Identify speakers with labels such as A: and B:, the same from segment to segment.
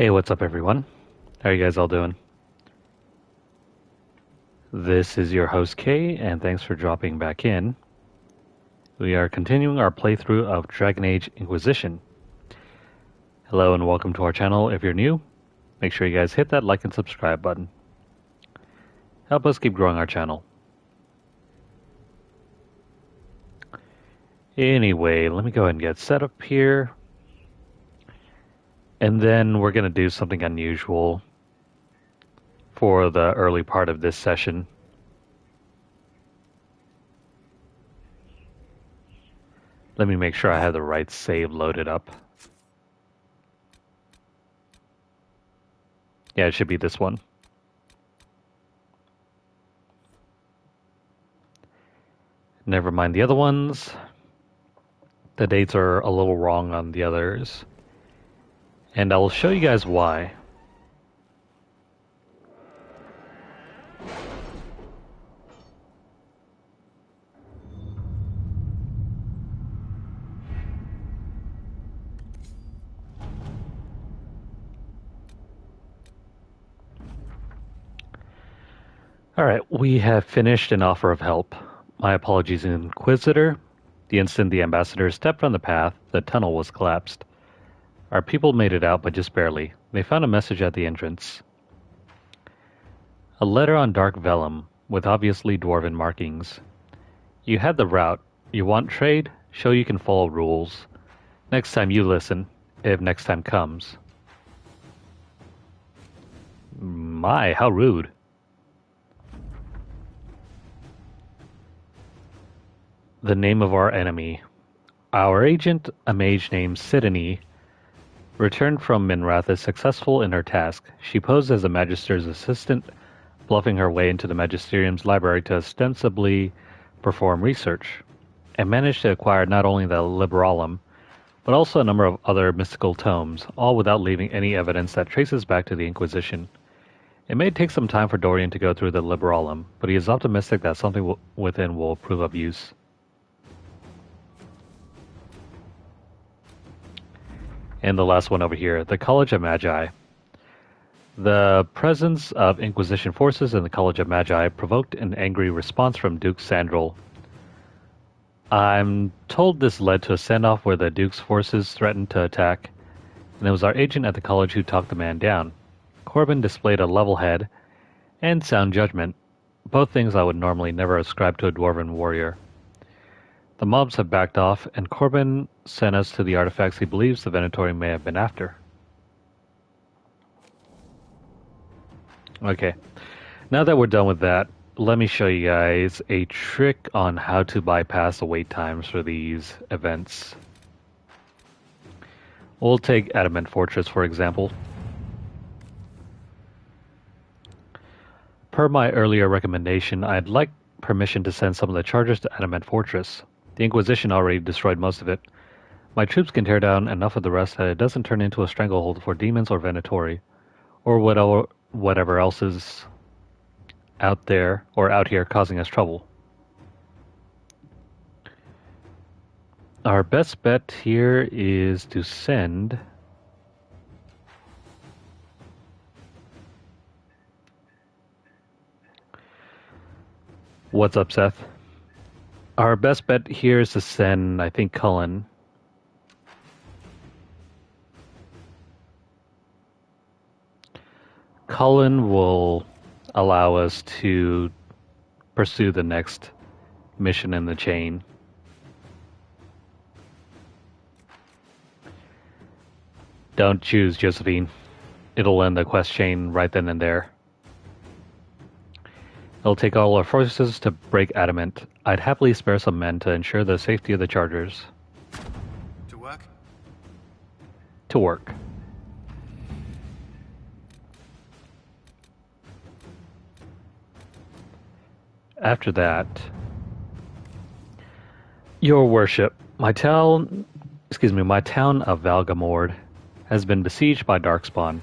A: Hey, what's up, everyone? How are you guys all doing? This is your host, Kay, and thanks for dropping back in. We are continuing our playthrough of Dragon Age Inquisition. Hello and welcome to our channel. If you're new, make sure you guys hit that like and subscribe button. Help us keep growing our channel. Anyway, let me go ahead and get set up here. And then we're going to do something unusual for the early part of this session. Let me make sure I have the right save loaded up. Yeah, it should be this one. Never mind the other ones. The dates are a little wrong on the others. And I'll show you guys why. Alright, we have finished an offer of help. My apologies, Inquisitor. The instant the ambassador stepped on the path, the tunnel was collapsed. Our people made it out, but just barely. They found a message at the entrance. A letter on dark vellum, with obviously dwarven markings. You had the route. You want trade? Show you can follow rules. Next time you listen, if next time comes. My, how rude. The name of our enemy. Our agent, a mage named Sidonie, returned from Minrathous successful in her task. She posed as the Magister's assistant, bluffing her way into the Magisterium's library to ostensibly perform research, and managed to acquire not only the Liberalum, but also a number of other mystical tomes, all without leaving any evidence that traces back to the Inquisition. It may take some time for Dorian to go through the Liberalum, but he is optimistic that something within will prove of use. And the last one over here, the College of Magi. The presence of Inquisition forces in the College of Magi provoked an angry response from Duke Sandral. I'm told this led to a standoff where the Duke's forces threatened to attack, and it was our agent at the college who talked the man down. Corbin displayed a level head and sound judgment, both things I would normally never ascribe to a dwarven warrior. The mobs have backed off, and Corbin sent us to the artifacts he believes the Venatori may have been after. Okay, now that we're done with that, let me show you guys a trick on how to bypass the wait times for these events. We'll take Adamant Fortress, for example. Per my earlier recommendation, I'd like permission to send some of the chargers to Adamant Fortress. The Inquisition already destroyed most of it. My troops can tear down enough of the rest that it doesn't turn into a stranglehold for demons or Venatori, or whatever else is out there or out here causing us trouble. Our best bet here is to send What's up, Seth? Our best bet here is to send, I think, Cullen. Cullen will allow us to pursue the next mission in the chain. Don't choose Josephine. It'll end the quest chain right then and there. It'll take all our forces to break Adamant. I'd happily spare some men to ensure the safety of the chargers.
B: To work?
A: To work. After that, Your Worship, my town of Valgamord has been besieged by Darkspawn.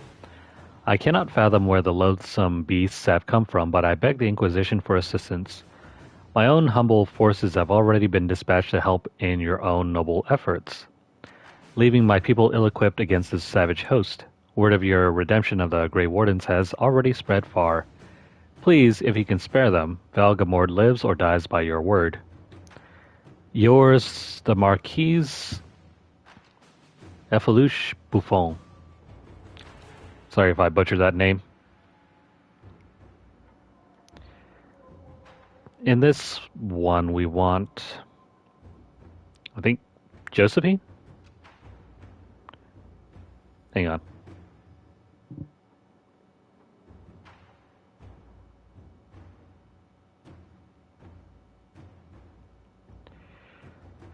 A: I cannot fathom where the loathsome beasts have come from, but I beg the Inquisition for assistance. My own humble forces have already been dispatched to help in your own noble efforts, leaving my people ill-equipped against this savage host. Word of your redemption of the Grey Wardens has already spread far. Please, if you can spare them, Valgamord lives or dies by your word. Yours, the Marquise Effalouche Buffon. Sorry if I butchered that name. In this one, we want, I think, Josephine? Hang on.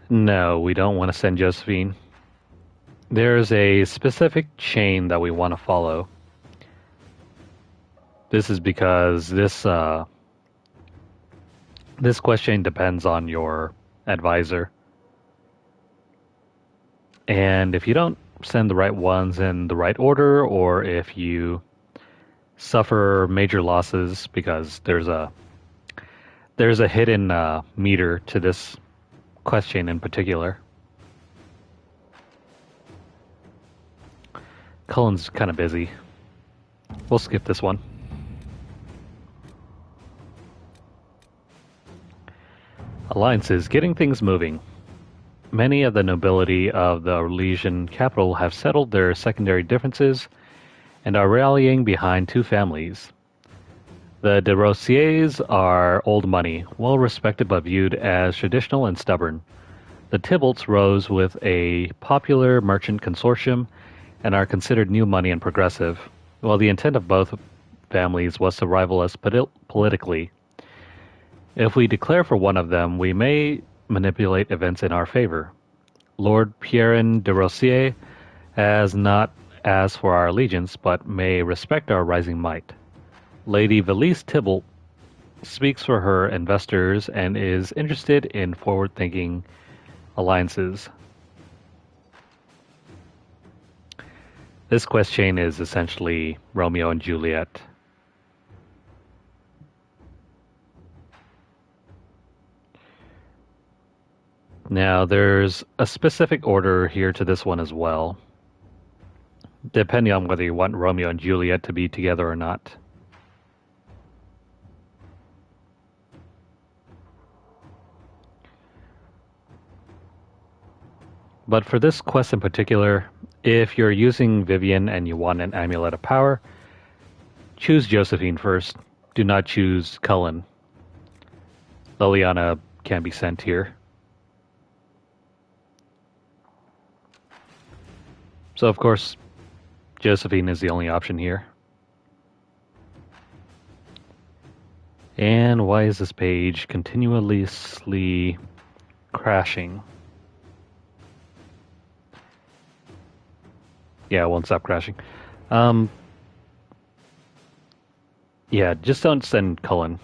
A: No, we don't want to send Josephine. There's a specific chain that we want to follow. This is because this quest chain depends on your advisor. And if you don't send the right ones in the right order, or if you suffer major losses because there's a hidden meter to this quest chain in particular. Cullen's kind of busy. We'll skip this one. Alliances, getting things moving. Many of the nobility of the Orlesian capital have settled their secondary differences and are rallying behind two families. The de Rossiers are old money, well respected but viewed as traditional and stubborn. The Tybalts rose with a popular merchant consortium and are considered new money and progressive, while the intent of both families was to rival us politically. If we declare for one of them, we may manipulate events in our favor. Lord Pierrin de Rossier has not asked for our allegiance, but may respect our rising might. Lady Valise Tybalt speaks for her investors and is interested in forward-thinking alliances. This quest chain is essentially Romeo and Juliet. Now, there's a specific order here to this one as well, depending on whether you want Romeo and Juliet to be together or not. But for this quest in particular, if you're using Vivian and you want an Amulet of Power, choose Josephine first. Do not choose Cullen. Liliana can be sent here. So of course, Josephine is the only option here. And why is this page continuously crashing? Yeah, it won't stop crashing. Yeah, just don't send Cullen.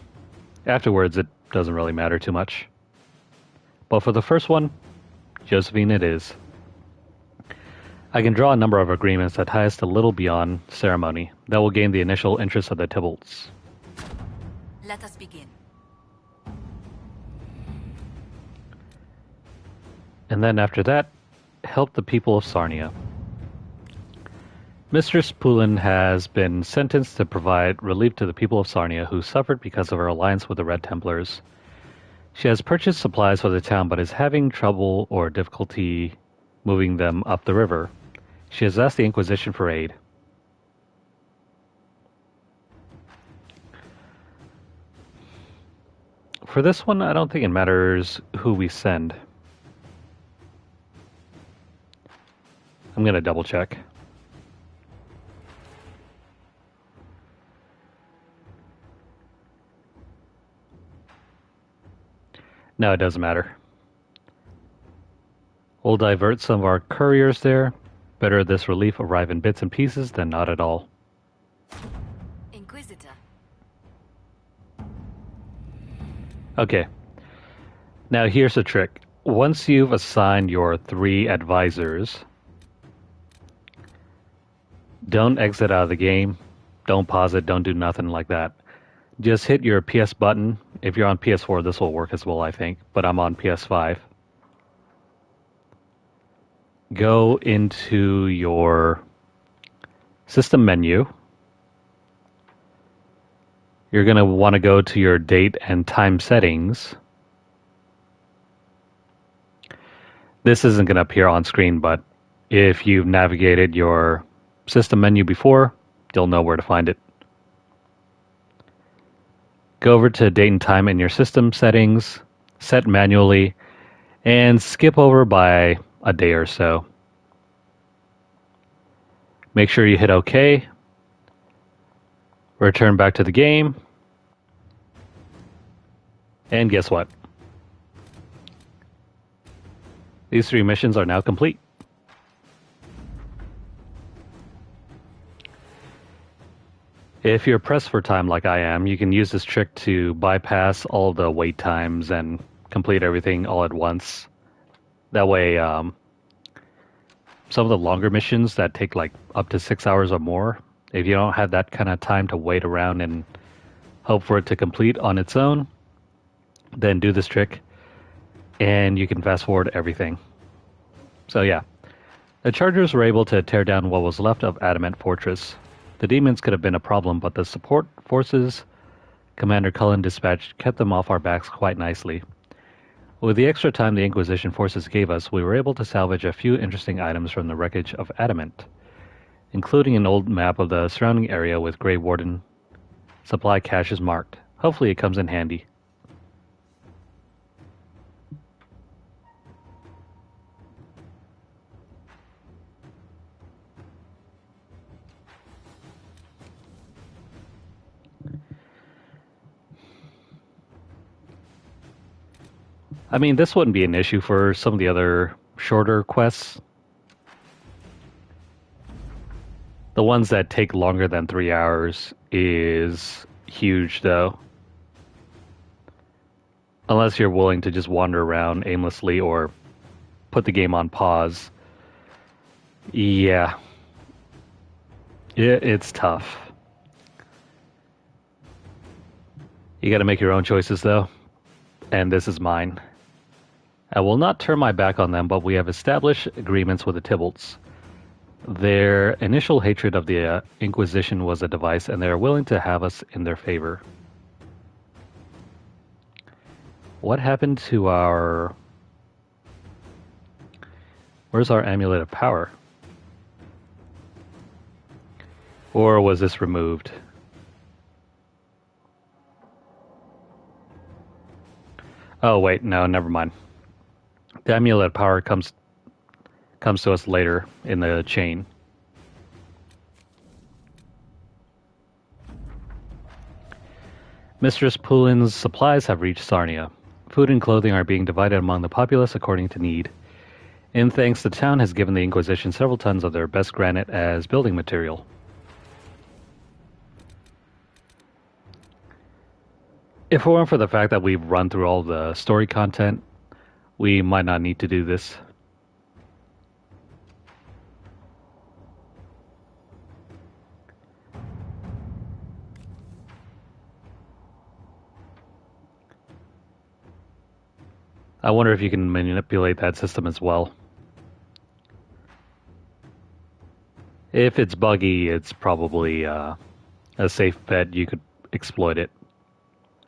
A: Afterwards, it doesn't really matter too much. But for the first one, Josephine it is. I can draw a number of agreements that tie us a little beyond ceremony that will gain the initial interest of the Tybalts.
C: Let us begin.
A: And then after that, help the people of Sarnia. Mistress Poulin has been sentenced to provide relief to the people of Sarnia who suffered because of her alliance with the Red Templars. She has purchased supplies for the town but is having trouble or difficulty moving them up the river. She has asked the Inquisition for aid. For this one, I don't think it matters who we send. I'm going to double check. No, it doesn't matter. We'll divert some of our couriers there. Better this relief arrive in bits and pieces than not at all.
C: Inquisitor.
A: Okay. Now here's the trick. Once you've assigned your 3 advisors, don't exit out of the game. Don't pause it. Don't do nothing like that. Just hit your PS button. If you're on PS4, this will work as well, I think. But I'm on PS5. Go into your System menu. You're going to want to go to your date and time settings. This isn't going to appear on screen, but if you've navigated your system menu before, you'll know where to find it. Go over to date and time in your system settings, set manually, and skip over by a day or so. Make sure you hit OK. Return back to the game. And guess what? These 3 missions are now complete. If you're pressed for time like I am, you can use this trick to bypass all the wait times and complete everything all at once. That way, some of the longer missions that take like up to 6 hours or more, if you don't have that kind of time to wait around and hope for it to complete on its own, then do this trick and you can fast forward everything. So yeah, the Chargers were able to tear down what was left of Adamant Fortress. The demons could have been a problem, but the support forces Commander Cullen dispatched kept them off our backs quite nicely. With the extra time the Inquisition forces gave us, we were able to salvage a few interesting items from the wreckage of Adamant, including an old map of the surrounding area with Grey Warden supply caches marked. Hopefully it comes in handy. I mean, this wouldn't be an issue for some of the other shorter quests. The ones that take longer than 3 hours is huge, though. Unless you're willing to just wander around aimlessly or put the game on pause. Yeah. It's tough. You gotta make your own choices, though. And this is mine. I will not turn my back on them, but we have established agreements with the Tybalts. Their initial hatred of the Inquisition was a device, and they are willing to have us in their favor. What happened to our... Where's our Amulet of Power? Or was this removed? Oh, wait, no, never mind. The Amulet of Power comes to us later in the chain. Mistress Poulin's supplies have reached Sarnia. Food and clothing are being divided among the populace according to need. In thanks, the town has given the Inquisition several tons of their best granite as building material. If it weren't for the fact that we've run through all the story content, we might not need to do this. I wonder if you can manipulate that system as well. If it's buggy, it's probably a safe bet you could exploit it.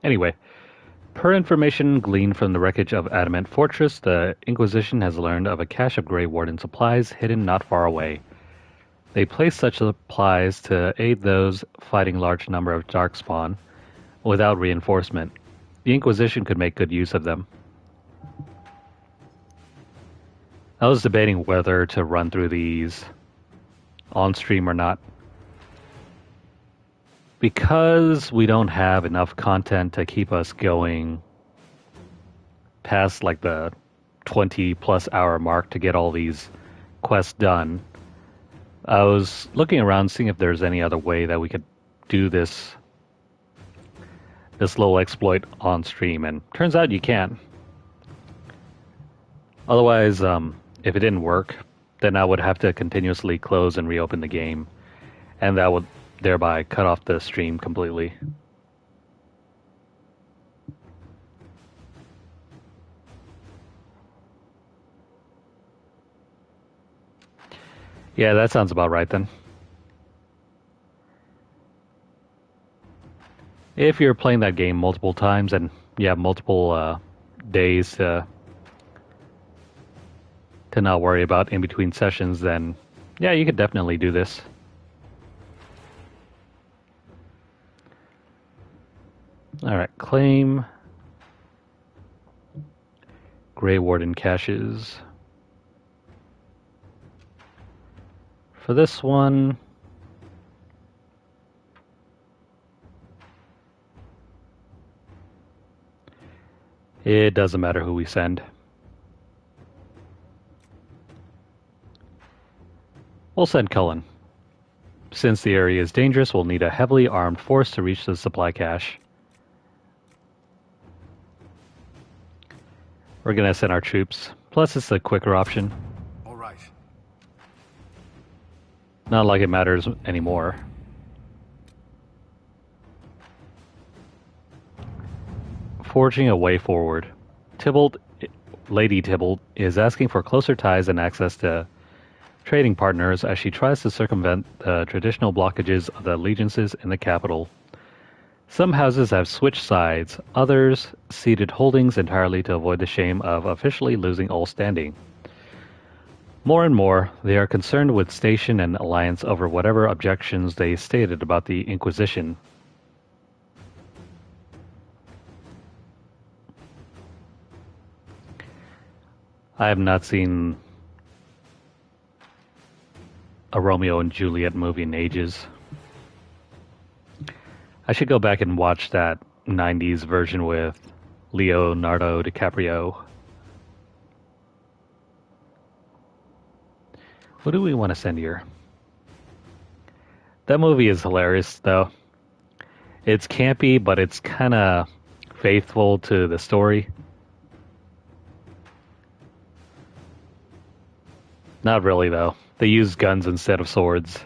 A: Anyway, per information gleaned from the wreckage of Adamant Fortress, the Inquisition has learned of a cache of Grey Warden supplies hidden not far away. They place such supplies to aid those fighting large number of Darkspawn without reinforcement. The Inquisition could make good use of them. I was debating whether to run through these on stream or not. Because we don't have enough content to keep us going past like the 20 plus hour mark to get all these quests done, I was looking around seeing if there's any other way that we could do this little exploit on stream, and turns out you can. Otherwise, if it didn't work, then I would have to continuously close and reopen the game, and that would thereby cut off the stream completely. Yeah, that sounds about right then. If you're playing that game multiple times and you have multiple days to not worry about in between sessions, then yeah, you could definitely do this. Alright, claim Grey Warden caches. For this one, it doesn't matter who we send. We'll send Cullen. Since the area is dangerous, we'll need a heavily armed force to reach the supply cache. We're gonna send our troops. Plus, it's a quicker option.
B: All right.
A: Not like it matters anymore. Forging a way forward. Lady Tybalt, is asking for closer ties and access to trading partners as she tries to circumvent the traditional blockages of the allegiances in the capital. Some houses have switched sides, others ceded holdings entirely to avoid the shame of officially losing all standing. More and more, they are concerned with station and alliance over whatever objections they stated about the Inquisition. I have not seen a Romeo and Juliet movie in ages. I should go back and watch that 90s version with Leonardo DiCaprio. What do we want to send here? That movie is hilarious, though. It's campy, but it's kind of faithful to the story. Not really, though. They use guns instead of swords.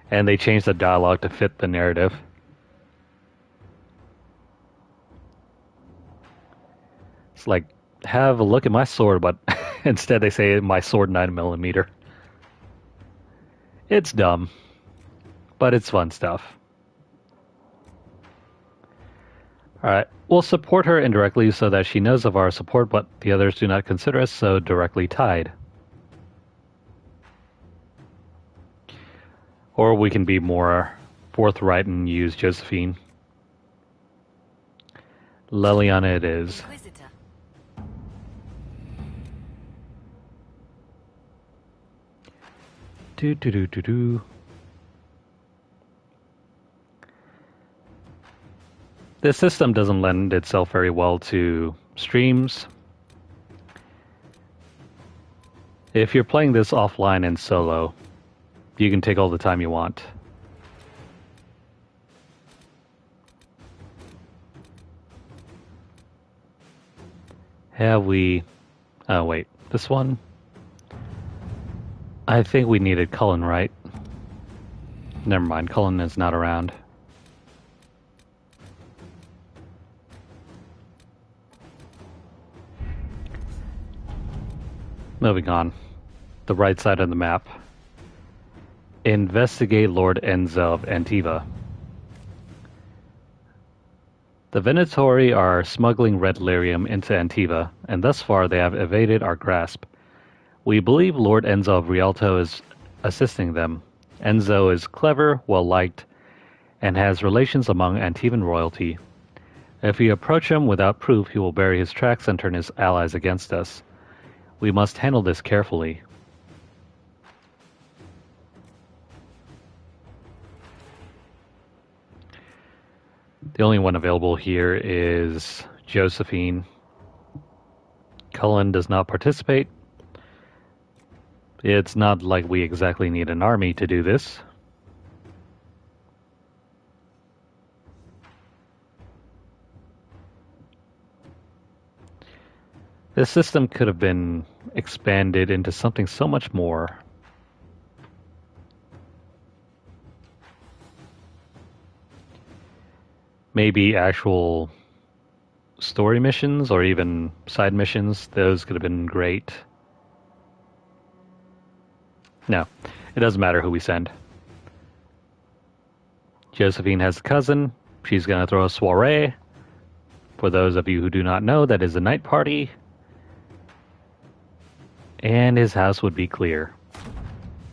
A: And they change the dialogue to fit the narrative. It's like, have a look at my sword, but instead they say my sword 9mm. It's dumb, but it's fun stuff. Alright, we'll support her indirectly so that she knows of our support, but the others do not consider us so directly tied. Or we can be more forthright and use Josephine. Leliana it is.
C: Inquisitor.
A: Do. This system doesn't lend itself very well to streams. If you're playing this offline and solo, you can take all the time you want. Have we... Oh, wait. This one? I think we needed Cullen, right? Never mind. Cullen is not around. Moving on. The right side of the map. Investigate Lord Enzo of Antiva. The Venatori are smuggling red lyrium into Antiva, and thus far they have evaded our grasp. We believe Lord Enzo of Rialto is assisting them. Enzo is clever, well-liked, and has relations among Antivan royalty. If we approach him without proof, he will bury his tracks and turn his allies against us. We must handle this carefully. The only one available here is Josephine. Cullen does not participate. It's not like we exactly need an army to do this. This system could have been expanded into something so much more. Maybe actual story missions or even side missions. Those could have been great. No, it doesn't matter who we send. Josephine has a cousin. She's going to throw a soiree. For those of you who do not know, that is a night party. And his house would be clear.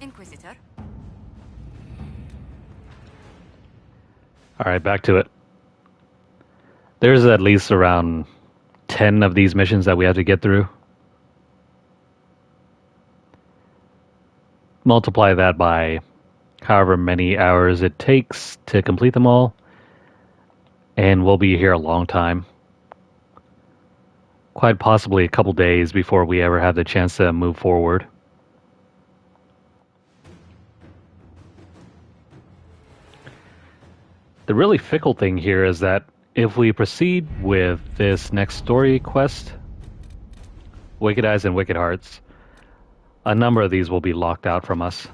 C: Inquisitor.
A: Alright, back to it. There's at least around 10 of these missions that we have to get through. Multiply that by however many hours it takes to complete them all. And we'll be here a long time. Quite possibly a couple days before we ever have the chance to move forward. The really fickle thing here is that if we proceed with this next story quest, Wicked Eyes and Wicked Hearts, a number of these will be locked out from us.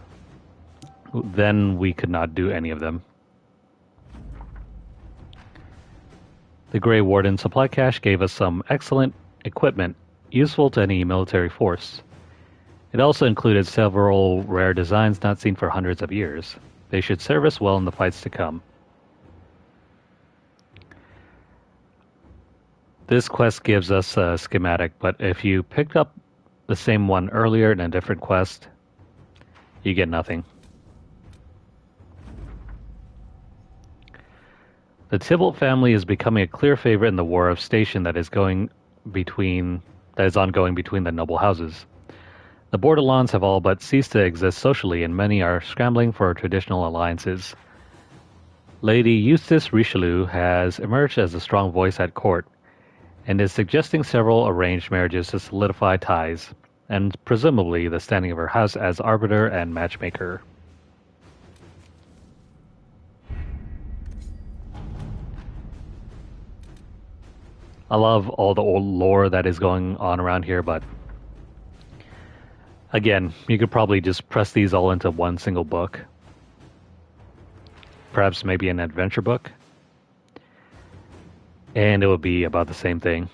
A: Then we could not do any of them. The Grey Warden supply cache gave us some excellent equipment useful to any military force. It also included several rare designs not seen for hundreds of years. They should serve us well in the fights to come. This quest gives us a schematic, but if you picked up the same one earlier in a different quest, you get nothing. The Tybalt family is becoming a clear favorite in the war of station that is ongoing between the noble houses. The Bordelons have all but ceased to exist socially, and many are scrambling for traditional alliances. Lady Eustace Richelieu has emerged as a strong voice at court, and is suggesting several arranged marriages to solidify ties, and presumably the standing of her house as arbiter and matchmaker. I love all the old lore that is going on around here, but again, you could probably just press these all into one single book. Perhaps maybe an adventure book. And it would be about the same thing.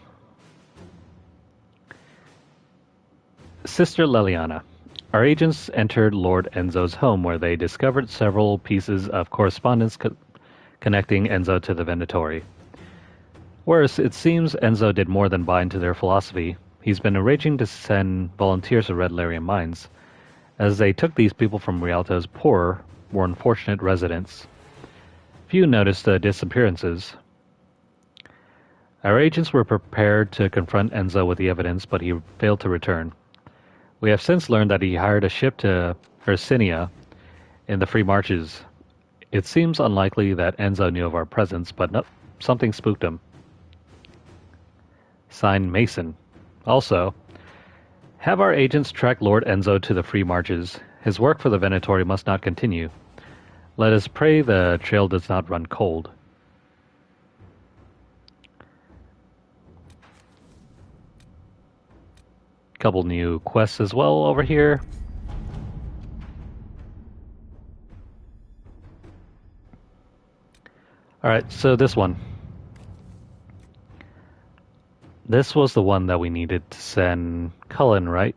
A: Sister Leliana. Our agents entered Lord Enzo's home, where they discovered several pieces of correspondence connecting Enzo to the Venatori. Worse, it seems Enzo did more than buy into their philosophy. He's been arranging to send volunteers to Red Larian mines, as they took these people from Rialto's poorer, more unfortunate residents. Few noticed the disappearances. Our agents were prepared to confront Enzo with the evidence, but he failed to return. We have since learned that he hired a ship to Hercynia in the Free Marches. It seems unlikely that Enzo knew of our presence, but something spooked him. Signed, Mason. Also, have our agents track Lord Enzo to the Free Marches. His work for the Venatori must not continue. Let us pray the trail does not run cold. Couple new quests as well over here. Alright, so this one. This was the one that we needed to send Cullen, right?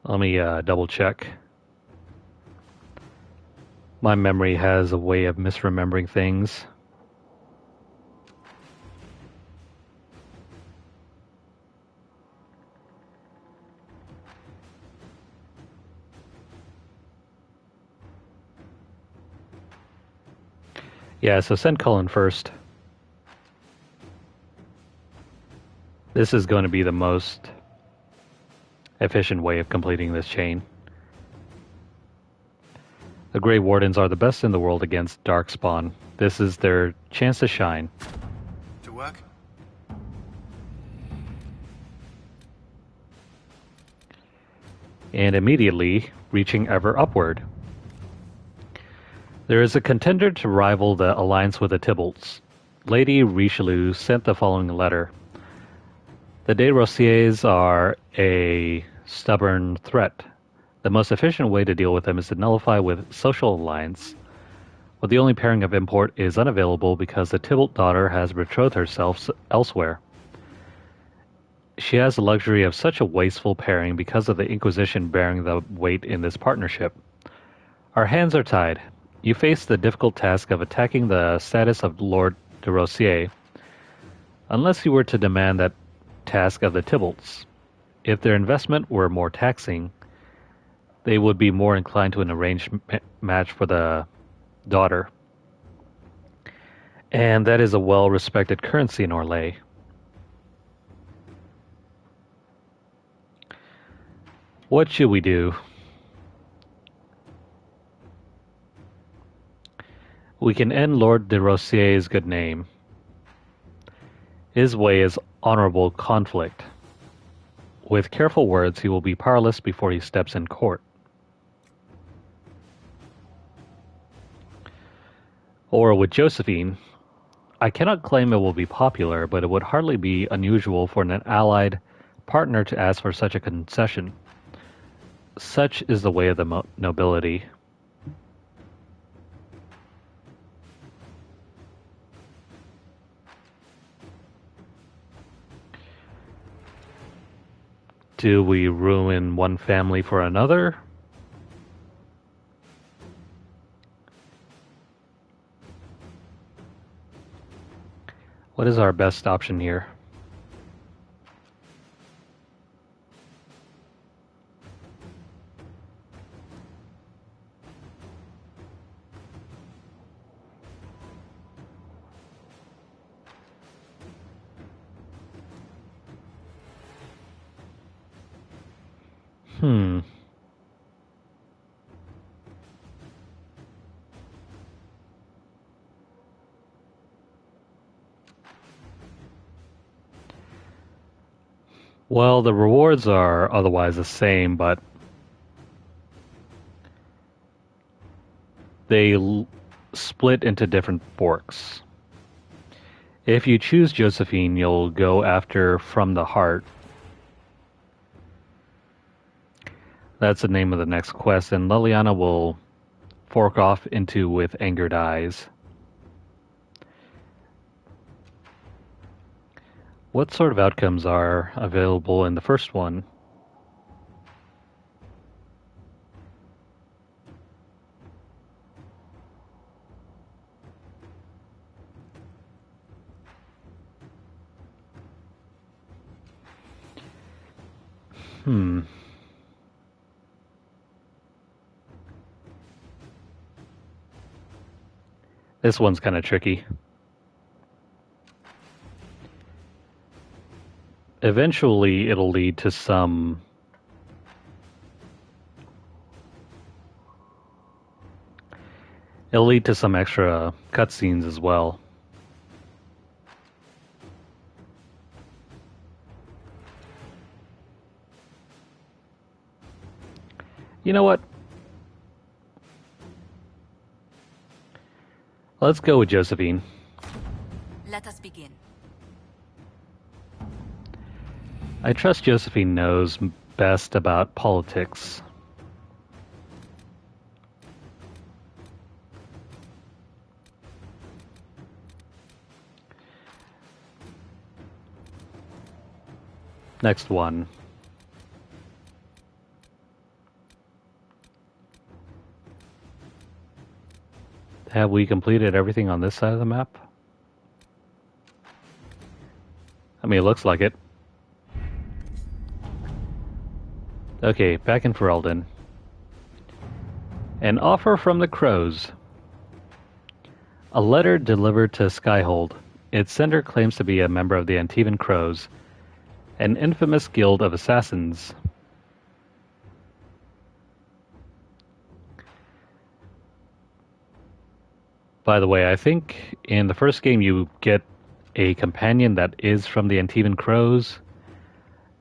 A: Let me double check. My memory has a way of misremembering things. Yeah, so send Cullen first. This is going to be the most efficient way of completing this chain. The Grey Wardens are the best in the world against Darkspawn. This is their chance to shine.
B: To work?
A: And immediately reaching ever upward. There is a contender to rival the alliance with the Tybalts. Lady Richelieu sent the following letter. The De Rossiers are a stubborn threat. The most efficient way to deal with them is to nullify with social alliance. But the only pairing of import is unavailable because the Tybalt daughter has betrothed herself elsewhere. She has the luxury of such a wasteful pairing because of the Inquisition bearing the weight in this partnership. Our hands are tied. You face the difficult task of attacking the status of Lord de Rossier, unless you were to demand that task of the Tybalts. If their investment were more taxing, they would be more inclined to an arranged match for the daughter. And that is a well-respected currency in Orlais. What should we do? We can end Lord de Rossier's good name. His way is honorable conflict. With careful words, he will be powerless before he steps in court. Or with Josephine, I cannot claim it will be popular, but it would hardly be unusual for an allied partner to ask for such a concession. Such is the way of the nobility. Do we ruin one family for another? What is our best option here? Well, the rewards are otherwise the same, but they split into different forks. If you choose Josephine, you'll go after From the Heart. That's the name of the next quest, and Liliana will fork off into With Angered Eyes. What sort of outcomes are available in the first one? This one's kind of tricky. Eventually, it'll lead to some extra cutscenes as well. You know what? Let's go with Josephine.
C: Let us begin.
A: I trust Josephine knows best about politics. Next one. Have we completed everything on this side of the map? I mean, it looks like it. Okay, back in Ferelden. An offer from the Crows. A letter delivered to Skyhold. Its sender claims to be a member of the Antivan Crows, an infamous guild of assassins. By the way, I think in the first game you get a companion that is from the Antivan Crows,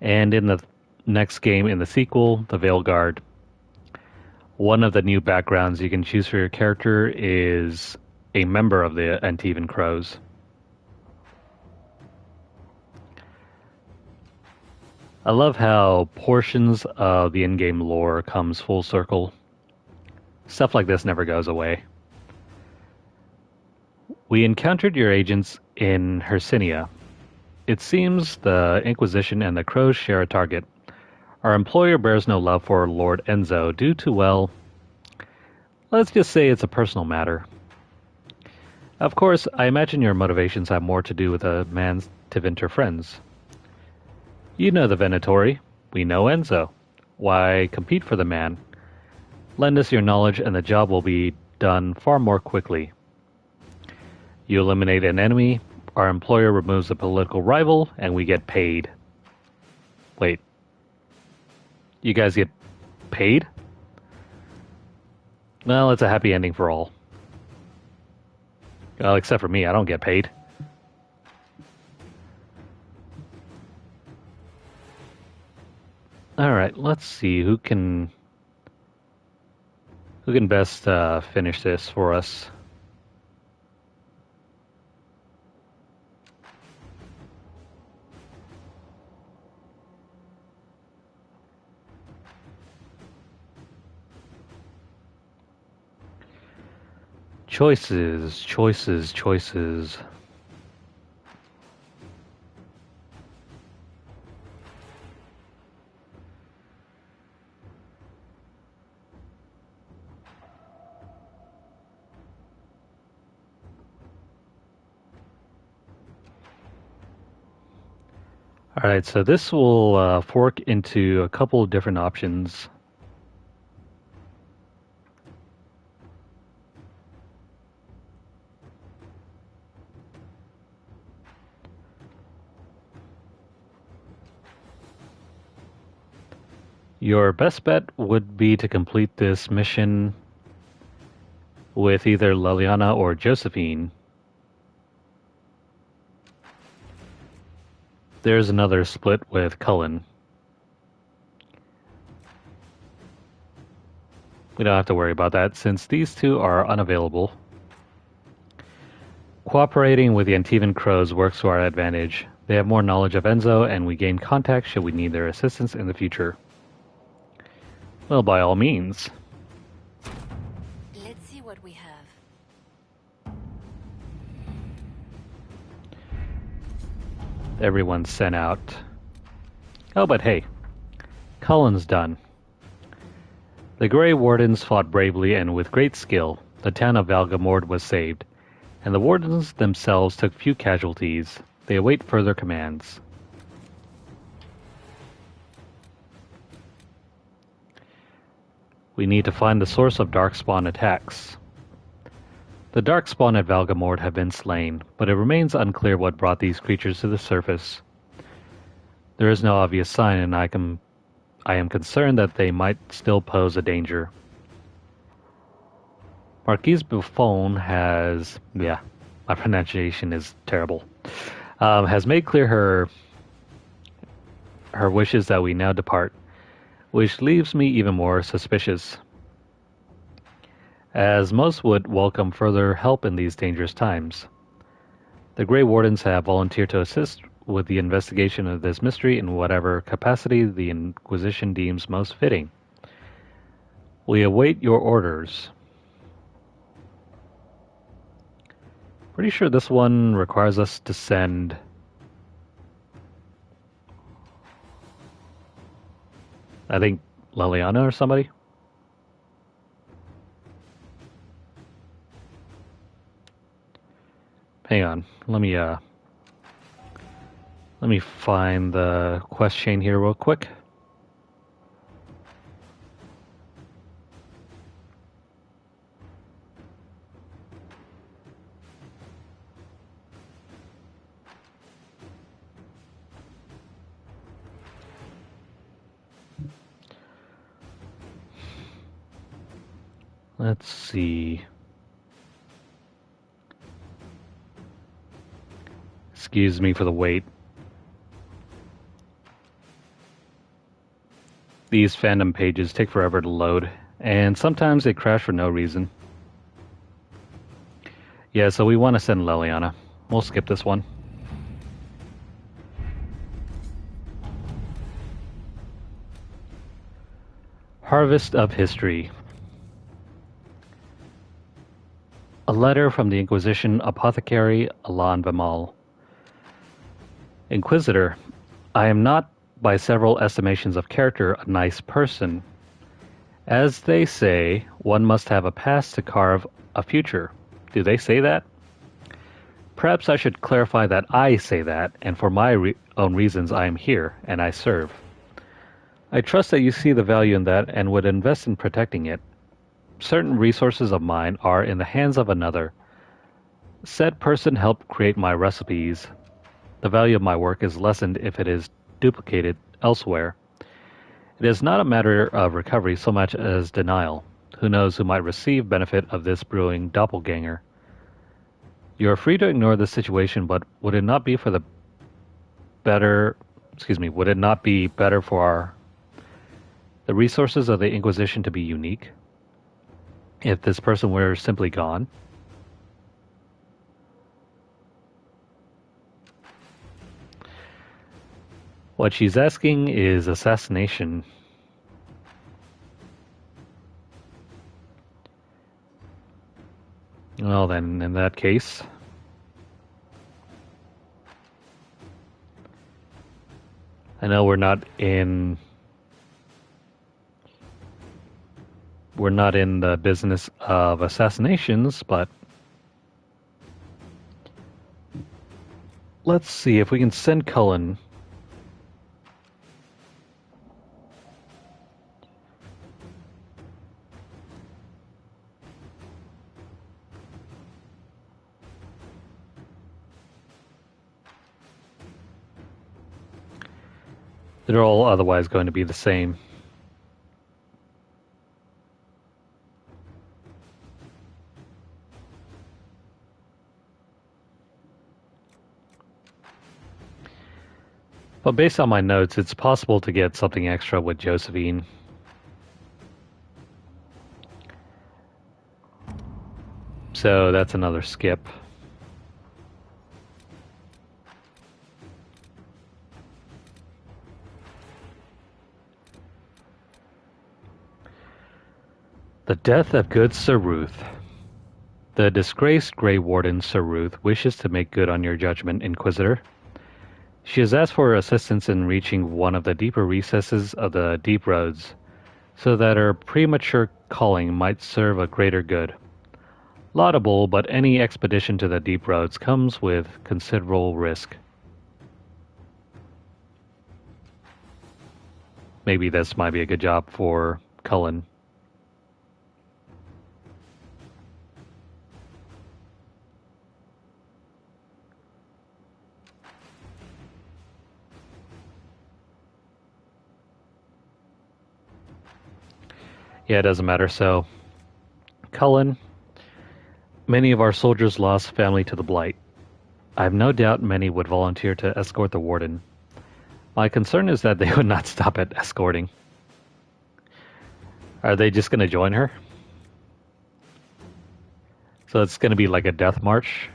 A: and in the next game, in the sequel, the Veil Guard, one of the new backgrounds you can choose for your character is a member of the Antivan Crows. I love how portions of the in-game lore comes full circle. Stuff like this never goes away. We encountered your agents in Hercynia. It seems the Inquisition and the Crows share a target. Our employer bears no love for Lord Enzo due to, well, let's just say it's a personal matter. Of course, I imagine your motivations have more to do with a man's Tevinter friends. You know the Venatori. We know Enzo. Why compete for the man? Lend us your knowledge and the job will be done far more quickly. You eliminate an enemy, our employer removes a political rival, and we get paid. Wait. You guys get paid? Well, it's a happy ending for all. Well, except for me, I don't get paid. Alright, let's see who can best finish this for us. Choices, choices, choices. Alright, so this will fork into a couple of different options. Your best bet would be to complete this mission with either Leliana or Josephine. There's another split with Cullen. We don't have to worry about that since these two are unavailable. Cooperating with the Antivan Crows works to our advantage. They have more knowledge of Enzo and we gain contact should we need their assistance in the future. Well, by all means.
C: Let's see what we have.
A: Everyone's sent out. Oh, but hey, Cullen's done. The Grey Wardens fought bravely and with great skill. The town of Valgamord was saved, and the Wardens themselves took few casualties. They await further commands. We need to find the source of Darkspawn attacks. The Darkspawn at Valgamord have been slain, but it remains unclear what brought these creatures to the surface. There is no obvious sign, and I am concerned that they might still pose a danger. Marquise Buffon has... yeah, my pronunciation is terrible. Has made clear her wishes that we now depart, which leaves me even more suspicious, as most would welcome further help in these dangerous times. The Grey Wardens have volunteered to assist with the investigation of this mystery in whatever capacity the Inquisition deems most fitting. We await your orders. Pretty sure this one requires us to send... I think Leliana or somebody? Hang on, let me find the quest chain here real quick. Let's see. Excuse me for the wait. These fandom pages take forever to load, and sometimes they crash for no reason. Yeah, so we want to send Leliana. We'll skip this one. Harvest of History. A letter from the Inquisition Apothecary Alain Vimal. Inquisitor, I am not, by several estimations of character, a nice person. As they say, one must have a past to carve a future. Do they say that? Perhaps I should clarify that I say that, and for my own reasons I am here, and I serve. I trust that you see the value in that and would invest in protecting it. Certain resources of mine are in the hands of another. Said person helped create my recipes. The value of my work is lessened if it is duplicated elsewhere. It is not a matter of recovery so much as denial. Who knows who might receive benefit of this brewing doppelganger? You are free to ignore the situation, but would it not be for the better, would it not be better for the resources of the Inquisition to be unique if this person were simply gone? What she's asking is assassination. Well then, in that case, I know we're not in the business of assassinations, but let's see if we can send Cullen. They're all otherwise going to be the same. But based on my notes, it's possible to get something extra with Josephine. So that's another skip. The death of good Sir Ruth. The disgraced Grey Warden Sir Ruth wishes to make good on your judgment, Inquisitor. She has asked for assistance in reaching one of the deeper recesses of the deep roads, so that her premature calling might serve a greater good. Laudable, but any expedition to the deep roads comes with considerable risk. Maybe this might be a good job for Cullen. Yeah, it doesn't matter. So, Cullen, many of our soldiers lost family to the Blight. I have no doubt many would volunteer to escort the Warden. My concern is that they would not stop at escorting. Are they just going to join her? So it's going to be like a death march?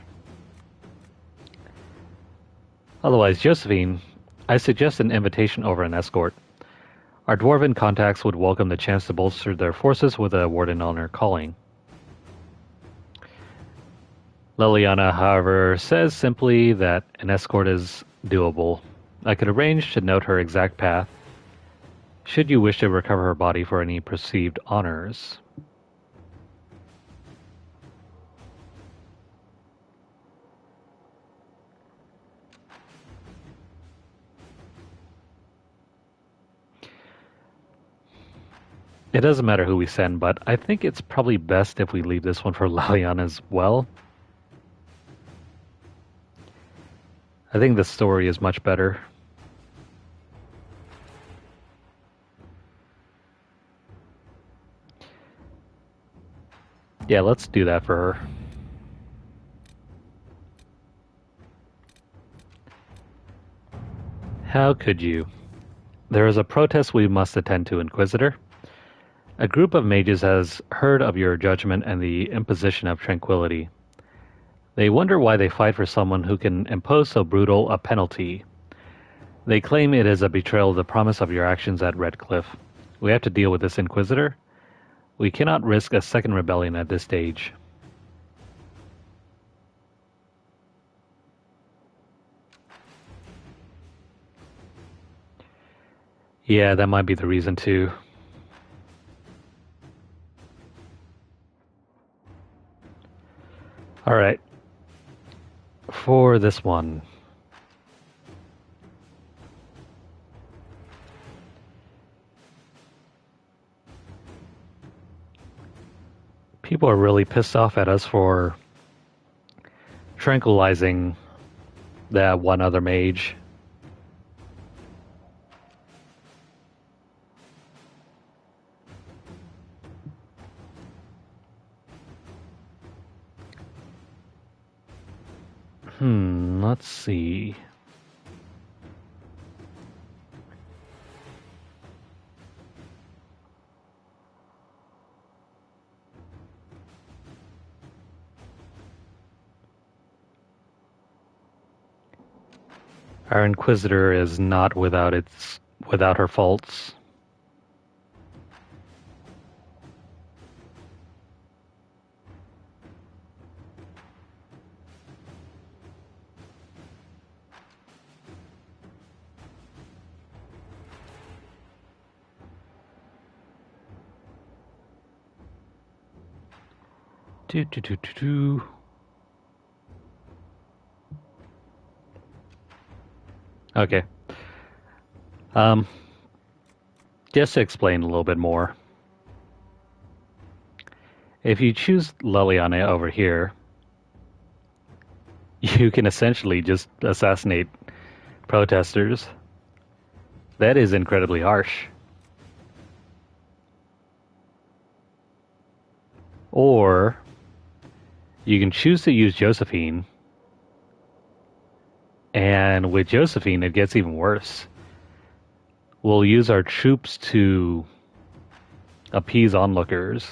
A: Otherwise, Josephine, I suggest an invitation over an escort. Our dwarven contacts would welcome the chance to bolster their forces with a Warden on her calling. Liliana, however, says simply that an escort is doable. I could arrange to note her exact path, should you wish to recover her body for any perceived honors. It doesn't matter who we send, but I think it's probably best if we leave this one for Liliana as well. I think the story is much better. Yeah, let's do that for her. How could you? There is a protest we must attend to, Inquisitor. A group of mages has heard of your judgment and the imposition of tranquility. They wonder why they fight for someone who can impose so brutal a penalty. They claim it is a betrayal of the promise of your actions at Redcliffe. We have to deal with this, Inquisitor. We cannot risk a second rebellion at this stage. Yeah, that might be the reason too. All right. For this one, people are really pissed off at us for tranquilizing that one other mage. Let's see. Our Inquisitor is not without her faults. Do, do, do, do, do. Okay. Just to explain a little bit more. If you choose Leliana over here, you can essentially just assassinate protesters. That is incredibly harsh. Or you can choose to use Josephine, and with Josephine, it gets even worse. We'll use our troops to appease onlookers.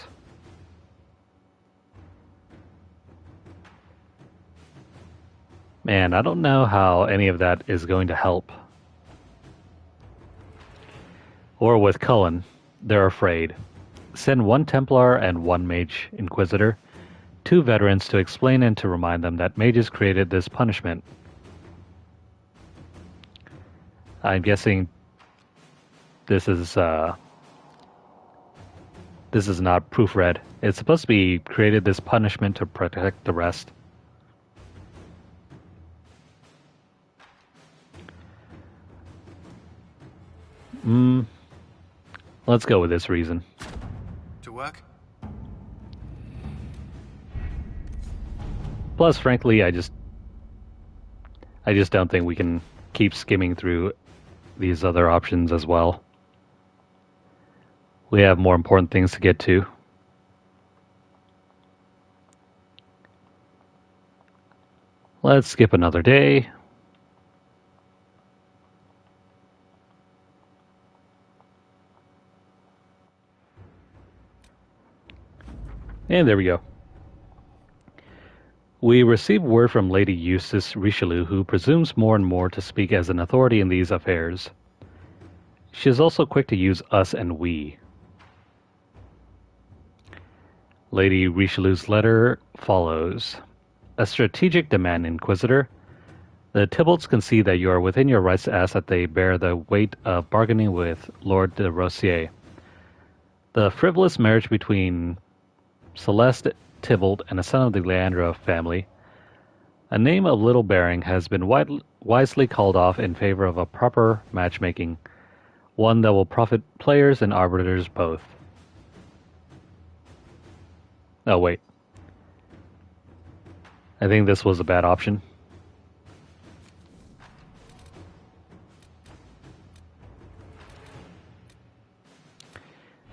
A: Man, I don't know how any of that is going to help. Or with Cullen, they're afraid. Send one Templar and one Mage Inquisitor, 2 veterans to explain and to remind them that mages created this punishment. I'm guessing this is not proofread. It's supposed to be created this punishment to protect the rest. Let's go with this reason.
B: To work?
A: Plus, frankly, I just don't think we can keep skimming through these other options as well. We have more important things to get to. Let's skip another day. And there we go. We receive word from Lady Eustace Richelieu, who presumes more and more to speak as an authority in these affairs. She is also quick to use us and we. Lady Richelieu's letter follows. A strategic demand, Inquisitor. The Tybalts can see that you are within your rights to ask that they bear the weight of bargaining with Lord de Rossier. The frivolous marriage between Celeste Tybalt and a son of the Leandro family, a name of little bearing, has been wisely called off in favor of a proper matchmaking, one that will profit players and arbiters both. Oh, wait. I think this was a bad option.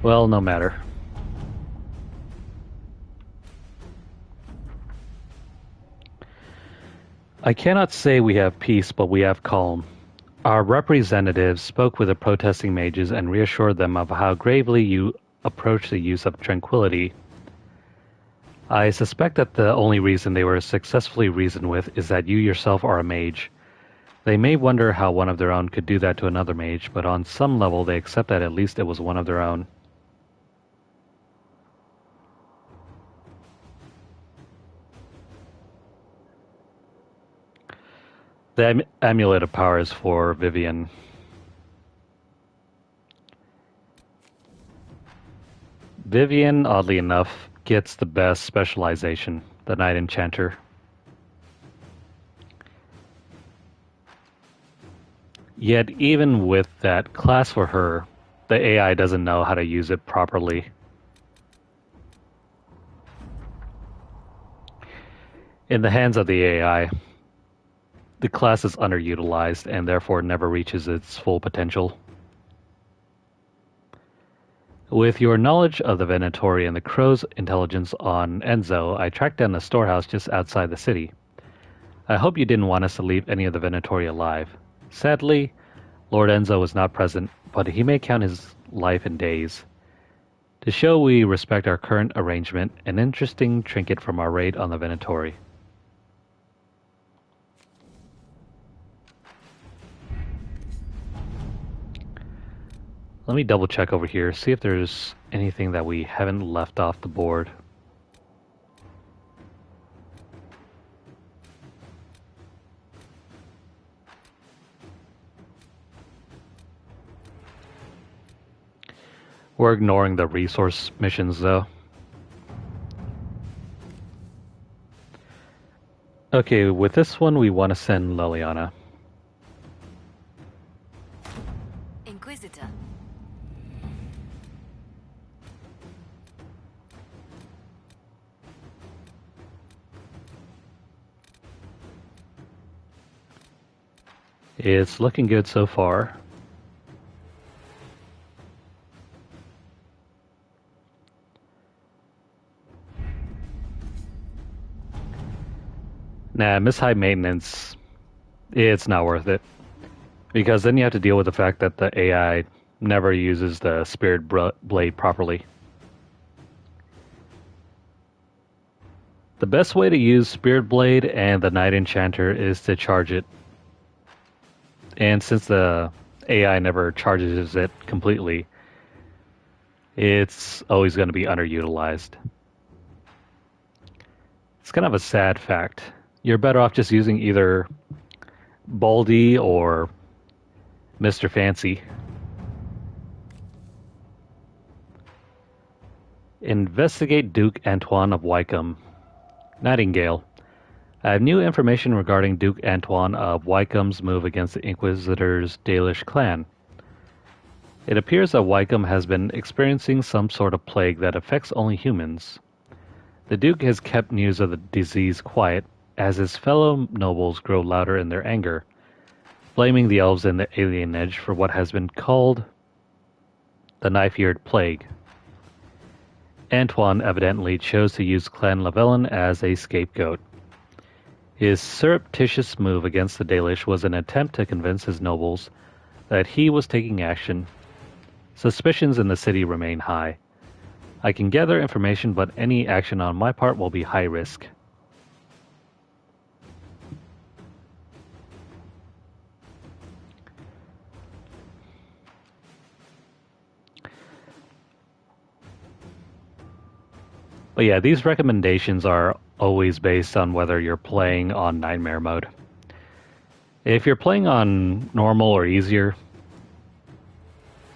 A: Well, no matter. I cannot say we have peace, but we have calm. Our representatives spoke with the protesting mages and reassured them of how gravely you approach the use of tranquility. I suspect that the only reason they were successfully reasoned with is that you yourself are a mage. They may wonder how one of their own could do that to another mage, but on some level they accept that at least it was one of their own. The amulet of power is for Vivian. Vivian, oddly enough, gets the best specialization, the Night Enchanter. Yet, even with that class for her, the AI doesn't know how to use it properly. In the hands of the AI, the class is underutilized and therefore never reaches its full potential. With your knowledge of the Venatori and the Crow's intelligence on Enzo, I tracked down a storehouse just outside the city. I hope you didn't want us to leave any of the Venatori alive. Sadly, Lord Enzo was not present, but he may count his life in days. To show we respect our current arrangement, an interesting trinket from our raid on the Venatori. Let me double check over here, see if there's anything that we haven't left off the board. We're ignoring the resource missions though. Okay, with this one we want to send Liliana.
C: Inquisitor.
A: It's looking good so far. Nah, Miss High Maintenance, it's not worth it. Because then you have to deal with the fact that the AI never uses the Spirit Blade properly. The best way to use Spirit Blade and the Night Enchanter is to charge it. And since the AI never charges it completely, it's always going to be underutilized. It's kind of a sad fact. You're better off just using either Baldy or Mr. Fancy. Investigate Duke Antoine of Wycombe. Nightingale. I have new information regarding Duke Antoine of Wycombe's move against the Inquisitor's Dalish clan. It appears that Wycombe has been experiencing some sort of plague that affects only humans. The Duke has kept news of the disease quiet, as his fellow nobles grow louder in their anger, blaming the elves and the alienage for what has been called the knife-eared plague. Antoine evidently chose to use Clan Lavellan as a scapegoat. His surreptitious move against the Dalish was an attempt to convince his nobles that he was taking action. Suspicions in the city remain high. I can gather information, but any action on my part will be high risk. But yeah, these recommendations are always based on whether you're playing on Nightmare mode. If you're playing on normal or easier,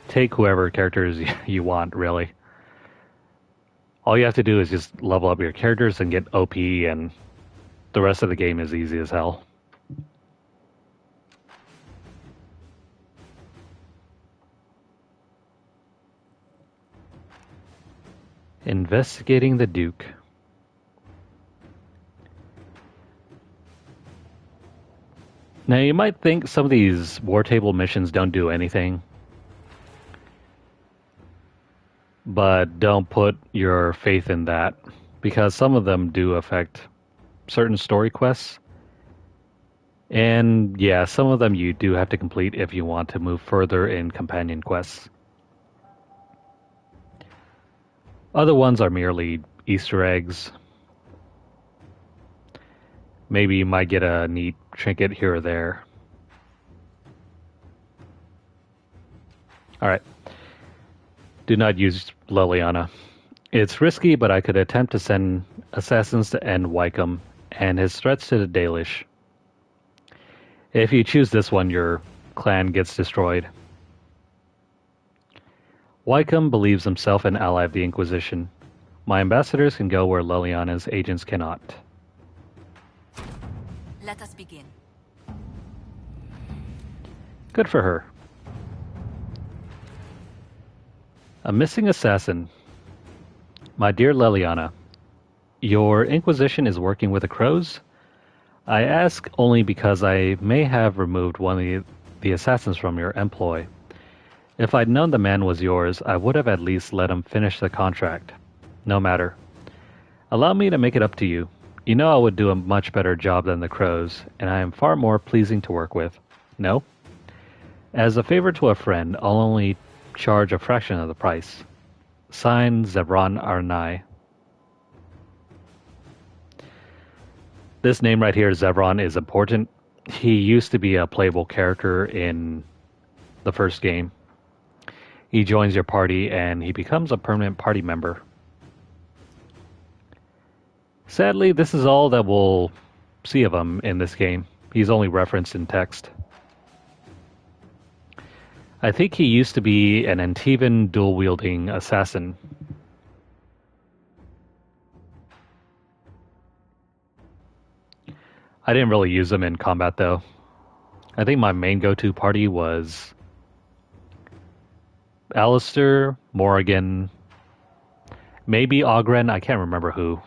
A: take whoever characters you want, really. All you have to do is just level up your characters and get OP, and the rest of the game is easy as hell. Investigating the Duke. Now you might think some of these war table missions don't do anything, but don't put your faith in that, because some of them do affect certain story quests. And yeah, some of them you do have to complete if you want to move further in companion quests. Other ones are merely Easter eggs. Maybe you might get a neat trinket here or there. Alright. Do not use Liliana. It's risky, but I could attempt to send assassins to end Wycombe and his threats to the Dalish. If you choose this one, your clan gets destroyed. Wycombe believes himself an ally of the Inquisition. My ambassadors can go where Leliana's agents cannot.
C: Let us begin.
A: Good for her. A missing assassin. My dear Leliana, your Inquisition is working with the Crows? I ask only because I may have removed one of the assassins from your employ. If I'd known the man was yours, I would have at least let him finish the contract. No matter. Allow me to make it up to you. You know I would do a much better job than the Crows, and I am far more pleasing to work with. No? As a favor to a friend, I'll only charge a fraction of the price. Signed, Zevran Arnai. This name right here, Zevran, is important. He used to be a playable character in the first game. He joins your party and he becomes a permanent party member. Sadly, this is all that we'll see of him in this game. He's only referenced in text. I think he used to be an Antivan dual-wielding assassin. I didn't really use him in combat, though. I think my main go-to party was Alistair, Morrigan, maybe Ogren, I can't remember who.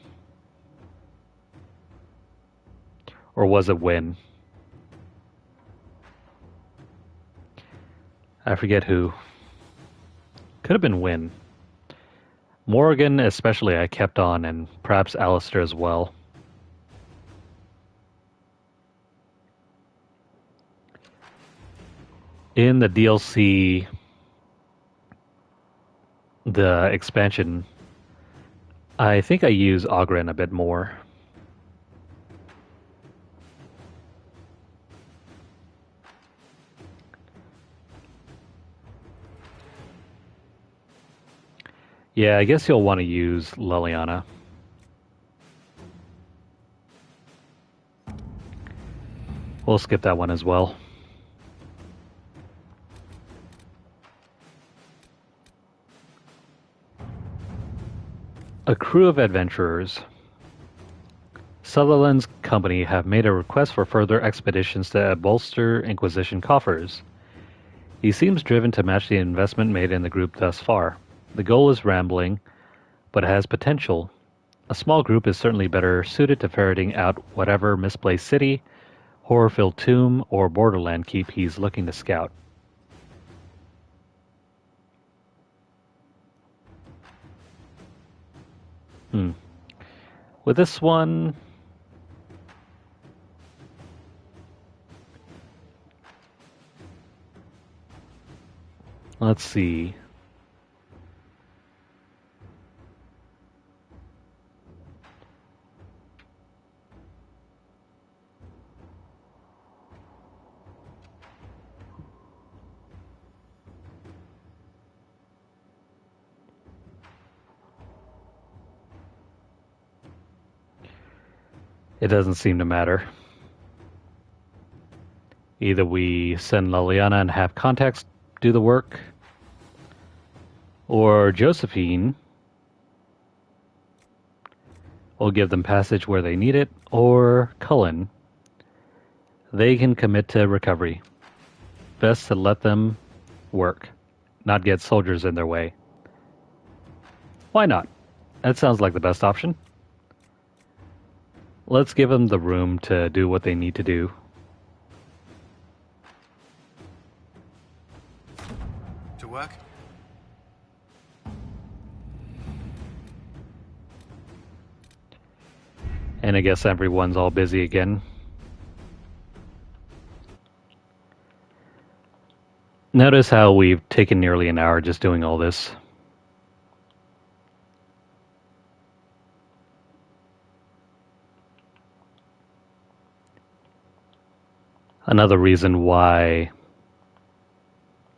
A: Or was it Wynn? I forget who. Could have been Wynn. Morrigan especially I kept on, and perhaps Alistair as well. In the DLC, the expansion, I think I use Ogren a bit more. Yeah, I guess you'll want to use Leliana. We'll skip that one as well. A crew of adventurers. Sutherland's company have made a request for further expeditions to bolster Inquisition coffers. He seems driven to match the investment made in the group thus far. The goal is rambling, but it has potential. A small group is certainly better suited to ferreting out whatever misplaced city, horror-filled tomb, or borderland keep he's looking to scout. With this one, let's see. It doesn't seem to matter. Either we send Leliana and have contacts do the work, or Josephine will give them passage where they need it, or Cullen. They can commit to recovery. Best to let them work, not get soldiers in their way. Why not? That sounds like the best option. Let's give them the room to do what they need to do.
B: To work?
A: And I guess everyone's all busy again. Notice how we've taken nearly an hour just doing all this. Another reason why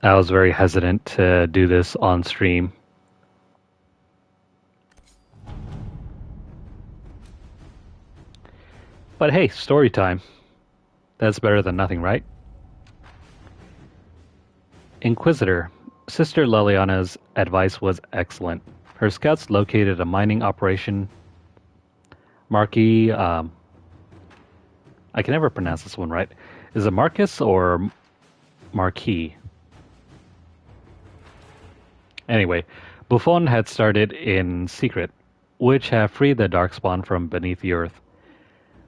A: I was very hesitant to do this on stream. But hey, story time. That's better than nothing, right? Inquisitor, Sister Leliana's advice was excellent. Her scouts located a mining operation Marquis, I can never pronounce this one right. Is it Marcus or Marquis? Anyway, Buffon had started in secret, which have freed the Darkspawn from beneath the earth.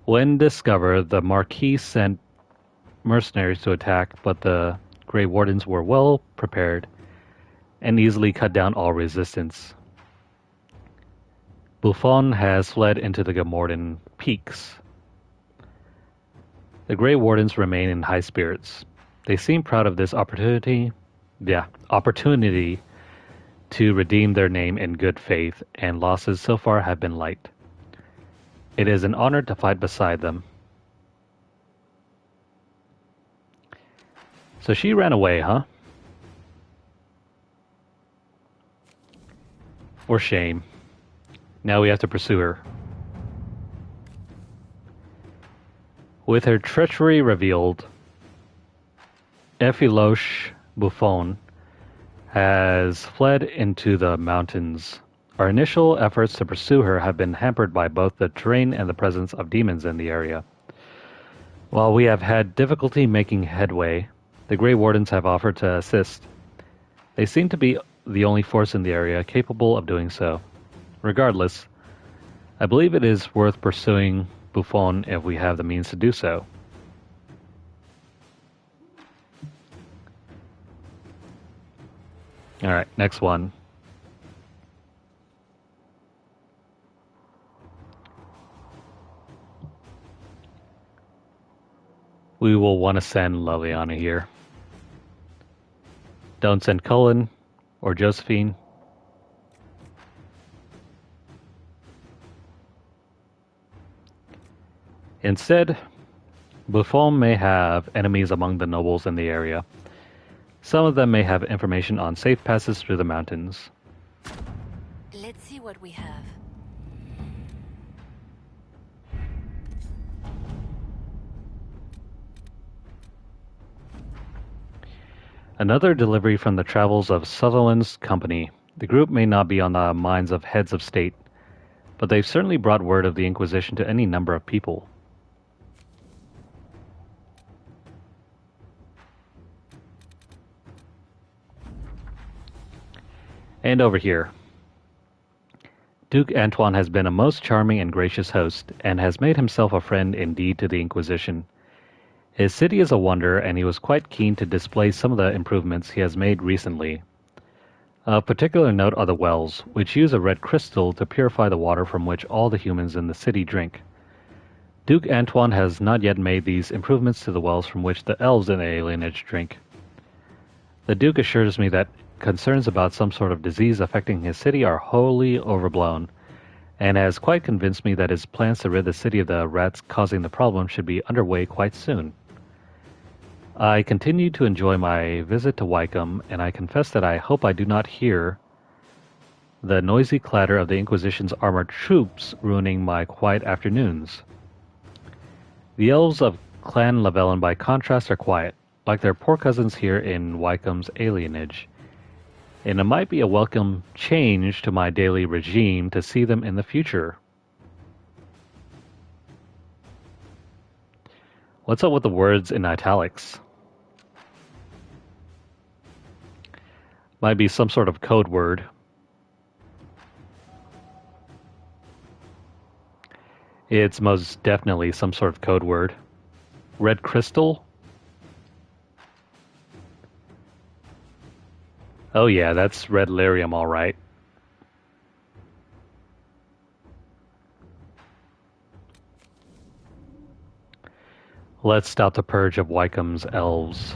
A: When discovered, the Marquis sent mercenaries to attack, but the Grey Wardens were well prepared and easily cut down all resistance. Buffon has fled into the Gamordan peaks. The Grey Wardens remain in high spirits. They seem proud of this opportunity to redeem their name in good faith, and losses so far have been light. It is an honor to fight beside them. So she ran away, huh? For shame. Now we have to pursue her. With her treachery revealed, Ephiloche Buffon has fled into the mountains. Our initial efforts to pursue her have been hampered by both the terrain and the presence of demons in the area. While we have had difficulty making headway, the Grey Wardens have offered to assist. They seem to be the only force in the area capable of doing so. Regardless, I believe it is worth pursuing Buffon if we have the means to do so. Alright, next one. We will want to send Leliana here. Don't send Cullen or Josephine. Instead, Buffon may have enemies among the nobles in the area. Some of them may have information on safe passes through the mountains.
C: Let's see what we have.
A: Another delivery from the travels of Sutherland's company. The group may not be on the minds of heads of state, but they've certainly brought word of the Inquisition to any number of people. And over here. Duke Antoine has been a most charming and gracious host, and has made himself a friend indeed to the Inquisition. His city is a wonder, and he was quite keen to display some of the improvements he has made recently. Of particular note are the wells, which use a red crystal to purify the water from which all the humans in the city drink. Duke Antoine has not yet made these improvements to the wells from which the elves in the alienage drink. The Duke assures me that concerns about some sort of disease affecting his city are wholly overblown, and has quite convinced me that his plans to rid the city of the rats causing the problem should be underway quite soon. I continue to enjoy my visit to Wycombe, and I confess that I hope I do not hear the noisy clatter of the Inquisition's armored troops ruining my quiet afternoons. The elves of Clan Lavellin, by contrast, are quiet, like their poor cousins here in Wycombe's alienage, and it might be a welcome change to my daily regime to see them in the future. What's up with the words in italics? Might be some sort of code word. It's most definitely some sort of code word. Red crystal? Oh yeah, that's red lyrium, all right. Let's stop the purge of Wycombe's elves.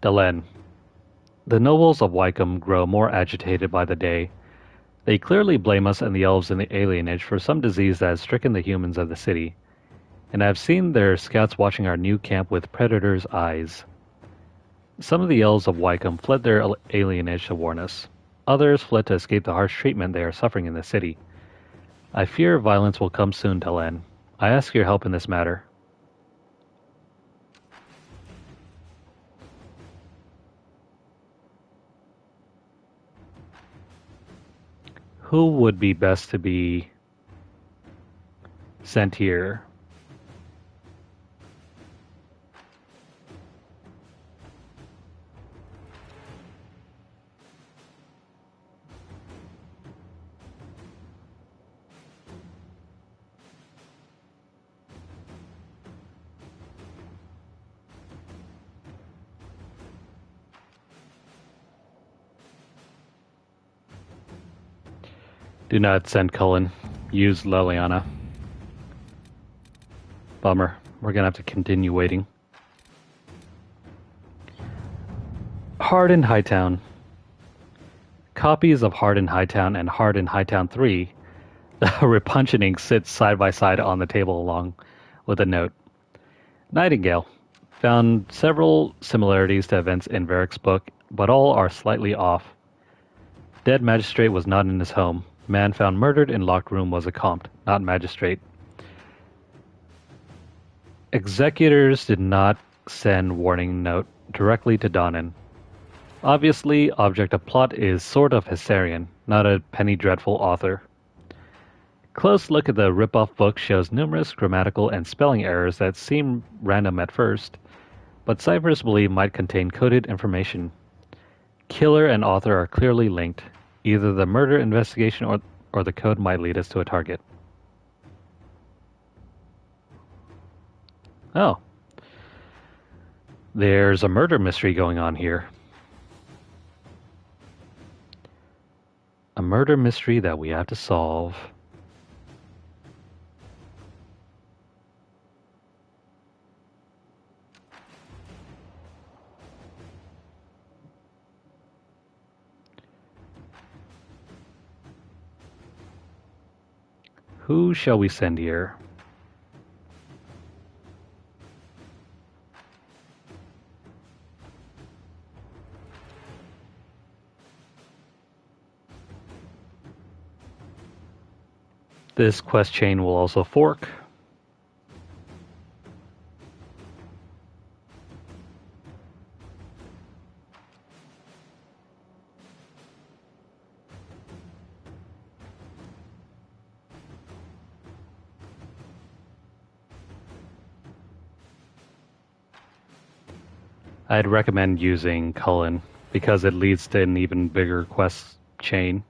A: Delen. The nobles of Wycombe grow more agitated by the day. They clearly blame us and the elves in the alienage for some disease that has stricken the humans of the city, and I've seen their scouts watching our new camp with predators' eyes. Some of the elves of Wycombe fled their alienage to warn us. Others fled to escape the harsh treatment they are suffering in the city. I fear violence will come soon, Delen. I ask your help in this matter. Who would be best to be sent here? Do not send Cullen. Use Liliana. Bummer. We're gonna have to continue waiting. Hard in Hightown. Copies of Hard in Hightown and Hard in Hightown 3, repunctioning sits side by side on the table along with a note. Nightingale. Found several similarities to events in Varric's book, but all are slightly off. Dead magistrate was not in his home. Man found murdered in locked room was a compt, not magistrate. Executors did not send warning note directly to Donnan. Obviously, object of plot is sort of Hessarian, not a penny dreadful author. Close look at the rip-off book shows numerous grammatical and spelling errors that seem random at first, but ciphers believe might contain coded information. Killer and author are clearly linked. Either the murder investigation or the code might lead us to a target. Oh. There's a murder mystery going on here. A murder mystery that we have to solve. Who shall we send here? This quest chain will also fork. I'd recommend using Cullen because it leads to an even bigger quest chain.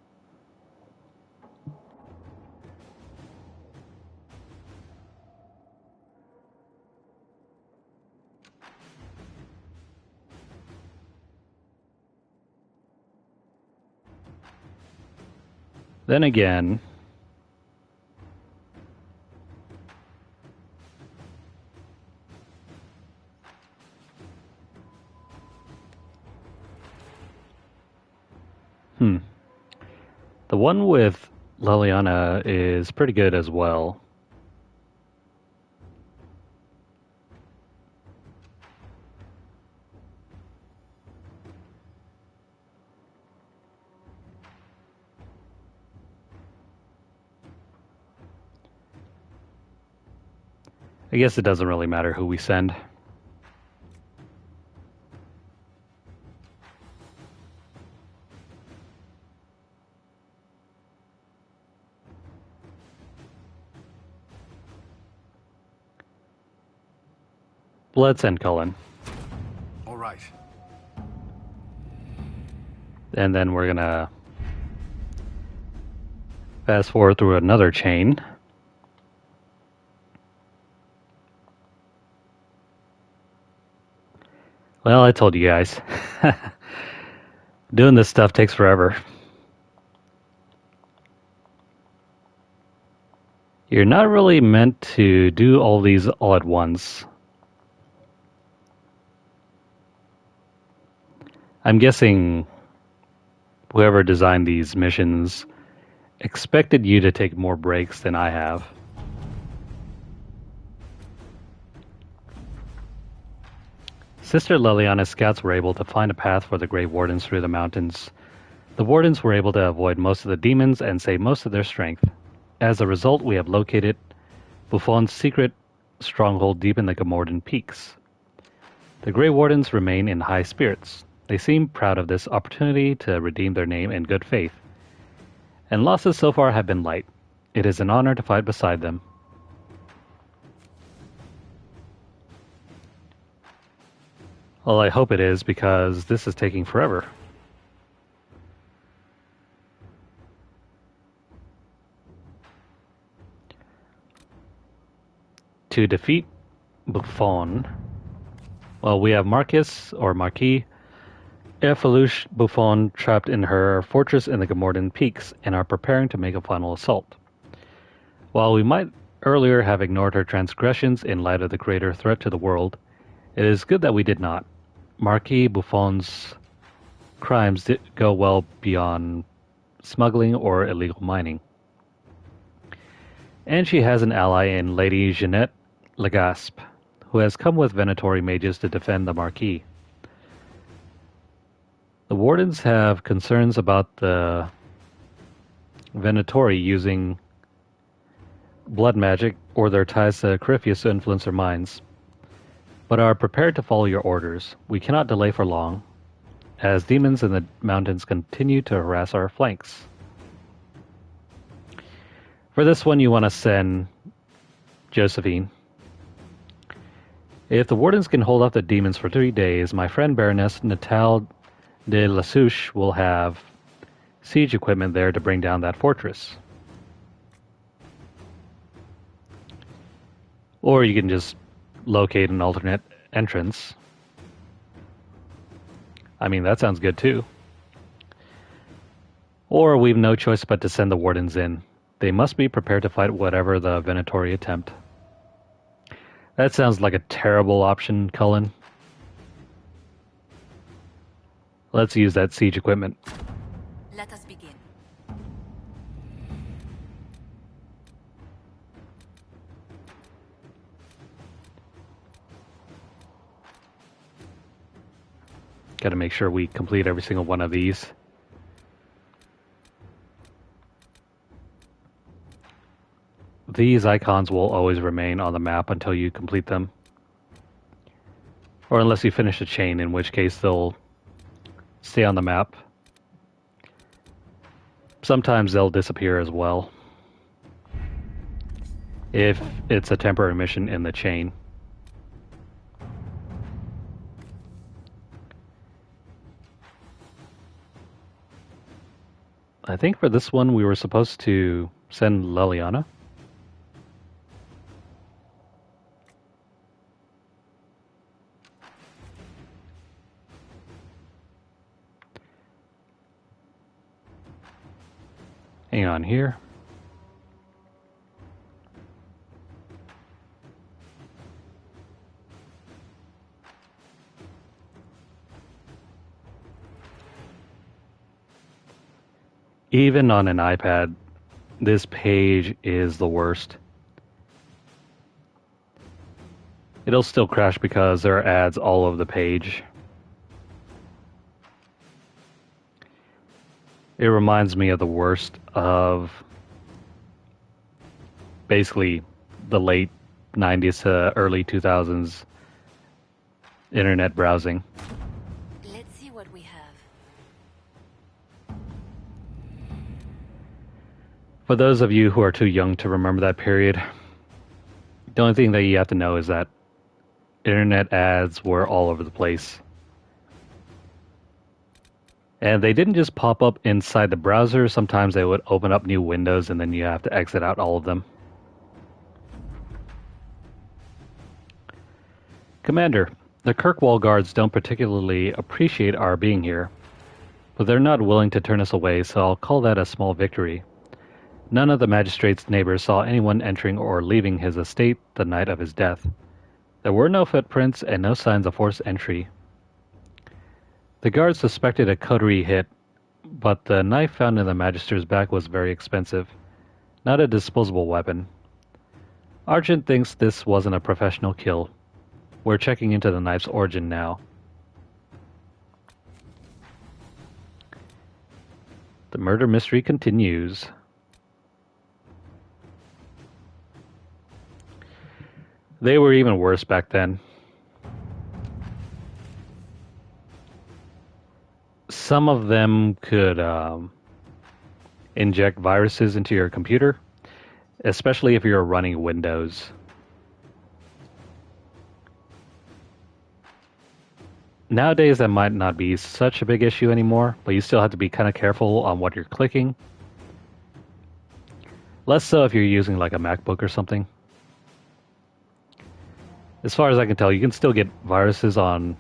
A: Then again, the one with Liliana is pretty good as well. I guess it doesn't really matter who we send. Let's send Cullen.
B: All right.
A: And then we're gonna fast forward through another chain. Well, I told you guys. Doing this stuff takes forever. You're not really meant to do all these all at once. I'm guessing whoever designed these missions expected you to take more breaks than I have. Sister Liliana's scouts were able to find a path for the Grey Wardens through the mountains. The Wardens were able to avoid most of the demons and save most of their strength. As a result, we have located Buffon's secret stronghold deep in the Gamordan peaks. The Grey Wardens remain in high spirits. They seem proud of this opportunity to redeem their name in good faith. and losses so far have been light. It is an honor to fight beside them. Well, I hope it is, because this is taking forever. To defeat Buffon, well, we have Marquis or Marquis Erfelouche Buffon trapped in her fortress in the Gomordan Peaks and are preparing to make a final assault. While we might earlier have ignored her transgressions in light of the greater threat to the world, it is good that we did not. Marquis Buffon's crimes did go well beyond smuggling or illegal mining. And she has an ally in Lady Jeanette Legaspe, who has come with Venatori mages to defend the Marquis. The Wardens have concerns about the Venatori using blood magic or their ties to Corypheus to influence their minds, but are prepared to follow your orders. We cannot delay for long, as demons in the mountains continue to harass our flanks. For this one, you want to send Josephine. If the Wardens can hold off the demons for 3 days, my friend Baroness Natale de Lasouche will have siege equipment there to bring down that fortress. Or you can just locate an alternate entrance. I mean, that sounds good too. Or we've no choice but to send the Wardens in. They must be prepared to fight whatever the Venatori attempt. That sounds like a terrible option, Cullen. Let's use that siege equipment.
C: Let us begin.
A: Got to make sure we complete every single one of these. These icons will always remain on the map until you complete them. Or unless you finish a chain, in which case they'll stay on the map. Sometimes they'll disappear as well, if it's a temporary mission in the chain. I think for this one we were supposed to send Leliana. Hang on here. Even on an iPad, this page is the worst. It'll still crash because there are ads all over the page. It reminds me of the worst of basically the late 90s to early 2000s internet browsing.
C: Let's see what we have.
A: For those of you who are too young to remember that period, the only thing that you have to know is that internet ads were all over the place. And they didn't just pop up inside the browser. Sometimes they would open up new windows and then you have to exit out all of them. Commander, the Kirkwall guards don't particularly appreciate our being here, but they're not willing to turn us away, so I'll call that a small victory. None of the magistrate's neighbors saw anyone entering or leaving his estate the night of his death. There were no footprints and no signs of forced entry. The guards suspected a coterie hit, but the knife found in the magister's back was very expensive, not a disposable weapon. Argent thinks this wasn't a professional kill. We're checking into the knife's origin now. The murder mystery continues. They were even worse back then. Some of them could inject viruses into your computer, especially if you're running Windows. Nowadays, that might not be such a big issue anymore, but you still have to be kind of careful on what you're clicking. Less so if you're using like a MacBook or something. As far as I can tell, you can still get viruses on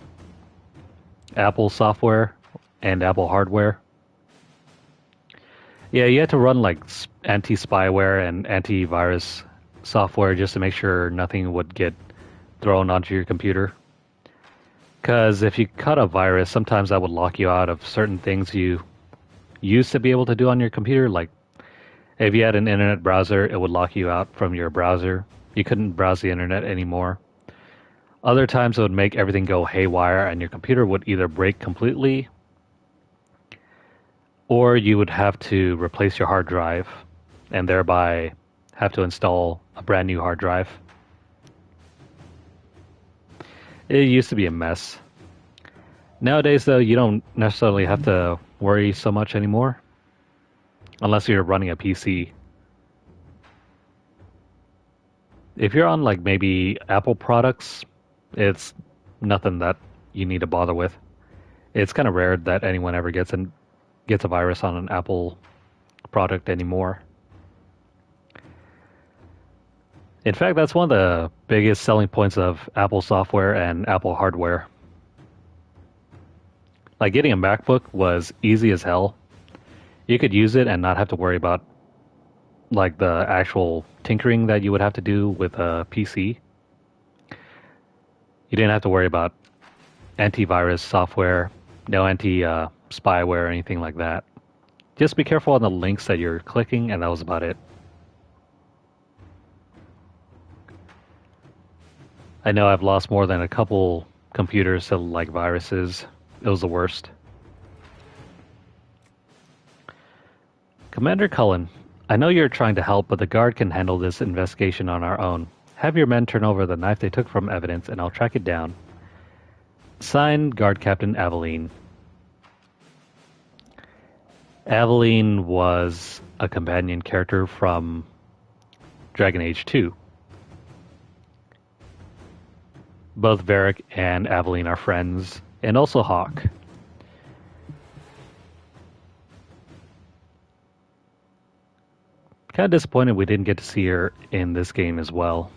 A: Apple software and Apple hardware. Yeah, you have to run like anti-spyware and antivirus software just to make sure nothing would get thrown onto your computer. Because if you cut a virus, sometimes that would lock you out of certain things you used to be able to do on your computer. Like if you had an internet browser, it would lock you out from your browser. You couldn't browse the internet anymore. Other times it would make everything go haywire and your computer would either break completely or you would have to replace your hard drive and thereby have to install a brand new hard drive. It used to be a mess. Nowadays, though, you don't necessarily have to worry so much anymore. Unless you're running a PC. If you're on, like, maybe Apple products, it's nothing that you need to bother with. It's kind of rare that anyone ever gets a virus on an Apple product anymore. In fact, that's one of the biggest selling points of Apple software and Apple hardware. Like getting a MacBook was easy as hell. You could use it and not have to worry about like the actual tinkering that you would have to do with a PC. You didn't have to worry about antivirus software, no anti-spyware or anything like that. Just be careful on the links that you're clicking, and that was about it. I know I've lost more than a couple computers to like viruses. It was the worst. Commander Cullen, I know you're trying to help, but the guard can handle this investigation on our own. Have your men turn over the knife they took from evidence, and I'll track it down. Signed, Guard Captain Aveline. Aveline was a companion character from Dragon Age 2. Both Varric and Aveline are friends, and also Hawk. Kind of disappointed we didn't get to see her in this game as well.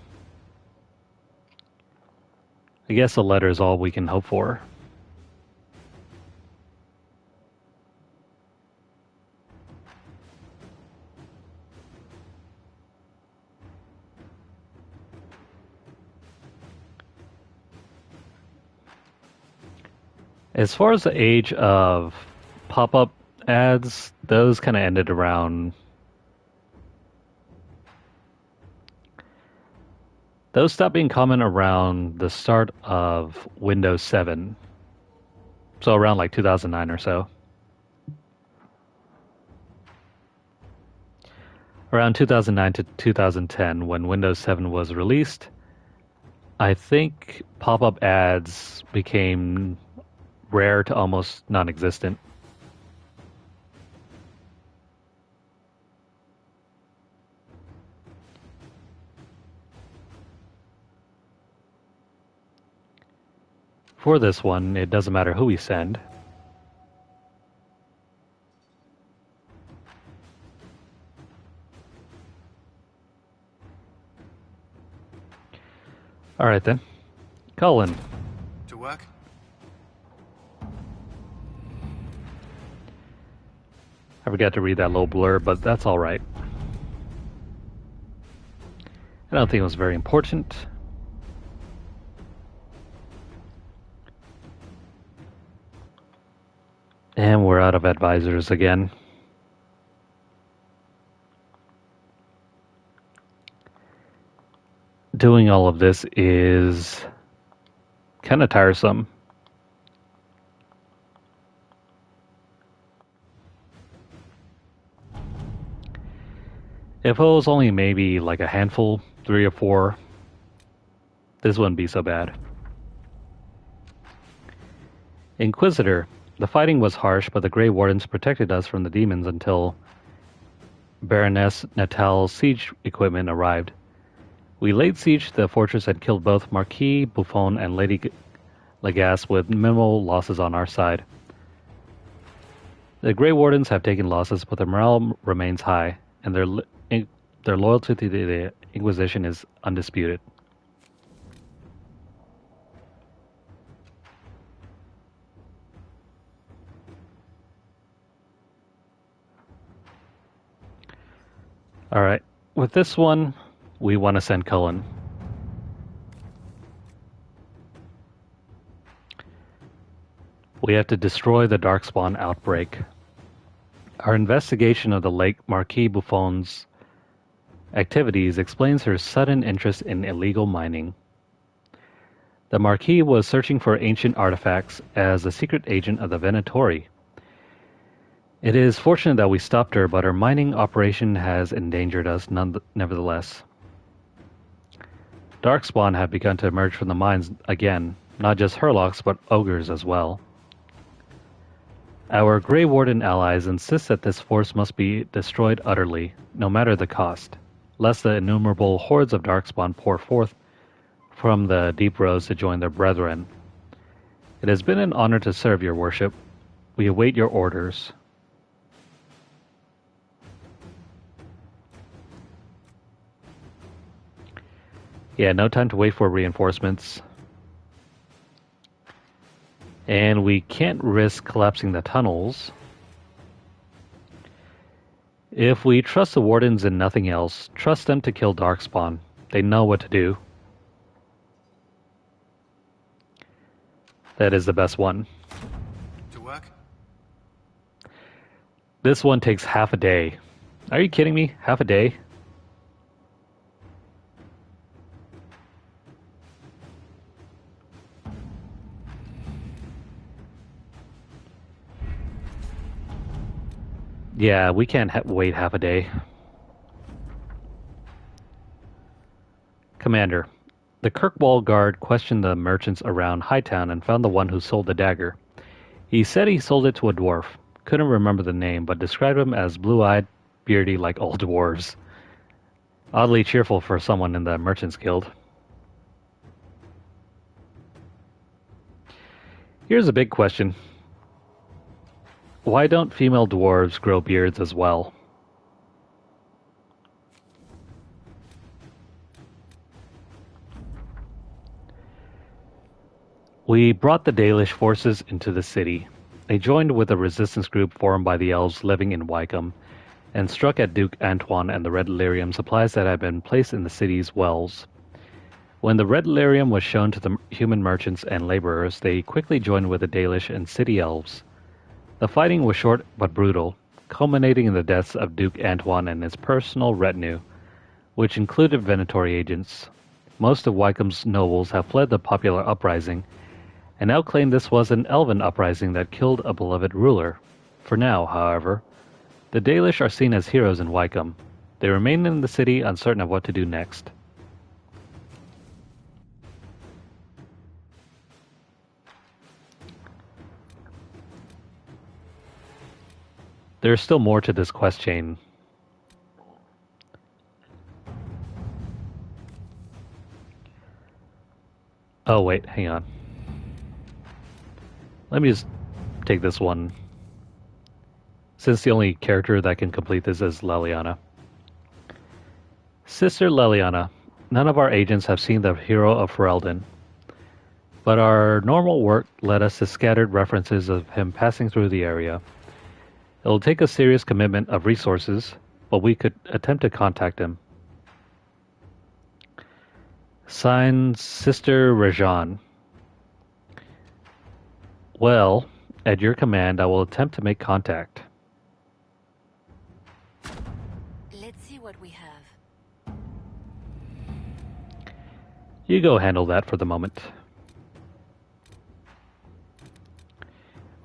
A: I guess a letter is all we can hope for. As far as the age of pop-up ads, those kind of ended around... Those stopped being common around the start of Windows 7. So around like 2009 or so. Around 2009 to 2010, when Windows 7 was released, I think pop-up ads became rare to almost non-existent. For this one, it doesn't matter who we send. Alright then. Cullen.
B: To work?
A: I forgot to read that little blurb, but that's alright. I don't think it was very important. And we're out of advisors again. Doing all of this is kind of tiresome. If it was only maybe like a handful, 3 or 4, this wouldn't be so bad. Inquisitor. The fighting was harsh, but the Grey Wardens protected us from the demons until Baroness Natal's siege equipment arrived. We laid siege to the fortress and killed both Marquis Buffon and Lady Lagasse with minimal losses on our side. The Grey Wardens have taken losses, but their morale remains high, and their loyalty to the Inquisition is undisputed. Alright, with this one, we want to send Cullen. We have to destroy the Darkspawn outbreak. Our investigation of the late Marquis Buffon's activities explains her sudden interest in illegal mining. The Marquis was searching for ancient artifacts as a secret agent of the Venatori. It is fortunate that we stopped her, but her mining operation has endangered us nevertheless. Darkspawn have begun to emerge from the mines again, not just Hurlocks, but ogres as well. Our Grey Warden allies insist that this force must be destroyed utterly, no matter the cost, lest the innumerable hordes of Darkspawn pour forth from the deep roads to join their brethren. It has been an honor to serve your worship. We await your orders. Yeah, no time to wait for reinforcements. And we can't risk collapsing the tunnels. If we trust the Wardens and nothing else, trust them to kill Darkspawn. They know what to do. That is the best one.
B: To work?
A: This one takes half a day. Are you kidding me? Half a day? Yeah, we can't wait half a day. Commander, the Kirkwall guard questioned the merchants around Hightown and found the one who sold the dagger. He said he sold it to a dwarf. Couldn't remember the name, but described him as blue-eyed, beardy like all dwarves. Oddly cheerful for someone in the Merchants Guild. Here's a big question. Why don't female dwarves grow beards as well? We brought the Dalish forces into the city. They joined with a resistance group formed by the elves living in Wycombe, and struck at Duke Antoine and the red lyrium supplies that had been placed in the city's wells. When the red lyrium was shown to the human merchants and laborers, they quickly joined with the Dalish and city elves. The fighting was short but brutal, culminating in the deaths of Duke Antoine and his personal retinue, which included Venatori agents. Most of Wycomb's nobles have fled the popular uprising, and now claim this was an elven uprising that killed a beloved ruler. For now, however, the Dalish are seen as heroes in Wycombe. They remain in the city uncertain of what to do next. There is still more to this quest chain. Oh wait, hang on. Let me just take this one, since the only character that can complete this is Leliana. Sister Leliana, none of our agents have seen the hero of Ferelden, but our normal work led us to scattered references of him passing through the area. It'll take a serious commitment of resources, but we could attempt to contact him. Signed, Sister Rajan. Well, at your command, I will attempt to make contact.
C: Let's see what we have.
A: You go handle that for the moment.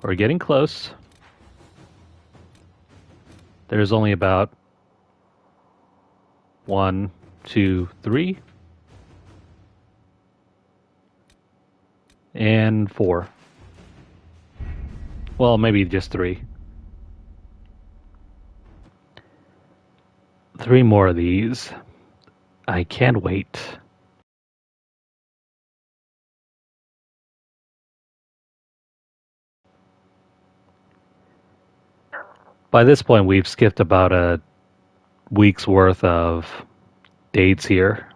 A: We're getting close. There's only about 1, 2, 3, and 4. Well, maybe just 3. 3 more of these. I can't wait. By this point, we've skipped about a week's worth of dates here.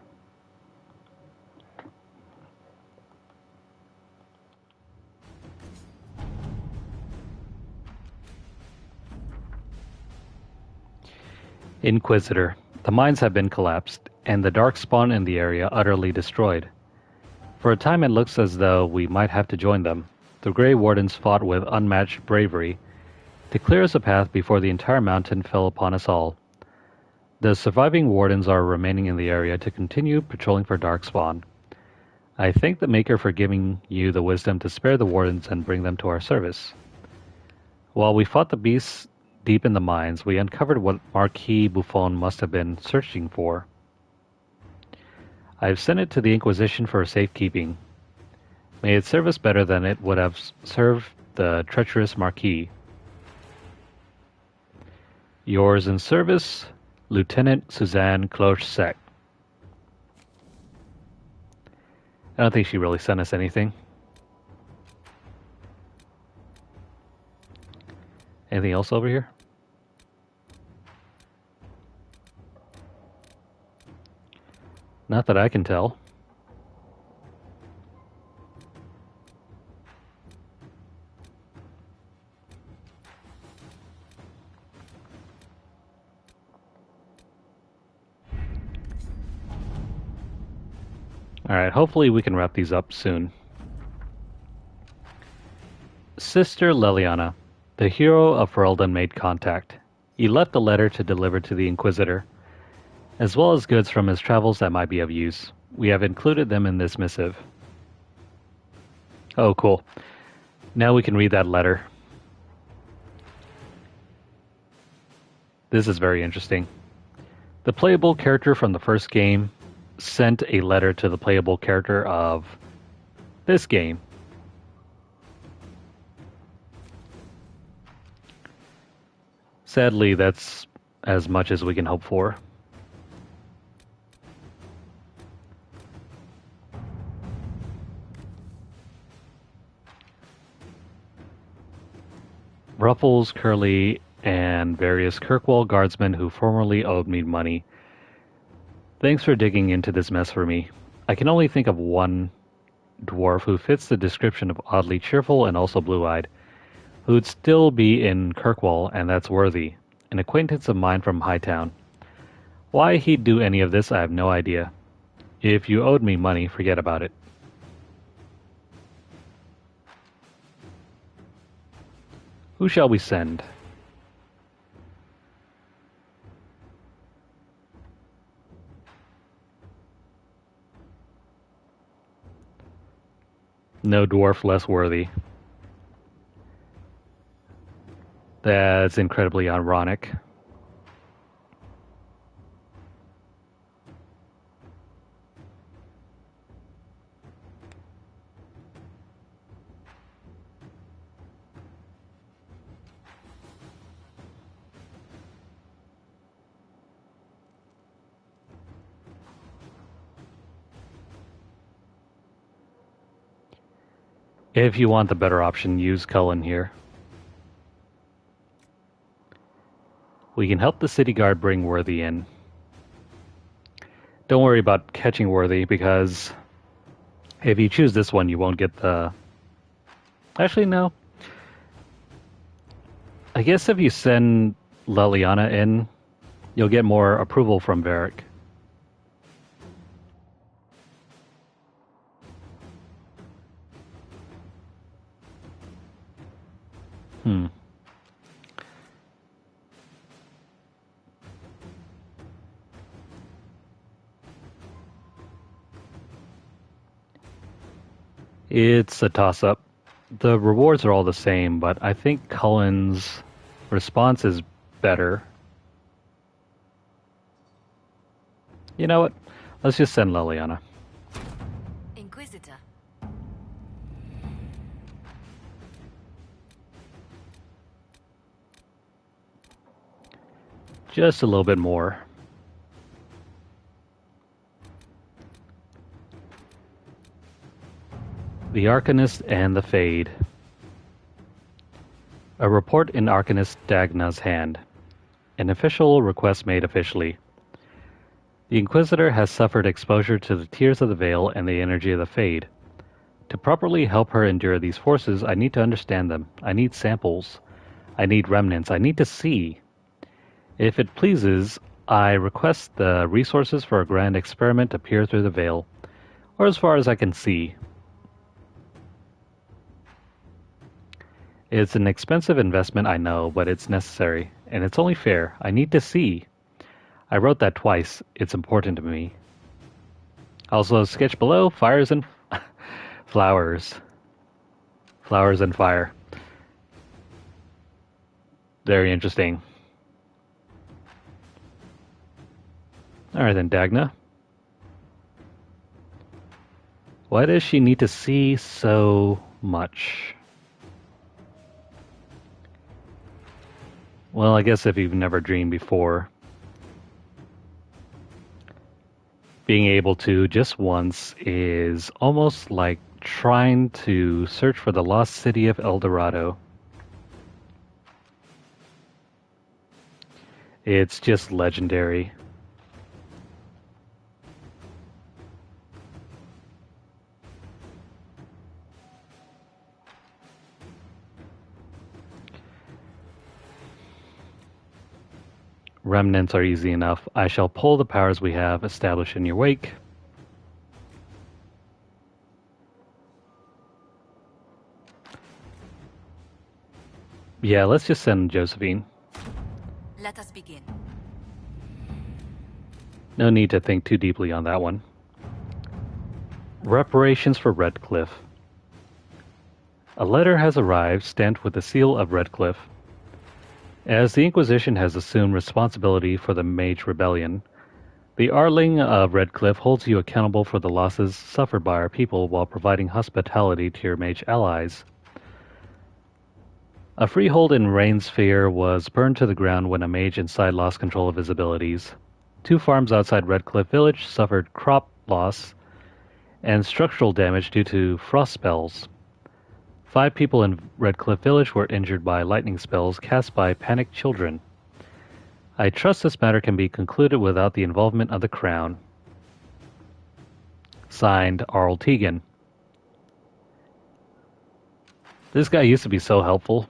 A: Inquisitor. The mines have been collapsed, and the dark spawn in the area utterly destroyed. For a time it looks as though we might have to join them. The Grey Wardens fought with unmatched bravery to clear us a path before the entire mountain fell upon us all. The surviving Wardens are remaining in the area to continue patrolling for darkspawn. I thank the Maker for giving you the wisdom to spare the Wardens and bring them to our service. While we fought the beasts deep in the mines, we uncovered what Marquis Buffon must have been searching for. I have sent it to the Inquisition for safekeeping. May it serve us better than it would have served the treacherous Marquis. Yours in service, Lieutenant Suzanne Cloche-Sec. I don't think she really sent us anything. Anything else over here? Not that I can tell. Alright, hopefully we can wrap these up soon. Sister Leliana, the hero of Ferelden, made contact. He left a letter to deliver to the Inquisitor, as well as goods from his travels that might be of use. We have included them in this missive. Oh, cool. Now we can read that letter. This is very interesting. The playable character from the first game sent a letter to the playable character of this game. Sadly, that's as much as we can hope for. Ruffles, Curly, and various Kirkwall guardsmen who formerly owed me money. Thanks for digging into this mess for me. I can only think of one dwarf who fits the description of oddly cheerful and also blue-eyed, who'd still be in Kirkwall, and that's Worthy, an acquaintance of mine from Hightown. Why he'd do any of this, I have no idea. If you owed me money, forget about it. Who shall we send? No dwarf less worthy. That's incredibly ironic. If you want the better option, use Cullen here. We can help the city guard bring Worthy in. Don't worry about catching Worthy, because if you choose this one, you won't get the... Actually, no. I guess if you send Leliana in, you'll get more approval from Varric. It's a toss-up. The rewards are all the same, but I think Cullen's response is better. You know what? Let's just send Leliana.
C: Inquisitor.
A: Just a little bit more. The Arcanist and the Fade. A report in Arcanist Dagna's hand. An official request made officially. The Inquisitor has suffered exposure to the tears of the Veil and the energy of the Fade. To properly help her endure these forces, I need to understand them. I need samples. I need remnants. I need to see. If it pleases, I request the resources for a grand experiment to peer through the Veil, or as far as I can see. It's an expensive investment, I know, but it's necessary, and it's only fair. I need to see. I wrote that twice. It's important to me. Also, sketch below, fires and flowers. Flowers and fire. Very interesting. Alright then, Dagna. Why does she need to see so much? Well, I guess if you've never dreamed before, being able to just once is almost like trying to search for the lost city of El Dorado. It's just legendary. Remnants are easy enough. I shall pull the powers we have established in your wake. Yeah, let's just send Josephine.
C: Let us begin.
A: No need to think too deeply on that one. Reparations for Redcliffe. A letter has arrived stamped with the seal of Redcliffe. As the Inquisition has assumed responsibility for the Mage Rebellion, the Arling of Redcliffe holds you accountable for the losses suffered by our people while providing hospitality to your mage allies. A freehold in Rainsphere was burned to the ground when a mage inside lost control of his abilities. 2 farms outside Redcliffe Village suffered crop loss and structural damage due to frost spells. 5 people in Redcliffe Village were injured by lightning spells cast by panicked children. I trust this matter can be concluded without the involvement of the Crown. Signed, Arl Tegan. This guy used to be so helpful.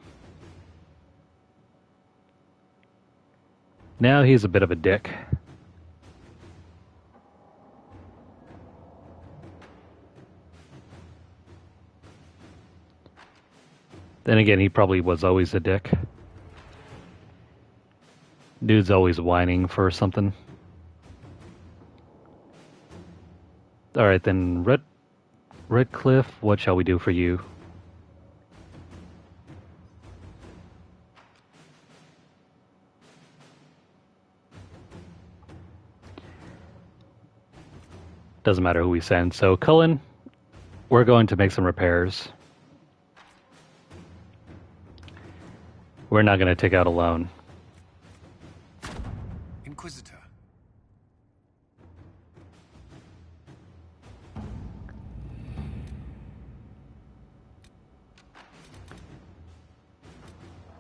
A: Now he's a bit of a dick. Then again, he probably was always a dick. Dude's always whining for something. Alright then, Redcliffe, what shall we do for you? Doesn't matter who we send. So, Cullen, we're going to make some repairs. We're not going to take out a loan.
B: Inquisitor.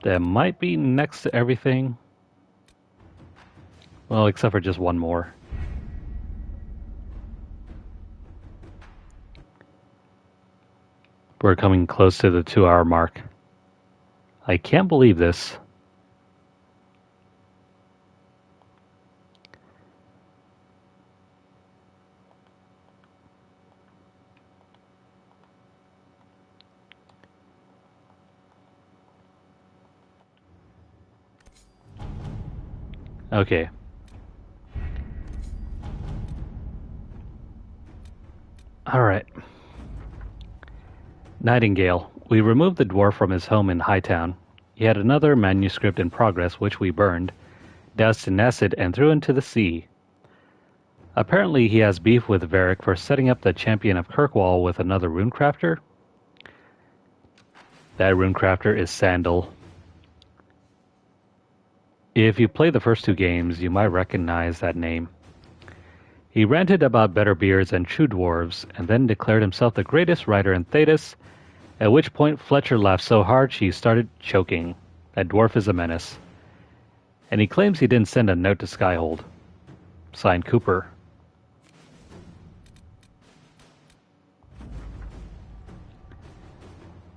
A: That might be next to everything. Well, except for just one more. We're coming close to the 2-hour mark. I can't believe this. Okay. All right. Nightingale. We removed the dwarf from his home in Hightown. He had another manuscript in progress which we burned, doused in acid, and threw into the sea. Apparently he has beef with Varric for setting up the Champion of Kirkwall with another runecrafter. That runecrafter is Sandal. If you play the first 2 games, you might recognize that name. He ranted about better beers and true dwarves, and then declared himself the greatest writer in Thetis, at which point Fletcher laughed so hard she started choking. That dwarf is a menace. And he claims he didn't send a note to Skyhold. Signed, Cooper.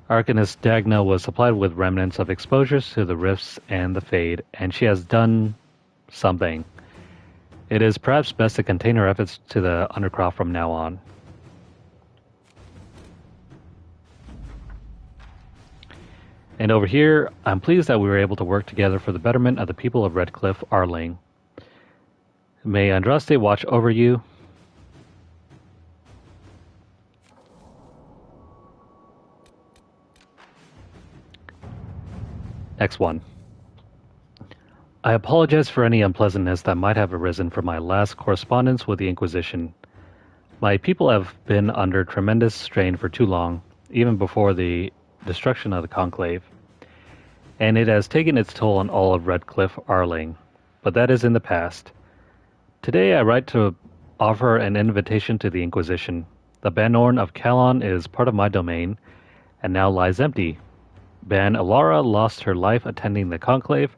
A: Arcanist Dagna was supplied with remnants of exposures to the rifts and the fade, and she has done something. It is perhaps best to contain her efforts to the Undercroft from now on. And over here, I'm pleased that we were able to work together for the betterment of the people of Redcliffe, Arling. May Andraste watch over you. X1. I apologize for any unpleasantness that might have arisen from my last correspondence with the Inquisition. My people have been under tremendous strain for too long, even before the destruction of the Conclave, and it has taken its toll on all of Redcliffe Arling, but that is in the past. Today I write to offer an invitation to the Inquisition. The Banorn of Calon is part of my domain, and now lies empty. Ban Alara lost her life attending the Conclave.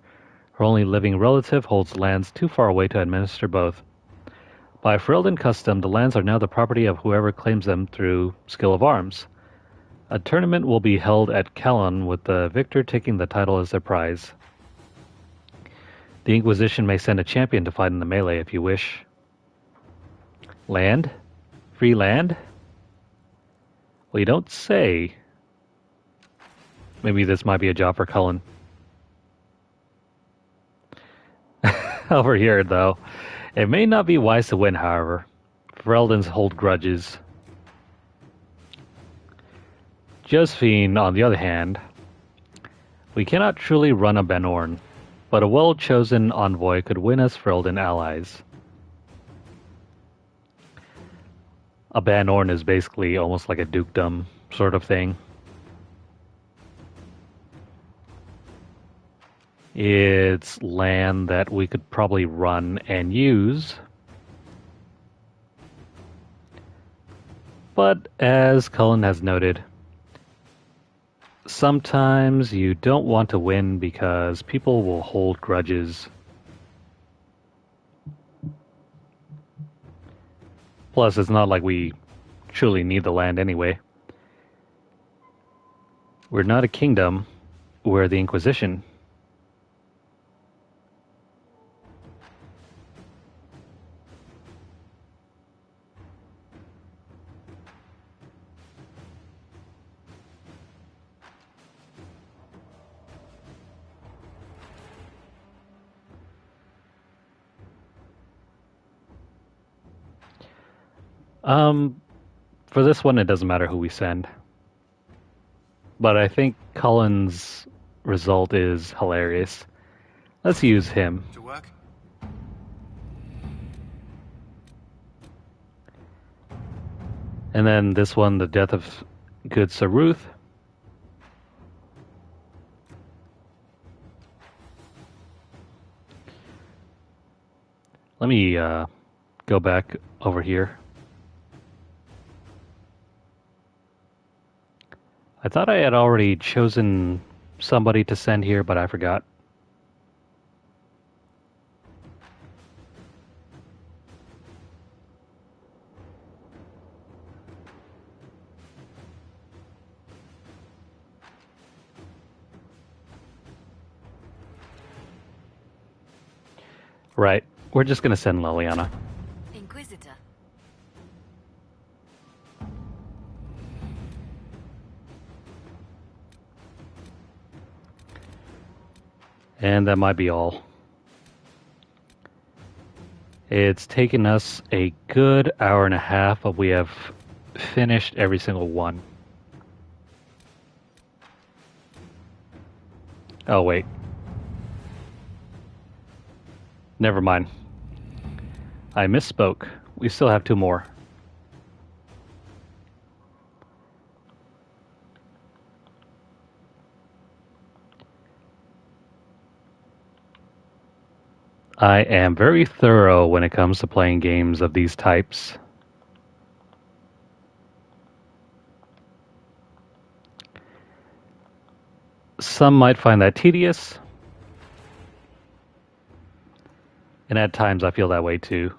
A: Her only living relative holds lands too far away to administer both. By Ferelden custom, the lands are now the property of whoever claims them through skill of arms. A tournament will be held at Calon, with the victor taking the title as their prize. The Inquisition may send a champion to fight in the melee if you wish. Land? Free land? Well, you don't say. Maybe this might be a job for Cullen. Over here, though. It may not be wise to win, however. Fereldans hold grudges. Josephine, on the other hand, we cannot truly run a Banorn, but a well-chosen envoy could win us Ferelden allies. A Banorn is basically almost like a dukedom sort of thing. It's land that we could probably run and use. But as Cullen has noted, sometimes you don't want to win because people will hold grudges. Plus, it's not like we truly need the land anyway. We're not a kingdom, we're the Inquisition. For this one, it doesn't matter who we send. But I think Cullen's result is hilarious. Let's use him.
B: To work?
A: And then this one, the death of good Sir Ruth. Let me go back over here. I thought I had already chosen somebody to send here, but I forgot. Right. We're just going to send Liliana.
C: Inquisitor.
A: And that might be all. It's taken us a good hour and a half, but we have finished every single one. Oh, wait. Never mind. I misspoke. We still have two more. I am very thorough when it comes to playing games of these types. Some might find that tedious, and at times I feel that way too.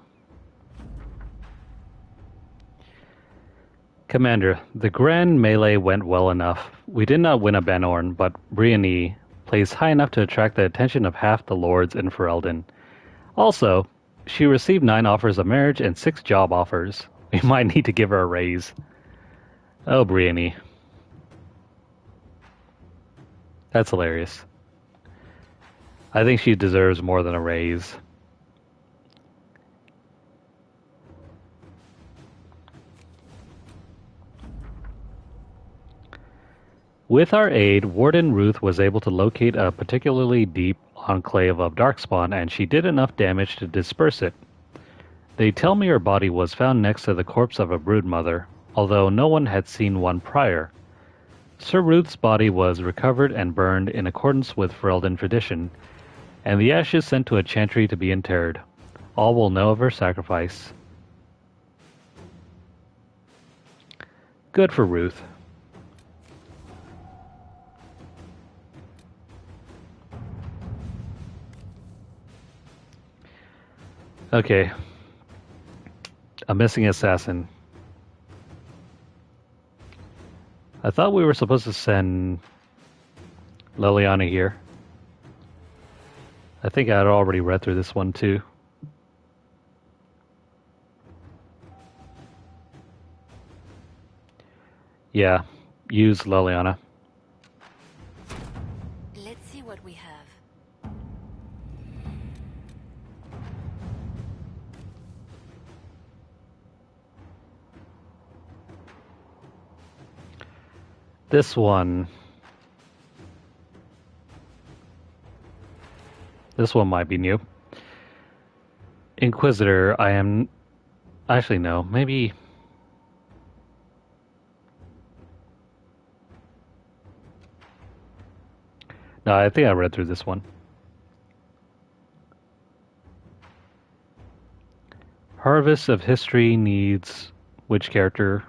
A: Commander, the grand melee went well enough. We did not win a Banorn, but Brienne plays high enough to attract the attention of half the lords in Ferelden. Also, she received 9 offers of marriage and 6 job offers. We might need to give her a raise. Oh, Brienne. That's hilarious. I think she deserves more than a raise. With our aid, Warden Ruth was able to locate a particularly deep enclave of darkspawn, and she did enough damage to disperse it. They tell me her body was found next to the corpse of a broodmother, although no one had seen one prior. Sir Ruth's body was recovered and burned in accordance with Ferelden tradition, and the ashes sent to a chantry to be interred. All will know of her sacrifice. Good for Ruth. Okay. A missing assassin. I thought we were supposed to send Liliana here. I think I had already read through this one too. Yeah, use Liliana.
C: Let's see what we have.
A: This one might be new. Inquisitor, I am... Actually, no. Maybe... No, I think I read through this one. Harvest of History needs... Which character?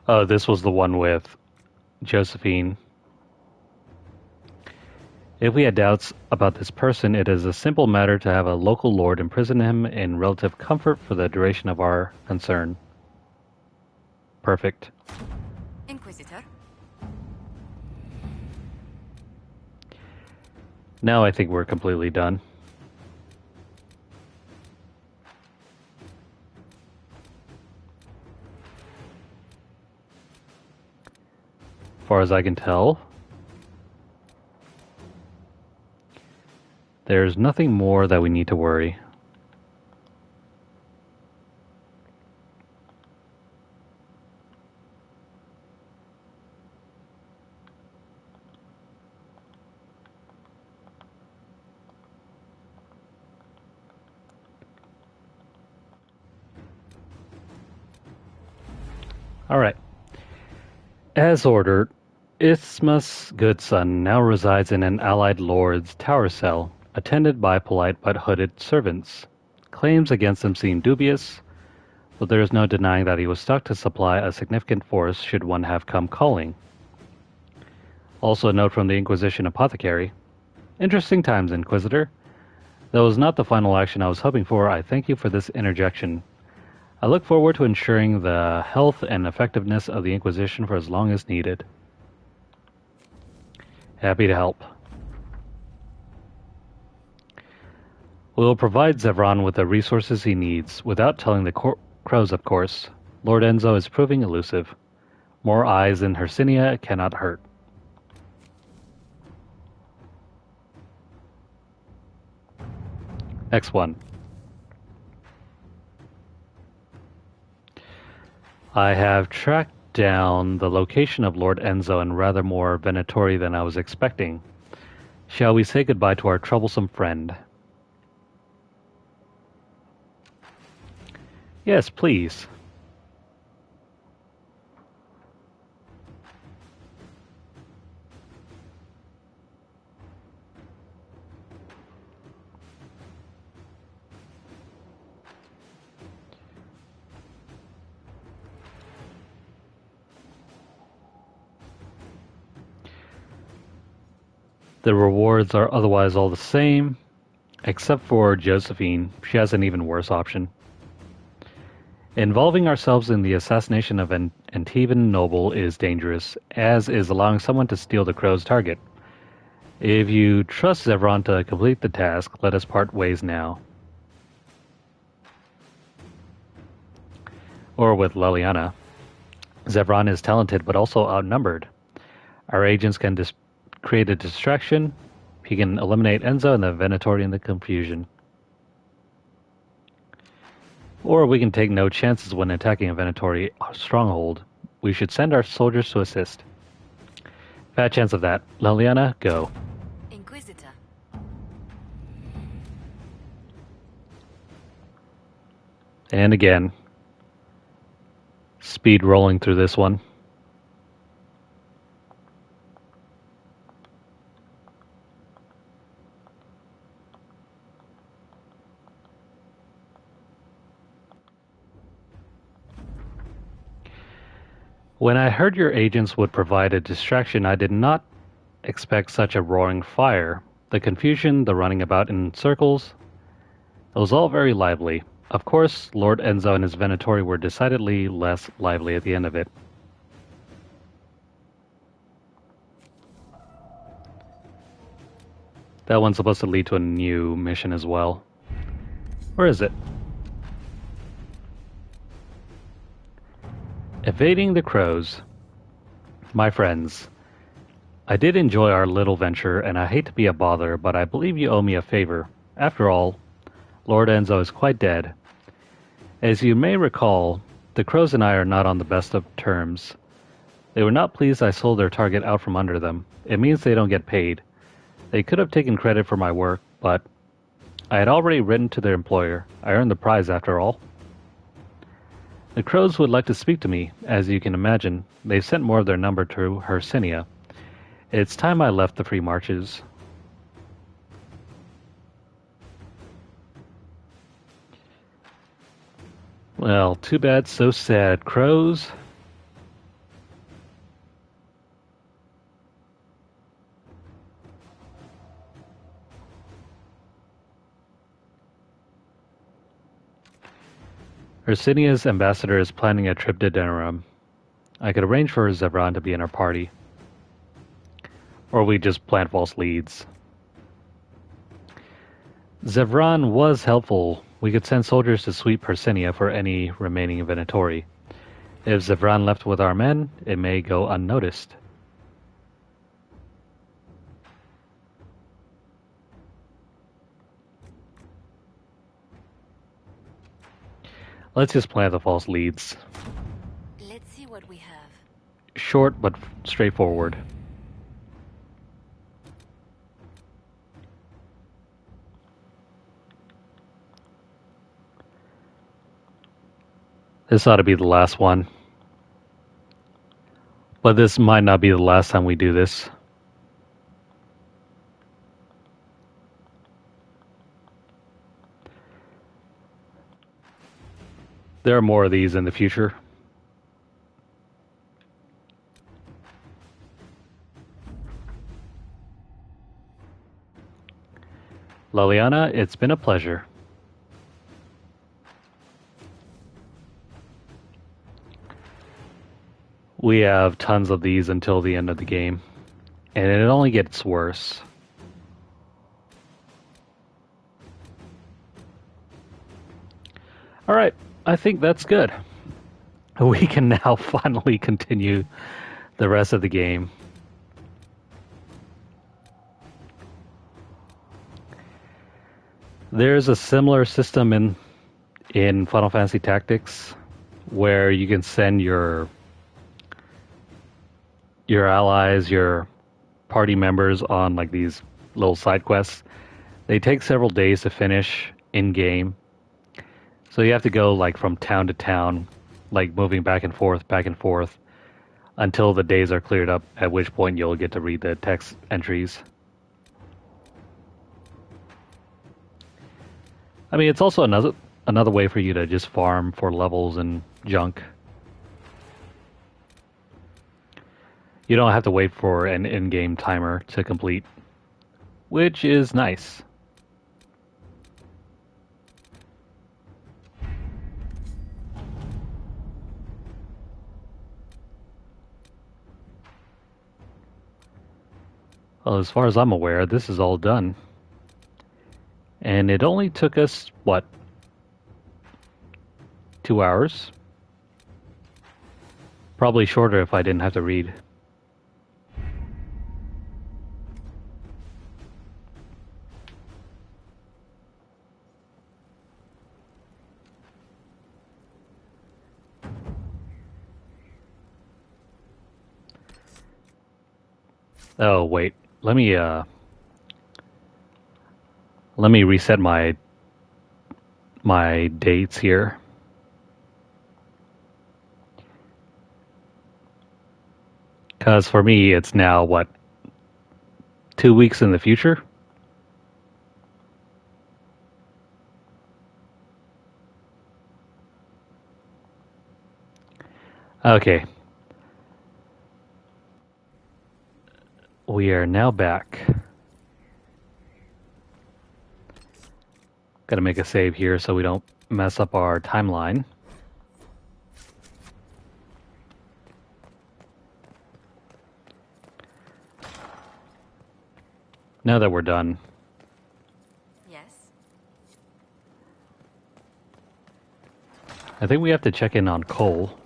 A: Oh, this was the one with Josephine. If we had doubts about this person, it is a simple matter to have a local lord imprison him in relative comfort for the duration of our concern. Perfect.
C: Inquisitor.
A: Now I think we're completely done. As far as I can tell, there's nothing more that we need to worry. Alright. As ordered, Isthmus Goodson now resides in an allied lord's tower cell, attended by polite but hooded servants. Claims against him seem dubious, but there is no denying that he was stuck to supply a significant force should one have come calling. Also a note from the Inquisition apothecary. Interesting times, Inquisitor. Though it was not the final action I was hoping for, I thank you for this interjection. I look forward to ensuring the health and effectiveness of the Inquisition for as long as needed. Happy to help. We will provide Zevran with the resources he needs, without telling the crows, of course. Lord Enzo is proving elusive. More eyes in Hercynia cannot hurt. X1. I have tracked down the location of Lord Enzo and rather more Venatori than I was expecting. Shall we say goodbye to our troublesome friend? Yes, please. The rewards are otherwise all the same, except for Josephine. She has an even worse option. Involving ourselves in the assassination of an Antivan noble is dangerous, as is allowing someone to steal the crow's target. If you trust Zevran to complete the task, let us part ways now. Or with Leliana. Zevran is talented but also outnumbered. Our agents can create a distraction. He can eliminate Enzo and the Venatori in the confusion. Or we can take no chances when attacking a Venatori stronghold. We should send our soldiers to assist. Fat chance of that. Leliana, go.
C: Inquisitor.
A: And again. Speed rolling through this one. When I heard your agents would provide a distraction, I did not expect such a roaring fire. The confusion, the running about in circles, it was all very lively. Of course, Lord Enzo and his Venatori were decidedly less lively at the end of it. That one's supposed to lead to a new mission as well. Where is it? Evading the crows. My friends, I did enjoy our little venture, and I hate to be a bother, but I believe you owe me a favor. After all, Lord Enzo is quite dead. As you may recall, the crows and I are not on the best of terms. They were not pleased I sold their target out from under them. It means they don't get paid. They could have taken credit for my work, but I had already written to their employer. I earned the prize after all. The crows would like to speak to me, as you can imagine. They've sent more of their number to Hercynia. It's time I left the free marches. Well, too bad, so sad. Crows? Hercynia's ambassador is planning a trip to Denerim. I could arrange for Zevran to be in our party. Or we just plant false leads. Zevran was helpful. We could send soldiers to sweep Hercynia for any remaining Venatori. If Zevran left with our men, it may go unnoticed. Let's just plant the false leads.
C: Let's see what we have.
A: Short but straightforward. This ought to be the last one. But this might not be the last time we do this. There are more of these in the future. Leliana, it's been a pleasure. We have tons of these until the end of the game, and it only gets worse. Alright, I think that's good. We can now finally continue the rest of the game. There's a similar system in Final Fantasy Tactics where you can send your allies, your party members on like these little side quests. They take several days to finish in game. So you have to go like from town to town, like moving back and forth until the days are cleared up, at which point you'll get to read the text entries. I mean, it's also another way for you to just farm for levels and junk. You don't have to wait for an in-game timer to complete which is nice. Well, as far as I'm aware, this is all done. And it only took us, what, 2 hours? Probably shorter if I didn't have to read. Oh, wait. Let me reset my dates here. Because for me, it's now, what, 2 weeks in the future? Okay. We are now back. Gotta make a save here so we don't mess up our timeline. Now that we're done.
C: Yes.
A: I think we have to check in on Cole.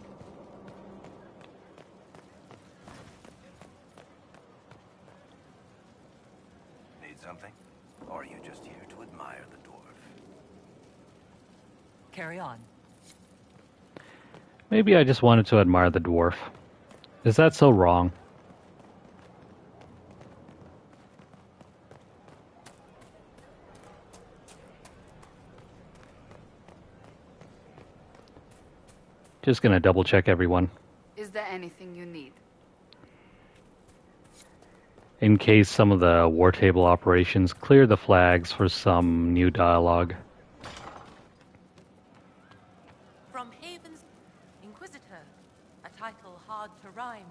B: Need something? Or are you just here to admire the dwarf?
D: Carry on.
A: Maybe I just wanted to admire the dwarf. Is that so wrong? Just gonna double check everyone.
E: Is there anything you need?
A: In case some of the war table operations clear the flags for some new dialogue.
D: From Haven's Inquisitor, a title hard to rhyme.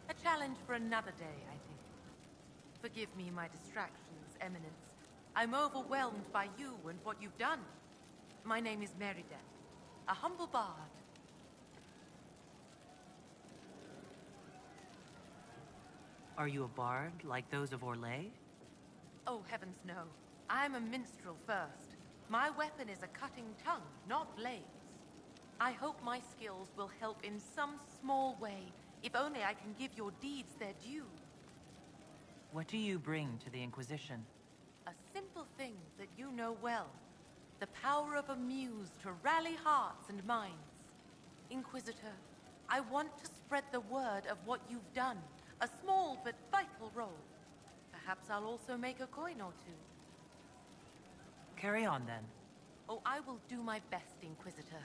D: A challenge for another day, I think. Forgive me my distractions, Eminence. I'm overwhelmed by you and what you've done. My name is Meriden, a humble bard. Are you a bard like those of Orlais? Oh, heavens no. I'm a minstrel first. My weapon is a cutting tongue, not blades. I hope my skills will help in some small way, if only I can give your deeds their due.
F: What do you bring to the Inquisition?
D: A simple thing that you know well. The power of a muse to rally hearts and minds. Inquisitor, I want to spread the word of what you've done. A small but vital role. Perhaps I'll also make a coin or two.
F: Carry on, then.
D: Oh, I will do my best, Inquisitor.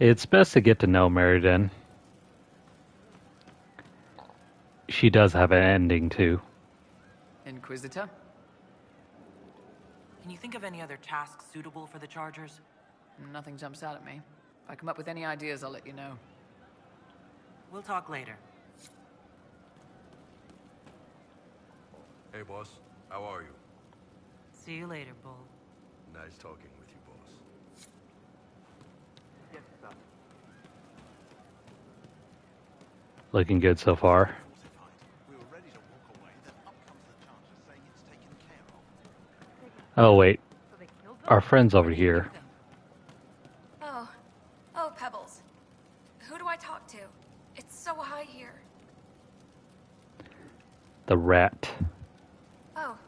A: It's best to get to know Meriden. She does have an ending, too.
E: Inquisitor?
F: Can you think of any other tasks suitable for the Chargers?
E: Nothing jumps out at me. If I come up with any ideas, I'll let you know.
F: We'll talk later.
B: Hey, boss. How are you?
F: See you later, Bull.
B: Nice talking with you, boss.
G: Yes, sir.
A: Looking good so far.
G: We were ready to walk away, then up comes the charger saying it's taken care of.
A: Oh, wait.
C: So they killed them?
A: Our friend's over here.
C: Oh. Oh, Pebbles. Who do I talk to? It's so high here.
A: The rat.
C: Oh,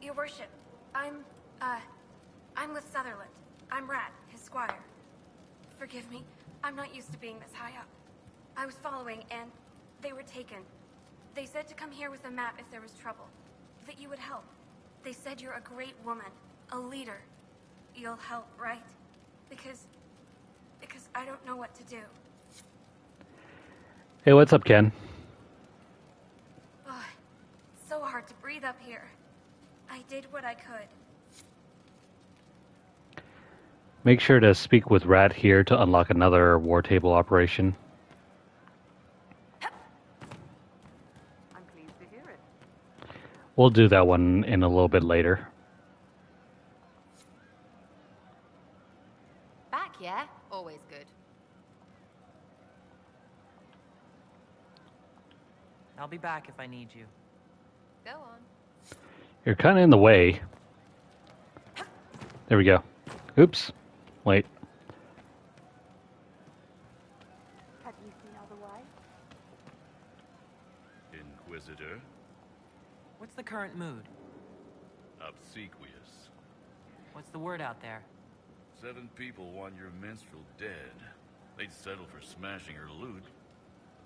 C: your worship. I'm with Sutherland. I'm Rat, his squire. Forgive me. I'm not used to being this high up. I was following, and they were taken. They said to come here with a map if there was trouble. That you would help. They said you're a great woman. A leader. You'll help, right? Because I don't know what to do.
A: Hey, what's up, Ken?
C: Oh, it's so hard to breathe up here. I did what I could.
A: Make sure to speak with Rat here to unlock another war table operation.
G: I'm pleased to hear it.
A: We'll do that one in a little bit later.
H: Back, yeah? Always good.
F: I'll be back if I need you.
H: Go on.
A: You're kind of in the way. There we go. Oops. Wait.
I: Have you seen otherwise?
J: Inquisitor,
F: What's the current mood?
J: obsequious.
F: What's the word out there?
J: 7 people want your minstrel dead. They'd settle for smashing her loot.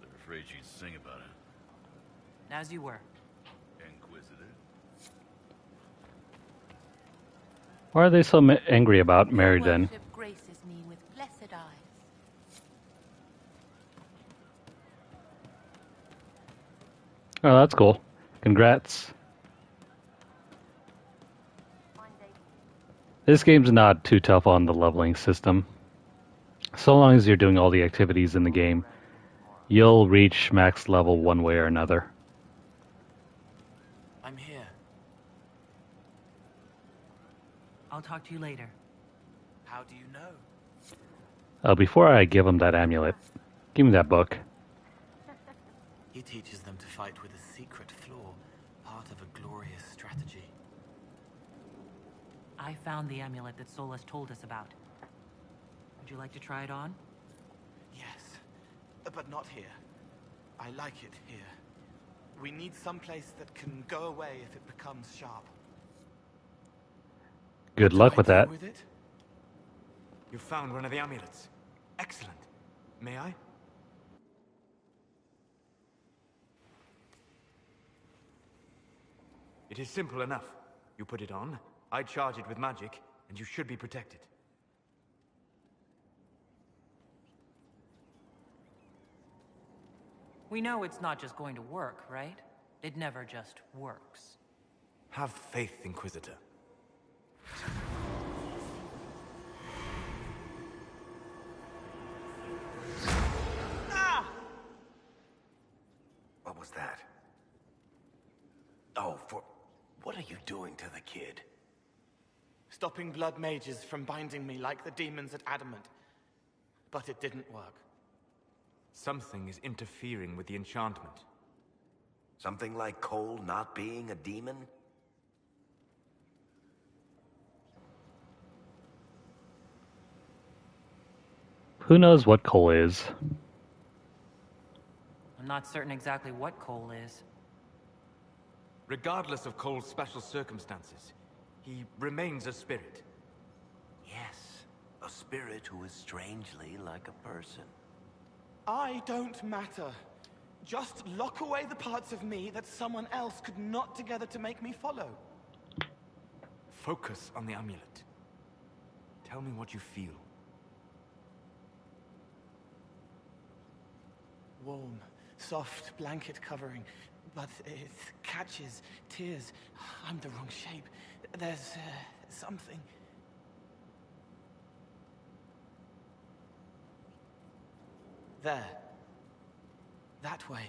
J: They're afraid she'd sing about it.
F: As you were.
J: Inquisitor?
A: Why are they so angry about Mary
D: Your
A: then?
D: worship graces me with blessed eyes.
A: Oh, that's cool. Congrats. This game's not too tough on the leveling system. So long as you're doing all the activities in the game, you'll reach max level one way or another.
K: I'm here.
F: I'll talk to you later.
K: How do you know?
A: Before I give him that amulet, give me that book.
K: He teaches them to fight with a secret flaw, part of a glorious strategy.
F: I found the amulet that Solus told us about. Would you like to try it on?
K: Yes, but not here. I like it here. We need some place that can go away if it becomes sharp.
A: Good luck with that.
K: With it?
L: You found one of the amulets. Excellent. May I? It is simple enough. You put it on, I charge it with magic, and you should be protected.
F: We know it's not just going to work, right? It never just works.
L: Have faith, Inquisitor.
B: What was that? Oh, what are you doing to the kid?
K: Stopping blood mages from binding me like the demons at Adamant. But it didn't work.
L: Something is interfering with the enchantment.
B: Something like Cole not being a demon?
A: Who knows what Cole is?
F: I'm not certain exactly what Cole is.
L: Regardless of Cole's special circumstances, he remains a spirit.
B: Yes, a spirit who is strangely like a person.
K: I don't matter. Just lock away the parts of me that someone else could knot together to make me follow.
L: Focus on the amulet. Tell me what you feel.
K: Warm, soft blanket covering, but it catches tears. I'm the wrong shape. There's something. There. That way.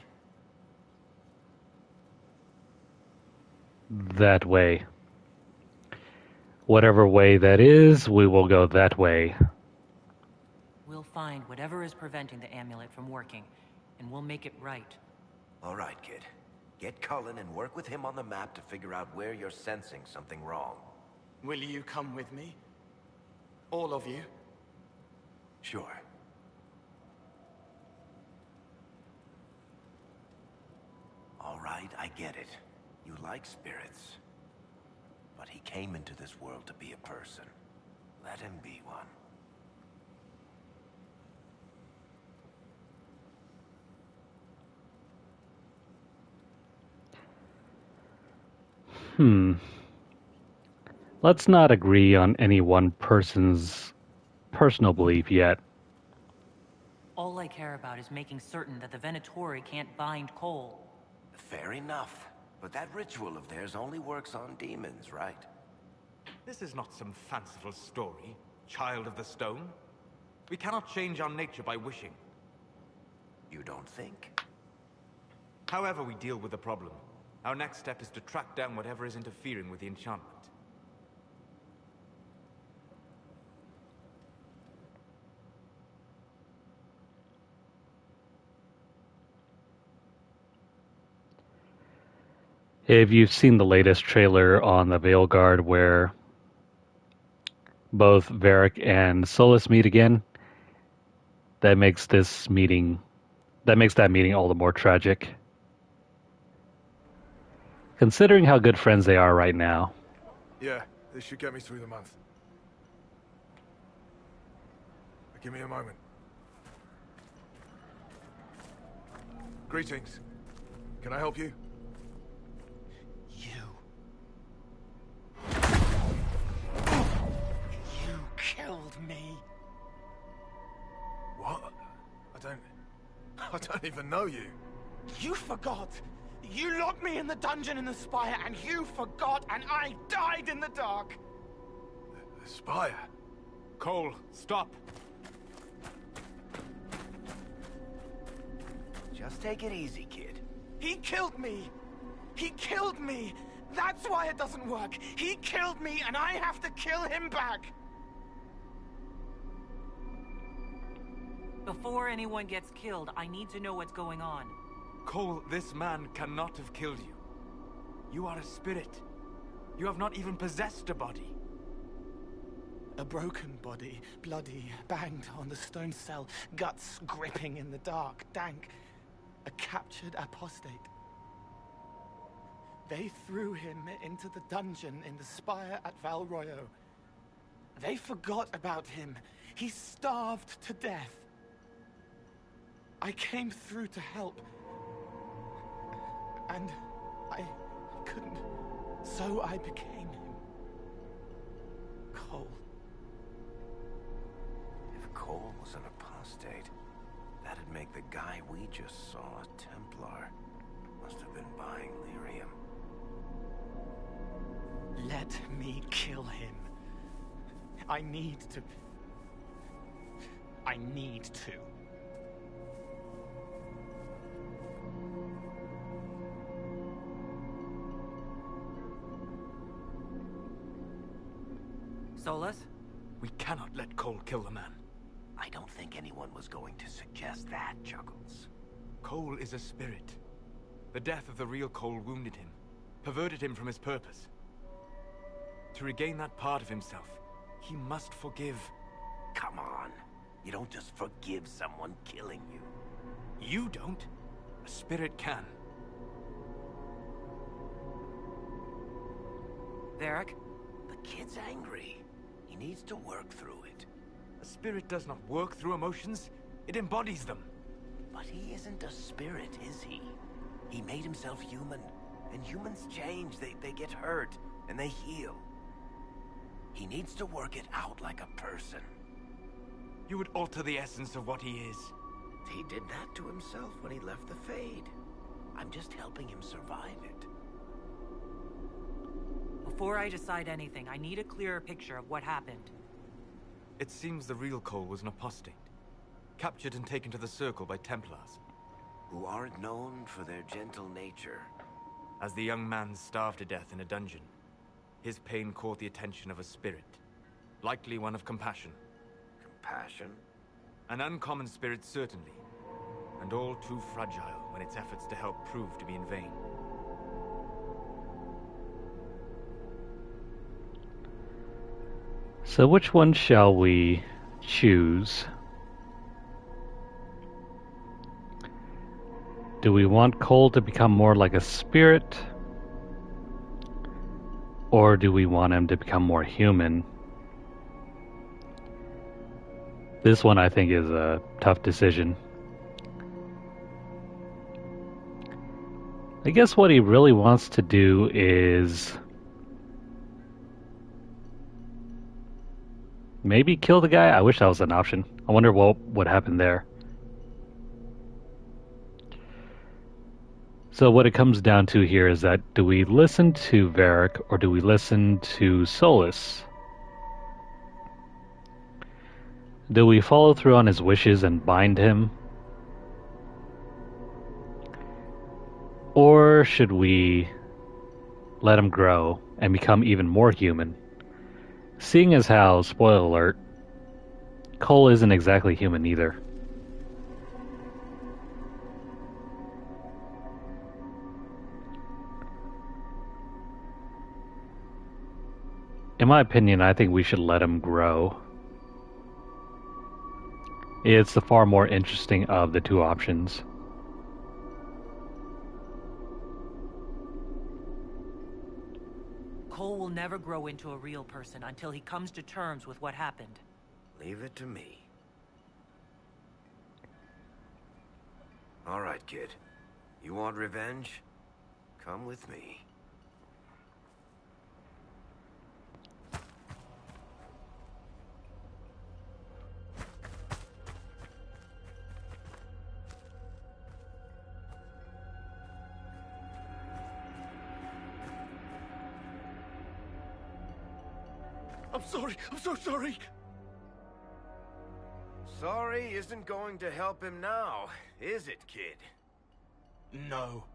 A: That way. Whatever way that is, we will go that way.
F: We'll find whatever is preventing the amulet from working, and we'll make it right.
B: All right, kid. Get Cullen and work with him on the map to figure out where you're sensing something wrong.
K: Will you come with me? All of you?
B: Sure. All right, I get it. You like spirits. But he came into this world to be a person. Let him be one.
A: Let's not agree on any one person's personal belief yet.
F: All I care about is making certain that the Venatori can't bind Cole.
B: Fair enough. But that ritual of theirs only works on demons, right?
L: This is not some fanciful story, child of the stone. We cannot change our nature by wishing.
B: You don't think?
L: However we deal with the problem, Our next step is to track down whatever is interfering with the enchantment.
A: If you've seen the latest trailer on the Veilguard where both Varric and Solus meet again, that makes that meeting all the more tragic. Considering how good friends they are right now.
M: Yeah, this should get me through the month. Give me a moment. Greetings. Can I help you?
K: You killed me.
M: What? I don't even know you.
K: You forgot. You locked me in the dungeon in the spire, and you forgot, and I died in the dark.
M: The spire?
L: Cole, stop.
B: Just take it easy, kid.
K: He killed me. He killed me. That's why it doesn't work. He killed me, and I have to kill him back.
F: Before anyone gets killed, I need to know what's going on.
L: Cole, this man cannot have killed you. You are a spirit. You have not even possessed a body.
K: A broken body, bloody, banged on the stone cell, guts gripping in the dark, dank. A captured apostate. They threw him into the dungeon in the spire at Val Royo. They forgot about him. He starved to death. I came through to help. And I couldn't. So I became him. Cole.
B: If Cole was an apostate, that'd make the guy we just saw a Templar. Must have been buying lyrium.
K: Let me kill him. I need to.
F: Solus?
L: We cannot let Cole kill the man.
B: I don't think anyone was going to suggest that, Chuckles.
L: Cole is a spirit. The death of the real Cole wounded him, perverted him from his purpose. To regain that part of himself, he must forgive.
B: Come on. You don't just forgive someone killing you.
L: You don't. A spirit can.
F: Varric?
B: The kid's angry. He needs to work through it.
L: A spirit does not work through emotions. It embodies them.
B: But he isn't a spirit, is he? He made himself human. And humans change. They get hurt. And they heal. He needs to work it out like a person.
L: You would alter the essence of what he is.
B: He did that to himself when he left the Fade. I'm just helping him survive it.
F: Before I decide anything, I need a clearer picture of what happened.
L: It seems the real Cole was an apostate. Captured and taken to the Circle by Templars.
B: Who aren't known for their gentle nature.
L: As the young man starved to death in a dungeon, his pain caught the attention of a spirit. Likely one of compassion.
B: Compassion?
L: An uncommon spirit, certainly. And all too fragile when its efforts to help prove to be in vain.
A: So which one shall we choose? Do we want Cole to become more like a spirit? Or do we want him to become more human? This one I think is a tough decision. I guess what he really wants to do is maybe kill the guy. I wish that was an option. I wonder what would happen there. So what it comes down to here is that do we listen to Varric or do we listen to Solus? Do we follow through on his wishes and bind him? Or should we let him grow and become even more human? Seeing as how, spoiler alert, Cole isn't exactly human either. In my opinion, I think we should let him grow. It's the far more interesting of the two options.
F: Cole will never grow into a real person until he comes to terms with what happened.
B: Leave it to me. All right, kid. You want revenge? Come with me.
M: I'm sorry. I'm so sorry.
B: Sorry isn't going to help him now, is it, kid?
M: No.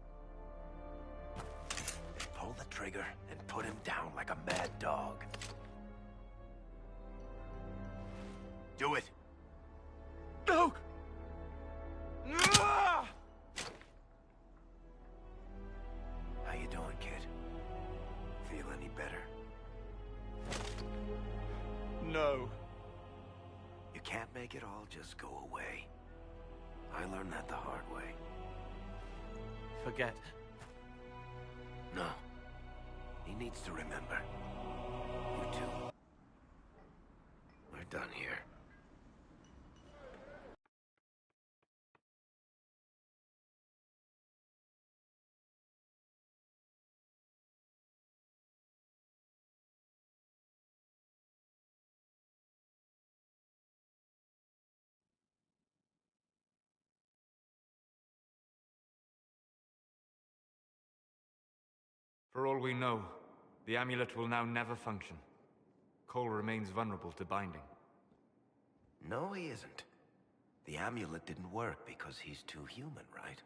B: Pull the trigger and put him down like a mad dog. Do it.
M: No!
B: How you doing, kid? Feel any better?
M: No.
B: You can't make it all just go away. I learned that the hard way.
K: Forget.
B: No. He needs to remember. You too. We're done here.
L: For all we know, the amulet will now never function. Cole remains vulnerable to binding.
B: No, he isn't. The amulet didn't work because he's too human, right?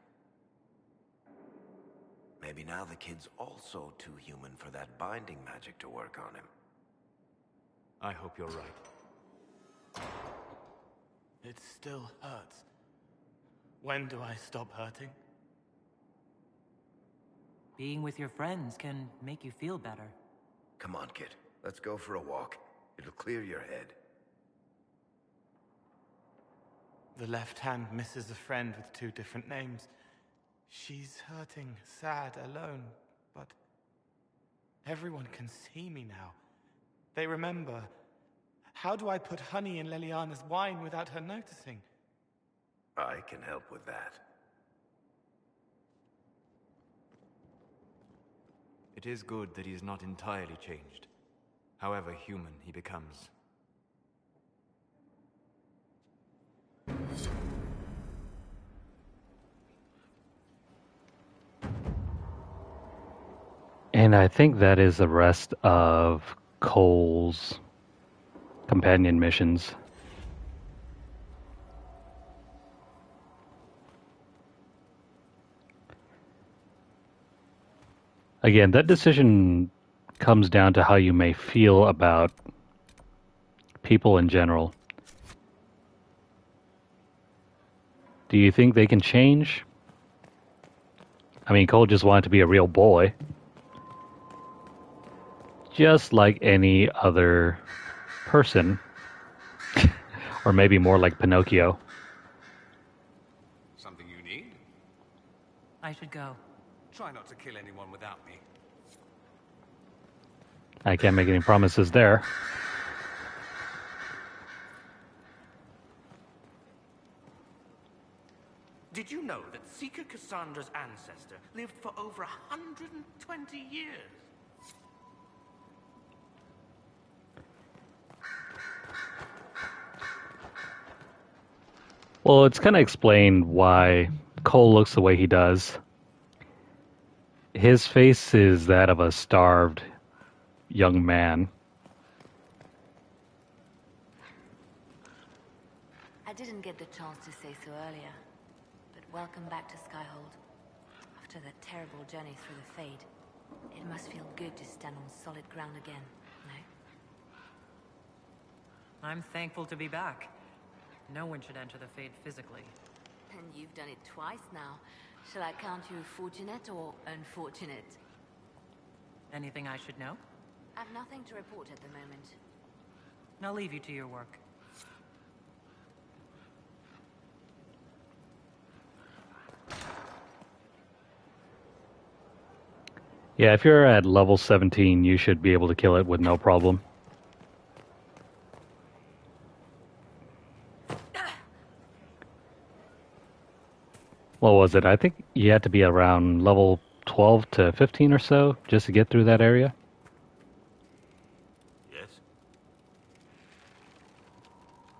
B: Maybe now the kid's also too human for that binding magic to work on him.
L: I hope you're right.
K: It still hurts. When do I stop hurting?
F: Being with your friends can make you feel better.
B: Come on, kid. Let's go for a walk. It'll clear your head.
K: The left hand misses a friend with 2 different names. She's hurting, sad, alone, but everyone can see me now. They remember. How do I put honey in Leliana's wine without her noticing?
B: I can help with that.
L: It is good that he is not entirely changed, however human he becomes.
A: And I think that is the rest of Cole's companion missions. Again, that decision comes down to how you may feel about people in general. Do you think they can change? I mean, Cole just wanted to be a real boy. Just like any other person. Or maybe more like Pinocchio.
N: Something you need?
F: I should go.
N: Try not to kill anyone without me.
A: I can't make any promises there.
O: Did you know that Seeker Cassandra's ancestor lived for over 120 years?
A: Well, it's kind of explained why Cole looks the way he does. His face is that of a starved young man.
P: I didn't get the chance to say so earlier, but welcome back to Skyhold. After that terrible journey through the Fade, it must feel good to stand on solid ground again, no?
F: I'm thankful to be back. No one should enter the Fade physically.
P: And you've done it twice now. Shall I count you fortunate or unfortunate?
F: Anything I should know?
P: I've nothing to report at the moment.
F: I'll leave you to your work.
A: Yeah, if you're at level 17, you should be able to kill it with no problem. What was it? I think you had to be around level 12 to 15 or so just to get through that area.
B: Yes?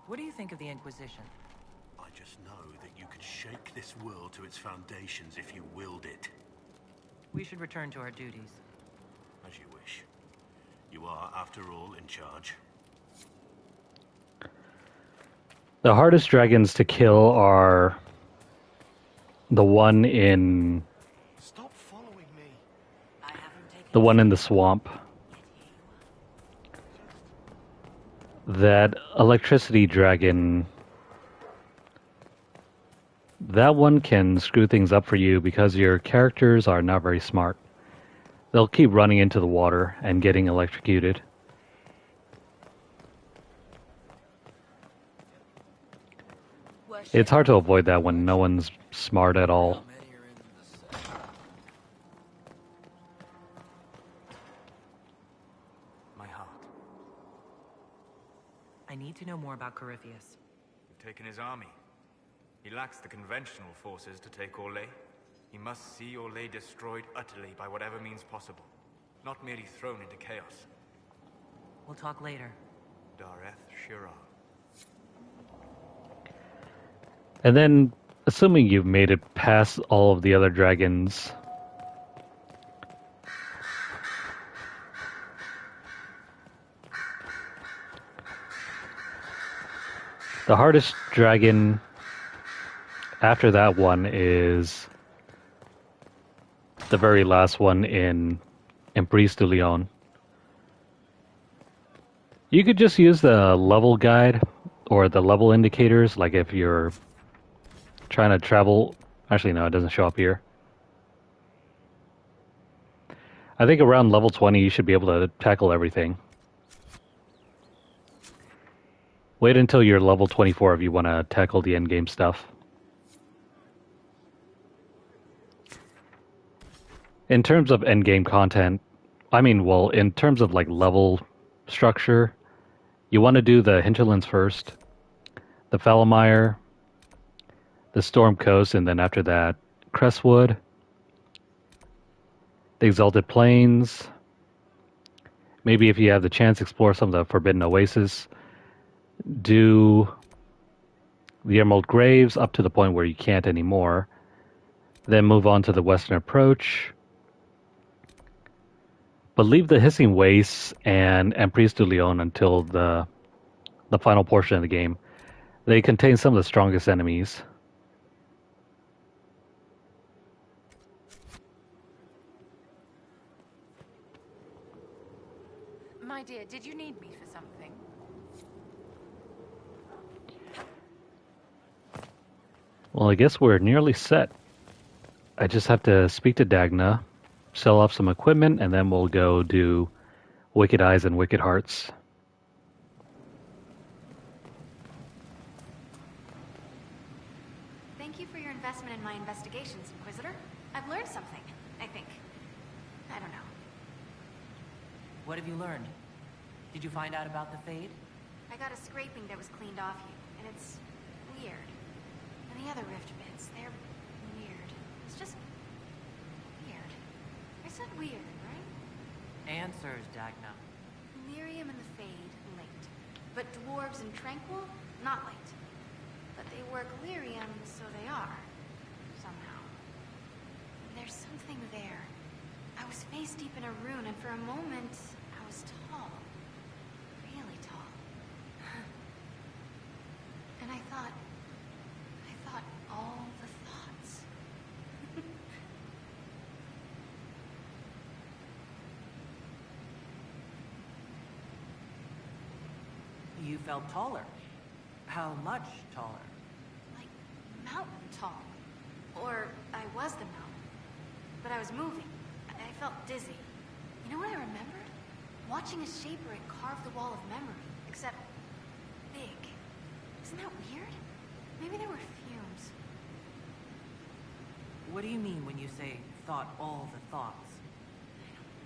F: What do you think of the Inquisition?
B: I just know that you could shake this world to its foundations if you willed it.
F: We should return to our duties.
B: As you wish. You are, after all, in charge.
A: The hardest dragons to kill are the one in...
K: Stop following me.
A: The one in the swamp. That electricity dragon... That one can screw things up for you because your characters are not very smart. They'll keep running into the water and getting electrocuted. It's hard to avoid that when no one's smart at all.
L: My heart.
F: I need to know more about Corypheus.
L: We've taken his army. He lacks the conventional forces to take Orlais. He must see Orlais destroyed utterly by whatever means possible, not merely thrown into chaos.
F: We'll talk later.
L: Dareth Shira.
A: And then, assuming you've made it past all of the other dragons, the hardest dragon after that one is the very last one in Emprise du Lion. You could just use the level guide or the level indicators, like if you're trying to travel. Actually, no, it doesn't show up here. I think around level 20 you should be able to tackle everything. Wait until you're level 24 if you want to tackle the endgame stuff. In terms of endgame content, in terms of like level structure, you want to do the hinterlands first, the Falamire, the Storm Coast, and then after that, Crestwood, the Exalted Plains. Maybe if you have the chance, explore some of the Forbidden Oasis. Do the Emerald Graves up to the point where you can't anymore. Then move on to the Western Approach. But leave the Hissing Wastes and Emprise du Lion until the final portion of the game. They contain some of the strongest enemies.
E: My dear, did you need me for something?
A: Well, I guess we're nearly set. I just have to speak to Dagna, sell off some equipment, and then we'll go do Wicked Eyes and Wicked Hearts.
C: Thank you for your investment in my investigations, Inquisitor. I've learned something, I think. I don't know.
F: What have you learned? Did you find out about the Fade?
C: I got a scraping that was cleaned off you, and it's weird. And the other rift bits, they're weird. It's just weird. I said weird, right?
F: Answers, Dagna.
C: Lyrium and the Fade, linked. But dwarves and Tranquil, not linked. But they work Lyrium, so they are. Somehow. There's something there. I was face deep in a rune, and for a moment, I was tall. Really tall. And I thought all the thoughts.
F: you felt taller. How much taller?
C: Like mountain tall. Or I was the mountain. But I was moving. I felt dizzy. You know what I remembered? Watching a shaper carve the wall of memory. Except big. Isn't that weird? Maybe there were fumes.
F: What do you mean when you say, thought all the thoughts?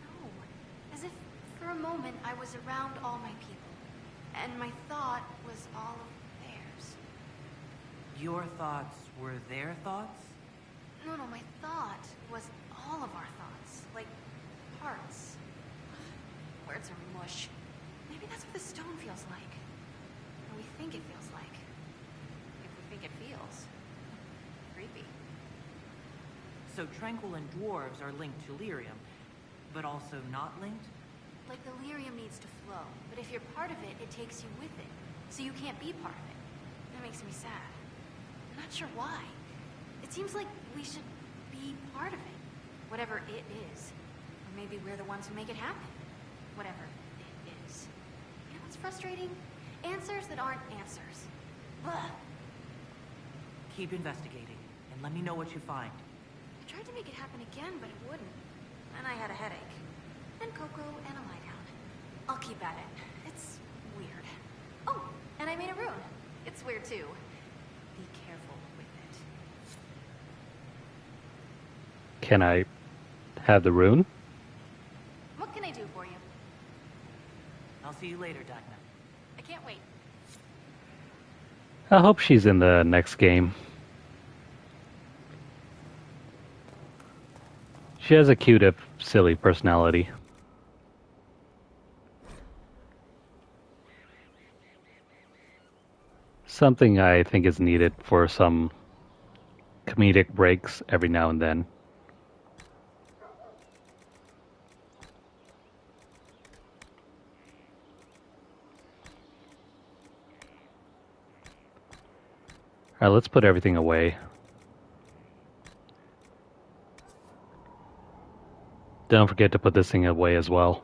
C: No. As if for a moment I was around all my people. And my thought was all of theirs.
F: Your thoughts were their thoughts?
C: No, my thought was all of our thoughts. Like parts. Words are mush. Maybe that's what the stone feels like. Or we think it feels like. If we think it feels. Creepy.
F: So Tranquil and dwarves are linked to lyrium, but also not linked?
C: Like the lyrium needs to flow, but if you're part of it, it takes you with it. So you can't be part of it. That makes me sad. I'm not sure why. It seems like we should be part of it. Whatever it is. Or maybe we're the ones who make it happen. Whatever it is. You know what's frustrating? Answers that aren't answers. Blah.
F: Keep investigating, and let me know what you find.
C: I tried to make it happen again, but it wouldn't. And I had a headache. And cocoa and a lie down. I'll keep at it. It's weird. Oh, and I made a rune. It's weird too. Be careful with it.
A: Can I have the rune?
C: What can I do for you?
F: I'll see you later, Dagna.
C: I can't wait.
A: I hope she's in the next game. She has a cute if silly personality. Something I think is needed for some comedic breaks every now and then. Alright, let's put everything away. Don't forget to put this thing away as well.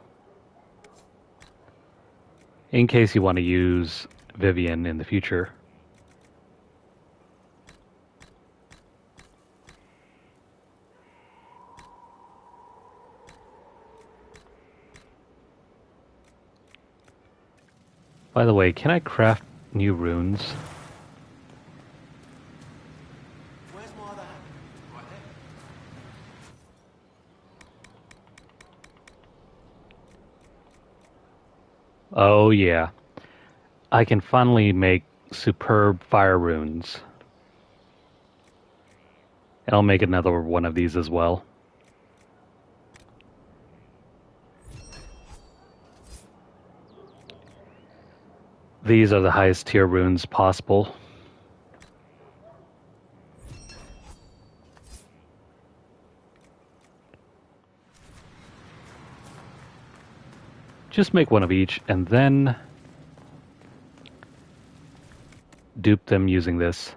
A: In case you want to use Vivian in the future. By the way, can I craft new runes?
B: Where's my other hand? Right there.
A: Oh yeah. I can finally make superb fire runes. And I'll make another one of these as well. These are the highest tier runes possible. Just make one of each and then dupe them using this.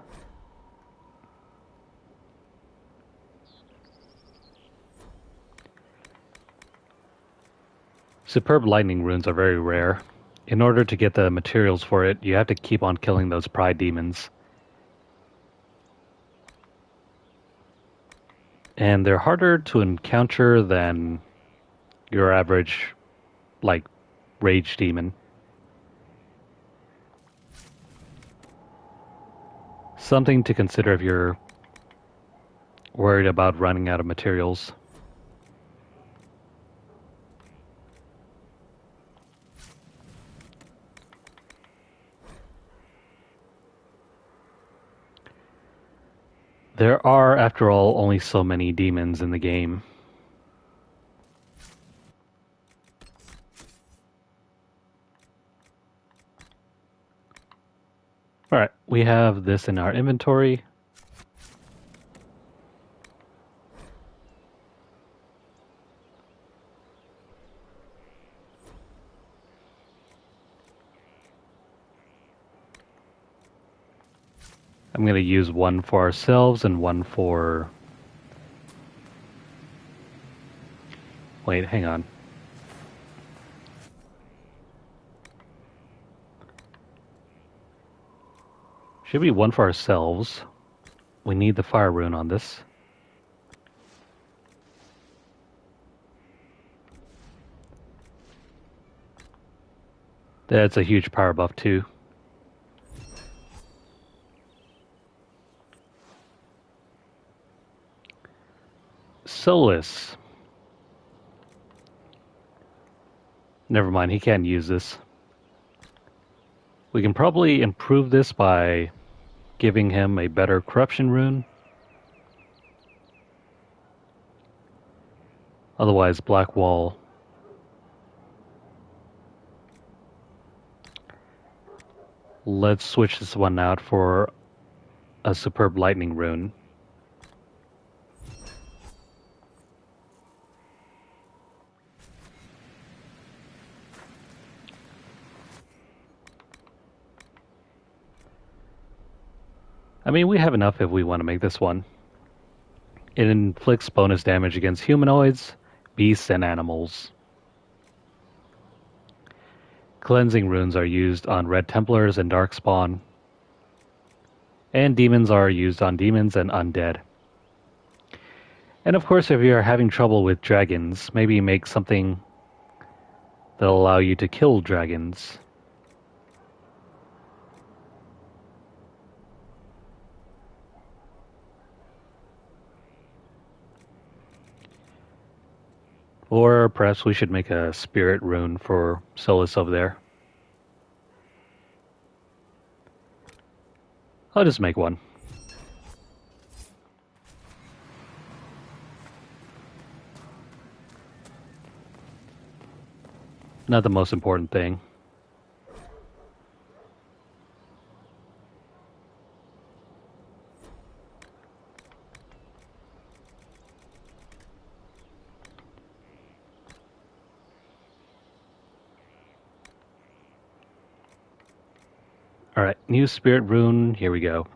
A: Superb lightning runes are very rare. In order to get the materials for it, you have to keep on killing those pride demons. And they're harder to encounter than your average, like, rage demon. Something to consider if you're worried about running out of materials. There are, after all, only so many demons in the game. Alright, we have this in our inventory. I'm going to use one for ourselves and one for... Wait, hang on. Should be one for ourselves. We need the fire rune on this. That's a huge power buff too. Solus. Never mind, he can't use this. We can probably improve this by giving him a better corruption rune. Otherwise, Black Wall. Let's switch this one out for a superb lightning rune. I mean, we have enough if we want to make this one. It inflicts bonus damage against humanoids, beasts, and animals. Cleansing runes are used on Red Templars and Darkspawn. And demons are used on demons and undead. And of course, if you're having trouble with dragons, maybe make something that'll allow you to kill dragons. Or perhaps we should make a spirit rune for Solus over there. I'll just make one. Not the most important thing. Alright, new spirit rune, here we go.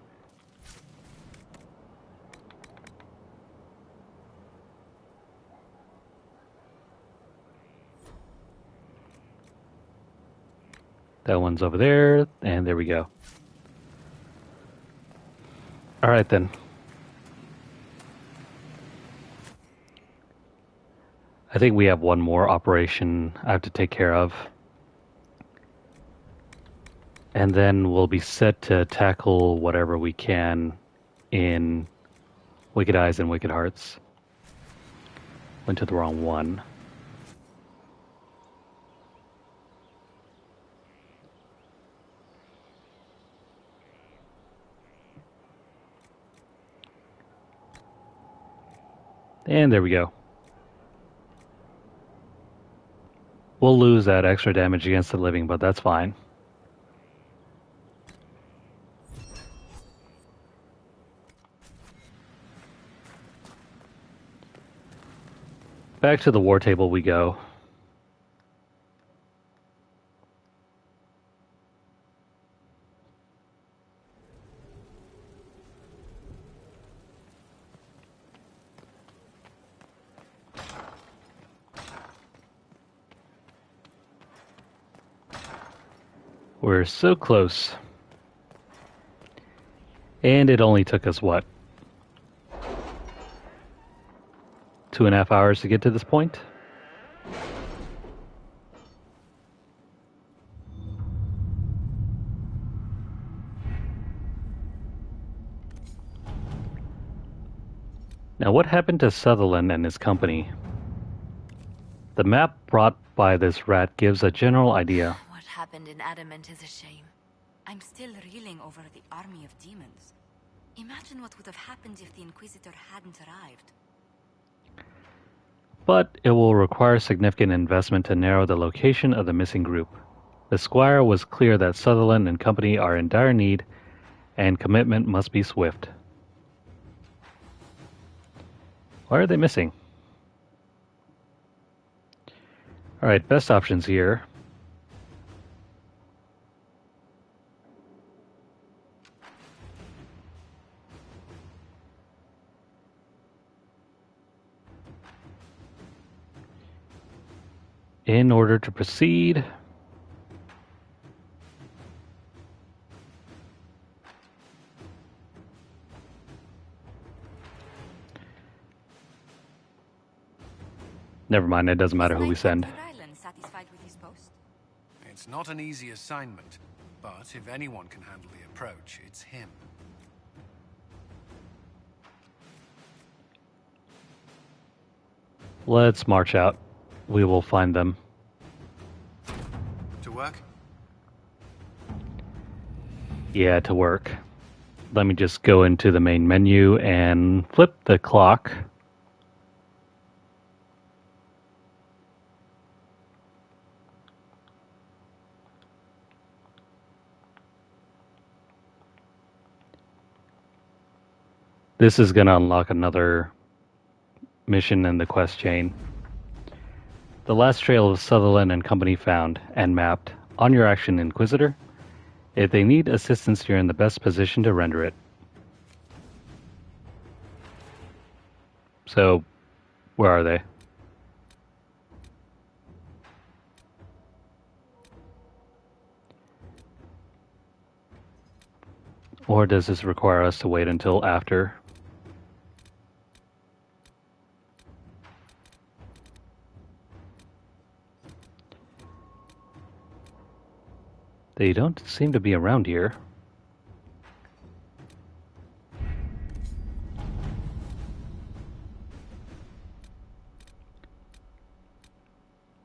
A: That one's over there, and there we go. Alright then. I think we have one more operation I have to take care of. And then we'll be set to tackle whatever we can in Wicked Eyes and Wicked Hearts. Went to the wrong one. And there we go. We'll lose that extra damage against the living, but that's fine. Back to the war table we go. We're so close. And it only took us, what? 2.5 hours to get to this point? Now, what happened to Sutherland and his company? The map brought by this rat gives a general idea.
P: What happened in Adamant is a shame. I'm still reeling over the army of demons. Imagine what would have happened if the Inquisitor hadn't arrived.
A: But it will require significant investment to narrow the location of the missing group. The Squire was clear that Sutherland and company are in dire need, and commitment must be swift. Why are they missing? Alright, best options here. In order to proceed, Never mind, it doesn't matter who we send.
P: Satisfied with his post?
N: It's not an easy assignment, but if anyone can handle the approach, it's him.
A: Let's march out. We will find them.
N: To work?
A: Yeah, to work. Let me just go into the main menu and flip the clock. This is going to unlock another mission in the quest chain. The last trail of Sutherland and company found and mapped. On your action, Inquisitor. If they need assistance, you're in the best position to render it. So, where are they? Or does this require us to wait until after? They don't seem to be around here.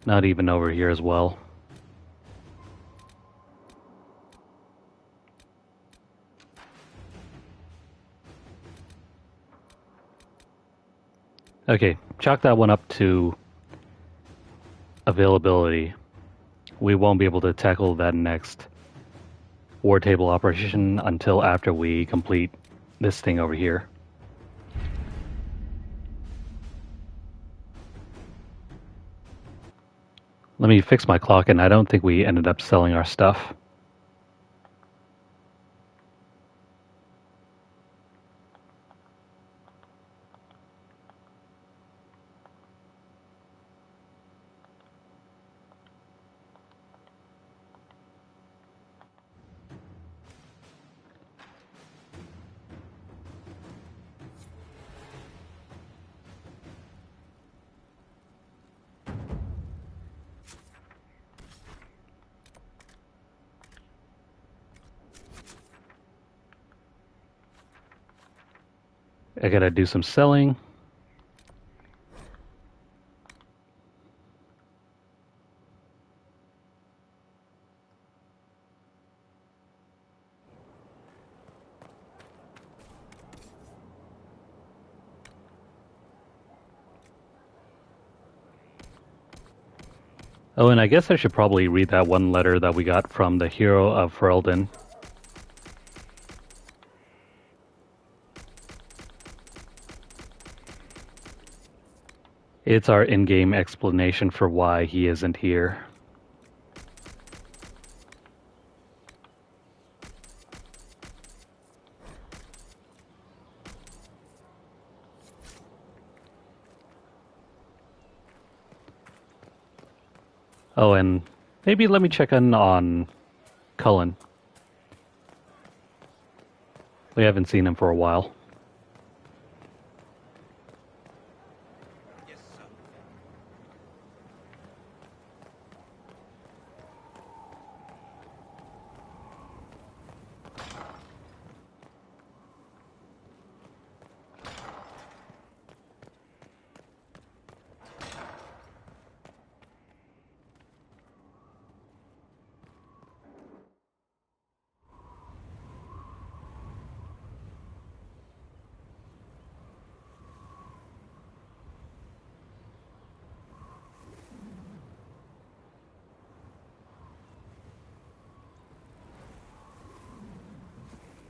A: Not even over here as well. Okay, chalk that one up to availability. We won't be able to tackle that next war table operation until after we complete this thing over here. Let me fix my clock, and I don't think we ended up selling our stuff. I gotta do some selling. Oh, and I guess I should probably read that one letter that we got from the hero of Ferelden. It's our in-game explanation for why he isn't here. Oh, and maybe let me check in on Cullen. We haven't seen him for a while.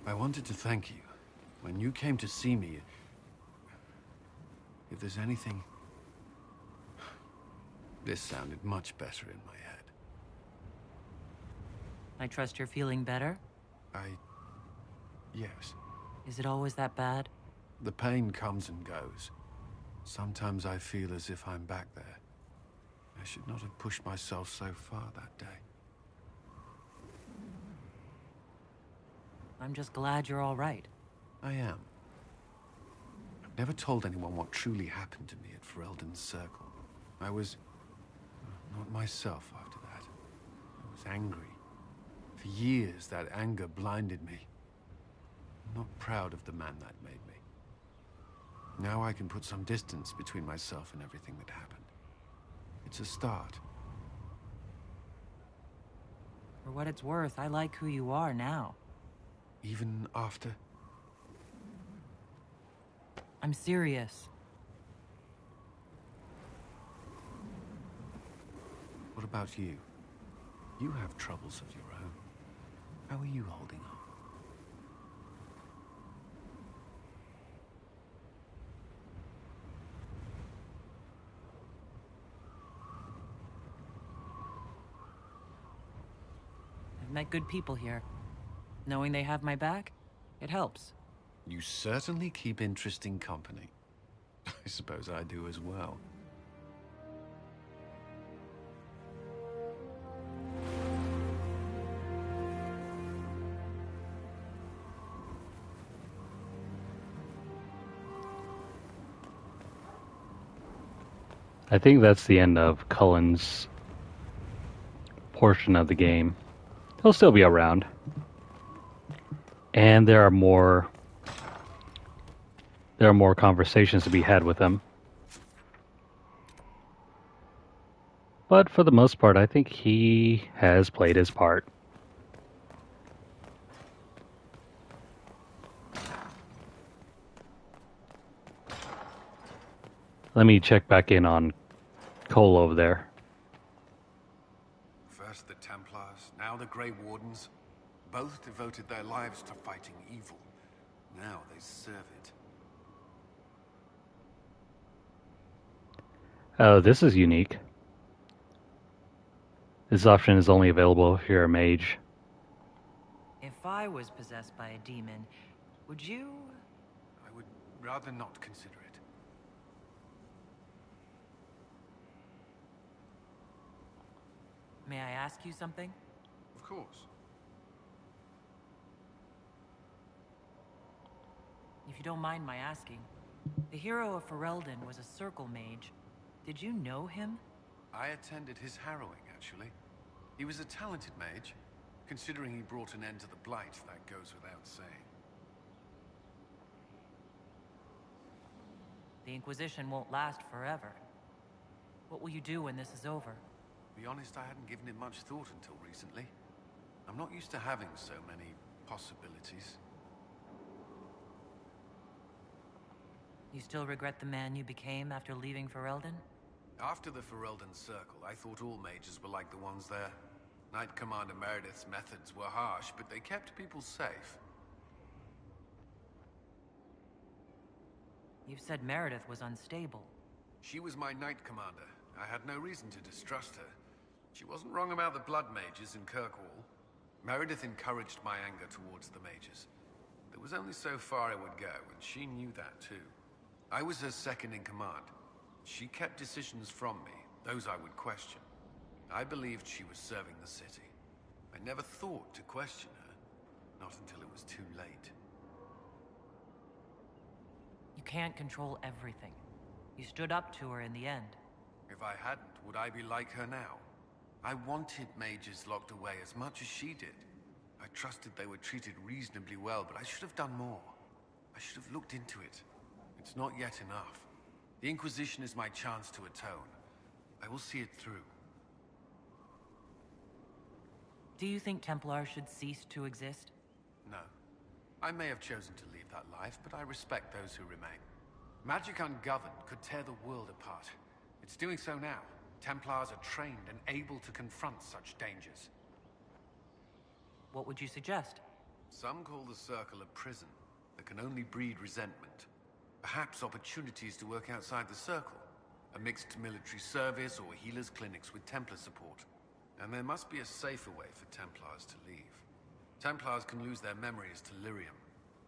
Q: I wanted to thank you. When you came to see me, if there's anything... This sounded much better in my head.
F: I trust you're feeling better?
Q: Yes.
F: Is it always that bad?
Q: The pain comes and goes. Sometimes I feel as if I'm back there. I should not have pushed myself so far that day.
F: I'm just glad you're all right.
Q: I am. I've never told anyone what truly happened to me at Ferelden's Circle. I was not myself after that. I was angry. For years, that anger blinded me. I'm not proud of the man that made me. Now I can put some distance between myself and everything that happened. It's a start.
F: For what it's worth, I like who you are now.
Q: Even after?
F: I'm serious.
Q: What about you? You have troubles of your own. How are you holding on?
F: I've met good people here. Knowing they have my back, it helps.
Q: You certainly keep interesting company. I suppose I do as well.
A: I think that's the end of Cullen's portion of the game. He'll still be around. And there are more conversations to be had with him. But for the most part, I think he has played his part. Let me check back in on Cole over there.
Q: First the Templars, now the Grey Wardens. Both devoted their lives to fighting evil. Now they serve it.
A: Oh, this is unique. This option is only available if you're a mage.
F: If I was possessed by a demon, would you?
Q: I would rather not consider it.
F: May I ask you something?
Q: Of course.
F: If you don't mind my asking, the hero of Ferelden was a circle mage. Did you know him?
Q: I attended his harrowing, actually. He was a talented mage. Considering he brought an end to the Blight, that goes without saying.
F: The Inquisition won't last forever. What will you do when this is over?
Q: To be honest, I hadn't given it much thought until recently. I'm not used to having so many possibilities.
F: You still regret the man you became after leaving Ferelden?
Q: After the Ferelden Circle, I thought all mages were like the ones there. Knight Commander Meredith's methods were harsh, but they kept people safe.
F: You've said Meredith was unstable.
Q: She was my Knight Commander. I had no reason to distrust her. She wasn't wrong about the Blood Mages in Kirkwall. Meredith encouraged my anger towards the mages. There was only so far I would go, and she knew that too. I was her second in command. She kept decisions from me, those I would question. I believed she was serving the city. I never thought to question her, not until it was too late.
F: You can't control everything. You stood up to her in the end.
Q: If I hadn't, would I be like her now? I wanted mages locked away as much as she did. I trusted they were treated reasonably well, but I should have done more. I should have looked into it. It's not yet enough. The Inquisition is my chance to atone. I will see it through.
F: Do you think Templars should cease to exist?
Q: No. I may have chosen to leave that life, but I respect those who remain. Magic ungoverned could tear the world apart. It's doing so now. Templars are trained and able to confront such dangers.
F: What would you suggest?
Q: Some call the Circle a prison that can only breed resentment. Perhaps opportunities to work outside the Circle. A mixed military service or healers' clinics with Templar support. And there must be a safer way for Templars to leave. Templars can lose their memories to lyrium.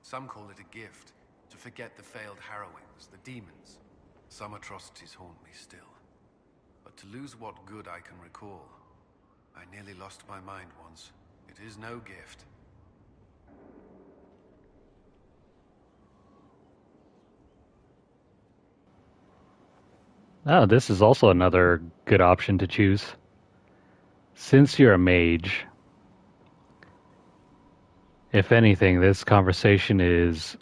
Q: Some call it a gift, to forget the failed harrowings, the demons. Some atrocities haunt me still. But to lose what good I can recall, I nearly lost my mind once. It is no gift.
A: Oh, this is also another good option to choose. Since you're a mage, if anything, this conversation is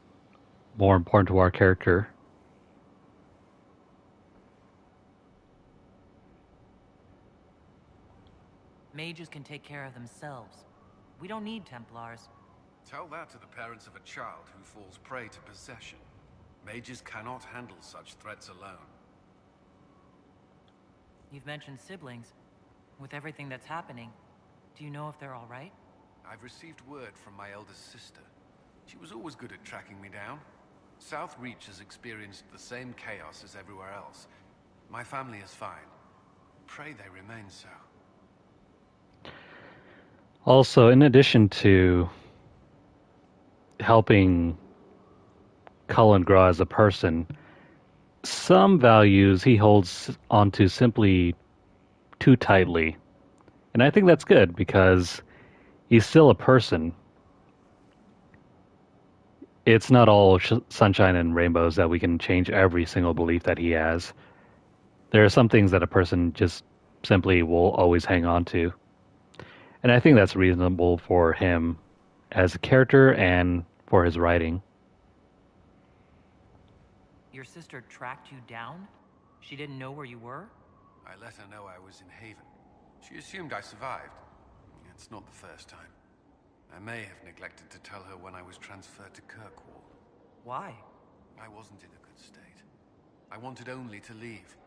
A: more important to our character.
F: Mages can take care of themselves. We don't need Templars.
Q: Tell that to the parents of a child who falls prey to possession. Mages cannot handle such threats alone.
F: You've mentioned siblings. With everything that's happening, do you know if they're all right?
Q: I've received word from my eldest sister. She was always good at tracking me down. South Reach has experienced the same chaos as everywhere else. My family is fine. Pray they remain so.
A: Also, in addition to helping Cullen grow as a person, some values he holds onto simply too tightly. And I think that's good because he's still a person. It's not all sunshine and rainbows that we can change every single belief that he has. There are some things that a person just simply will always hang on to. And I think that's reasonable for him as a character and for his writing.
F: Your sister tracked you down? She didn't know where you were?
Q: I let her know I was in Haven. She assumed I survived. It's not the first time. I may have neglected to tell her when I was transferred to Kirkwall.
F: Why?
Q: I wasn't in a good state. I wanted only to leave.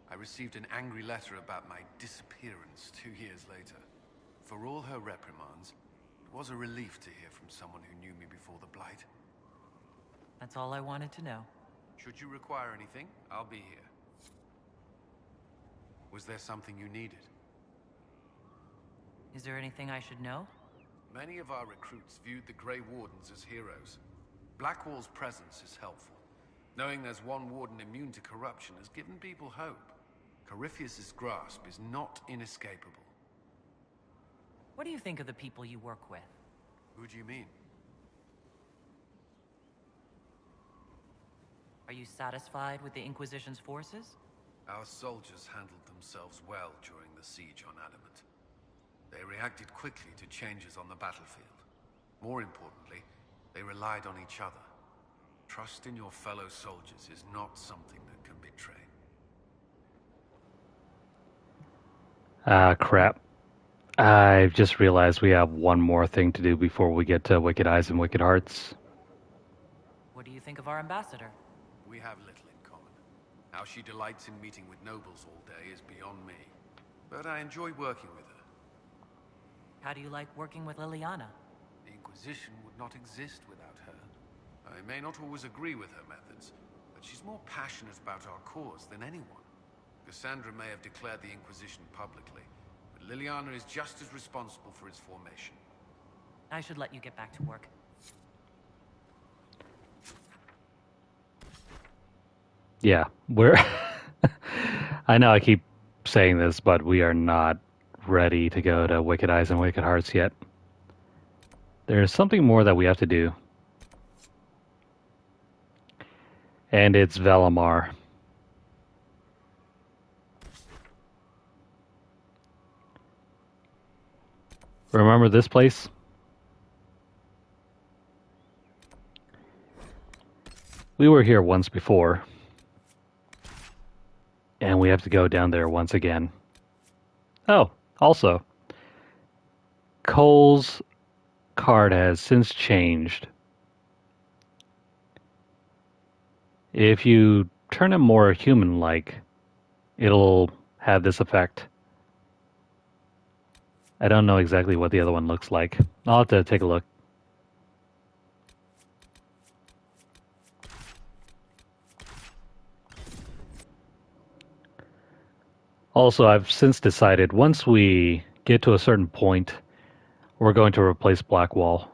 Q: I received an angry letter about my disappearance 2 years later. For all her reprimands, it was a relief to hear from someone who knew me before the Blight.
F: That's all I wanted to know.
Q: Should you require anything, I'll be here. Was there something you needed?
F: Is there anything I should know?
Q: Many of our recruits viewed the Grey Wardens as heroes. Blackwall's presence is helpful. Knowing there's one Warden immune to corruption has given people hope. Corypheus's grasp is not inescapable.
F: What do you think of the people you work with?
Q: Who do you mean?
F: Are you satisfied with the Inquisition's forces?
Q: Our soldiers handled themselves well during the siege on Adamant. They reacted quickly to changes on the battlefield. More importantly, they relied on each other. Trust in your fellow soldiers is not something that can betray.
A: Ah, crap. I've just realized we have one more thing to do before we get to Wicked Eyes and Wicked Hearts.
F: What do you think of our ambassador?
Q: We have little in common. How she delights in meeting with nobles all day is beyond me. But I enjoy working with her.
F: How do you like working with Liliana?
Q: The Inquisition would not exist without her. I may not always agree with her methods, but she's more passionate about our cause than anyone. Cassandra may have declared the Inquisition publicly, but Liliana is just as responsible for its formation.
F: I should let you get back to work.
A: Yeah, we're... I know I keep saying this, but we are not ready to go to Wicked Eyes and Wicked Hearts yet. There's something more that we have to do. And it's Valamar. Remember this place? We were here once before. And we have to go down there once again. Oh, also, Cole's card has since changed. If you turn him more human-like, it'll have this effect. I don't know exactly what the other one looks like. I'll have to take a look. Also, I've since decided once we get to a certain point, we're going to replace Blackwall.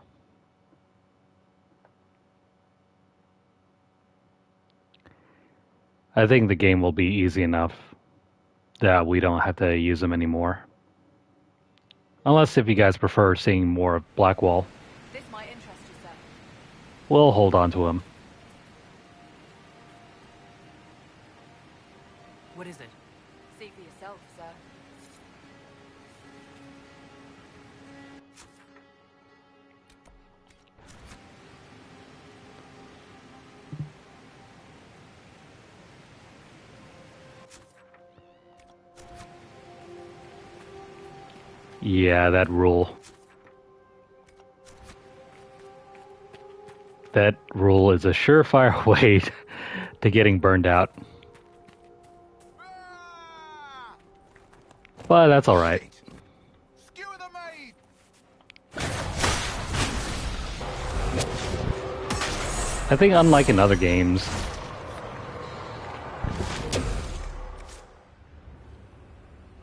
A: I think the game will be easy enough that we don't have to use them anymore. Unless if you guys prefer seeing more of Blackwall.
E: This might interest you, sir.
A: We'll hold on to him.
F: What What is it?
E: See for yourself, sir.
A: Yeah, that rule. That rule is a surefire way to getting burned out. But that's alright. I think unlike in other games,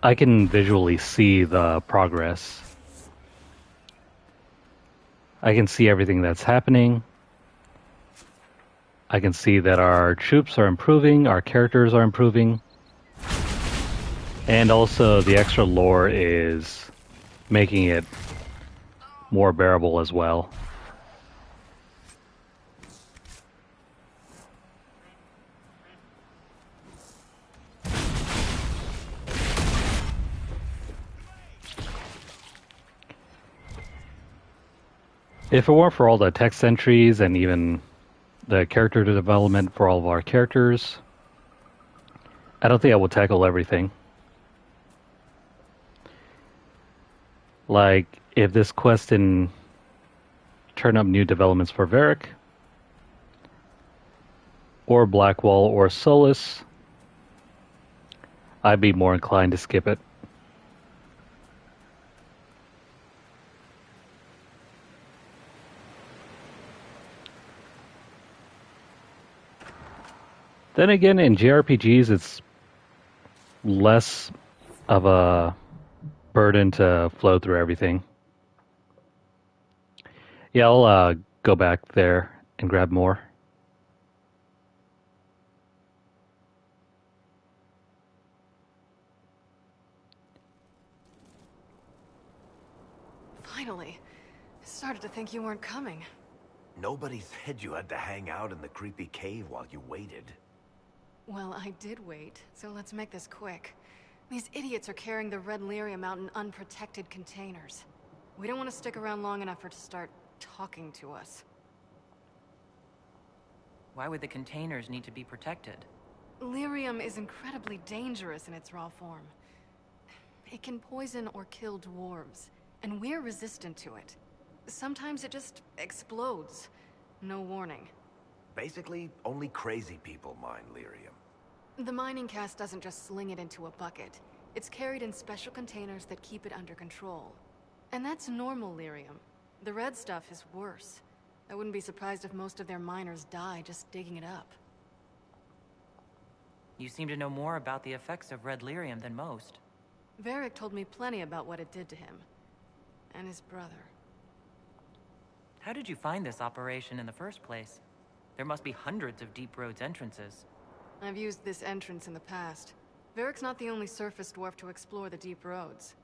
A: I can visually see the progress. I can see everything that's happening. I can see that our troops are improving, our characters are improving, and also the extra lore is making it more bearable as well. If it weren't for all the text entries and even the character development for all of our characters, I don't think I will tackle everything. Like, if this quest didn't turn up new developments for Varric, or Blackwall, or Solus, I'd be more inclined to skip it. Then again, in JRPGs, it's less of a burden to flow through everything. Yeah, I'll go back there and grab more.
E: Finally. I started to think you weren't coming.
B: Nobody said you had to hang out in the creepy cave while you waited.
E: Well, I did wait, so let's make this quick. These idiots are carrying the red lyrium out in unprotected containers. We don't want to stick around long enough for it to start talking to us.
F: Why would the containers need to be protected?
E: Lyrium is incredibly dangerous in its raw form. It can poison or kill dwarves, and we're resistant to it. Sometimes it just explodes. No warning.
B: Basically, only crazy people mine lyrium.
E: The mining cast doesn't just sling it into a bucket. It's carried in special containers that keep it under control. And that's normal lyrium. The red stuff is worse. I wouldn't be surprised if most of their miners die just digging it up.
F: You seem to know more about the effects of red lyrium than most.
E: Varric told me plenty about what it did to him. And his brother.
F: How did you find this operation in the first place? There must be hundreds of Deep Road's entrances.
E: I've used this entrance in the past. Varric's not the only surface dwarf to explore the Deep Roads.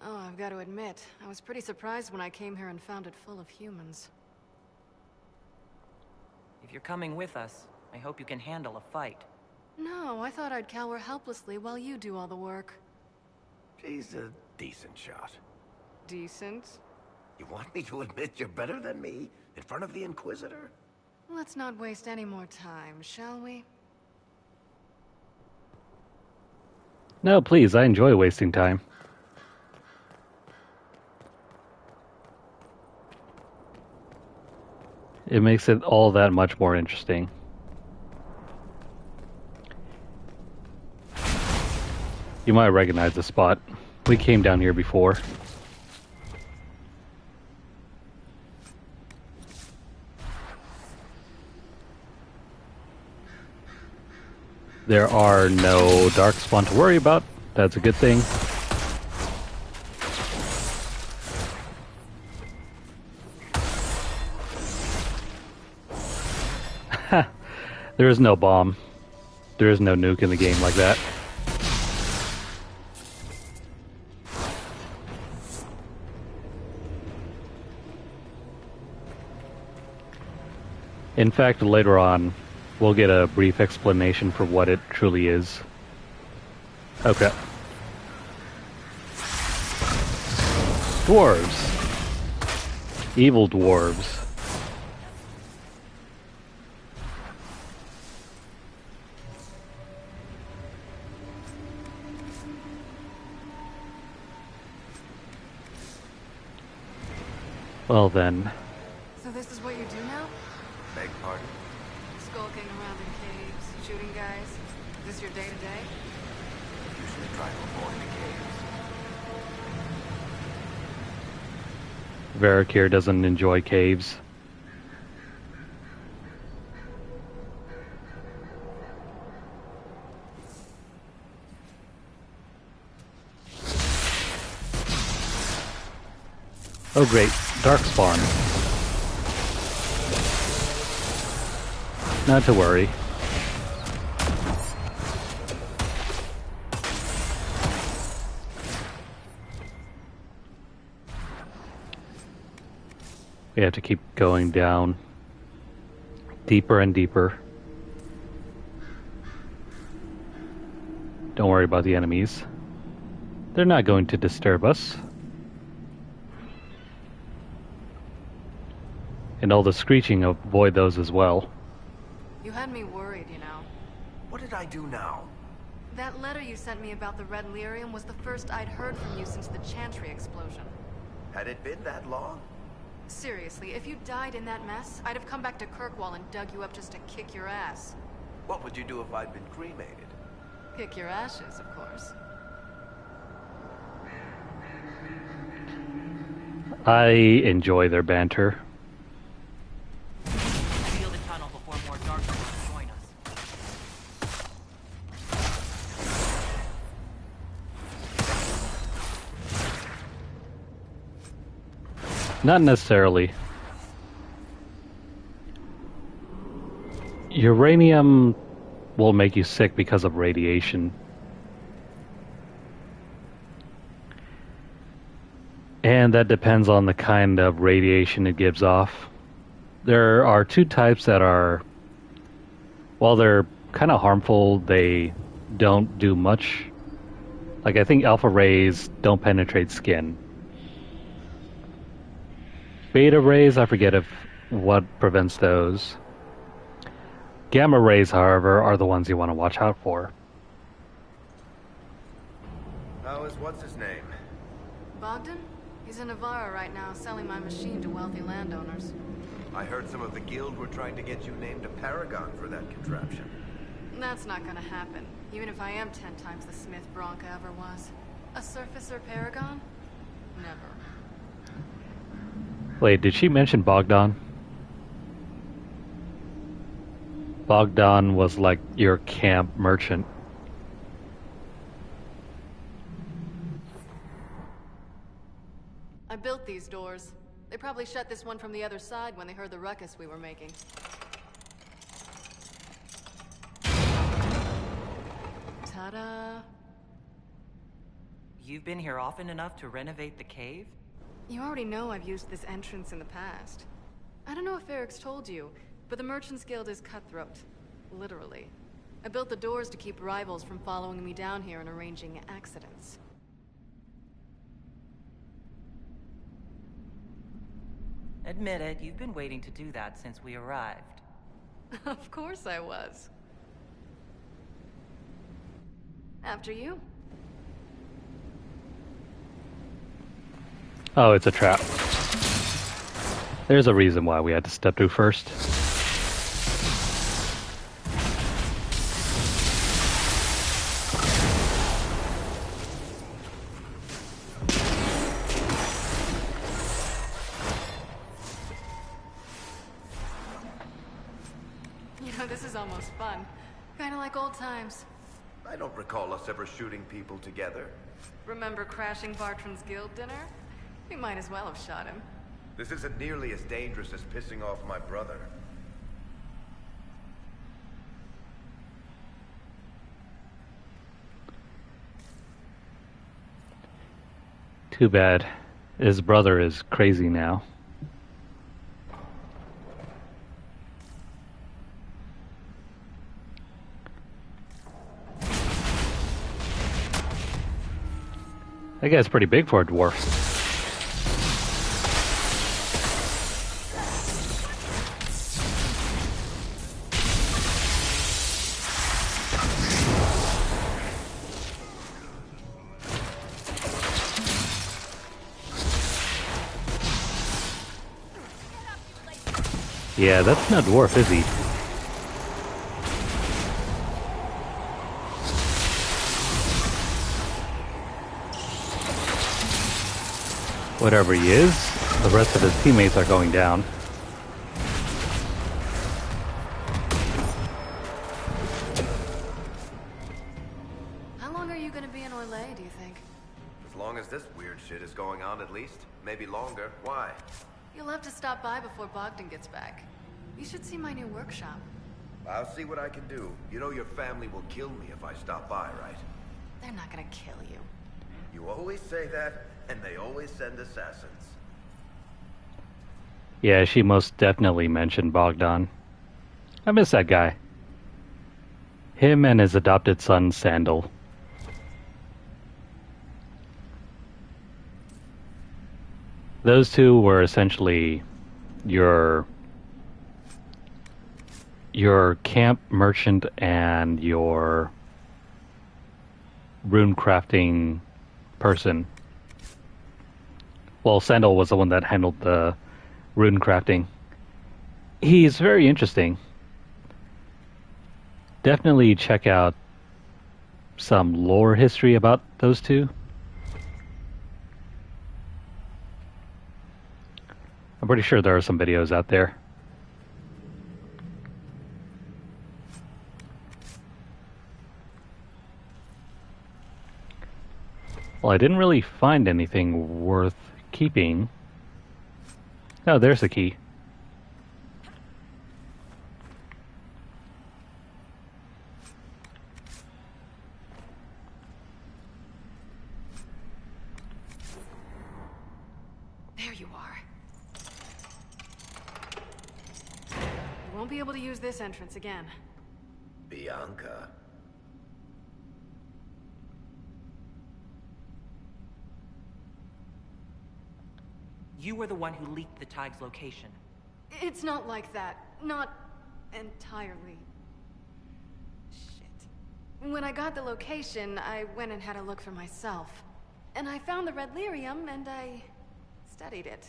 E: Oh, I've got to admit, I was pretty surprised when I came here and found it full of humans.
F: If you're coming with us, I hope you can handle a fight.
E: No, I thought I'd cower helplessly while you do all the work.
B: She's a decent shot.
E: Decent?
B: You want me to admit you're better than me in front of the Inquisitor?
E: Let's not waste any more time, shall we?
A: No, please, I enjoy wasting time. It makes it all that much more interesting. You might recognize the spot. We came down here before. There are no darkspawn to worry about. That's a good thing. There is no bomb. There is no nuke in the game like that. In fact, later on, we'll get a brief explanation for what it truly is. Okay. Dwarves. Evil dwarves. Well then.
E: So this is what you do now?
B: Beg pardon?
E: Skulking around in caves, shooting guys. Is this your day-to-day?
B: Usually try to avoid the caves.
A: Varric here doesn't enjoy caves. Oh great, Darkspawn. Not to worry. We have to keep going down. Deeper and deeper. Don't worry about the enemies. They're not going to disturb us. And all the screeching, avoid those as well.
E: You had me worried, you know.
B: What did I do now?
E: That letter you sent me about the Red Lyrium was the first I'd heard from you since the Chantry explosion.
B: Had it been that long?
E: Seriously, if you died in that mess, I'd have come back to Kirkwall and dug you up just to kick your ass.
B: What would you do if I'd been cremated?
E: Kick your ashes, of course.
A: I enjoy their banter.
F: Seal the tunnel before more Darkspawn join us.
A: Not necessarily. Uranium will make you sick because of radiation. And that depends on the kind of radiation it gives off. There are two types that are, while they're kind of harmful, they don't do much. Like, I think alpha rays don't penetrate skin. Beta rays, I forget what prevents those. Gamma rays, however, are the ones you want to watch out for.
B: How is what's-his-name?
E: Bogdan? He's in Navarra right now, selling my machine to wealthy landowners.
B: I heard some of the guild were trying to get you named a paragon for that contraption.
E: That's not gonna happen, even if I am 10 times the Smith Bianca ever was. A surfacer paragon? Never.
A: Wait, did she mention Bogdan? Bogdan was like your camp merchant.
E: I built these doors. They probably shut this one from the other side when they heard the ruckus we were making. Ta-da!
F: You've been here often enough to renovate the cave?
E: You already know I've used this entrance in the past. I don't know if Varric's told you, but the Merchants Guild is cutthroat. Literally. I built the doors to keep rivals from following me down here and arranging accidents.
F: Admit it, you've been waiting to do that since we arrived.
E: Of course I was. After you.
A: Oh, it's a trap. There's a reason why we had to step through first.
E: You know, this is almost fun. Kinda like old times.
B: I don't recall us ever shooting people together.
E: Remember crashing Bartram's guild dinner? We might as well have shot him.
B: This isn't nearly as dangerous as pissing off my brother.
A: Too bad. His brother is crazy now. That guy's pretty big for a dwarf. Yeah, that's no dwarf, is he? Whatever he is, the rest of his teammates are going down.
E: How long are you gonna be in Orlais, do you think?
B: As long as this weird shit is going on, at least. Maybe longer. Why?
E: You'll have to stop by before Bogdan gets back. You should see my new workshop.
B: I'll see what I can do. You know your family will kill me if I stop by, right?
E: They're not gonna kill you.
B: You always say that, and they always send assassins.
A: Yeah, she most definitely mentioned Bogdan. I miss that guy. Him and his adopted son, Sandal. Those two were essentially your camp merchant and your rune crafting person. Well, Sandal was the one that handled the rune crafting. He's very interesting. Definitely check out some lore history about those two. I'm pretty sure there are some videos out there. Well, I didn't really find anything worth keeping. Oh, there's the key.
E: There you are. You won't be able to use this entrance again.
B: Bianca.
F: You were the one who leaked the Tig's location.
E: It's not like that. Not entirely. Shit. When I got the location, I went and had a look for myself. And I found the red lyrium, and I studied it.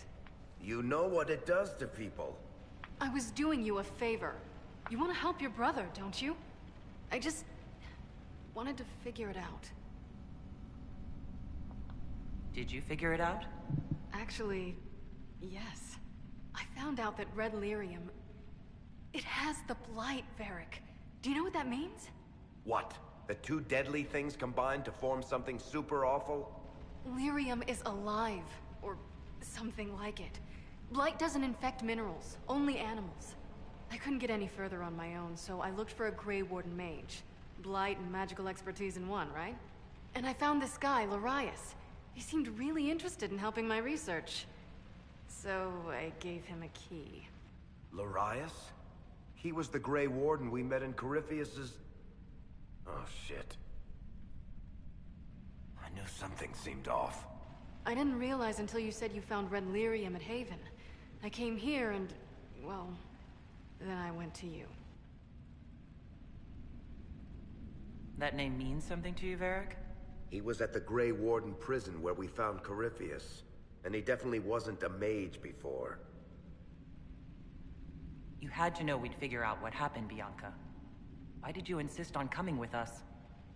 B: You know what it does to people.
E: I was doing you a favor. You want to help your brother, don't you? I just wanted to figure it out.
F: Did you figure it out?
E: Actually, yes. I found out that red lyrium... It has the blight, Varric. Do you know what that means?
B: What? The two deadly things combined to form something super awful?
E: Lyrium is alive, or something like it. Blight doesn't infect minerals, only animals. I couldn't get any further on my own, so I looked for a Grey Warden mage. Blight and magical expertise in one, right? And I found this guy, Larius. He seemed really interested in helping my research. So I gave him a key.
B: Larius? He was the Grey Warden we met in Corypheus's... Oh, shit. I knew something seemed off.
E: I didn't realize until you said you found red lyrium at Haven. I came here and, well, then I went to you.
F: That name means something to you, Varric?
B: He was at the Grey Warden prison where we found Corypheus. And he definitely wasn't a mage before.
F: You had to know we'd figure out what happened, Bianca. Why did you insist on coming with us?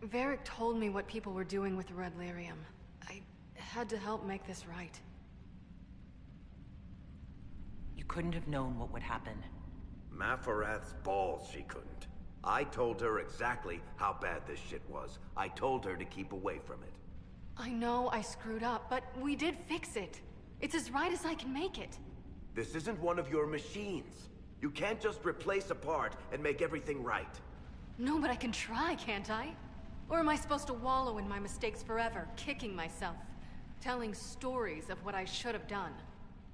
E: Varric told me what people were doing with the red lyrium. I had to help make this right.
F: You couldn't have known what would happen.
B: Mafarath's balls, she couldn't. I told her exactly how bad this shit was. I told her to keep away from it.
E: I know I screwed up, but we did fix it. It's as right as I can make it.
B: This isn't one of your machines. You can't just replace a part and make everything right.
E: No, but I can try, can't I? Or am I supposed to wallow in my mistakes forever, kicking myself, telling stories of what I should have done?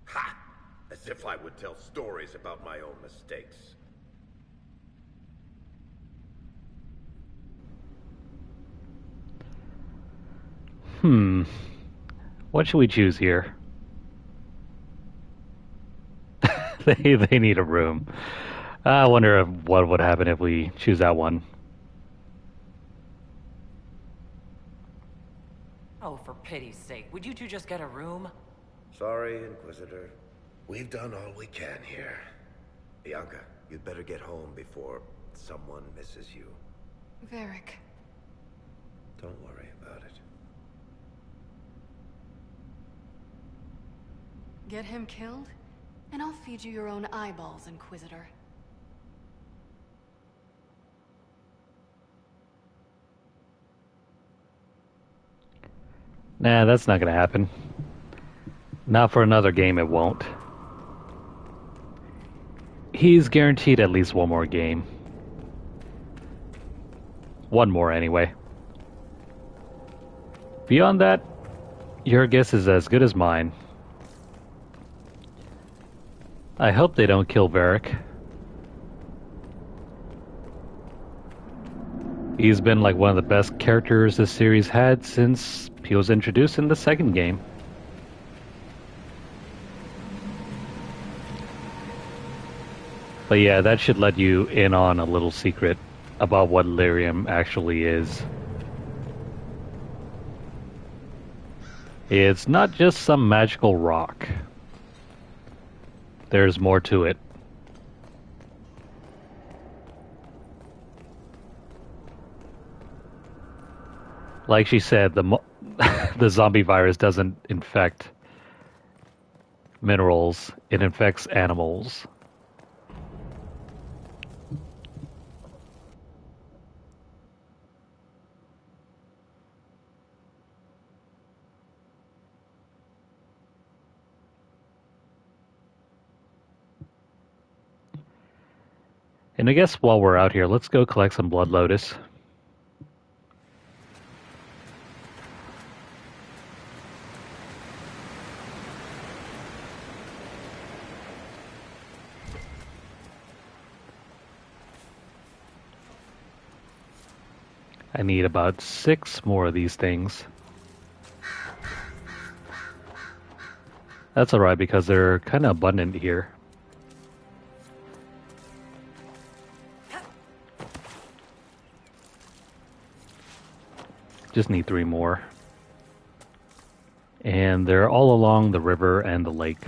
B: Ha! As if I would tell stories about my own mistakes.
A: What should we choose here? They need a room. I wonder what would happen if we choose that one.
F: Oh, for pity's sake, would you two just get a room?
B: Sorry, Inquisitor. We've done all we can here. Bianca, you'd better get home before someone misses you.
E: Varric.
B: Don't worry about it.
E: Get him killed, and I'll feed you your own eyeballs, Inquisitor.
A: Nah, that's not gonna happen. Not for another game, it won't. He's guaranteed at least one more game. One more, anyway. Beyond that, your guess is as good as mine. I hope they don't kill Varric. He's been like one of the best characters this series had since he was introduced in the second game. But yeah, that should let you in on a little secret about what lyrium actually is. It's not just some magical rock. There's more to it. Like she said, the zombie virus doesn't infect minerals, it infects animals. And I guess while we're out here, let's go collect some Blood Lotus. I need about 6 more of these things. That's alright because they're kind of abundant here. Just need 3 more. And they're all along the river and the lake.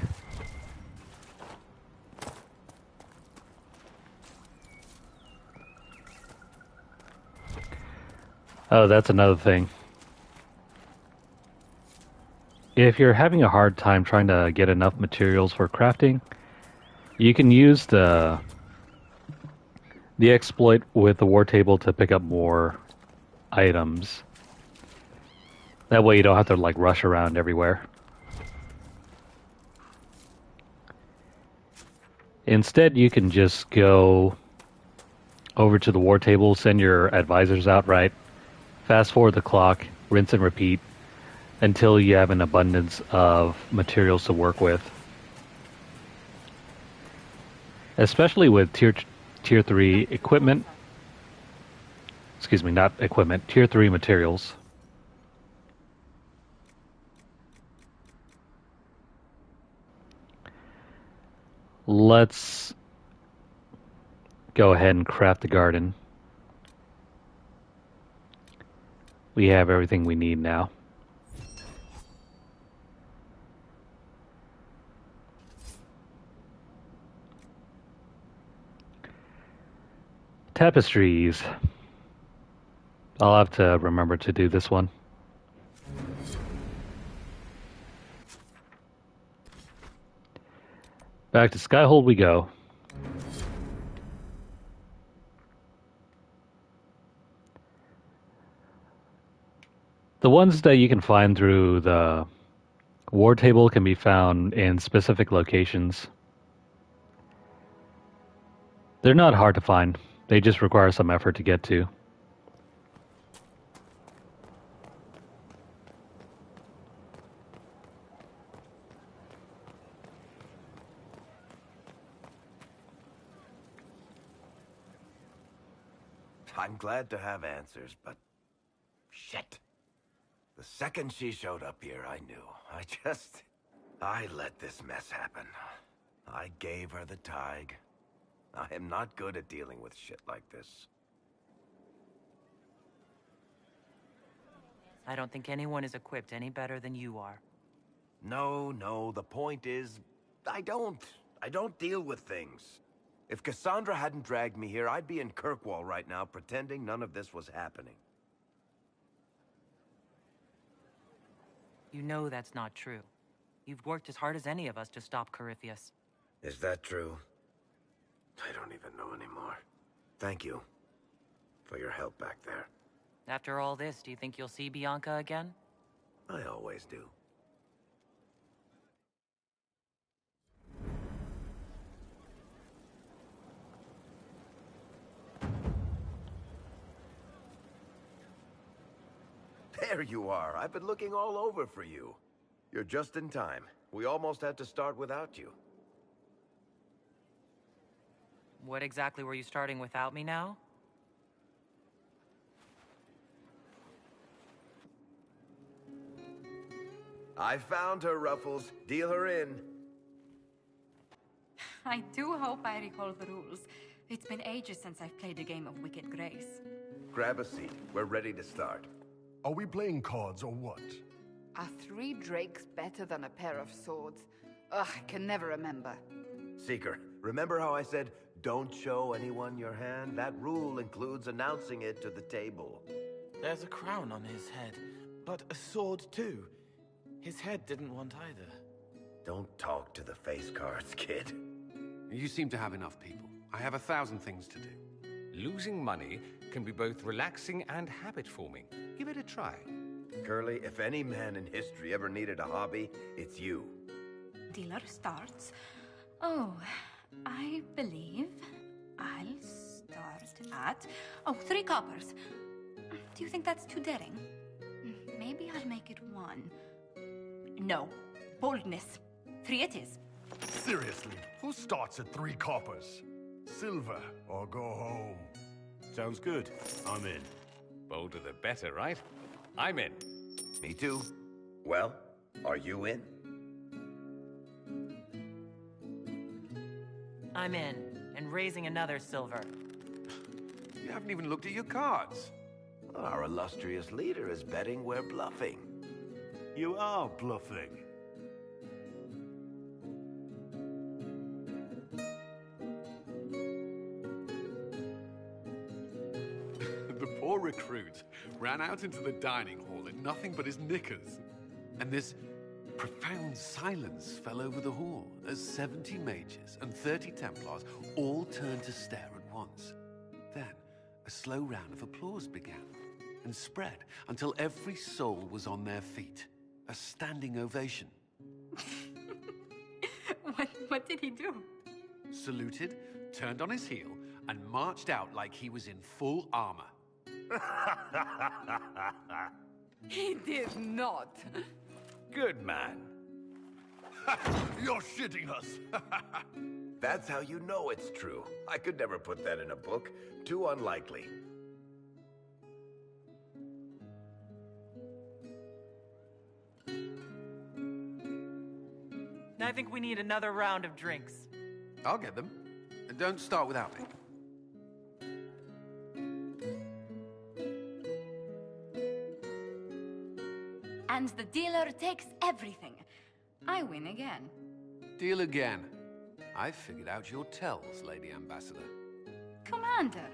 A: Oh, that's another thing. If you're having a hard time trying to get enough materials for crafting, you can use the exploit with the war table to pick up more items. That way you don't have to like rush around everywhere. Instead, you can just go over to the war table, send your advisors out, right? Fast forward the clock, rinse and repeat until you have an abundance of materials to work with. Especially with tier 3 equipment. Excuse me, not equipment, tier 3 materials. Let's go ahead and craft the garden. We have everything we need now. Tapestries. I'll have to remember to do this one. Back to Skyhold we go. The ones that you can find through the war table can be found in specific locations. They're not hard to find. They just require some effort to get to.
B: I'm glad to have answers, but... shit. The second she showed up here, I knew. I let this mess happen. I gave her the Tig. I am not good at dealing with shit like this.
F: I don't think anyone is equipped any better than you are.
B: No, the point is, I don't deal with things. If Cassandra hadn't dragged me here, I'd be in Kirkwall right now pretending none of this was happening.
F: You know that's not true. You've worked as hard as any of us to stop Corypheus.
B: Is that true? I don't even know anymore. Thank you for your help back there.
F: After all this, do you think you'll see Bianca again?
B: I always do. There you are. I've been looking all over for you. You're just in time. We almost had to start without you.
F: What exactly were you starting without me now?
B: I found her, Ruffles. Deal her in.
P: I do hope I recall the rules. It's been ages since I've played a game of Wicked Grace.
B: Grab a seat. We're ready to start.
R: Are we playing cards or what?
S: Are 3 drakes better than a pair of swords? Ugh, I can never remember.
B: Seeker, remember how I said, don't show anyone your hand? That rule includes announcing it to the table.
K: There's a crown on his head, but a sword too. His head didn't want either.
B: Don't talk to the face cards, kid.
Q: You seem to have enough people. I have 1,000 things to do.
T: Losing money can be both relaxing and habit-forming. Give it a try.
B: Curly, if any man in history ever needed a hobby, it's you.
P: Dealer starts. Oh, I believe I'll start at... Oh, 3 coppers. Do you think that's too daring? Maybe I'll make it 1. No. Boldness. 3 it is.
R: Seriously, who starts at 3 coppers? Silver or go home?
T: Sounds good. I'm in. Bolder the better, right? I'm in.
B: Me too. Well, are you in?
F: I'm in, and raising another silver.
Q: You haven't even looked at your cards.
B: Our illustrious leader is betting we're bluffing.
T: You are bluffing.
Q: The poor recruit ran out into the dining hall in nothing but his knickers. And this profound silence fell over the hall as 70 mages and 30 Templars all turned to stare at once. Then a slow round of applause began and spread until every soul was on their feet. A standing ovation.
P: What did he do?
Q: Saluted, turned on his heel, and marched out like he was in full armor.
S: He did not.
T: Good man.
R: You're shitting us.
B: That's how you know it's true. I could never put that in a book. Too unlikely.
F: I think we need another round of drinks.
Q: I'll get them. And don't start without me.
P: And the dealer takes everything. I win again.
Q: Deal again. I've figured out your tells, Lady Ambassador.
P: Commander,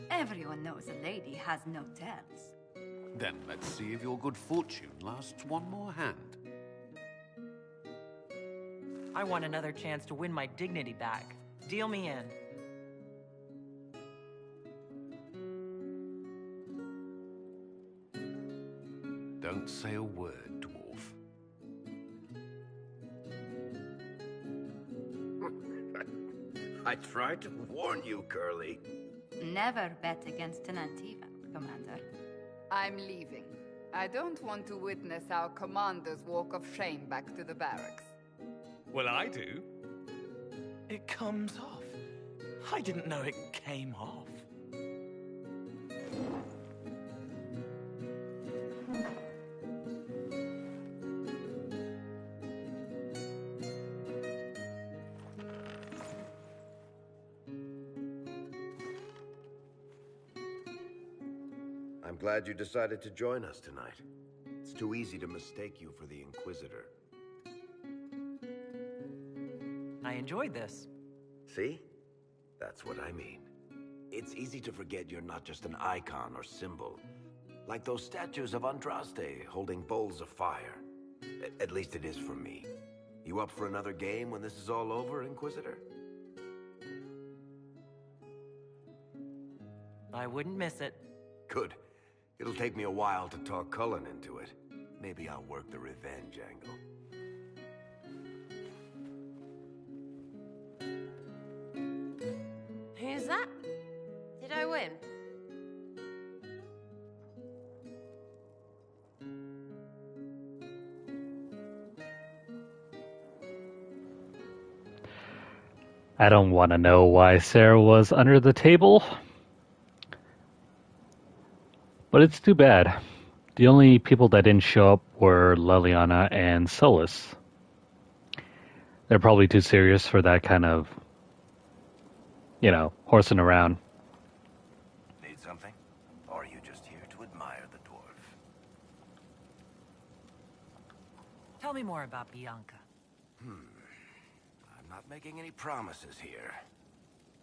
P: everyone knows a lady has no tells.
Q: Then let's see if your good fortune lasts one more hand.
F: I want another chance to win my dignity back. Deal me in.
Q: Don't say a word, dwarf.
B: I tried to warn you, Curly.
P: Never bet against an Antivan, Commander.
S: I'm leaving. I don't want to witness our commander's walk of shame back to the barracks.
T: Well, I do.
K: It comes off. I didn't know it came off.
B: I'm glad you decided to join us tonight. It's too easy to mistake you for the Inquisitor.
F: I enjoyed this.
B: See? That's what I mean. It's easy to forget you're not just an icon or symbol. Like those statues of Andraste holding bowls of fire. At least it is for me. You up for another game when this is all over, Inquisitor?
F: I wouldn't miss it.
B: Good. It'll take me a while to talk Cullen into it. Maybe I'll work the revenge angle.
H: Who's that? Did I win?
A: I don't want to know why Sarah was under the table. But it's too bad. The only people that didn't show up were Leliana and Solus. They're probably too serious for that kind of, horsing around.
B: Need something? Or are you just here to admire the dwarf?
F: Tell me more about Bianca.
B: I'm not making any promises here.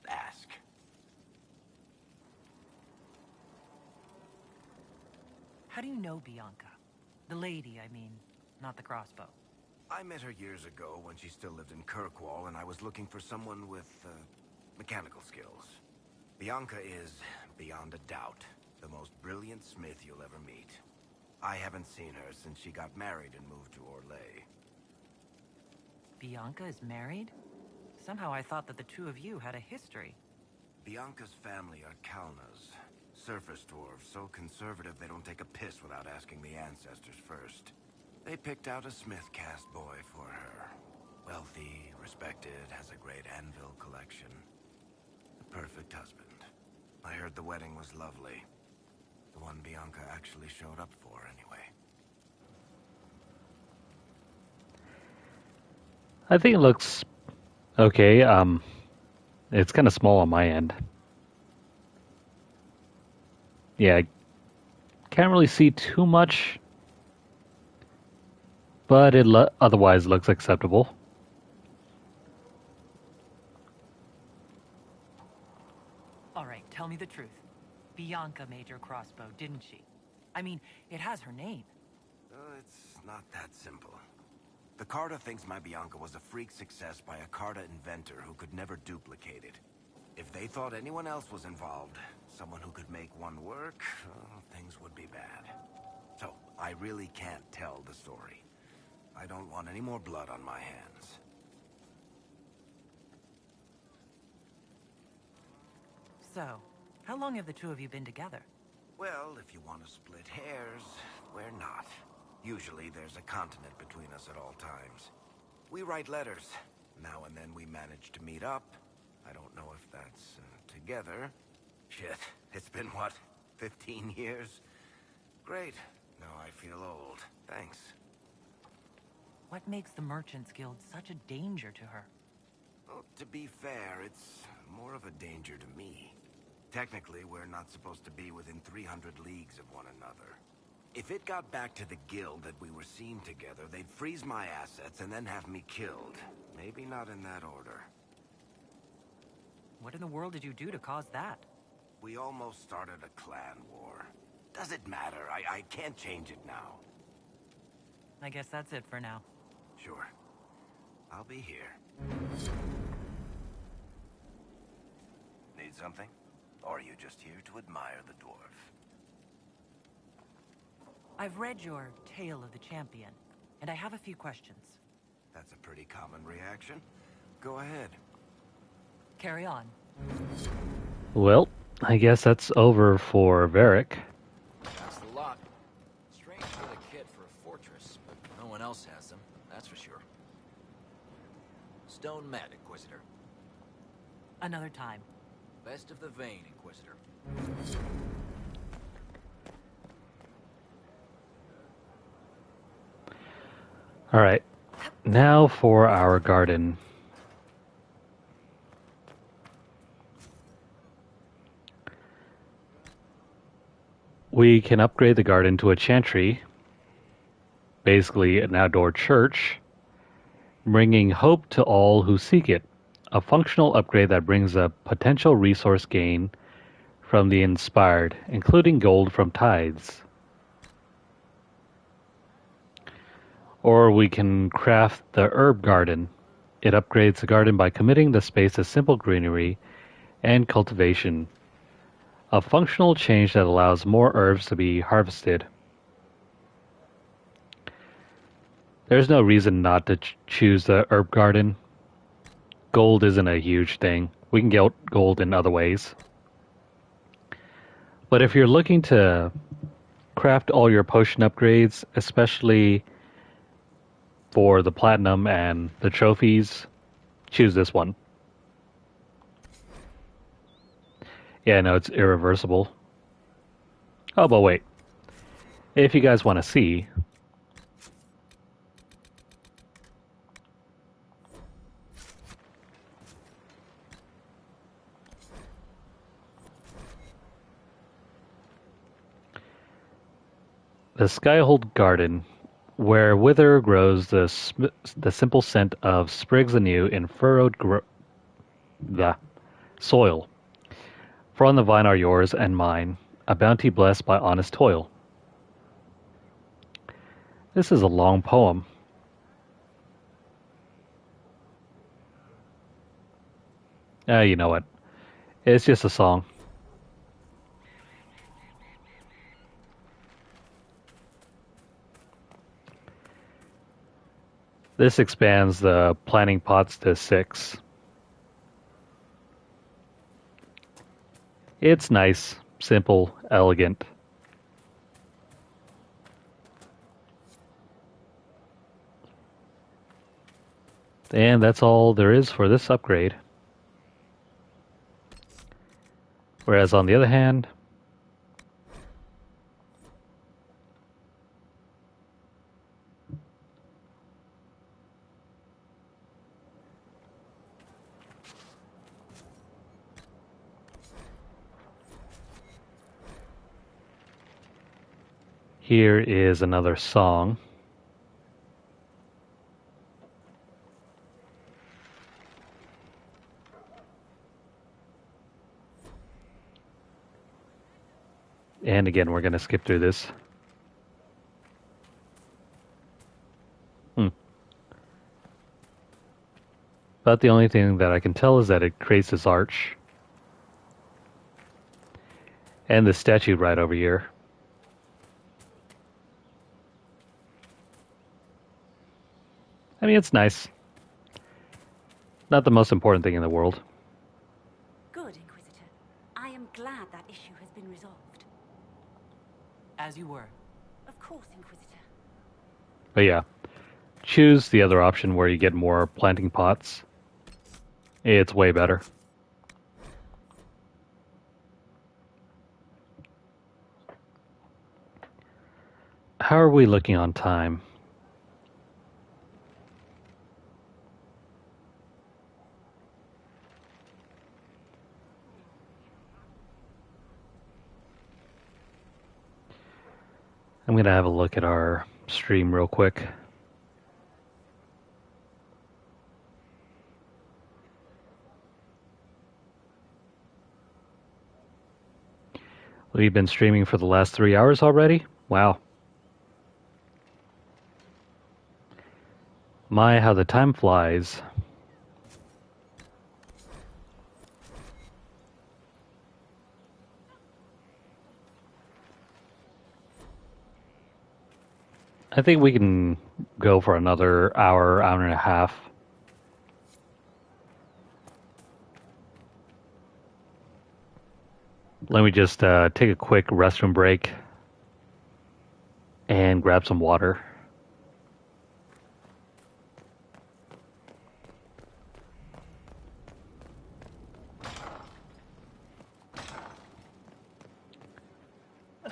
B: Ask.
F: How do you know Bianca? The lady, I mean, not the crossbow.
B: I met her years ago when she still lived in Kirkwall, and I was looking for someone with, mechanical skills. Bianca is, beyond a doubt, the most brilliant smith you'll ever meet. I haven't seen her since she got married and moved to Orlais.
F: Bianca is married? Somehow I thought that the two of you had a history.
B: Bianca's family are Kalnas. Surface dwarves, so conservative they don't take a piss without asking the ancestors first. They picked out a smith caste boy for her. Wealthy, respected, has a great anvil collection. The perfect husband. I heard the wedding was lovely. The one Bianca actually showed up for, anyway.
A: I think it looks okay. It's kind of small on my end. Yeah, can't really see too much, but it otherwise looks acceptable.
F: All right, tell me the truth. Bianca made your crossbow, didn't she? I mean, it has her name.
B: It's not that simple. The Carta thinks my Bianca was a freak success by a Carta inventor who could never duplicate it. If they thought anyone else was involved, someone who could make one work, things would be bad. So, I really can't tell the story. I don't want any more blood on my hands.
F: So, how long have the two of you been together?
B: Well, if you want to split hairs, we're not. Usually there's a continent between us at all times. We write letters. Now and then we manage to meet up. I don't know if that's together. Shit, it's been what, 15 years? Great. Now I feel old. Thanks.
F: What makes the Merchants Guild such a danger to her?
B: Well, to be fair, it's more of a danger to me. Technically, we're not supposed to be within 300 leagues of one another. If it got back to the guild that we were seen together, they'd freeze my assets and then have me killed. Maybe not in that order.
F: What in the world did you do to cause that?
B: We almost started a clan war. Does it matter? I can't change it now.
F: I guess that's it for now.
B: Sure. I'll be here. Need something? Or are you just here to admire the dwarf?
F: I've read your Tale of the Champion, and I have a few questions.
B: That's a pretty common reaction. Go ahead.
F: Carry on.
A: Well, I guess that's over for Varric.
U: That's the lot. Strange for the kit for a fortress, but no one else has them, that's for sure. Stone Met, Inquisitor.
F: Another time.
U: Best of the vein, Inquisitor.
A: Alright, now for our garden. We can upgrade the garden to a chantry, basically an outdoor church, bringing hope to all who seek it. A functional upgrade that brings a potential resource gain from the inspired, including gold from tithes. Or we can craft the herb garden. It upgrades the garden by committing the space to simple greenery and cultivation. A functional change that allows more herbs to be harvested. There's no reason not to choose the herb garden. Gold isn't a huge thing. We can get gold in other ways. But if you're looking to craft all your potion upgrades, especially for the platinum and the trophies, choose this one. Yeah, no, it's irreversible. Oh, but wait. If you guys want to see, the Skyhold Garden, where wither grows the simple scent of sprigs anew in furrowed the soil. For on the vine are yours and mine, a bounty blessed by honest toil. This is a long poem. You know what? It's just a song. This expands the planting pots to 6. It's nice, simple, elegant. And that's all there is for this upgrade. Whereas on the other hand, here is another song. And again, we're going to skip through this. But the only thing that I can tell is that it creates this arch. And the statue right over here. I mean, it's nice. Not the most important thing in the world.
G: Good, Inquisitor. I am glad that issue has been resolved.
F: As you were.
G: Of course, Inquisitor.
A: But yeah, choose the other option where you get more planting pots. It's way better. How are we looking on time? I'm going to have a look at our stream real quick. We've been streaming for the last 3 hours already? Wow. My, how the time flies. I think we can go for another hour, hour and a half. Let me just take a quick restroom break and grab some water.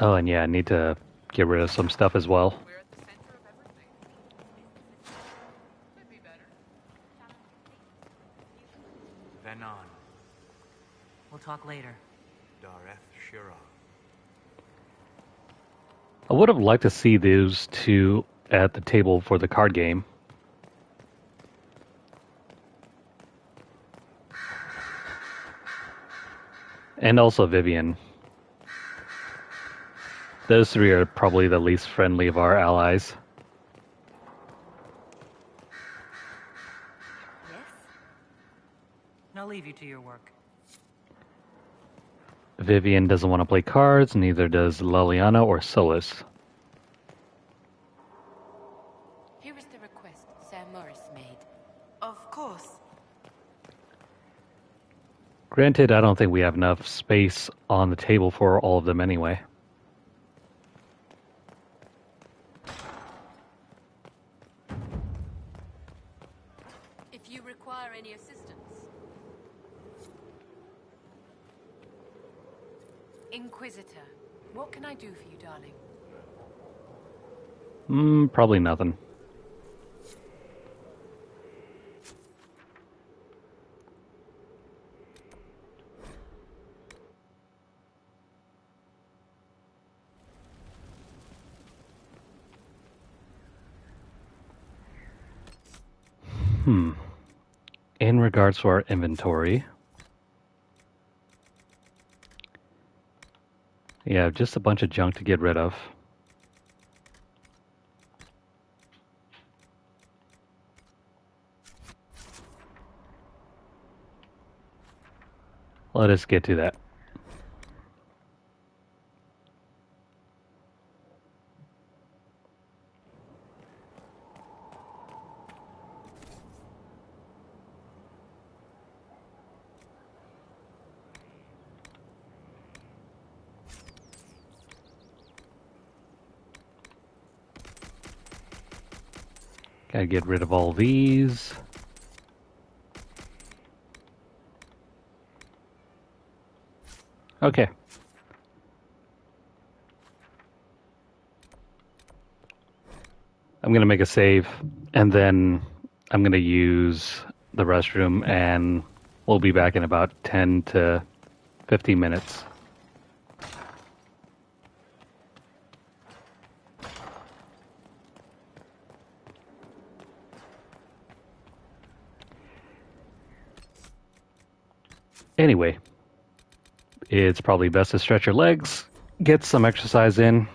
A: Oh, and yeah, I need to get rid of some stuff as well.
L: Then on.
F: We'll talk later.
L: Dareth Shira.
A: I would have liked to see those two at the table for the card game. And also Vivian. Those three are probably the least friendly of our allies.
F: Yes? I'll leave you to your work.
A: Vivian doesn't want to play cards, neither does Liliana or Solus.
D: Here is the request Sam Morris made. Of course.
A: Granted, I don't think we have enough space on the table for all of them anyway.
D: If you require any assistance. Inquisitor, what can I do for you, darling?
A: Probably nothing. In regards to our inventory, yeah, just a bunch of junk to get rid of. Let us get to that. Gotta get rid of all these. Okay. I'm gonna make a save, and then I'm gonna use the restroom, and we'll be back in about 10 to 15 minutes. Anyway, it's probably best to stretch your legs, get some exercise in.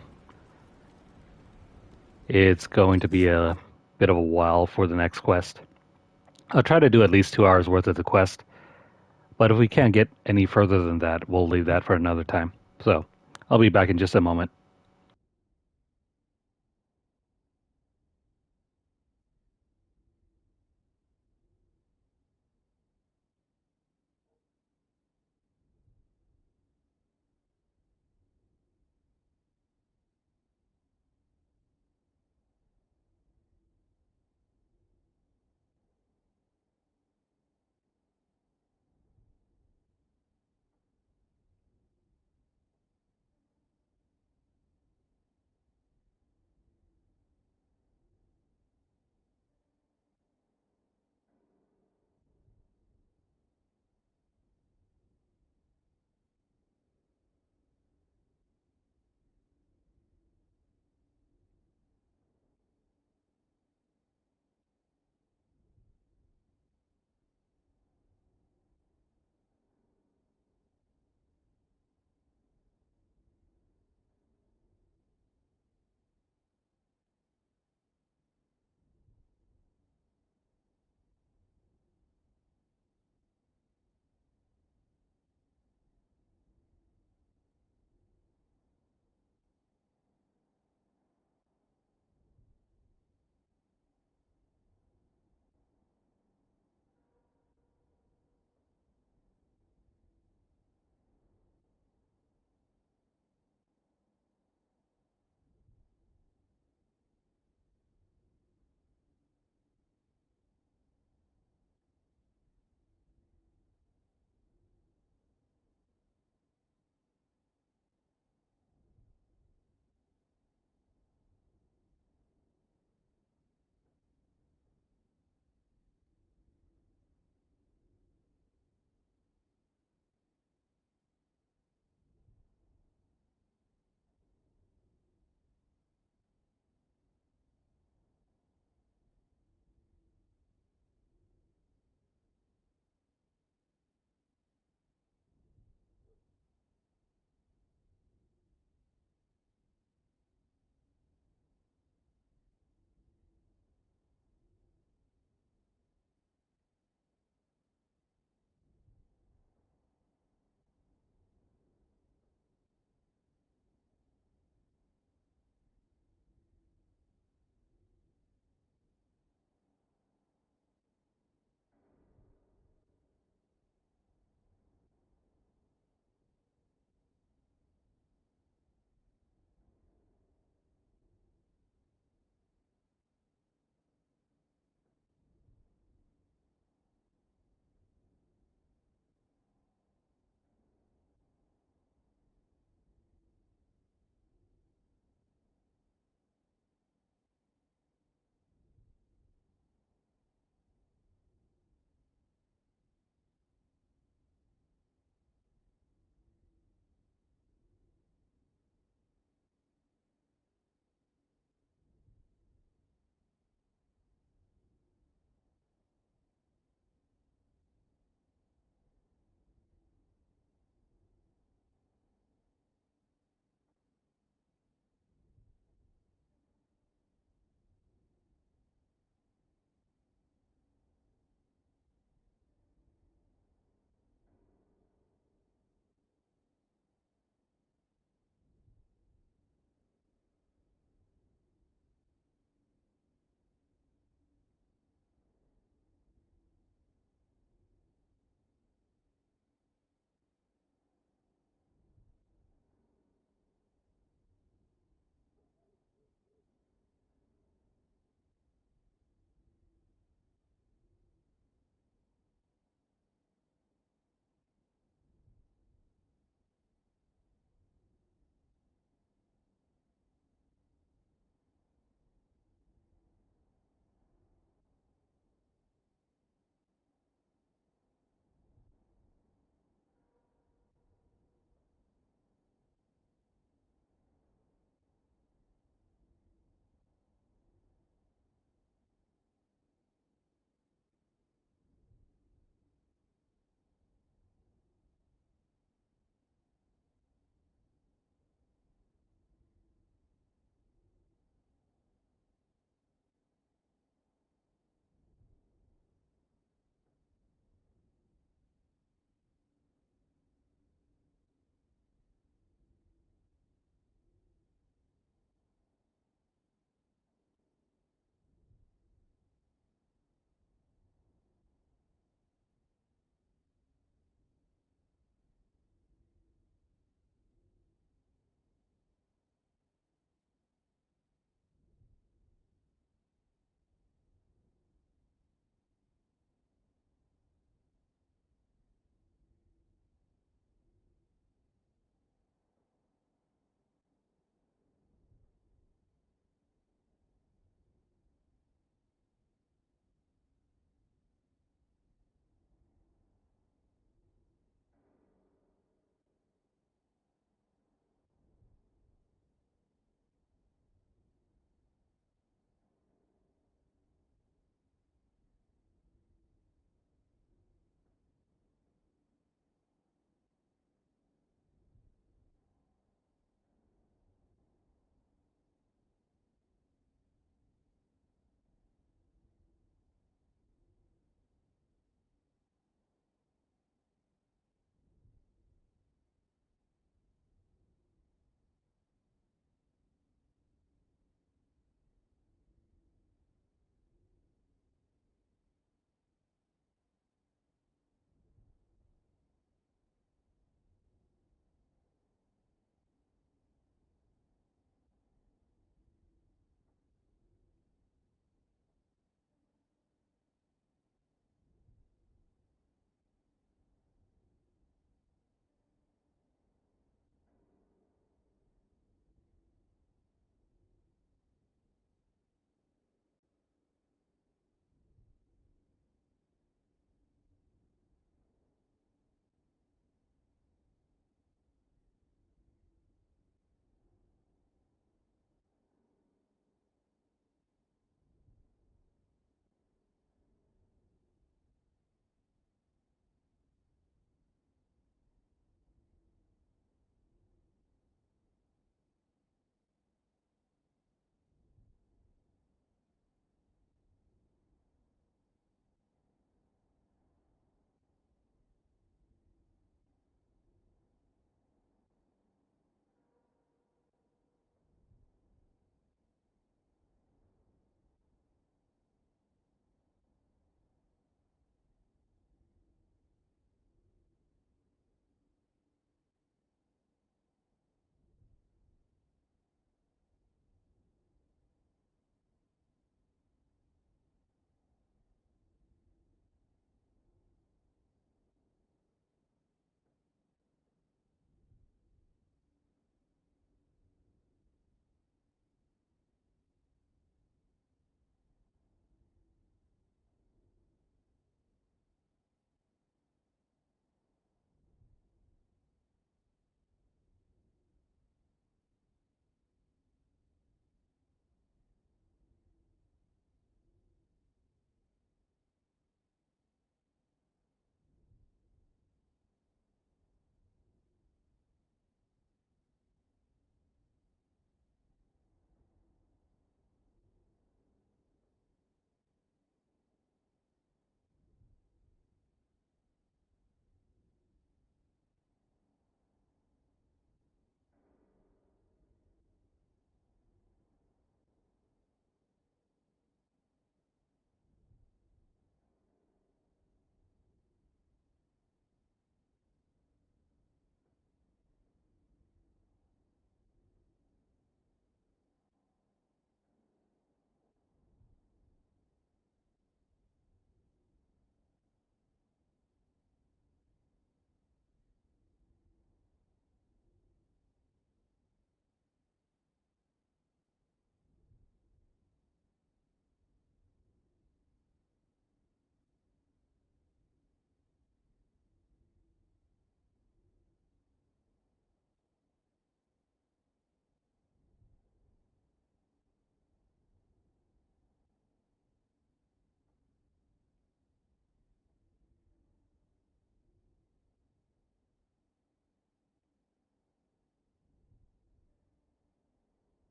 A: It's going to be a bit of a while for the next quest. I'll try to do at least 2 hours worth of the quest, but if we can't get any further than that, we'll leave that for another time. So, I'll be back in just a moment.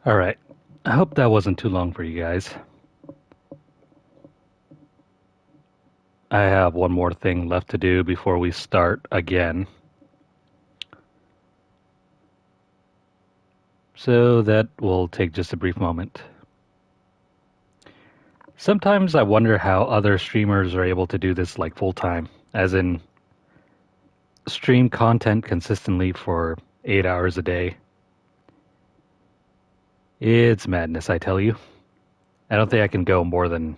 A: Alright. I hope that wasn't too long for you guys. I have one more thing left to do before we start again. So that will take just a brief moment. Sometimes I wonder how other streamers are able to do this like full time, as in stream content consistently for 8 hours a day. It's madness, I tell you. I don't think I can go more than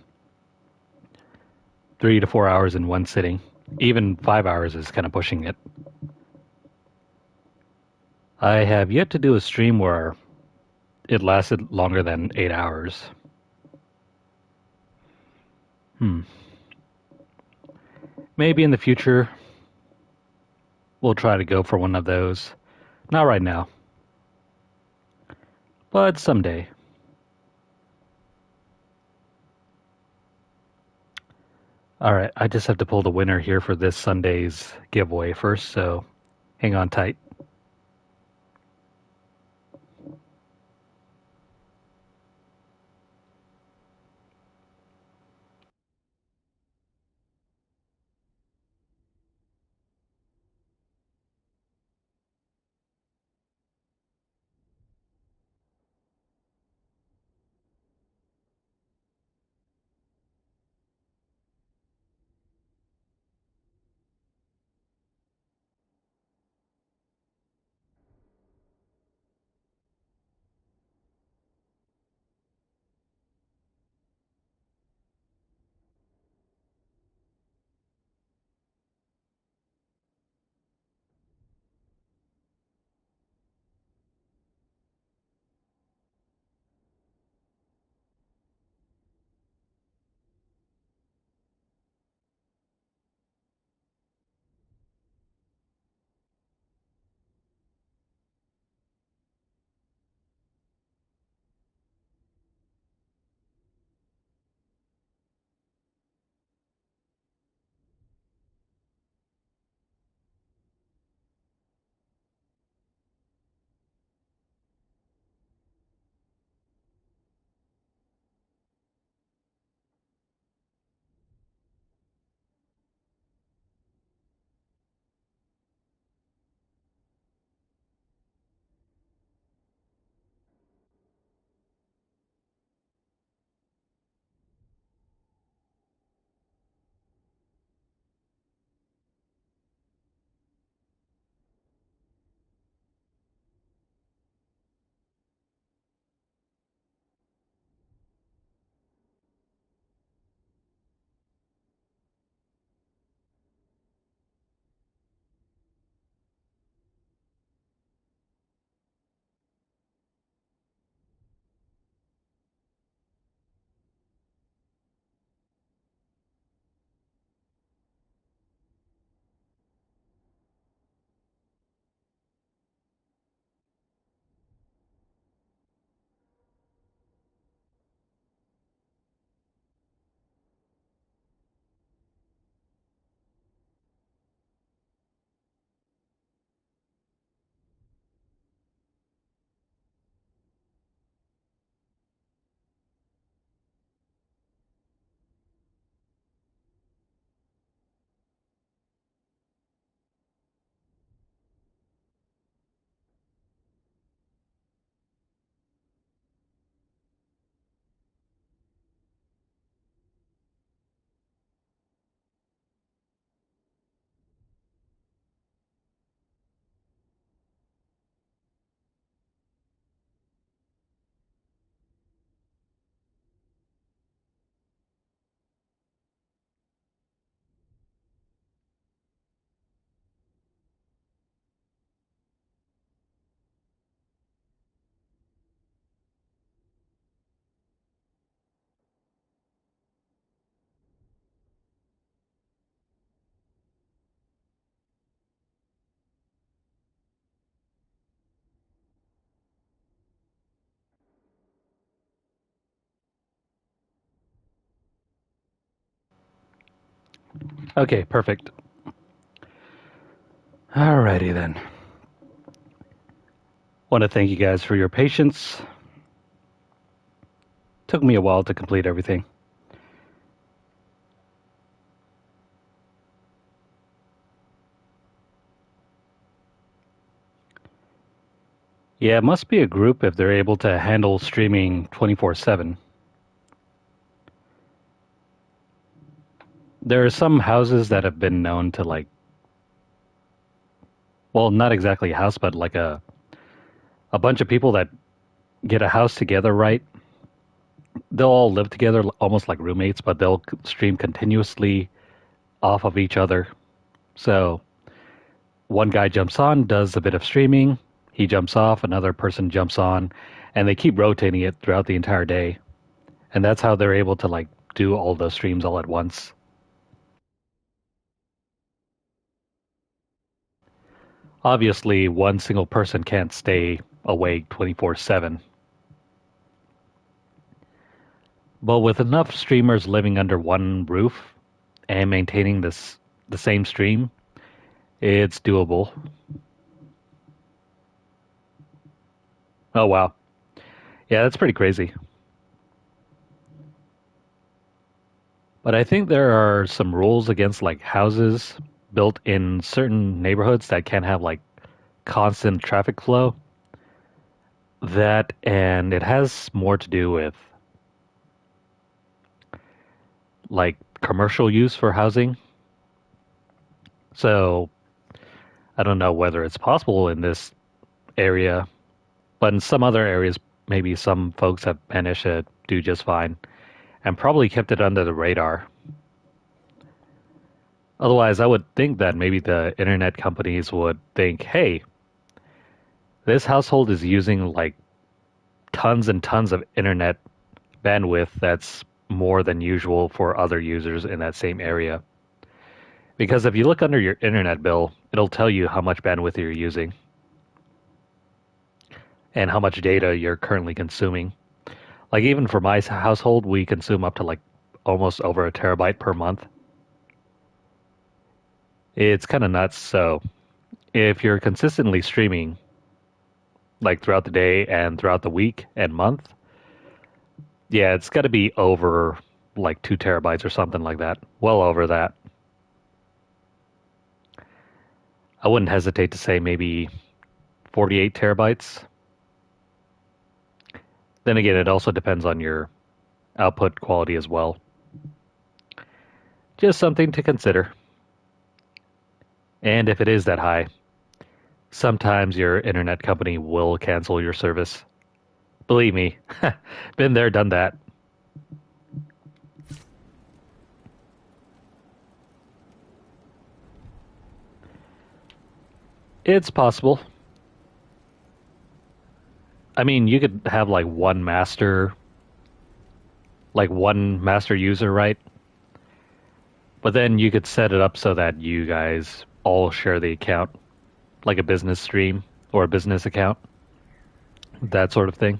A: 3 to 4 hours in one sitting. Even 5 hours is kind of pushing it. I have yet to do a stream where it lasted longer than 8 hours. Maybe in the future, we'll try to go for one of those. Not right now. But someday. Alright, I just have to pull the winner here for this Sunday's giveaway first, so hang on tight. Okay, perfect. Alrighty then. Want to thank you guys for your patience. Took me a while to complete everything. Yeah, it must be a group if they're able to handle streaming 24/7. There are some houses that have been known to well, not exactly a house, but like a bunch of people that get a house together, right? They'll all live together almost like roommates, but they'll stream continuously off of each other. So one guy jumps on, does a bit of streaming, he jumps off, another person jumps on, and they keep rotating it throughout the entire day. And that's how they're able to do all those streams all at once. Obviously, one single person can't stay awake 24/7. But with enough streamers living under one roof and maintaining the same stream, it's doable. Oh wow. Yeah, that's pretty crazy. But I think there are some rules against houses built in certain neighborhoods that can't have constant traffic flow. That, and it has more to do with commercial use for housing. So I don't know whether it's possible in this area, but in some other areas, maybe some folks have managed to do just fine and probably kept it under the radar. Otherwise, I would think that maybe the internet companies would think, hey, this household is using tons and tons of internet bandwidth that's more than usual for other users in that same area. Because if you look under your internet bill, it'll tell you how much bandwidth you're using and how much data you're currently consuming. Even for my household, we consume up to almost over a terabyte per month. It's kind of nuts. So if you're consistently streaming throughout the day and throughout the week and month, yeah, it's got to be over 2 terabytes or something like that. Well over that. I wouldn't hesitate to say maybe 48 terabytes. Then again, it also depends on your output quality as well. Just something to consider. And if it is that high, sometimes your internet company will cancel your service. Believe me, been there, done that. It's possible. I mean, you could have one master user, right? But then you could set it up so that you guys all share the account, like a business stream or a business account, that sort of thing.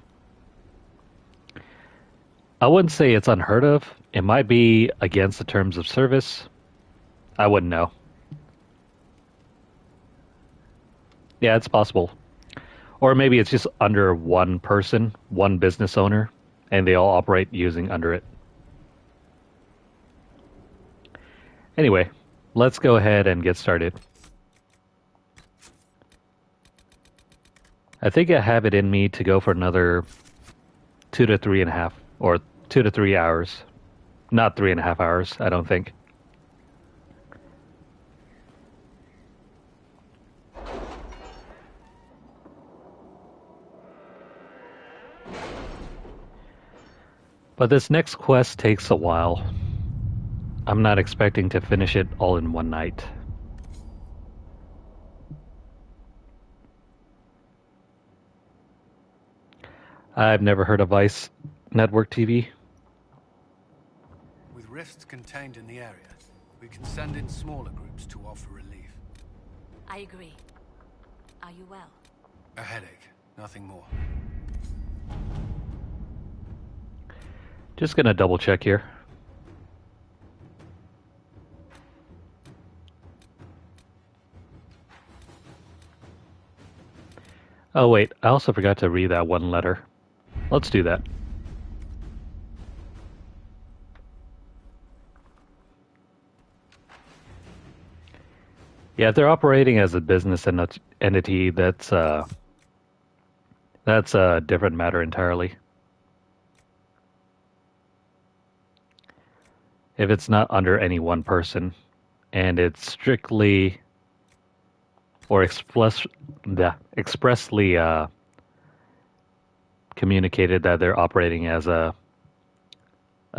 A: I wouldn't say it's unheard of. It might be against the terms of service. I wouldn't know. Yeah, it's possible. Or maybe it's just under one person, one business owner, and they all operate using under it. Anyway, let's go ahead and get started. I think I have it in me to go for another 2 to 3.5, or 2 to 3 hours. Not 3.5 hours, I don't think. But this next quest takes a while. I'm not expecting to finish it all in one night. I've never heard of Vice Network TV.
N: With rifts contained in the area, we can send in smaller groups to offer relief.
G: I agree. Are you well?
N: A headache, nothing more.
A: Just gonna double check here. Oh wait, I also forgot to read that one letter. Let's do that. Yeah, if they're operating as a business entity, that's a different matter entirely. If it's not under any one person, and it's strictly or expressly communicated that they're operating as a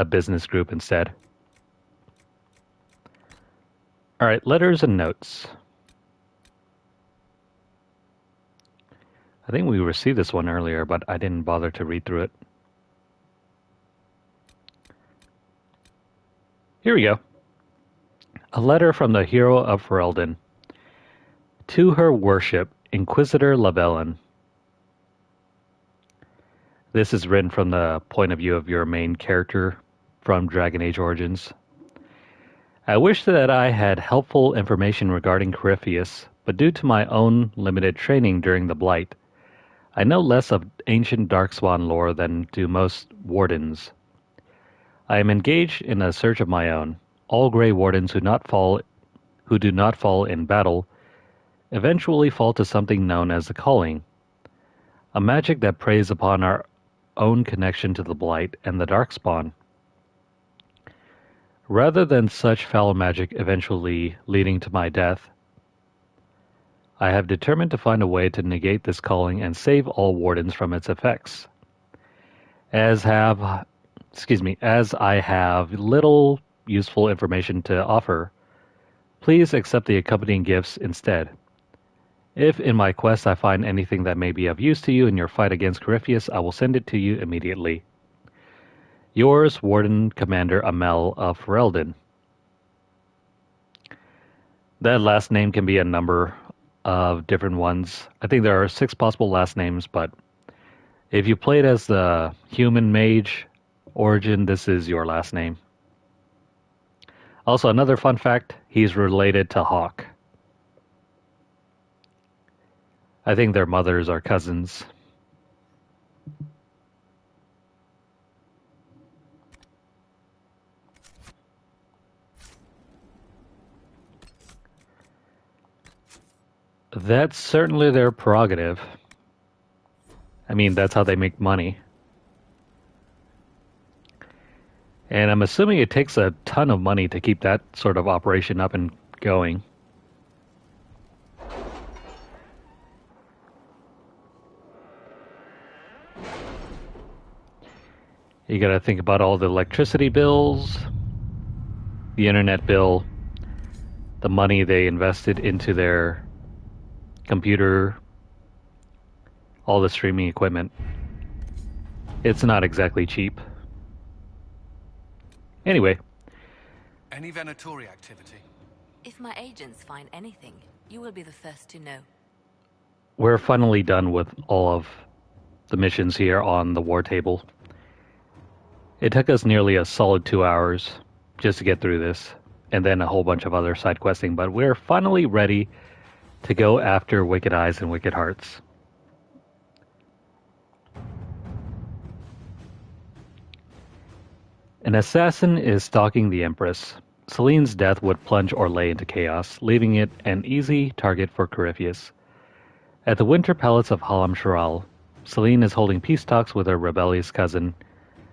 A: business group instead. All right, letters and notes. I think we received this one earlier, but I didn't bother to read through it. Here we go. A letter from the hero of Ferelden. To her worship, Inquisitor Lavellan. This is written from the point of view of your main character from Dragon Age Origins. I wish that I had helpful information regarding Corypheus, but due to my own limited training during the Blight, I know less of ancient Darkspawn lore than do most wardens. I am engaged in a search of my own. All Grey Wardens who do not fall in battle eventually fall to something known as the Calling, a magic that preys upon our own connection to the Blight and the Darkspawn. Rather than such foul magic eventually leading to my death, I have determined to find a way to negate this calling and save all wardens from its effects. As I have little useful information to offer, please accept the accompanying gifts instead. If in my quest I find anything that may be of use to you in your fight against Corypheus, I will send it to you immediately. Yours, Warden Commander Amel of Ferelden. That last name can be a number of different ones. I think there are 6 possible last names, but if you played as the human mage origin, this is your last name. Also, another fun fact, he's related to Hawk. I think their mothers are cousins. That's certainly their prerogative. I mean, that's how they make money. And I'm assuming it takes a ton of money to keep that sort of operation up and going. You gotta think about all the electricity bills, the internet bill, the money they invested into their computer, all the streaming equipment. It's not exactly cheap. Anyway.
N: Any Venatori activity?
I: If my agents find anything, you will be the first to know.
A: We're finally done with all of the missions here on the war table. It took us nearly a solid 2 hours just to get through this, and then a whole bunch of other side questing, but we're finally ready to go after Wicked Eyes and Wicked Hearts. An assassin is stalking the Empress. Celine's death would plunge Orlais into chaos, leaving it an easy target for Corypheus. At the Winter Palace of Halam Sharal, Celine is holding peace talks with her rebellious cousin,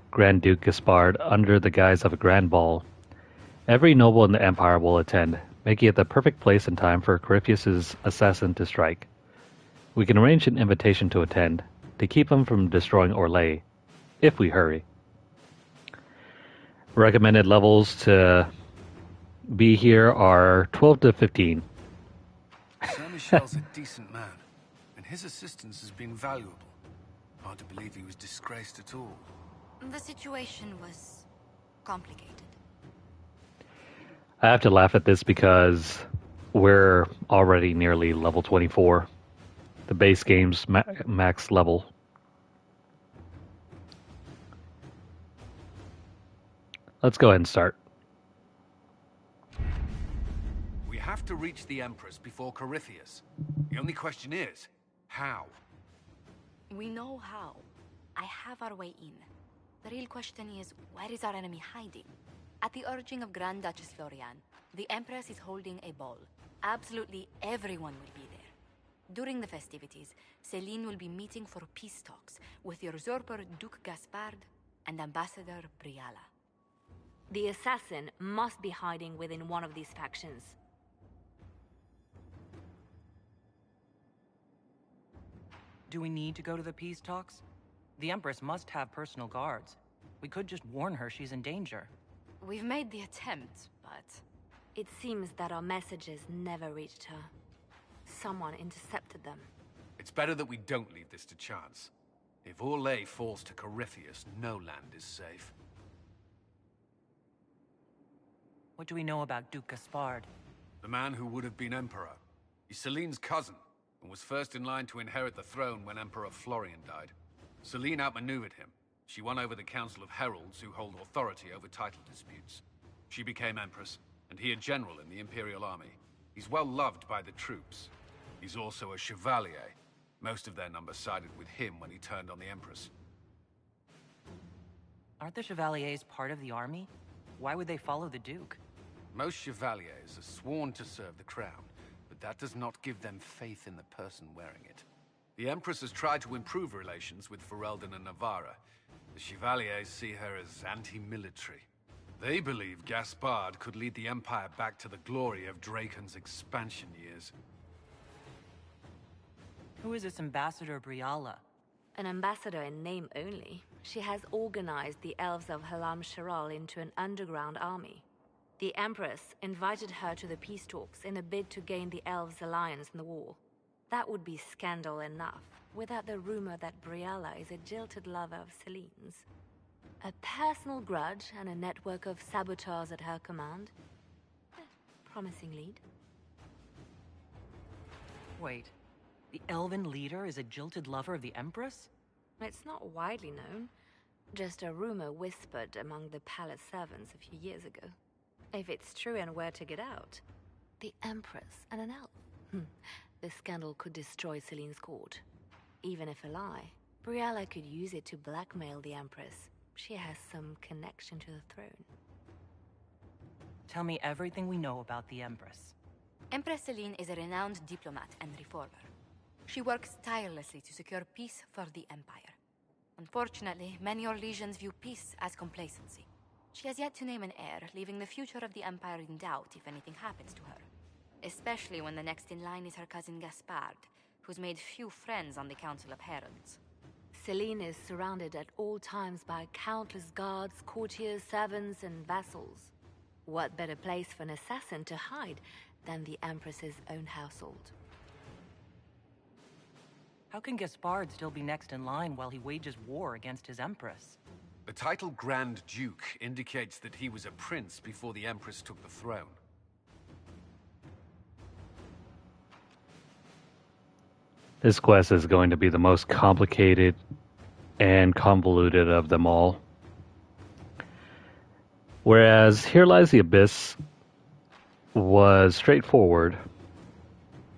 A: Grand Duke Gaspard, under the guise of a grand ball. Every noble in the Empire will attend, making it the perfect place and time for Corypheus's assassin to strike. We can arrange an invitation to attend, to keep him from destroying Orlais, if we hurry. Recommended levels to be here are 12 to 15.
N: Sir Michel's a decent man, and his assistance has been valuable. Hard to believe he was disgraced at all.
I: The situation was complicated.
A: I have to laugh at this because we're already nearly level 24. The base game's max level. Let's go ahead and start.
N: We have to reach the Empress before Corypheus. The only question is, how?
E: We know how. I have our way in. The real question is, where is our enemy hiding?
I: At the urging of Grand Duchess Florian, the Empress is holding a ball. Absolutely everyone will be there. During the festivities, Celine will be meeting for peace talks with the usurper Duke Gaspard and Ambassador Briala. The assassin must be hiding within one of these factions.
F: Do we need to go to the peace talks? The Empress must have personal guards. We could just warn her she's in danger.
I: We've made the attempt, but... It seems that our messages never reached her. Someone intercepted them.
Q: It's better that we don't leave this to chance. If Orlais falls to Corypheus, no land is safe.
F: What do we know about Duke Gaspard?
Q: The man who would have been Emperor. He's Celine's cousin, and was first in line to inherit the throne when Emperor Florian died. Celine outmaneuvered him. She won over the Council of Heralds, who hold authority over title disputes. She became Empress, and he a general in the Imperial Army. He's well loved by the troops. He's also a Chevalier. Most of their number sided with him when he turned on the Empress.
F: Aren't the Chevaliers part of the army? Why would they follow the Duke?
Q: Most Chevaliers are sworn to serve the crown, but that does not give them faith in the person wearing it. The Empress has tried to improve relations with Ferelden and Navarra. The Chevaliers see her as anti-military. They believe Gaspard could lead the Empire back to the glory of Draken's expansion years.
F: Who is this Ambassador Briala?
I: An ambassador in name only. She has organized the elves of Halam Sharal into an underground army. The Empress invited her to the peace talks in a bid to gain the elves' alliance in the war. That would be scandal enough, without the rumor that Briala is a jilted lover of Celine's. A personal grudge and a network of saboteurs at her command. Promising lead.
F: Wait, the elven leader is a jilted lover of the Empress?
I: It's not widely known. Just a rumor whispered among the palace servants a few years ago. If it's true and were to get out, the Empress and an elf. The scandal could destroy Celine's court. Even if a lie, Briala could use it to blackmail the Empress. She has some connection to the throne.
F: Tell me everything we know about the Empress.
I: Empress Celine is a renowned diplomat and reformer. She works tirelessly to secure peace for the Empire. Unfortunately, many Orlesians view peace as complacency. She has yet to name an heir, leaving the future of the Empire in doubt if anything happens to her. Especially when the next in line is her cousin Gaspard, who's made few friends on the Council of Heralds. Celine is surrounded at all times by countless guards, courtiers, servants, and vassals. What better place for an assassin to hide than the Empress's own household?
F: How can Gaspard still be next in line while he wages war against his Empress?
Q: The title Grand Duke indicates that he was a prince before the Empress took the throne.
A: This quest is going to be the most complicated and convoluted of them all. Whereas Here Lies the Abyss was straightforward,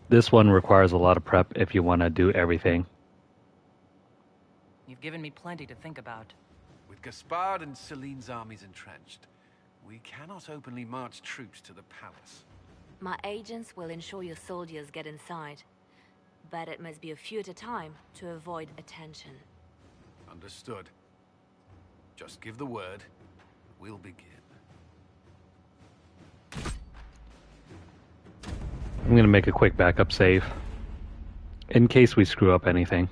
A: this one requires a lot of prep if you want to do everything.
F: You've given me plenty to think about.
Q: With Gaspard and Celine's armies entrenched, we cannot openly march troops to the palace.
I: My agents will ensure your soldiers get inside. But it must be a few at a time to avoid attention.
Q: Understood. Just give the word. We'll begin.
A: I'm going to make a quick backup save in case we screw up anything.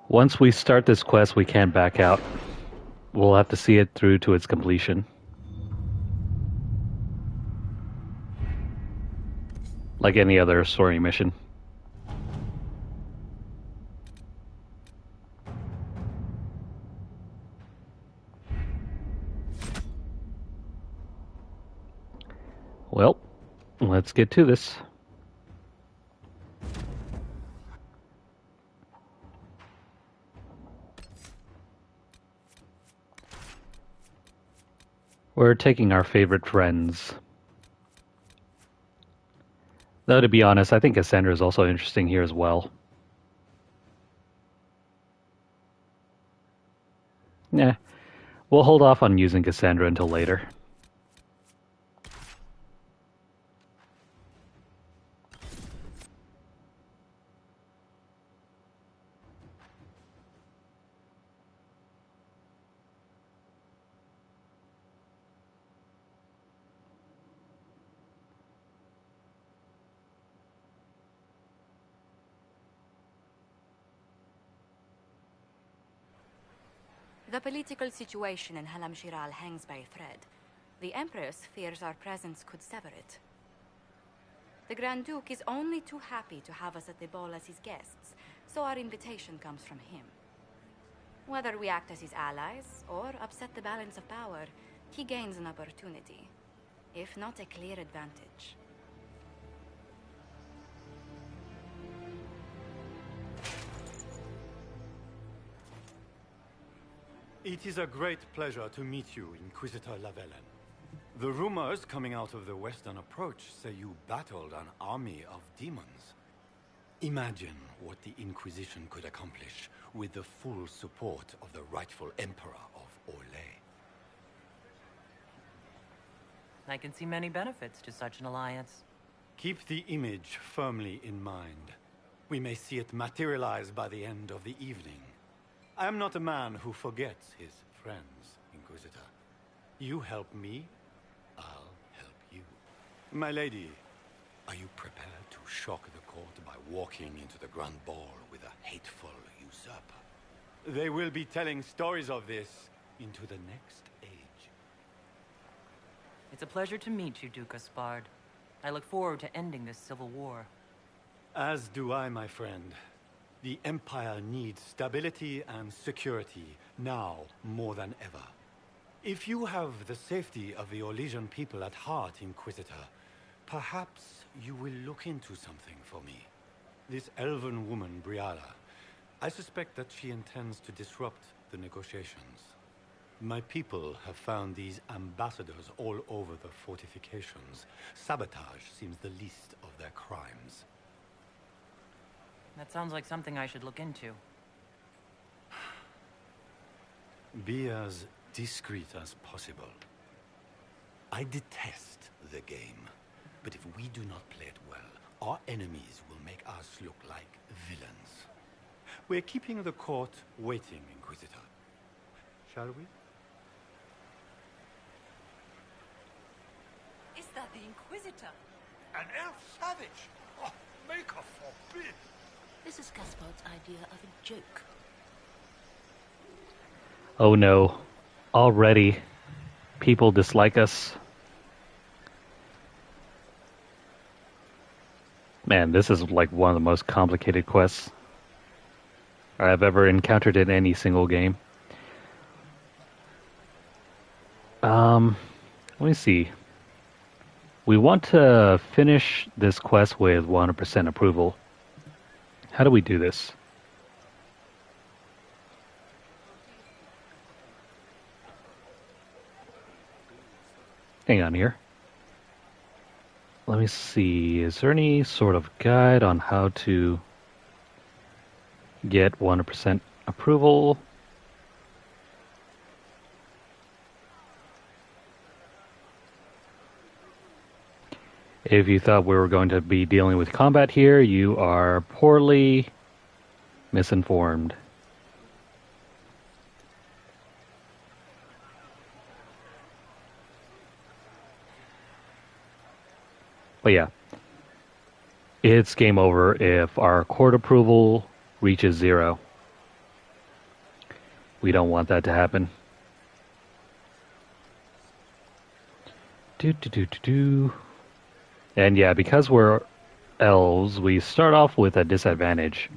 A: Once we start this quest, we can't back out. We'll have to see it through to its completion. Like any other story mission. Well, let's get to this. We're taking our favorite friends. Though, to be honest, I think Cassandra is also interesting here as well. Nah, we'll hold off on using Cassandra until later.
I: The political situation in Halam Shiral hangs by a thread. The Empress fears our presence could sever it. The Grand Duke is only too happy to have us at the ball as his guests, so our invitation comes from him. Whether we act as his allies or upset the balance of power, he gains an opportunity, if not a clear advantage.
J: It is a great pleasure to meet you, Inquisitor Lavellen. The rumors coming out of the Western Approach say you battled an army of demons. Imagine what the Inquisition could accomplish with the full support of the rightful Emperor of Orlais.
F: I can see many benefits to such an alliance.
J: Keep the image firmly in mind. We may see it materialize by the end of the evening. I am not a man who forgets his friends, Inquisitor. You help me, I'll help you. My lady, are you prepared to shock the court by walking into the Grand Ball with a hateful usurper? They will be telling stories of this into the next age.
F: It's a pleasure to meet you, Duke Aspard. I look forward to ending this civil war.
J: As do I, my friend. The Empire needs stability and security, now more than ever. If you have the safety of the Orlesian people at heart, Inquisitor, perhaps you will look into something for me. This elven woman, Briala, I suspect that she intends to disrupt the negotiations. My people have found these ambassadors all over the fortifications. Sabotage seems the least of their crimes.
F: That sounds like something I should look into.
J: Be as discreet as possible. I detest the game, but if we do not play it well, our enemies will make us look like villains. We're keeping the court waiting, Inquisitor. Shall we?
D: Is that the Inquisitor?
R: An elf savage? Oh, make her forbid!
V: This is Gaspard's idea of a joke.
A: Oh no. Already, people dislike us. Man, this is like one of the most complicated quests I've ever encountered in any single game. Let me see. We want to finish this quest with 100% approval. How do we do this? Hang on here. Let me see. Is there any sort of guide on how to get 100% approval? If you thought we were going to be dealing with combat here, you are poorly misinformed. But yeah, it's game over if our court approval reaches 0. We don't want that to happen. And yeah, because we're elves, we start off with a disadvantage,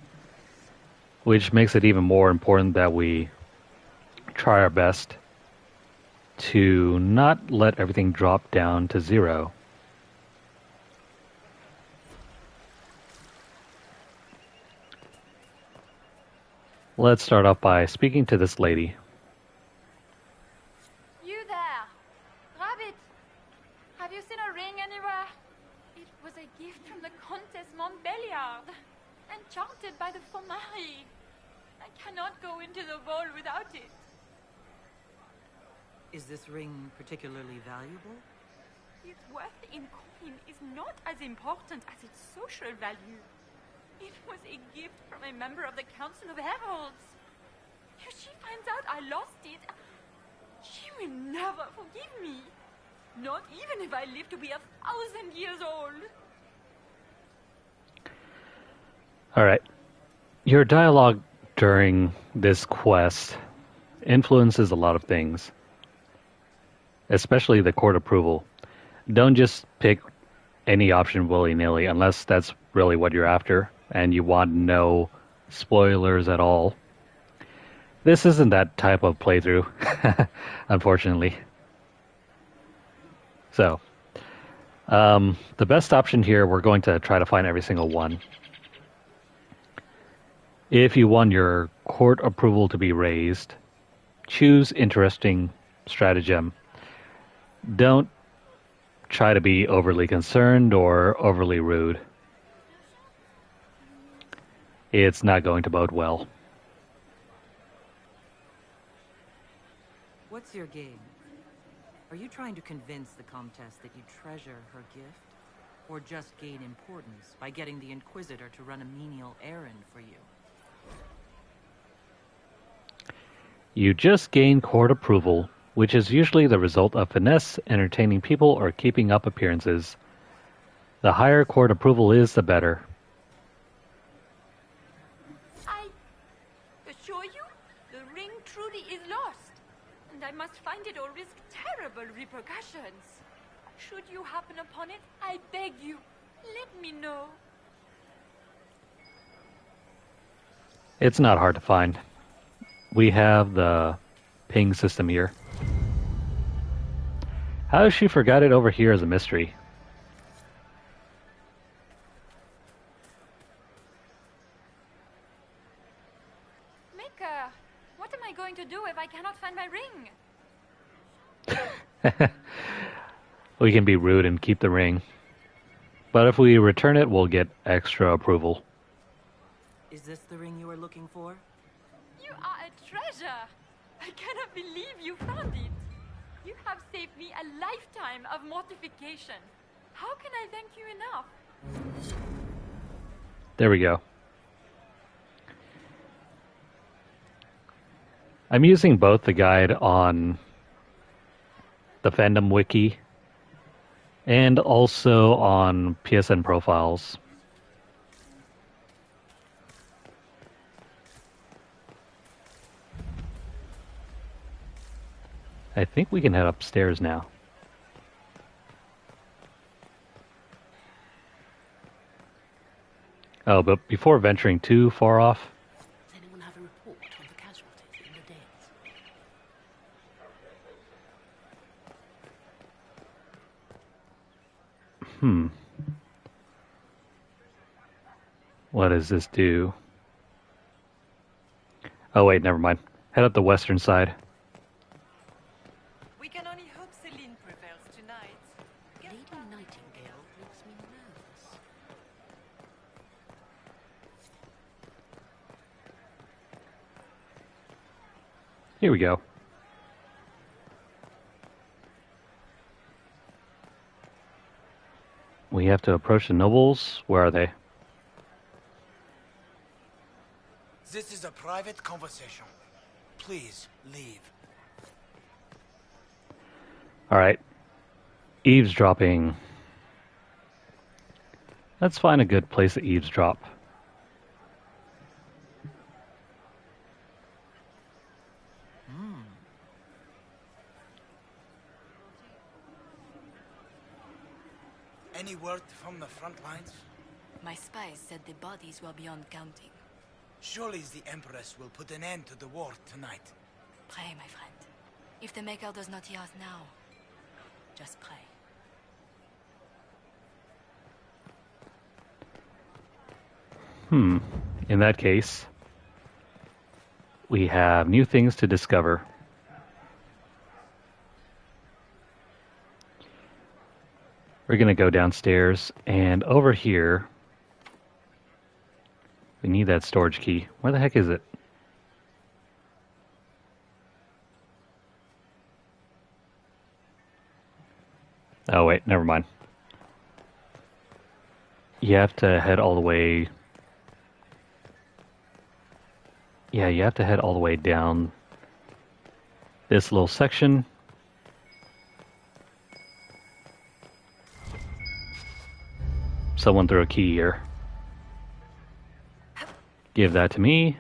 A: which makes it even more important that we try our best to not let everything drop down to 0. Let's start off by speaking to this lady.
W: You there!
M: you seen a ring anywhere? It was a gift from the Countess Montbelliard, enchanted by the Fomari. I cannot go into the ball without it.
F: Is this ring particularly valuable?
M: Its worth in coin is not as important as its social value. It was a gift from a member of the Council of Heralds. If she finds out I lost it, she will never forgive me. Not even if I live to be 1,000 years old.
A: Alright. Your dialogue during this quest influences a lot of things, especially the court approval. Don't just pick any option willy-nilly unless that's really what you're after and you want no spoilers at all. This isn't that type of playthrough, unfortunately. So, the best option here, we're going to try to find every single one. If you want your court approval to be raised, choose interesting stratagem. Don't try to be overly concerned or overly rude. It's not going to bode well.
F: What's your game? Are you trying to convince the Comtesse that you treasure her gift? Or just gain importance by getting the Inquisitor to run a menial errand for you?
A: You just gain court approval, which is usually the result of finesse, entertaining people, or keeping up appearances. The higher court approval is, the better.
M: I assure you, the ring truly is lost, and I must find it or risk terrible repercussions. Should you happen upon it, I beg you, let me know.
A: It's not hard to find. We have the ping system here. How she forgot it over here is a mystery.
M: Maker, what am I going to do if I cannot find my ring?
A: We can be rude and keep the ring. But if we return it, we'll get extra approval.
F: Is this the ring you are looking for?
M: You are a treasure. I cannot believe you found it. You have saved me a lifetime of mortification. How can I thank you enough?
A: There we go. I'm using both the guide on the fandom wiki and also on PSN profiles. I think we can head upstairs now. Oh, but before venturing too far off,
V: Does anyone have a report on the casualties in the Dales?
A: What does this do? Oh wait, never mind. Head up the western side.
D: We can only hope Celine prevails tonight.
V: Lady Nightingale makes me nervous.
A: Here we go. We have to approach the nobles. Where are they?
O: This is a private conversation. Please leave.
A: Alright. Eavesdropping. Let's find a good place to eavesdrop.
O: Any word from the front lines?
I: My spies said the bodies were beyond counting.
O: Surely the Empress will put an end to the war tonight.
I: Pray, my friend. If the Maker does not hear us now, just pray.
A: In that case, we have new things to discover. We're going to go downstairs, and over here, we need that storage key. Where the heck is it? Oh, wait, never mind. You have to head all the way... Yeah, you have to head all the way down this little section. Someone threw a key here. Give that to me.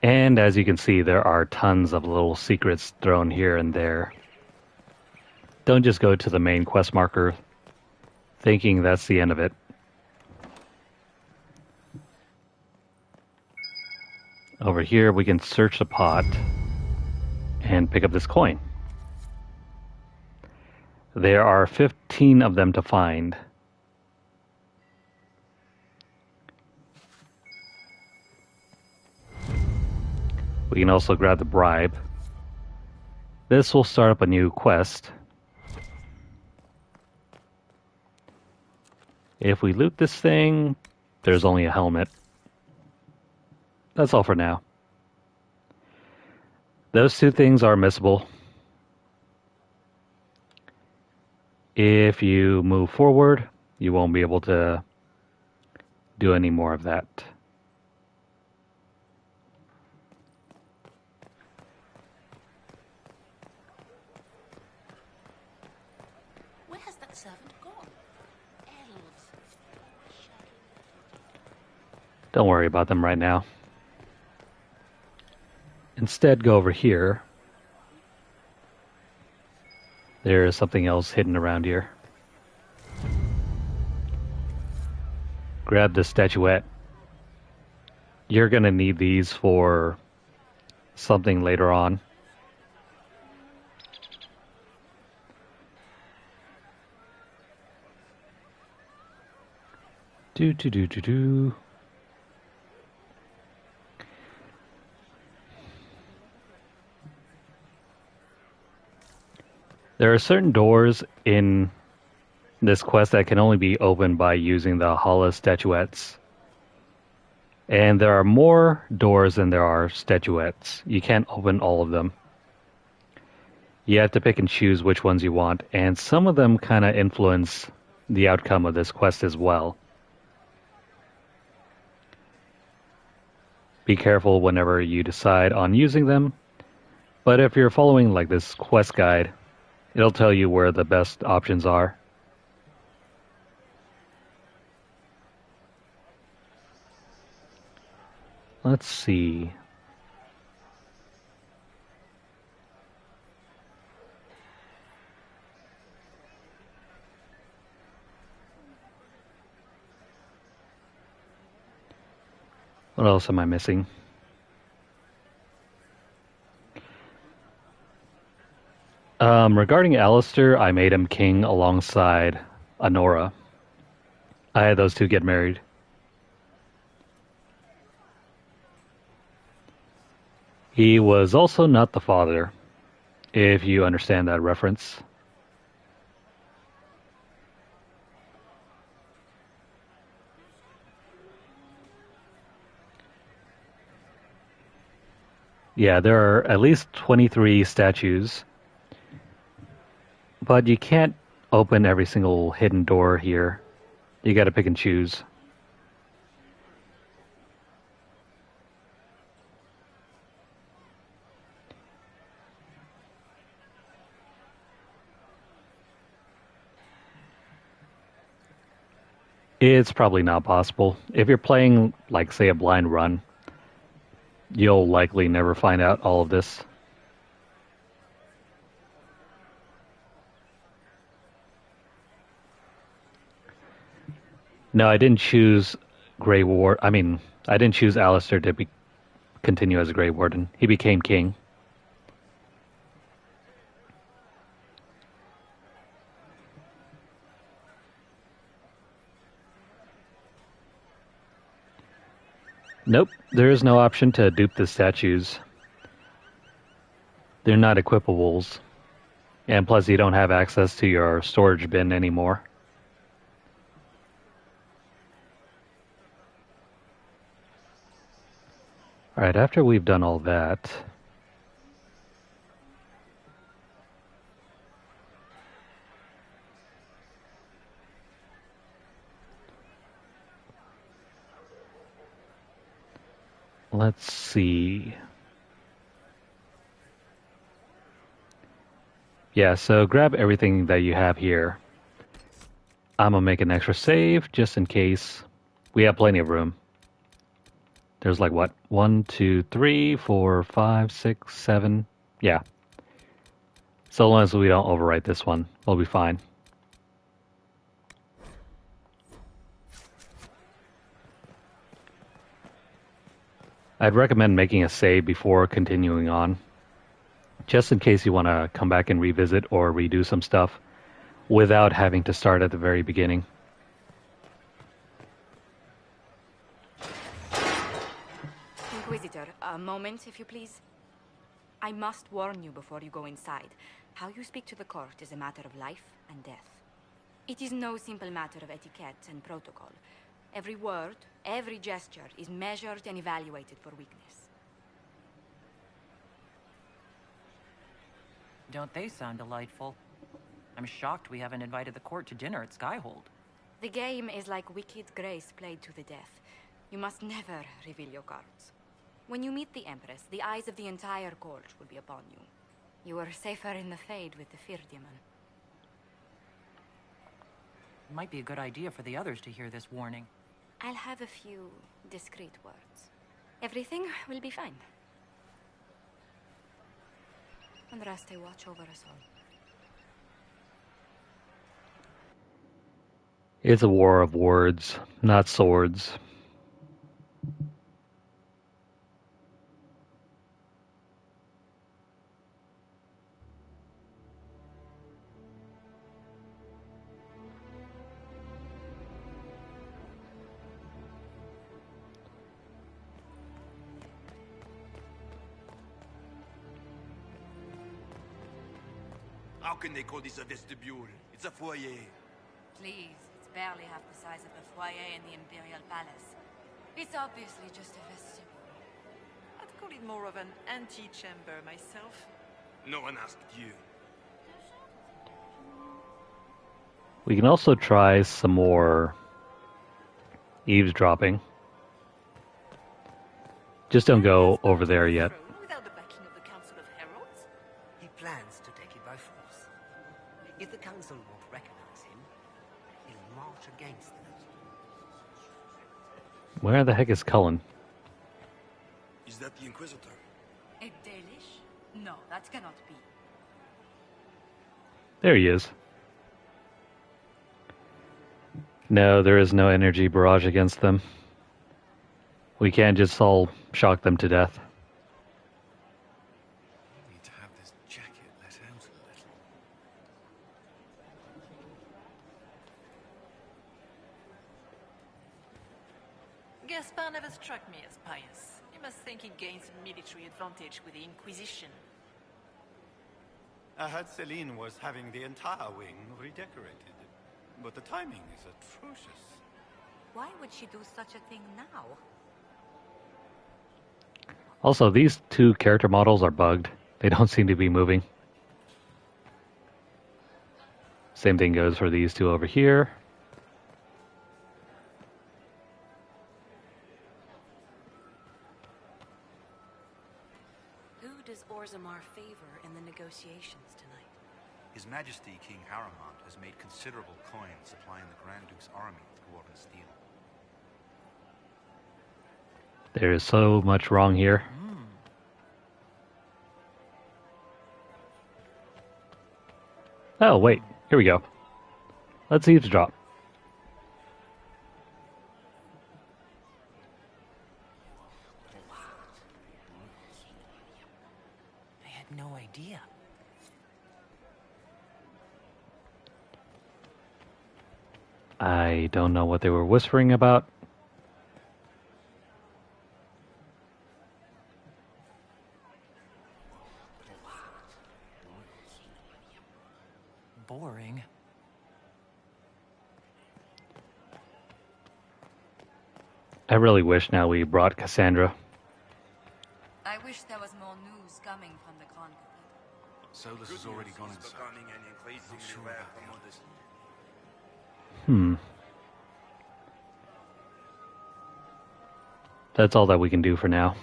A: And as you can see, there are tons of little secrets thrown here and there. Don't just go to the main quest marker thinking that's the end of it. Over here, we can search the pot and pick up this coin. There are 15 of them to find. We can also grab the bribe. This will start up a new quest. If we loot this thing, there's only a helmet. That's all for now. Those two things are missable. If you move forward, you won't be able to do any more of that.
V: Where has that servant gone? Elves.
A: Don't worry about them right now. Instead, go over here. There is something else hidden around here. Grab the statuette. You're going to need these for something later on. Do. There are certain doors in this quest that can only be opened by using the hollow statuettes. And there are more doors than there are statuettes. You can't open all of them. You have to pick and choose which ones you want, and some of them kind of influence the outcome of this quest as well. Be careful whenever you decide on using them, but if you're following like this quest guide, it'll tell you where the best options are. Let's see. What else am I missing? Regarding Alistair, I made him king alongside Honora. I had those two get married. He was also not the father, if you understand that reference. Yeah, there are at least 23 statues. But you can't open every single hidden door here. You gotta pick and choose. It's probably not possible. If you're playing, like, say, a blind run, you'll likely never find out all of this. No, I didn't choose Grey Ward. I didn't choose Alistair to continue as a Grey Warden. He became king. Nope, there is no option to dupe the statues. They're not equipables. And plus you don't have access to your storage bin anymore. Alright, after we've done all that... Let's see... Yeah, so grab everything that you have here. I'm gonna make an extra save, just in case. We have plenty of room. There's like what? 1, 2, 3, 4, 5, 6, 7. Yeah. So long as we don't overwrite this one, we'll be fine. I'd recommend making a save before continuing on. Just in case you want to come back and revisit or redo some stuff without having to start at the very beginning.
I: Inquisitor, a moment, if you please. I must warn you before you go inside. How you speak to the court is a matter of life and death. It is no simple matter of etiquette and protocol. Every word, every gesture is measured and evaluated for weakness.
F: Don't they sound delightful? I'm shocked we haven't invited the court to dinner at Skyhold.
I: The game is like Wicked Grace played to the death. You must never reveal your cards. When you meet the Empress, the eyes of the entire court will be upon you. You are safer in the Fade with the Fear Demon.
F: It might be a good idea for the others to hear this warning.
I: I'll have a few discreet words. Everything will be fine. And Raste watch over us all.
A: It's a war of words, not swords.
B: How can they call this a vestibule? It's a foyer.
I: Please, it's barely half the size of the foyer in the Imperial Palace. It's obviously just a vestibule.
C: I'd call it more of an antechamber myself.
B: No one asked you.
A: We can also try some more eavesdropping. Just don't go over there yet.
C: Without the backing of the Council of Heralds?
P: He plans to take it by force. If the Council won't recognize him, he'll march against them.
A: Where the heck is Cullen?
B: Is that the Inquisitor?
I: A Dalish? No, that cannot be.
A: There he is. No, there is no energy barrage against them. We can't just all shock them to death.
N: Need to have this jacket let out a little.
C: Gaspar never struck me as pious. You must think he gains military advantage with the Inquisition.
J: I heard Celine was having the entire wing redecorated. But the timing is atrocious.
I: Why would she do such a thing now?
A: Also, these two character models are bugged. They don't seem to be moving. Same thing goes for these two over here.
V: Who does Orzammar favor in the negotiations tonight?
W: His Majesty King Harrimont has made considerable coin supplying the Grand Duke's army with Dwarven steel.
A: There is so much wrong here. Oh, wait. Here we go. Let's eavesdrop.
F: I had no idea.
A: I don't know what they were whispering about.
F: boring.
A: I really wish now we brought Cassandra.
I: I wish there was more news coming from the Grand Cathedral.
W: Solus has already gone inside. Not sure about the others.
A: That's all that we can do for now.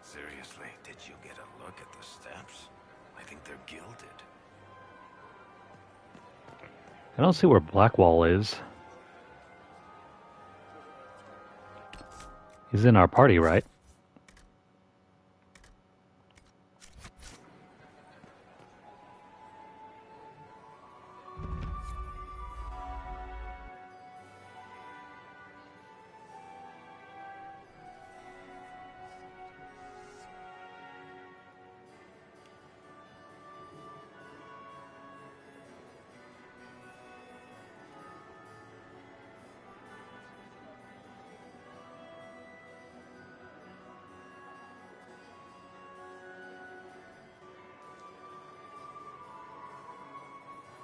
B: Seriously, did you get a look at the steps? I think they're gilded.
A: I don't see where Blackwall is. He's in our party, right?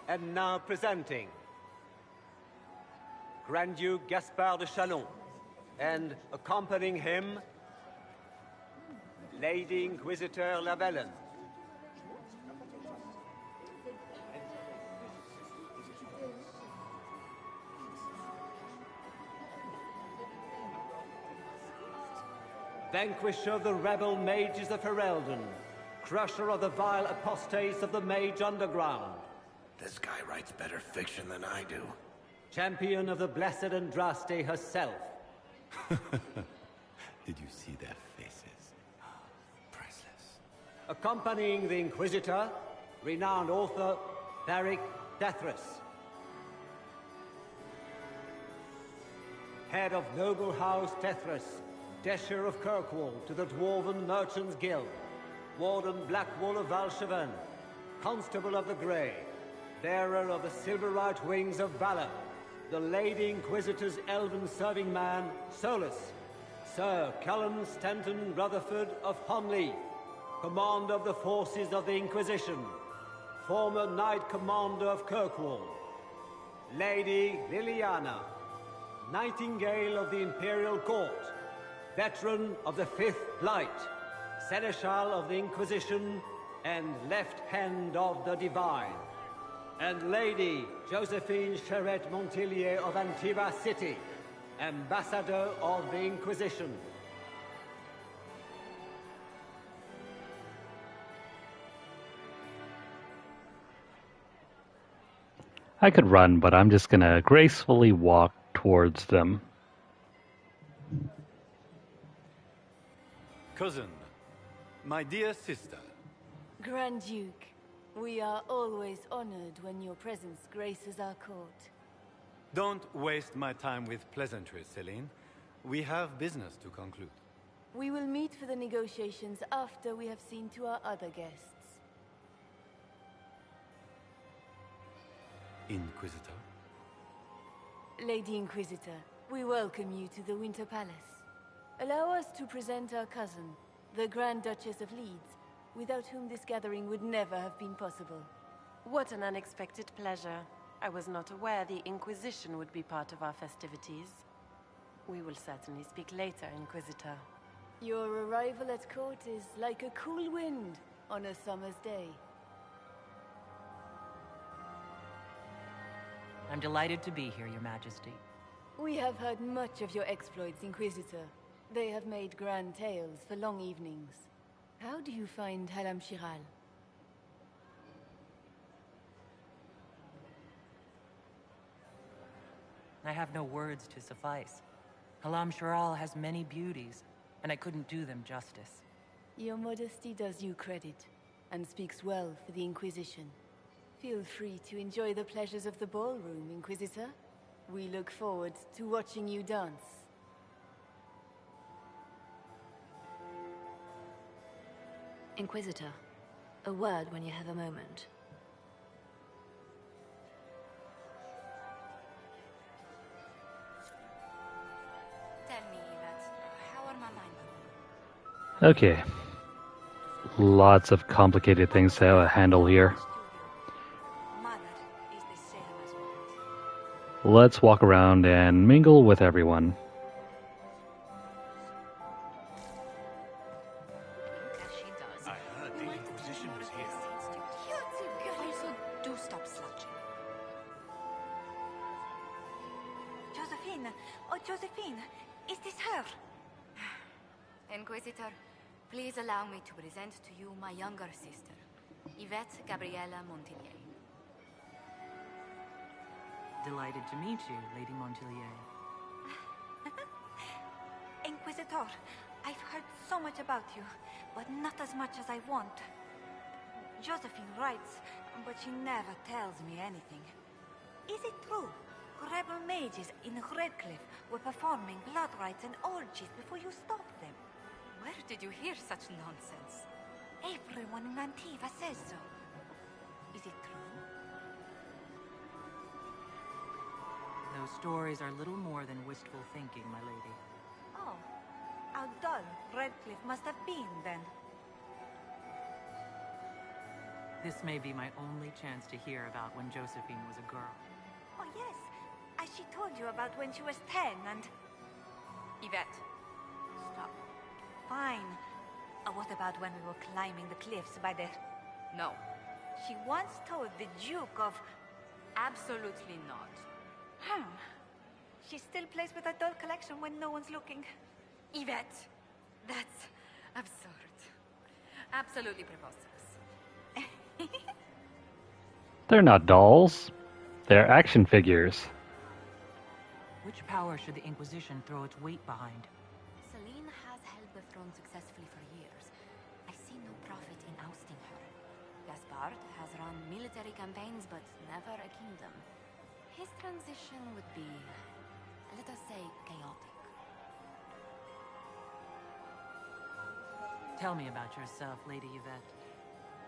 K: And now presenting Grand Duke Gaspard de Chalon, and accompanying him, Lady Inquisitor Lavellen. Vanquisher of the rebel mages of Ferelden, crusher of the vile apostates of the mage underground.
B: This guy writes better fiction than I do.
K: Champion of the blessed Andraste herself.
S: Did you see their faces? Priceless.
K: Accompanying the Inquisitor, renowned author Varric Dethras. Head of noble house Dethras, Desher of Kirkwall to the Dwarven Merchants Guild, Warden Blackwall of Valcheven, Constable of the Grey, bearer of the silver-right wings of valor, the Lady Inquisitor's elven serving man, Solus, Sir Cullen Stanton Rutherford of Honleaf, commander of the forces of the Inquisition, former Knight Commander of Kirkwall, Lady Liliana, Nightingale of the Imperial Court, veteran of the Fifth Light, Seneschal of the Inquisition, and left hand of the Divine. And Lady Josephine Charette Montillier of Antiva City, Ambassador of the Inquisition.
A: I could run, but I'm just gonna gracefully walk towards them.
J: Cousin, my dear sister.
T: Grand Duke, we are always honored when your presence graces our court.
J: Don't waste my time with pleasantries, Celine. We have business to conclude.
T: We will meet for the negotiations after we have seen to our other guests.
J: Inquisitor?
T: Lady Inquisitor, we welcome you to the Winter Palace. Allow us to present our cousin, the Grand Duchess of Leeds, without whom this gathering would never have been possible.
H: What an unexpected pleasure. I was not aware the Inquisition would be part of our festivities. We will certainly speak later, Inquisitor.
T: Your arrival at court is like a cool wind on a summer's day.
F: I'm delighted to be here, Your Majesty.
T: We have heard much of your exploits, Inquisitor. They have made grand tales for long evenings. How do you find Halam Shiral?
F: I have no words to suffice. Halam Shiral has many beauties, and I couldn't do them justice.
T: Your modesty does you credit, and speaks well for the Inquisition. Feel free to enjoy the pleasures of the ballroom, Inquisitor. We look forward to watching you dance.
X: Inquisitor, a word when you have a moment.
I: Tell me, how are my mind?
A: Okay. Lots of complicated things to handle here. let's walk around and mingle with everyone.
W: I heard the Inquisition was here.
I: Do stop slouching.
E: Josephine! Oh, Josephine! Is this her?
I: Inquisitor, please allow me to present to you my younger sister, Yvette Gabriella Montillier.
F: Delighted to meet you, Lady Montillier.
E: Inquisitor, I've heard so much about you, but not as much as I want. Josephine writes, but she never tells me anything. Is it true? Rebel mages in Redcliffe were performing blood rites and orgies before you stopped them.
I: Where did you hear such nonsense?
E: Everyone in Antiva says so. Is it true?
F: Those stories are little more than wistful thinking, my lady.
E: Oh, how dull Redcliffe must have been then.
F: This may be my only chance to hear about when Josephine was a girl.
E: Oh yes, as she told you about when she was 10 and...
I: Yvette,
E: stop. Fine. What about when we were climbing the cliffs by the...
I: No.
E: She once told the Duke of...
I: Absolutely not.
E: She still plays with her doll collection when no one's looking.
I: Yvette, that's absurd. Absolutely preposterous.
A: They're not dolls. They're action figures.
F: Which power should the Inquisition throw its weight behind?
I: Celine has held the throne successfully for years. I see no profit in ousting her. Gaspard has run military campaigns, but never a kingdom. His transition would be, let us say, chaotic.
F: Tell me about yourself, Lady Yvette.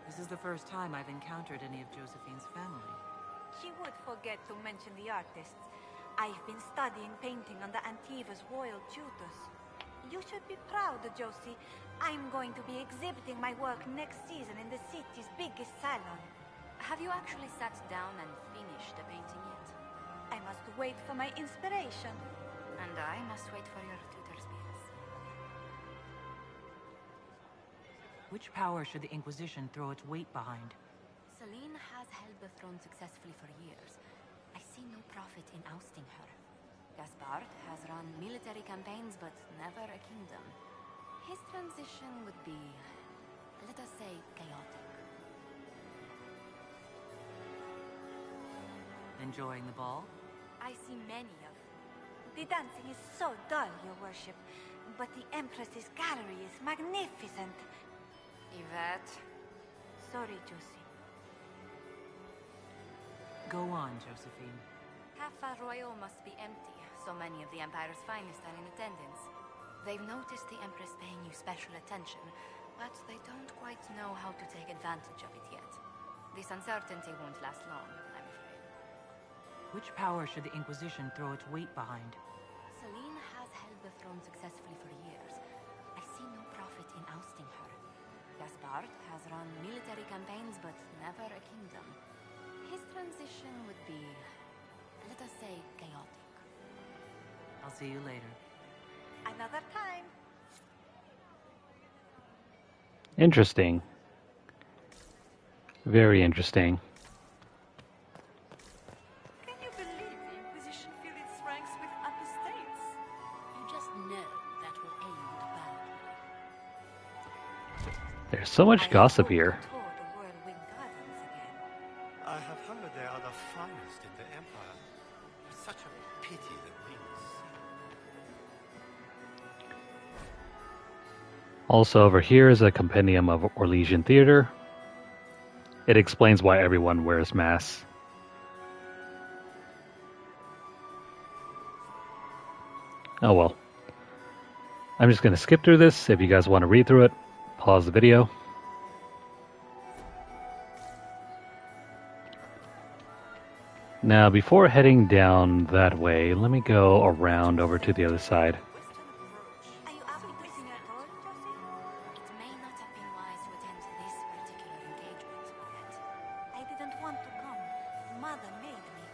F: This is the first time I've encountered any of Josephine's family.
E: She would forget to mention the artists. I've been studying painting under Antiva's royal tutors. You should be proud, Josie. I'm going to be exhibiting my work next season in the city's biggest salon.
I: Have you actually sat down and finished the painting yet?
E: I must wait for my inspiration.
I: And I must wait for your tutor's bills.
F: Which power should the Inquisition throw its weight behind?
I: Celine has held the throne successfully for years. I see no profit in ousting her. Gaspard has run military campaigns, but never a kingdom. His transition would be, let us say, chaotic.
F: Enjoying the ball?
I: I see many of...
E: The dancing is so dull, Your Worship. But the Empress's gallery is magnificent.
I: Yvette.
E: Sorry, Josie.
F: Go on, Josephine.
I: Cafe Royal must be empty. So many of the Empire's finest are in attendance. They've noticed the Empress paying you special attention, but they don't quite know how to take advantage of it yet. This uncertainty won't last long, I'm afraid.
F: Which power should the Inquisition throw its weight behind?
I: Celine has held the throne successfully for years. I see no profit in ousting her. Gaspard has run military campaigns, but never a kingdom. His transition would be, let us say, chaotic.
F: I'll see you later.
E: Another time.
A: Interesting. Very interesting.
C: Can you believe the Inquisition filled its ranks with apostates?
V: You just know that will end badly.
A: There's so much gossip here.
J: I have heard they are the finest in the Empire. It's such a pity that we will see.
A: Also over here is a compendium of Orlesian theater. It explains why everyone wears masks. Oh well. I'm just going to skip through this. If you guys want to read through it, pause the video. Now, before heading down that way, let me go around over to the other side.
E: Are you appetizing at all, Josie?
I: It may not have been wise to attend this particular engagement, Yvette.
E: I didn't want to come. Mother made me.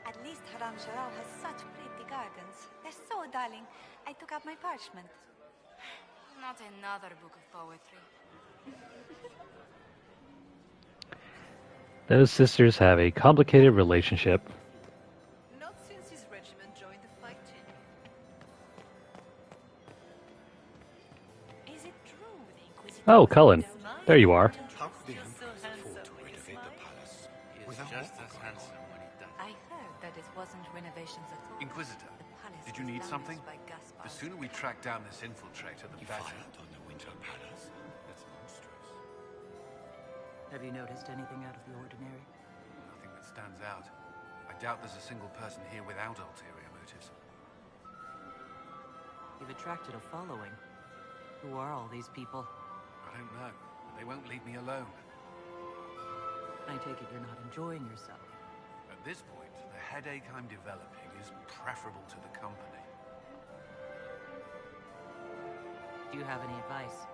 E: At least her Langeral has such pretty gardens. They're so darling. I took out my parchment.
I: Not another book of poetry.
A: Those sisters have a complicated relationship.
C: Not since his regiment joined the fighting. Is it true the Inquisition?
A: Oh, Cullen. There you are.
S: How could the Emperor afford to renovate the palace? Without
W: Just as handsome when he does.
D: I heard that it wasn't renovations at all.
W: Inquisitor, did you need something? The sooner we track down this infiltrator, the better.
S: on the Winter Palace? That's monstrous.
F: Have you noticed anything out of the ordinary?
W: Nothing that stands out. I doubt there's a single person here without ulterior motives.
F: You've attracted a following. Who are all these people?
W: I don't know. They won't leave me alone.
F: I take it you're not enjoying yourself.
W: At this point, the headache I'm developing is preferable to the company.
F: Do you have any advice?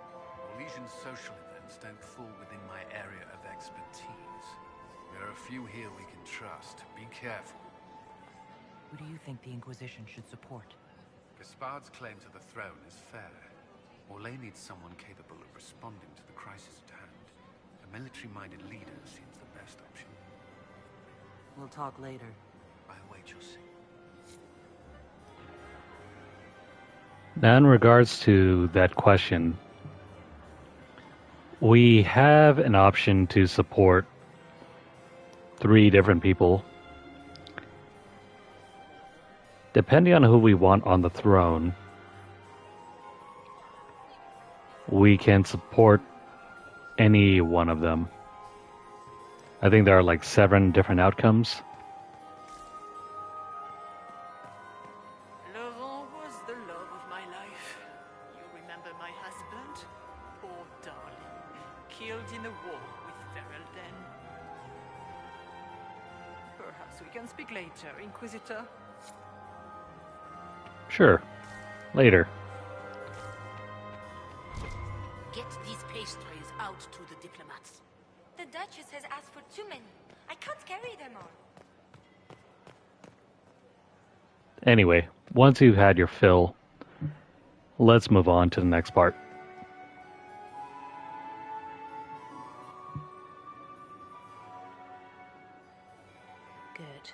W: Orlesian social events don't fall within my area of expertise. There are a few here we can trust. Be careful.
F: Who do you think the Inquisition should support?
W: Gaspard's claim to the throne is fair. Orlais needs someone capable of responding to the crisis at hand. A military-minded leader seems the best option.
F: We'll talk later.
W: I await your signal.
A: Now, in regards to that question, we have an option to support 3 different people. Depending on who we want on the throne, we can support any one of them. I think there are like 7 different outcomes.
C: Laurent was the love of my life. You remember my husband? Poor darling. Killed in the war with Varric then. Perhaps we can speak later, Inquisitor.
A: Sure. Later.
V: Get these pastries out to the diplomats.
E: The Duchess has asked for too many. I can't carry them all.
A: Anyway, once you've had your fill, let's move on to the next part.
X: Good.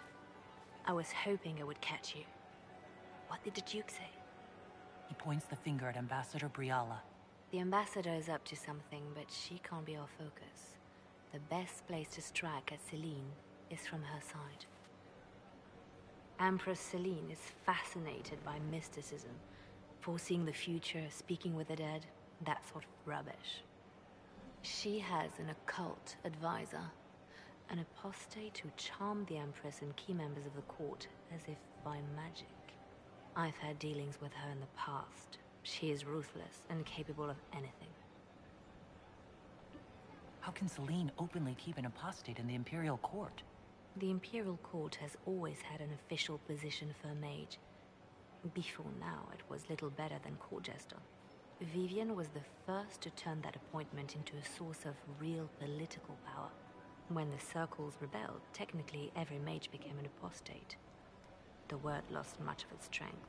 X: I was hoping I would catch you. What did the Duke say?
F: He points the finger at Ambassador Briala.
X: The ambassador is up to something, but she can't be our focus. The best place to strike at Celine is from her side. Empress Celine is fascinated by mysticism, foreseeing the future, speaking with the dead, that sort of rubbish. She has an occult advisor, an apostate who charmed the Empress and key members of the court as if by magic. I've had dealings with her in the past. She is ruthless and capable of anything.
F: How can Celine openly keep an apostate in the Imperial Court?
X: The Imperial Court has always had an official position for a mage. Before now, it was little better than court jester. Vivian was the first to turn that appointment into a source of real political power. When the circles rebelled, technically every mage became an apostate. The word lost much of its strength.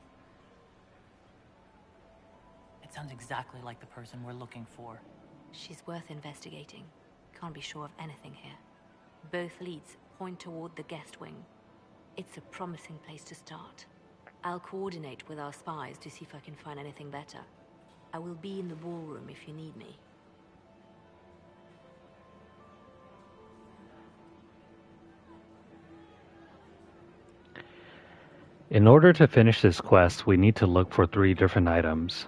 F: It sounds exactly like the person we're looking for.
X: She's worth investigating. Can't be sure of anything here. Both leads point toward the guest wing. It's a promising place to start. I'll coordinate with our spies to see if I can find anything better. I will be in the ballroom if you need me.
A: In order to finish this quest, we need to look for 3 different items.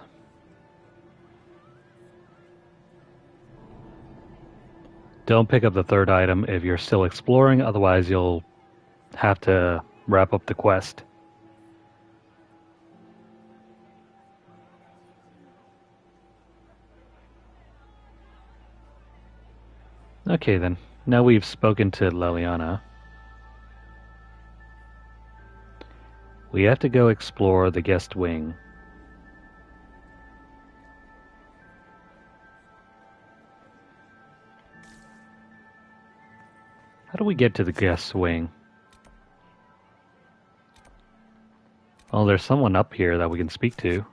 A: Don't pick up the 3rd item if you're still exploring, otherwise you'll have to wrap up the quest. Okay then, now we've spoken to Leliana. We have to go explore the guest wing. How do we get to the guest wing? Well, there's someone up here that we can speak to.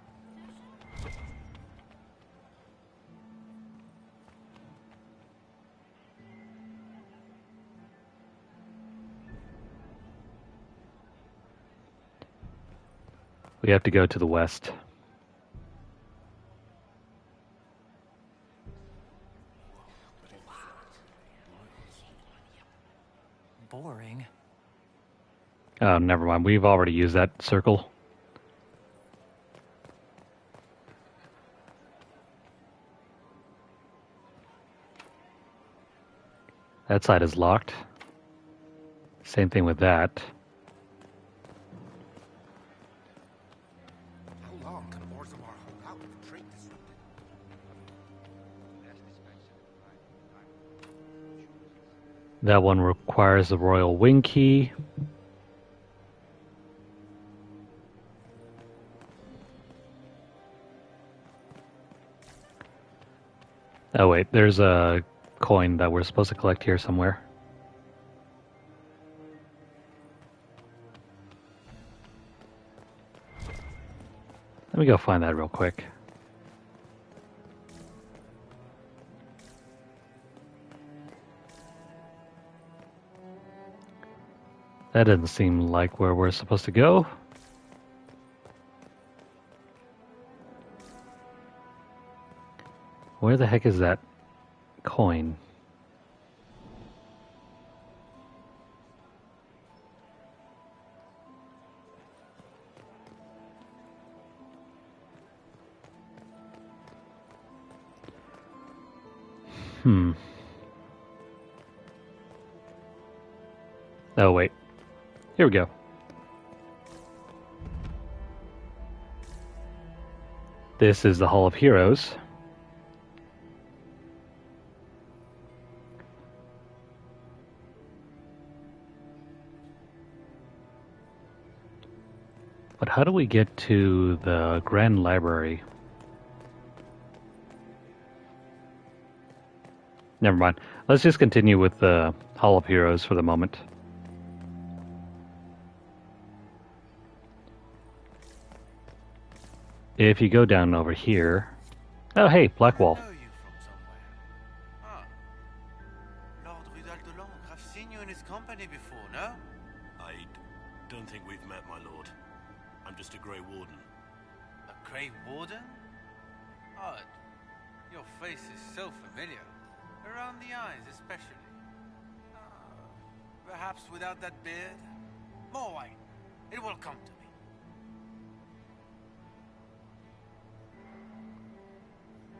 A: We have to go to the west.
F: Boring.
A: Oh, never mind. We've already used that circle. That side is locked. Same thing with that.
N: How long can Orzammar hold out with trade disrupted?
A: That one requires the royal wing key. Oh wait, there's a coin that we're supposed to collect here somewhere. Let me go find that real quick. That doesn't seem like where we're supposed to go. Where the heck is that coin? Oh wait. Here we go. This is the Hall of Heroes. But how do we get to the Grand Library? Never mind. Let's just continue with the Hall of Heroes for the moment. If you go down over here... Oh, hey, Blackwall.
B: Lord Rudal de Langres, I've seen you in his company before, no?
G: I don't think we've met, my lord. I'm just a Grey Warden.
B: A Grey Warden? Odd. Your face is so familiar. Around the eyes, especially. Perhaps without that beard? More wine. It will come to me.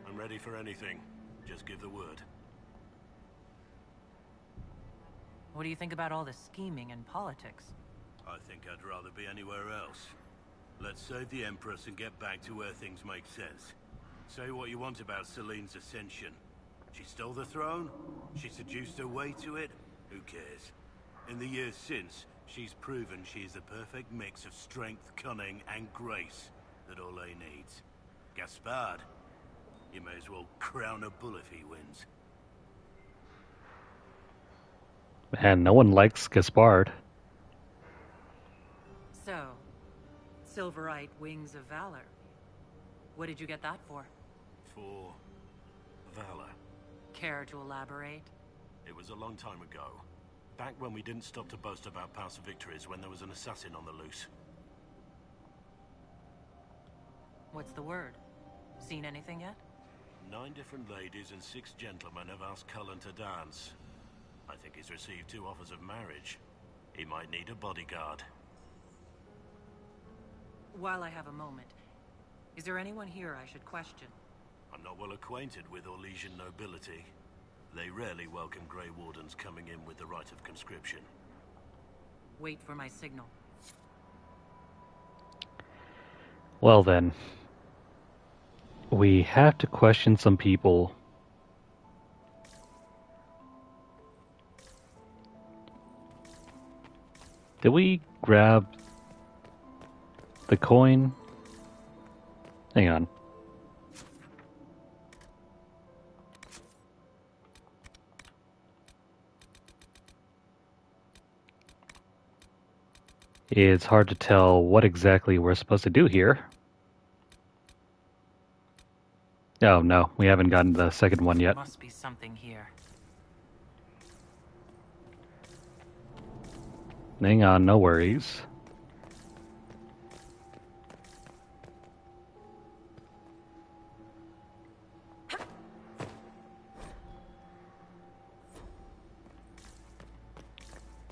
G: I'm ready for anything. Just give the word.
F: What do you think about all the scheming and politics?
G: I think I'd rather be anywhere else. Let's save the Empress and get back to where things make sense. Say what you want about Celine's ascension. She stole the throne? She seduced her way to it? Who cares? In the years since, she's proven she is the perfect mix of strength, cunning, and grace that Orlais needs. Gaspard, you may as well crown a bull if he wins.
A: Man, no one likes Gaspard.
F: So, Silverite Wings of Valor. What did you get that for?
G: For... valor.
F: Care to elaborate?
G: It was a long time ago. Back when we didn't stop to boast about past victories when there was an assassin on the loose.
F: What's the word? Seen anything yet?
G: 9 different ladies and 6 gentlemen have asked Cullen to dance. I think he's received 2 offers of marriage. He might need a bodyguard.
F: While I have a moment, is there anyone here I should question?
G: I'm not well acquainted with Orlesian nobility. They rarely welcome Grey Wardens coming in with the right of conscription.
F: Wait for my signal.
A: Well then. We have to question some people. Did we grab the coin? Hang on. It's hard to tell what exactly we're supposed to do here. Oh no, we haven't gotten the second one yet.
F: There must be something here.
A: Hang on, no worries. I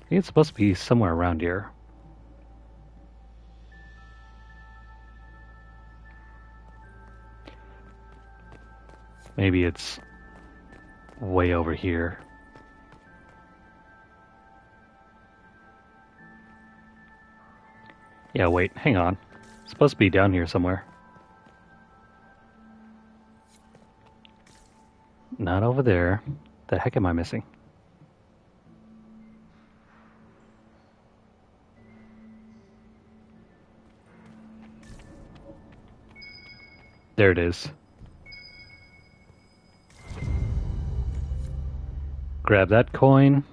A: think it's supposed to be somewhere around here. Maybe it's way over here. Yeah, wait, hang on. It's supposed to be down here somewhere. Not over there. The heck am I missing? There it is. Grab that coin.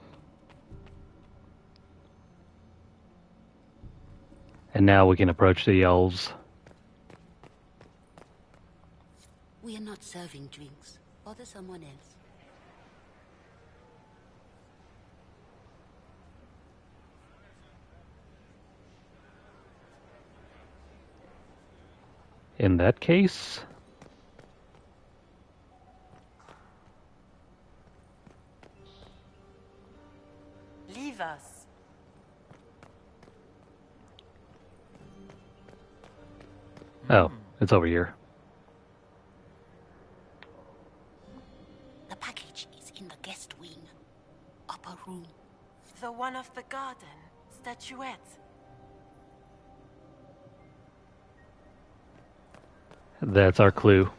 A: And now we can approach the elves.
V: We are not serving drinks. Bother someone else.
A: In that case...
H: Leave us.
A: Oh, it's over here.
V: The package is in the guest wing. Upper room.
H: The one of the garden. Statuette.
A: That's our clue.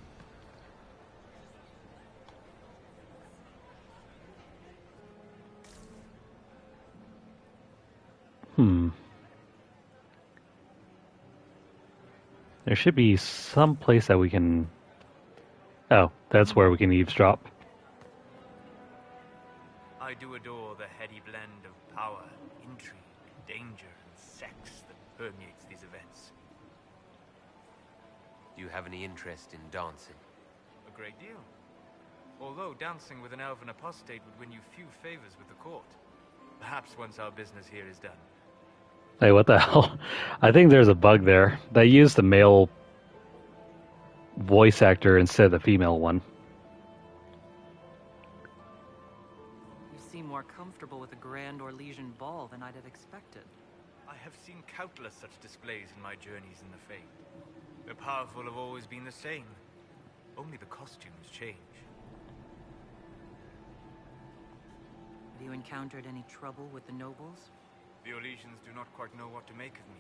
A: There should be some place that we can... Oh, that's where we can eavesdrop.
L: I do adore the heady blend of power, intrigue, danger, and sex that permeates these events.
Q: Do you have any interest in dancing?
L: A great deal. Although dancing with an elven apostate would win you few favors with the court. Perhaps once our business here is done.
A: Hey, what the hell? I think there's a bug there. They used the male voice actor instead of the female one.
F: You seem more comfortable with a grand Orlesian ball than I'd have expected.
L: I have seen countless such displays in my journeys in the Fae. The powerful have always been the same. Only the costumes change.
F: Have you encountered any trouble with the nobles?
L: The Orlesians do not quite know what to make of me.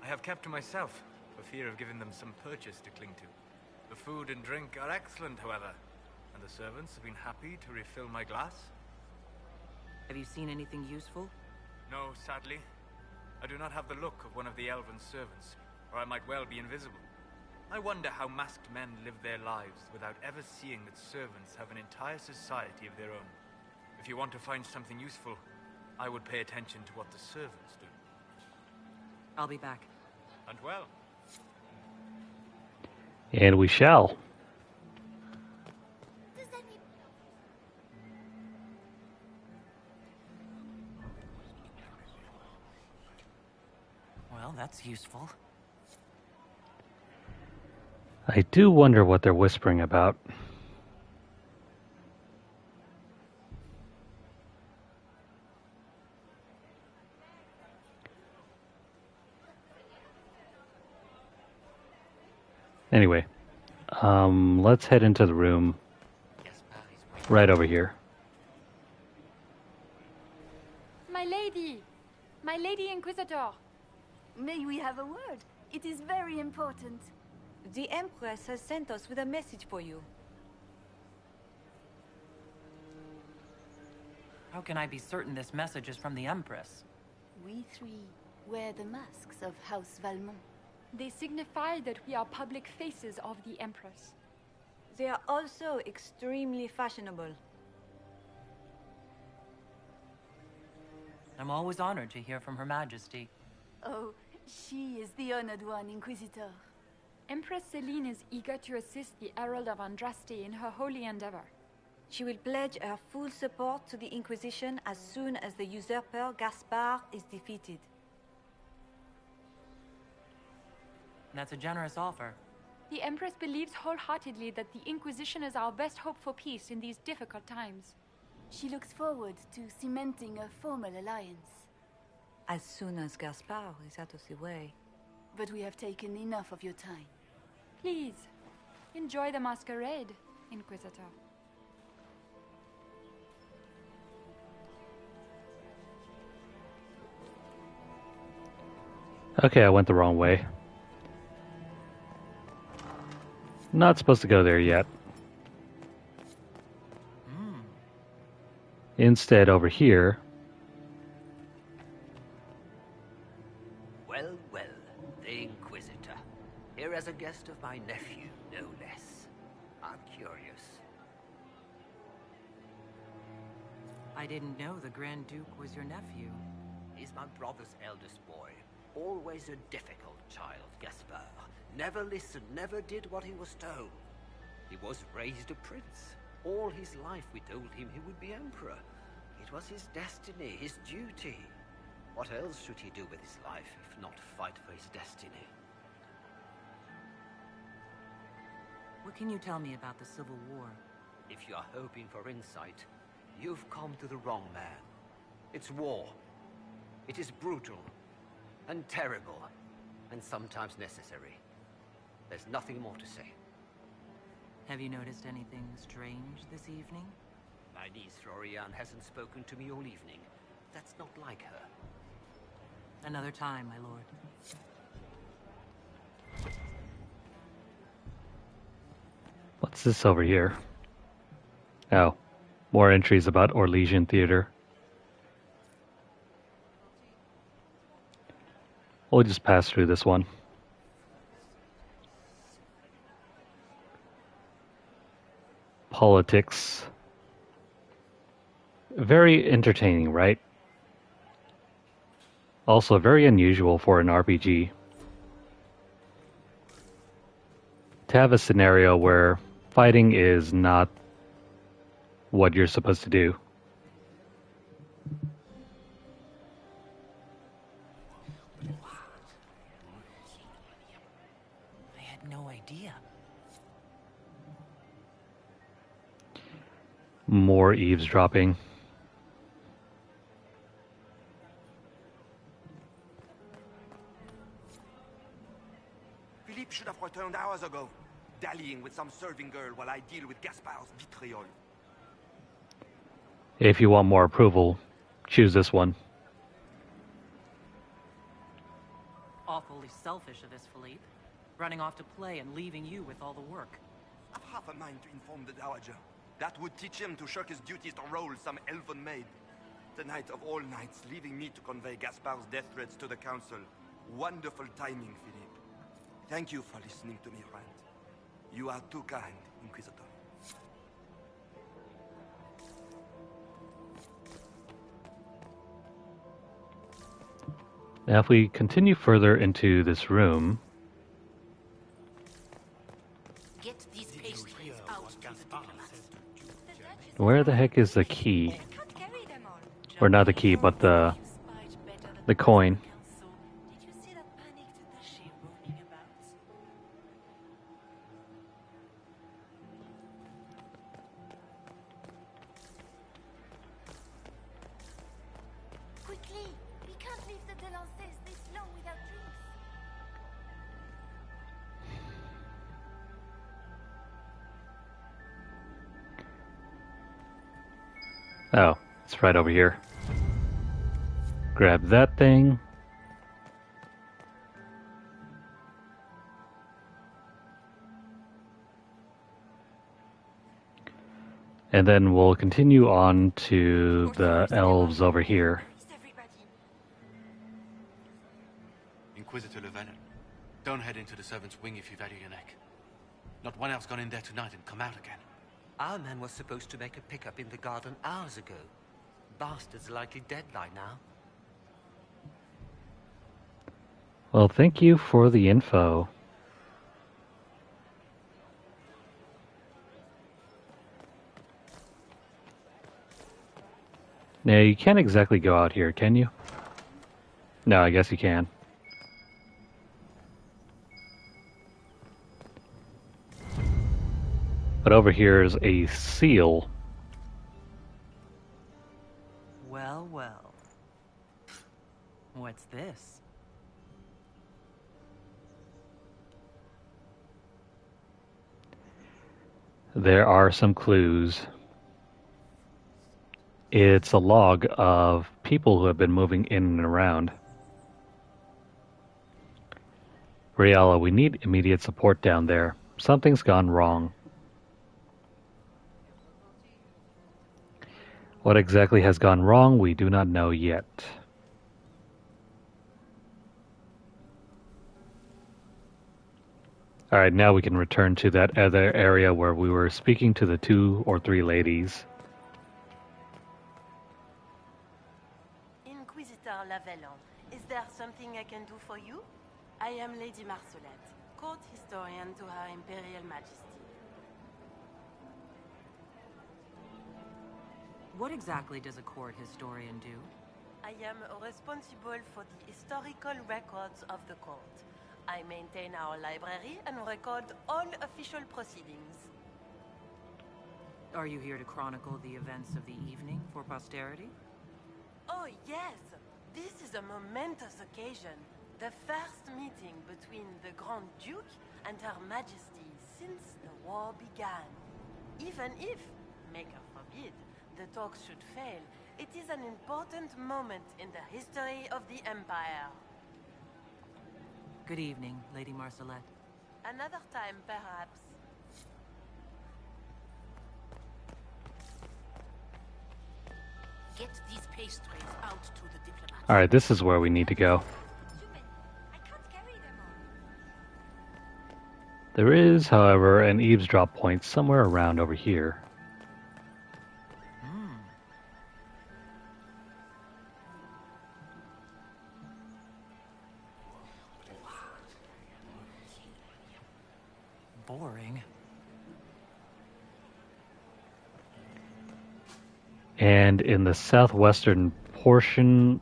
L: I have kept to myself, for fear of giving them some purchase to cling to. The food and drink are excellent, however, and the servants have been happy to refill my glass.
F: Have you seen anything useful?
L: No, sadly. I do not have the look of one of the elven servants, or I might well be invisible. I wonder how masked men live their lives without ever seeing that servants have an entire society of their own. If you want to find something useful, I would pay attention to what the servants do.
F: I'll be back.
L: And well.
A: And we shall.
F: Well, that's useful.
A: I do wonder what they're whispering about. Anyway, let's head into the room right over here.
R: My lady! My lady Inquisitor!
E: May we have a word? It is very important. The Empress has sent us with a message for you.
F: How can I be certain this message is from the Empress?
T: We three wear the masks of House Valmont.
R: They signify that we are public faces of the Empress.
E: They are also extremely fashionable.
F: I'm always honored to hear from Her Majesty.
T: Oh, she is the honored one, Inquisitor.
R: Empress Celine is eager to assist the Herald of Andraste in her holy endeavor.
E: She will pledge her full support to the Inquisition as soon as the usurper Gaspard is defeated.
F: That's a generous offer.
R: The Empress believes wholeheartedly that the Inquisition is our best hope for peace in these difficult times.
T: She looks forward to cementing a formal alliance.
E: As soon as Gaspard is out of the way.
T: But we have taken enough of your time.
R: Please, enjoy the masquerade, Inquisitor.
A: Okay, I went the wrong way. Not supposed to go there yet. Instead, over here.
B: Well, well, the Inquisitor. Here as a guest of my nephew, no less. I'm curious.
F: I didn't know the Grand Duke was your nephew.
B: He's my brother's eldest boy. Always a difficult child, Gaspard. Never listened, never did what he was told. He was raised a prince. All his life we told him he would be emperor. It was his destiny, his duty. What else should he do with his life, if not fight for his destiny?
F: What can you tell me about the Civil War?
B: If you are hoping for insight, you've come to the wrong man. It's war. It is brutal, and terrible, and sometimes necessary. There's nothing more to say.
F: Have you noticed anything strange this evening?
B: My niece Florian hasn't spoken to me all evening. That's not like her.
F: Another time, my lord.
A: What's this over here? Oh, more entries about Orlesian theater. We'll just pass through this one. Politics. Very entertaining, right? Also very unusual for an RPG. To have a scenario where fighting is not what you're supposed to do.
F: I had no idea.
A: More eavesdropping.
M: Philippe should have returned hours ago, dallying with some serving girl while I deal with Gaspard's vitriol.
A: If you want more approval, choose this one.
F: Awfully selfish of this, Philippe. Running off to play and leaving you with all the work.
M: I've half a mind to inform the Dowager. That would teach him to shirk his duties to roll some elven maid. Tonight of all nights, leaving me to convey Gaspard's death threats to the Council. Wonderful timing, Philippe. Thank you for listening to me rant. You are too kind, Inquisitor.
A: Now if we continue further into this room...
V: Get these pastries out to the diplomats.
A: Where the heck is the key? Or not the key, but the coin.
T: Quickly! We can't leave the Delances this long without drinks.
A: Oh, it's right over here. Grab that thing. And then we'll continue on to the elves over here.
N: Inquisitor Llewellyn, don't head into the servants' wing if you value your neck. Not one elf's gone in there tonight and come out again.
B: Our man was supposed to make a pickup in the garden hours ago. Bastard's likely dead by now.
A: Well, thank you for the info. Now, you can't exactly go out here, can you? No, I guess you can. But over here is a seal.
F: Well, well. What's this?
A: There are some clues. It's a log of people who have been moving in and around. Riala, we need immediate support down there. Something's gone wrong. What exactly has gone wrong, we do not know yet. Alright, now we can return to that other area where we were speaking to the 2 or 3 ladies.
H: Inquisitor Lavellon, is there something I can do for you? I am Lady Marcelette, court historian to Her Imperial Majesty.
F: What exactly does a court historian do?
H: I am responsible for the historical records of the court. I maintain our library and record all official proceedings.
F: Are you here to chronicle the events of the evening for posterity?
H: Oh yes, this is a momentous occasion. The first meeting between the Grand Duke and Her Majesty since the war began. Even if, maker forbid, the talks should fail, it is an important moment in the history of the Empire.
F: Good evening, Lady Marcelette.
H: Another time, perhaps.
V: Get these pastries out to the diplomats.
A: Alright, this is where we need to go. There is, however, an eavesdrop point somewhere around over here.
F: Boring.
A: And in the southwestern portion,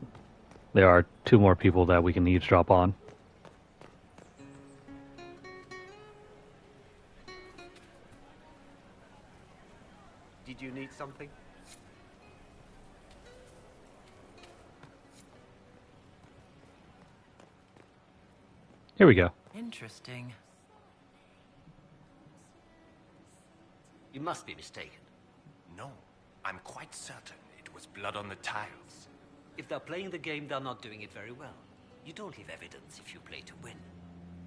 A: there are 2 more people that we can eavesdrop on.
K: Did you need something?
A: Here we go.
F: Interesting.
K: You must be mistaken.
O: No, I'm quite certain it was blood on the tiles.
K: If they're playing the game, they're not doing it very well. You don't leave evidence if you play to win.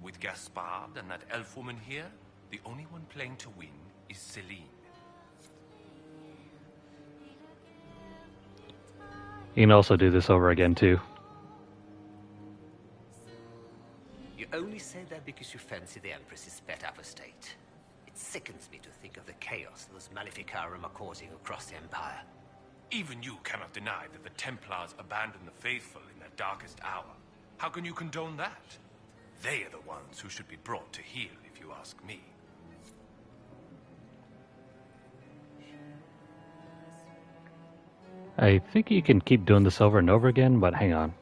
O: With Gaspard and that elf woman here, the only one playing to win is Celine.
A: You can also do this over again, too.
K: You only say that because you fancy the Empress's pet apostate. It sickens me to think of the chaos those Maleficarum are causing across the Empire.
O: Even you cannot deny that the Templars abandoned the faithful in their darkest hour. How can you condone that? They are the ones who should be brought to heel, if you ask me.
A: I think you can keep doing this over and over again, but hang on.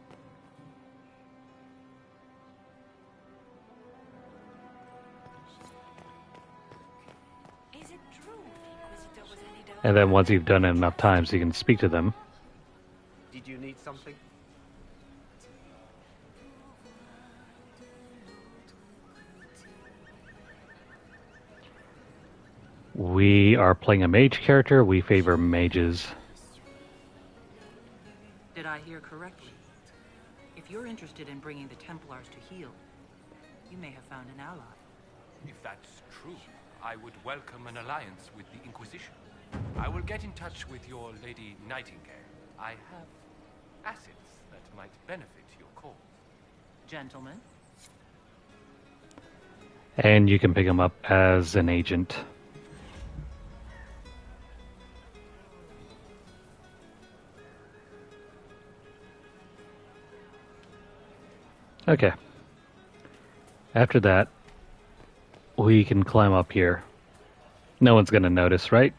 A: And then once you've done it enough times, you can speak to them.
K: Did you need something?
A: We are playing a mage character. We favor mages.
F: Did I hear correctly? If you're interested in bringing the Templars to heel, you may have found an ally.
O: If that's true, I would welcome an alliance with the Inquisition. I will get in touch with your Lady Nightingale. I have assets that might benefit your cause.
F: Gentlemen?
A: And you can pick them up as an agent. Okay. After that, we can climb up here. No one's gonna notice, right?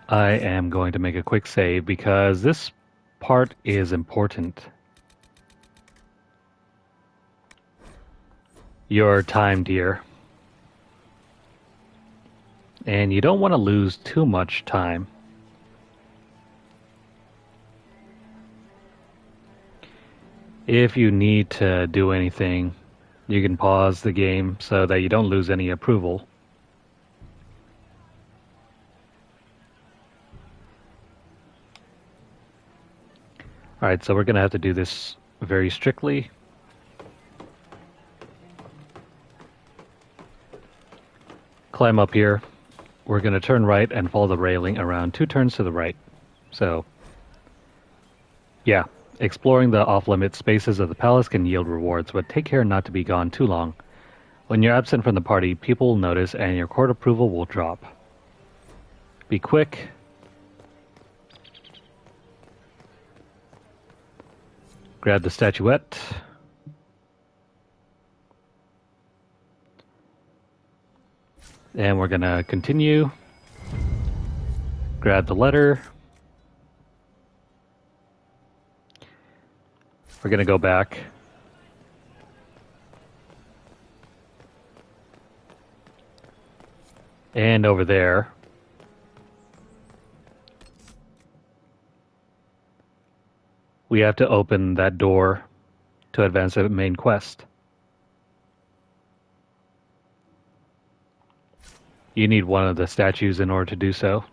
A: I am going to make a quick save because this part is important. Your time, dear. And you don't want to lose too much time. If you need to do anything, you can pause the game so that you don't lose any approval. Alright, so we're going to have to do this very strictly. Climb up here. We're going to turn right and follow the railing around 2 turns to the right. So, yeah, exploring the off-limit spaces of the palace can yield rewards, but take care not to be gone too long. When you're absent from the party, people will notice and your court approval will drop. Be quick. Grab the statuette. And we're going to continue. Grab the letter. We're going to go back. And over there. We have to open that door to advance the main quest. You need one of the statues in order to do so.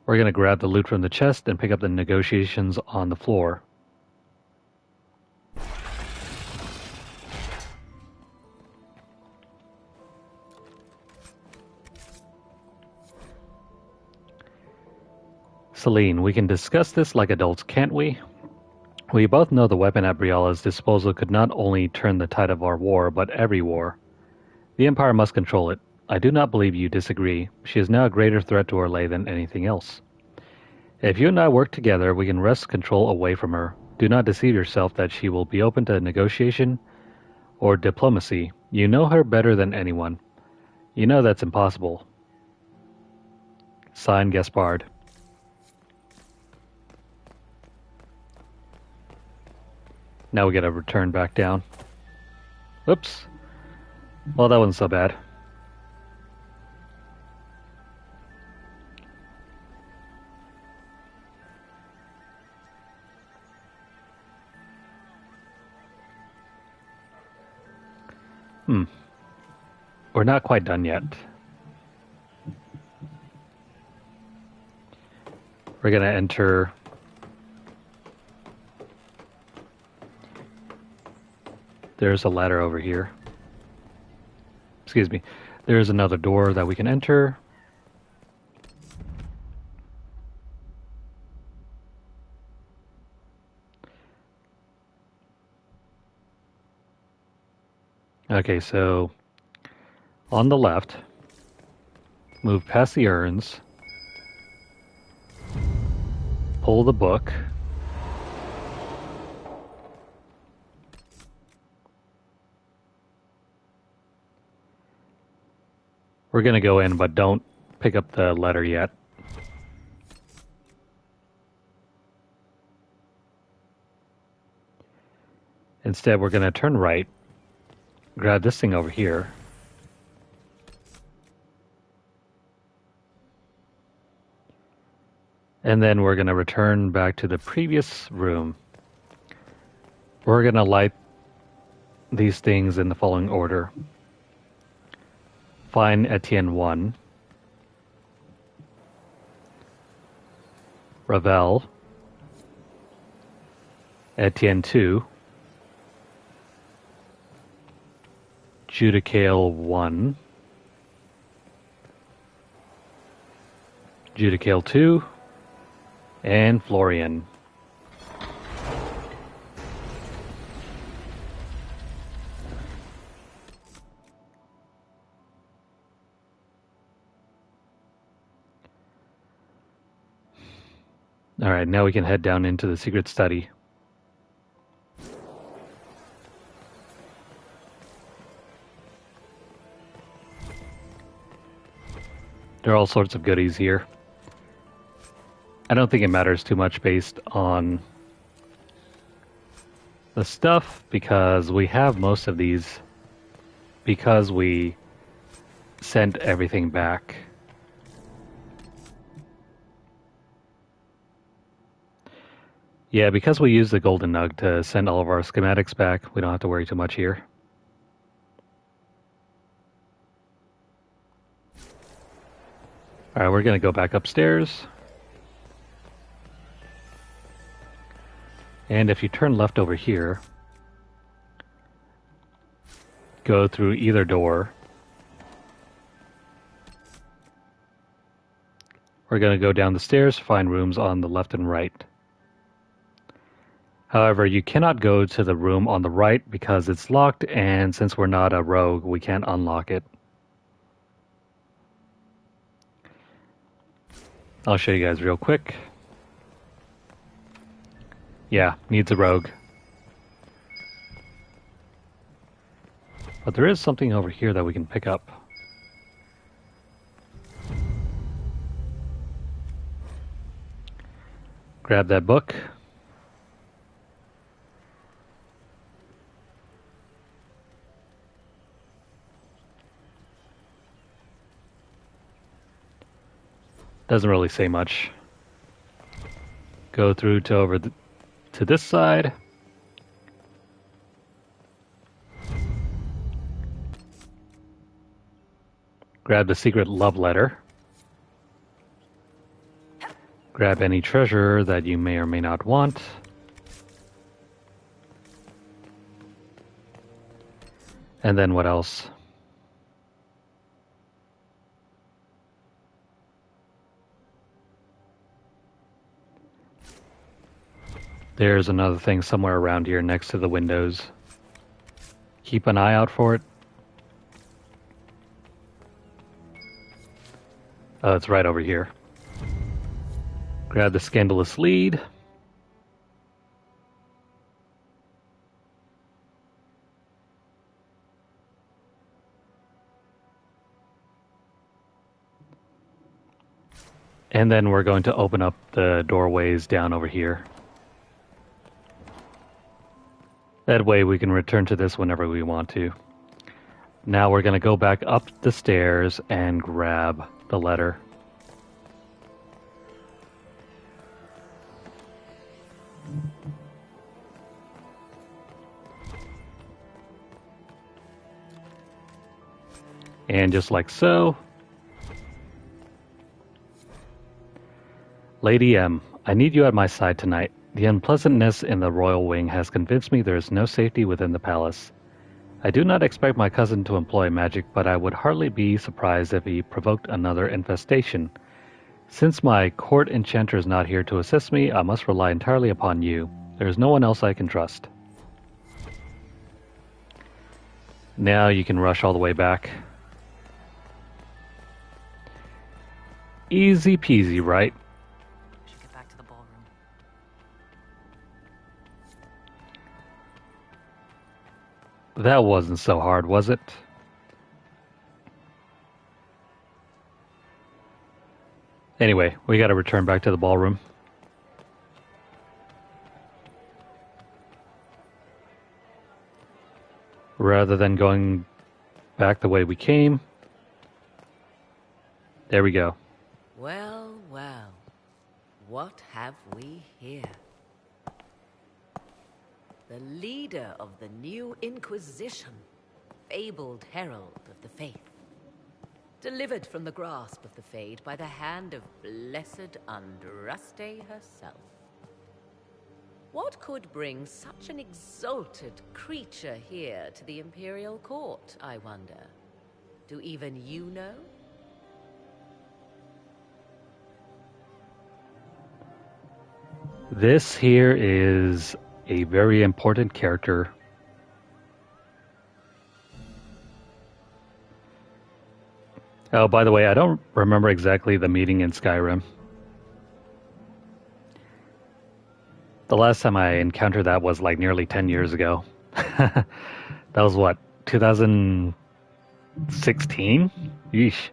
A: We're going to grab the loot from the chest and pick up the negotiations on the floor. Celine, we can discuss this like adults, can't we? We both know the weapon at Briala's disposal could not only turn the tide of our war, but every war. The Empire must control it. I do not believe you disagree. She is now a greater threat to Orlais than anything else. If you and I work together, we can wrest control away from her. Do not deceive yourself that she will be open to negotiation or diplomacy. You know her better than anyone. You know that's impossible. Signed, Gaspard. Now we gotta return back down. Oops. Well, that wasn't so bad. We're not quite done yet. We're gonna enter... There's a ladder over here. Excuse me. There's another door that we can enter. Okay, so on the left, move past the urns, pull the book, we're going to go in, but don't pick up the letter yet. Instead, we're going to turn right, grab this thing over here, and then we're going to return back to the previous room. We're going to light these things in the following order. Find Etienne 1, Ravel, Etienne 2, Judicale 1, Judicale 2, and Florian. Alright, now we can head down into the secret study. There are all sorts of goodies here. I don't think it matters too much based on the stuff, because we have most of these because we sent everything back. Yeah, because we used the golden nug to send all of our schematics back, we don't have to worry too much here. Alright, we're going to go back upstairs. And if you turn left over here, go through either door. We're going to go down the stairs to find rooms on the left and right. However, you cannot go to the room on the right because it's locked, and since we're not a rogue, we can't unlock it. I'll show you guys real quick. Yeah, needs a rogue. But there is something over here that we can pick up. Grab that book. Doesn't really say much. Go through to over to this side. Grab the secret love letter. Grab any treasure that you may or may not want. And then what else? There's another thing somewhere around here next to the windows. Keep an eye out for it. Oh, it's right over here. Grab the scandalous lead. And then we're going to open up the doorways down over here. That way we can return to this whenever we want to. Now we're going to go back up the stairs and grab the letter. And just like so. Lady M, I need you at my side tonight. The unpleasantness in the royal wing has convinced me there is no safety within the palace. I do not expect my cousin to employ magic, but I would hardly be surprised if he provoked another infestation. Since my court enchanter is not here to assist me, I must rely entirely upon you. There is no one else I can trust. Now you can rush all the way back. Easy peasy, right?
F: We should get back to the ballroom.
A: That wasn't so hard, was it? Anyway, we gotta return back to the ballroom. Rather than going back the way we came. There we go.
I: Well, well. What have we here? The leader of the new Inquisition, fabled herald of the faith. Delivered from the grasp of the Fade by the hand of blessed Andraste herself. What could bring such an exalted creature here to the Imperial Court, I wonder? Do even you know?
A: This here is a very important character. Oh, by the way, I don't remember exactly the meeting in Skyrim. The last time I encountered that was like nearly 10 years ago. That was what, 2016? Yeesh.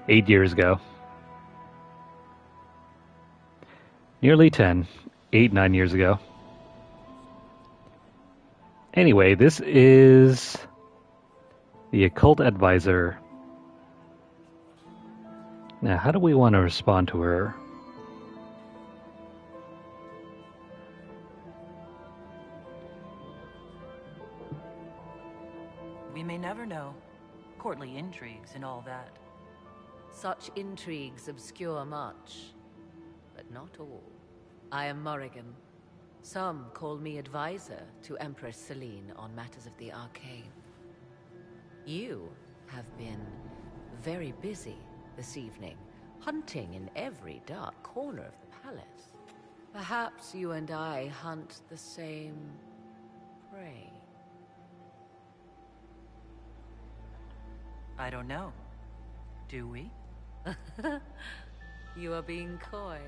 A: 8 years ago. Nearly 10. 8, 9 years ago. Anyway, this is the occult advisor. Now, how do we want to respond to her?
F: We may never know. Courtly intrigues and all that.
I: Such intrigues obscure much, but not all. I am Morrigan. Some call me advisor to Empress Celine on matters of the arcane. You have been very busy this evening, hunting in every dark corner of the palace. Perhaps you and I hunt the same prey.
F: I don't know. Do we?
I: You are being coy.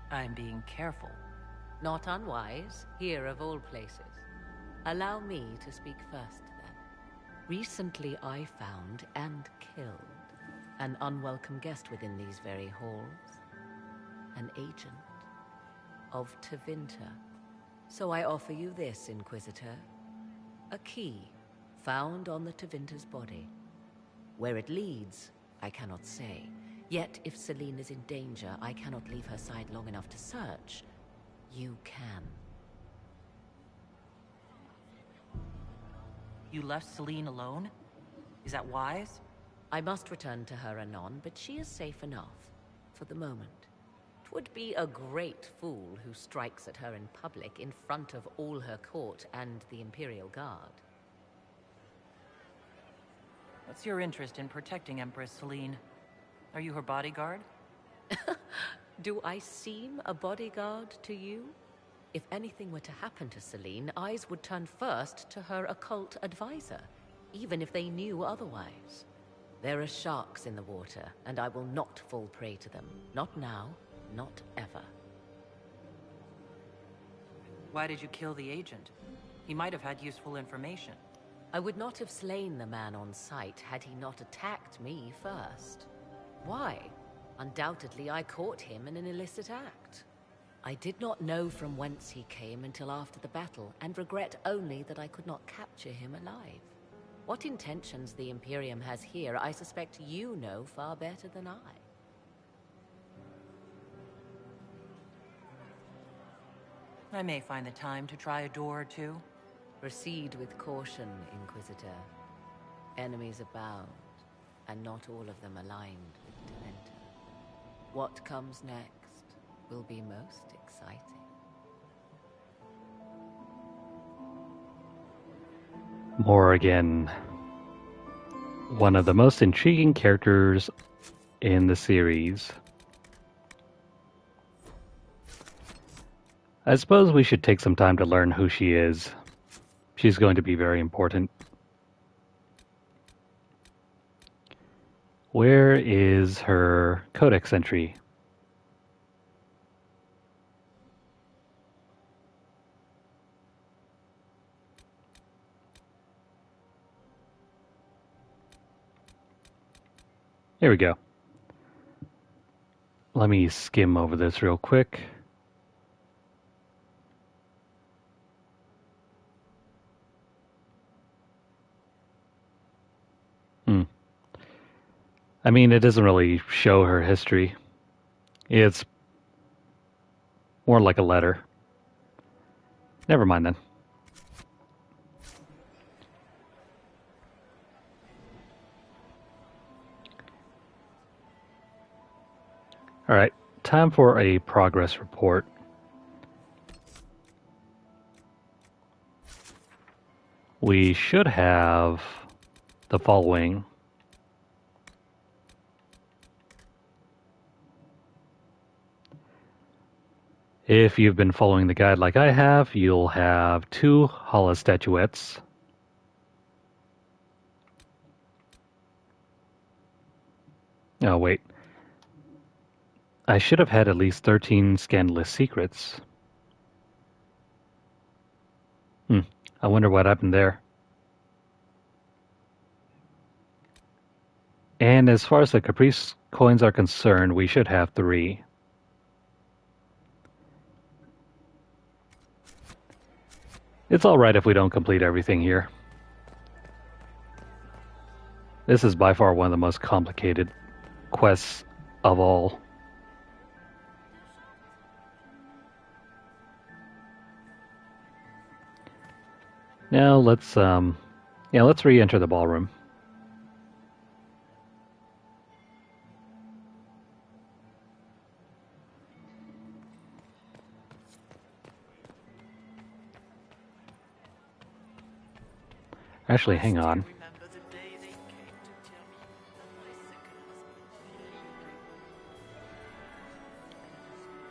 F: I'm being careful.
I: Not unwise, here of all places. Allow me to speak first, then. Recently I found and killed an unwelcome guest within these very halls. An agent of Tevinter. So I offer you this, Inquisitor. A key found on the Tevinter's body. Where it leads, I cannot say. Yet, if Celine is in danger, I cannot leave her side long enough to search. You can.
F: You left Celine alone? Is that wise?
I: I must return to her anon, but she is safe enough, for the moment. 'Twould be a great fool who strikes at her in public in front of all her court and the Imperial Guard.
F: What's your interest in protecting Empress Celine? Are you her bodyguard?
I: Do I seem a bodyguard to you? If anything were to happen to Celine, eyes would turn first to her occult advisor, even if they knew otherwise. There are sharks in the water, and I will not fall prey to them. Not now, not ever.
F: Why did you kill the agent? He might have had useful information.
I: I would not have slain the man on sight had he not attacked me first. Why? Undoubtedly, I caught him in an illicit act. I did not know from whence he came until after the battle, and regret only that I could not capture him alive. What intentions the Imperium has here, I suspect you know far better than I.
F: I may find the time to try a door or two.
I: Proceed with caution, Inquisitor. Enemies abound, and not all of them aligned with Tevinter. What comes next will be most exciting.
A: Morrigan. One of the most intriguing characters in the series. I suppose we should take some time to learn who she is. She's going to be very important. Where is her codex entry? Here we go. Let me skim over this real quick. I mean, it doesn't really show her history. It's more like a letter. Never mind then. All right, time for a progress report. We should have the following. If you've been following the guide like I have, you'll have 2 Hala statuettes. Oh, wait. I should have had at least 13 scandalous secrets. I wonder what happened there. And as far as the Caprice coins are concerned, we should have 3. It's alright if we don't complete everything here. This is by far one of the most complicated quests of all. Now let's re-enter the ballroom. Actually, hang on.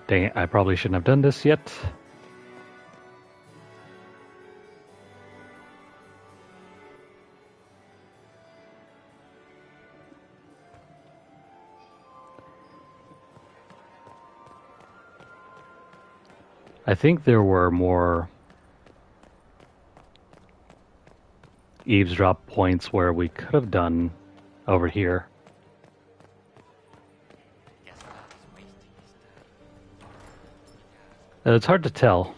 A: Dang it, I probably shouldn't have done this yet. I think there were more eavesdrop points where we could have done over here. It's hard to tell.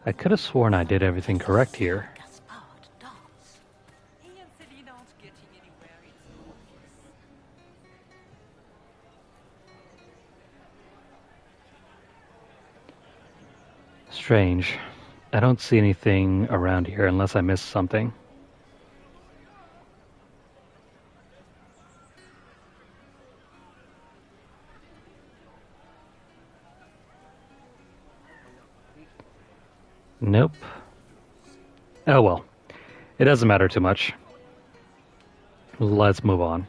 A: I could have sworn I did everything correct here. Strange. I don't see anything around here unless I missed something. Nope. Oh well. It doesn't matter too much. Let's move on.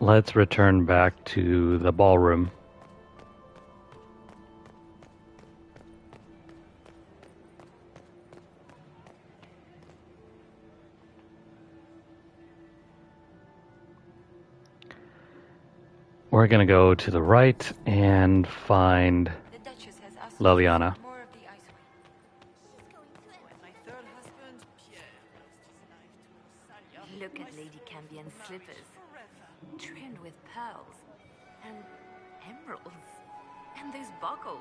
A: Let's return back to the ballroom. We're going to go to the right and find Liliana.
X: Look at Lady Campion's slippers, trimmed with pearls and emeralds, and those buckles.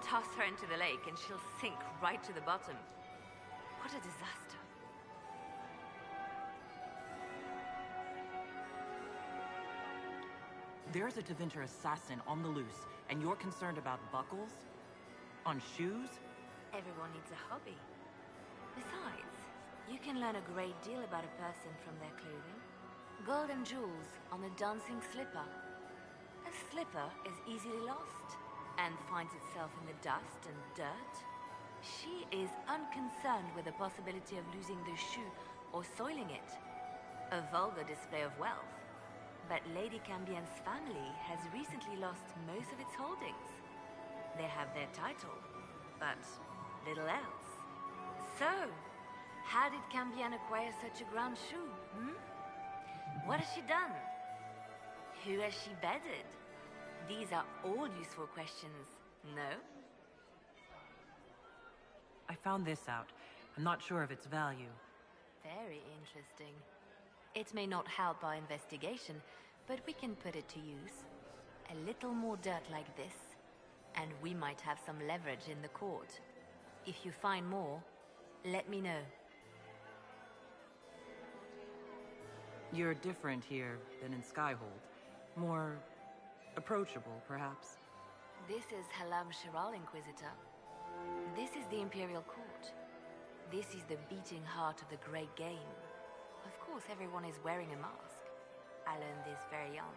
X: Toss her into the lake and she'll sink right to the bottom. What a disaster.
F: There's a Tevinter assassin on the loose, and you're concerned about buckles? On shoes?
X: Everyone needs a hobby. Besides, you can learn a great deal about a person from their clothing. Gold and jewels on a dancing slipper. A slipper is easily lost and finds itself in the dust and dirt. She is unconcerned with the possibility of losing the shoe or soiling it. A vulgar display of wealth. But Lady Cambien's family has recently lost most of its holdings. They have their title, but little else. So, how did Cambien acquire such a grand shoe, What has she done? Who has she bedded? These are all useful questions, no?
F: I found this out. I'm not sure of its value.
X: Very interesting. It may not help our investigation, but we can put it to use. A little more dirt like this, and we might have some leverage in the court. If you find more, let me know.
F: You're different here than in Skyhold. More approachable, perhaps.
X: This is Halam Shiral, Inquisitor. This is the Imperial Court. This is the beating heart of the Great Game. Of course, everyone is wearing a mask. I learned this very young.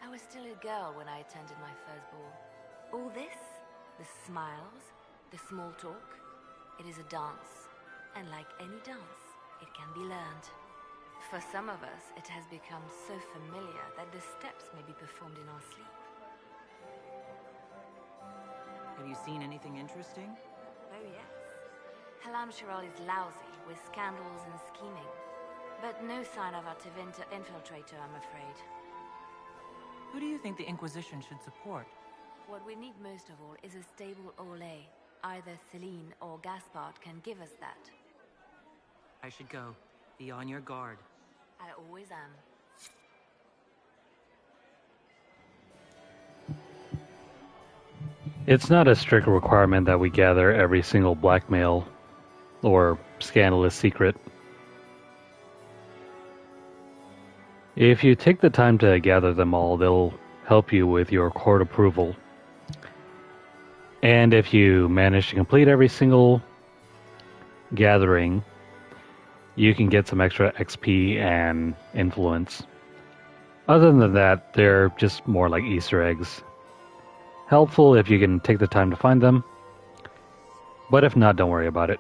X: I was still a girl when I attended my first ball. All this, the smiles, the small talk, it is a dance. And like any dance, it can be learned. For some of us, it has become so familiar that the steps may be performed in our sleep.
F: Have you seen anything interesting?
X: Oh yes. Halamshiral is lousy with scandals and scheming. But no sign of a Tevinter infiltrator, I'm afraid.
F: Who do you think the Inquisition should support?
X: What we need most of all is a stable Orlais. Either Celine or Gaspard can give us that.
F: I should go. Be on your guard.
X: I always am.
A: It's not a strict requirement that we gather every single blackmail or scandalous secret. If you take the time to gather them all, they'll help you with your court approval. And if you manage to complete every single gathering, you can get some extra XP and influence. Other than that, they're just more like Easter eggs. Helpful if you can take the time to find them, but if not, don't worry about it.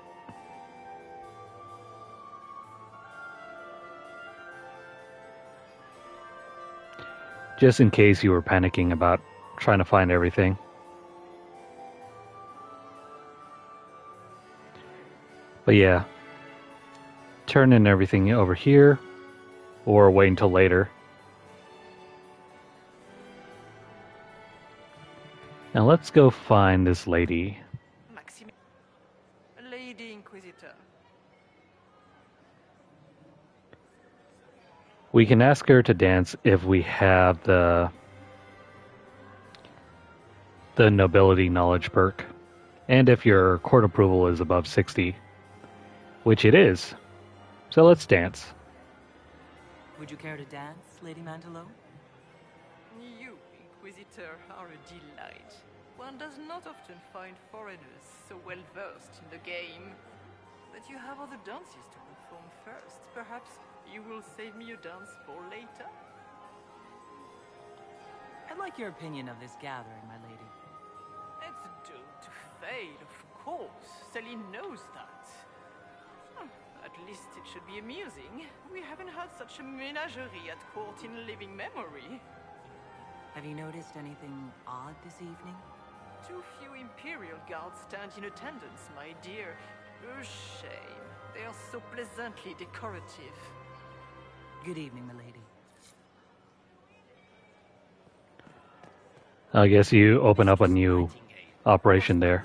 A: Just in case you were panicking about trying to find everything. But yeah, turn in everything over here, or wait until later. Now let's go find this lady.
C: Lady Inquisitor.
A: We can ask her to dance if we have the nobility knowledge perk, and if your court approval is above 60, which it is. So let's dance.
F: Would you care to dance, Lady Mantelo?
C: You, Inquisitor, are a delight. One does not often find foreigners so well versed in the game. But you have other dances to perform first. Perhaps you will save me a dance for later?
F: I'd like your opinion of this gathering, my lady.
C: It's doomed to fail, of course. Celine knows that. At least it should be amusing. We haven't had such a menagerie at court in living memory.
F: Have you noticed anything odd this evening?
C: Too few Imperial guards stand in attendance, my dear. A shame. They are so pleasantly decorative.
F: Good evening, milady.
A: I guess you open up a new operation there.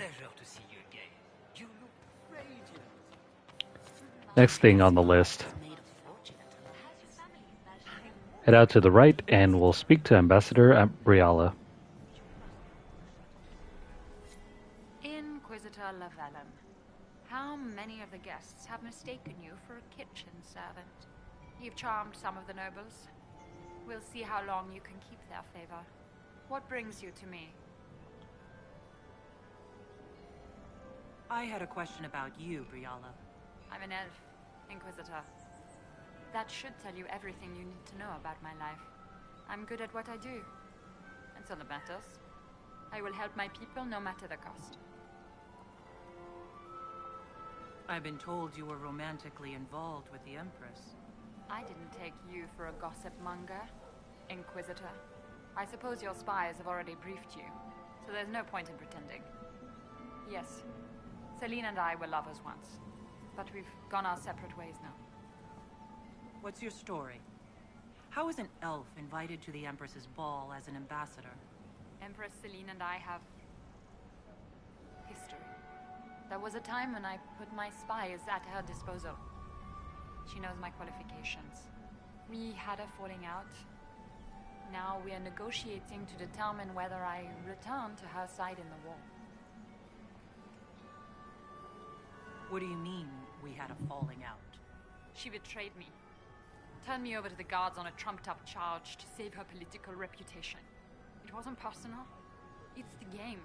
A: Next thing on the list. Head out to the right and we'll speak to Ambassador Briala.
R: Inquisitor Lavalin, how many of the guests have mistaken you for a kitchen servant? You've charmed some of the nobles. We'll see how long you can keep their favor. What brings you to me?
F: I had a question about you, Briala.
R: I'm an elf, Inquisitor. That should tell you everything you need to know about my life. I'm good at what I do. Until it matters. I will help my people no matter the cost.
F: I've been told you were romantically involved with the Empress.
R: I didn't take you for a gossip monger, Inquisitor. I suppose your spies have already briefed you, so there's no point in pretending. Yes, Celine and I were lovers once, but we've gone our separate ways now.
F: What's your story? How is an elf invited to the Empress's ball as an ambassador?
R: Empress Celine and I have history. There was a time when I put my spies at her disposal. She knows my qualifications. We had a falling out. Now we are negotiating to determine whether I return to her side in the war.
F: What do you mean, we had a falling out?
R: She betrayed me. Turned me over to the guards on a trumped-up charge to save her political reputation. It wasn't personal. It's the game.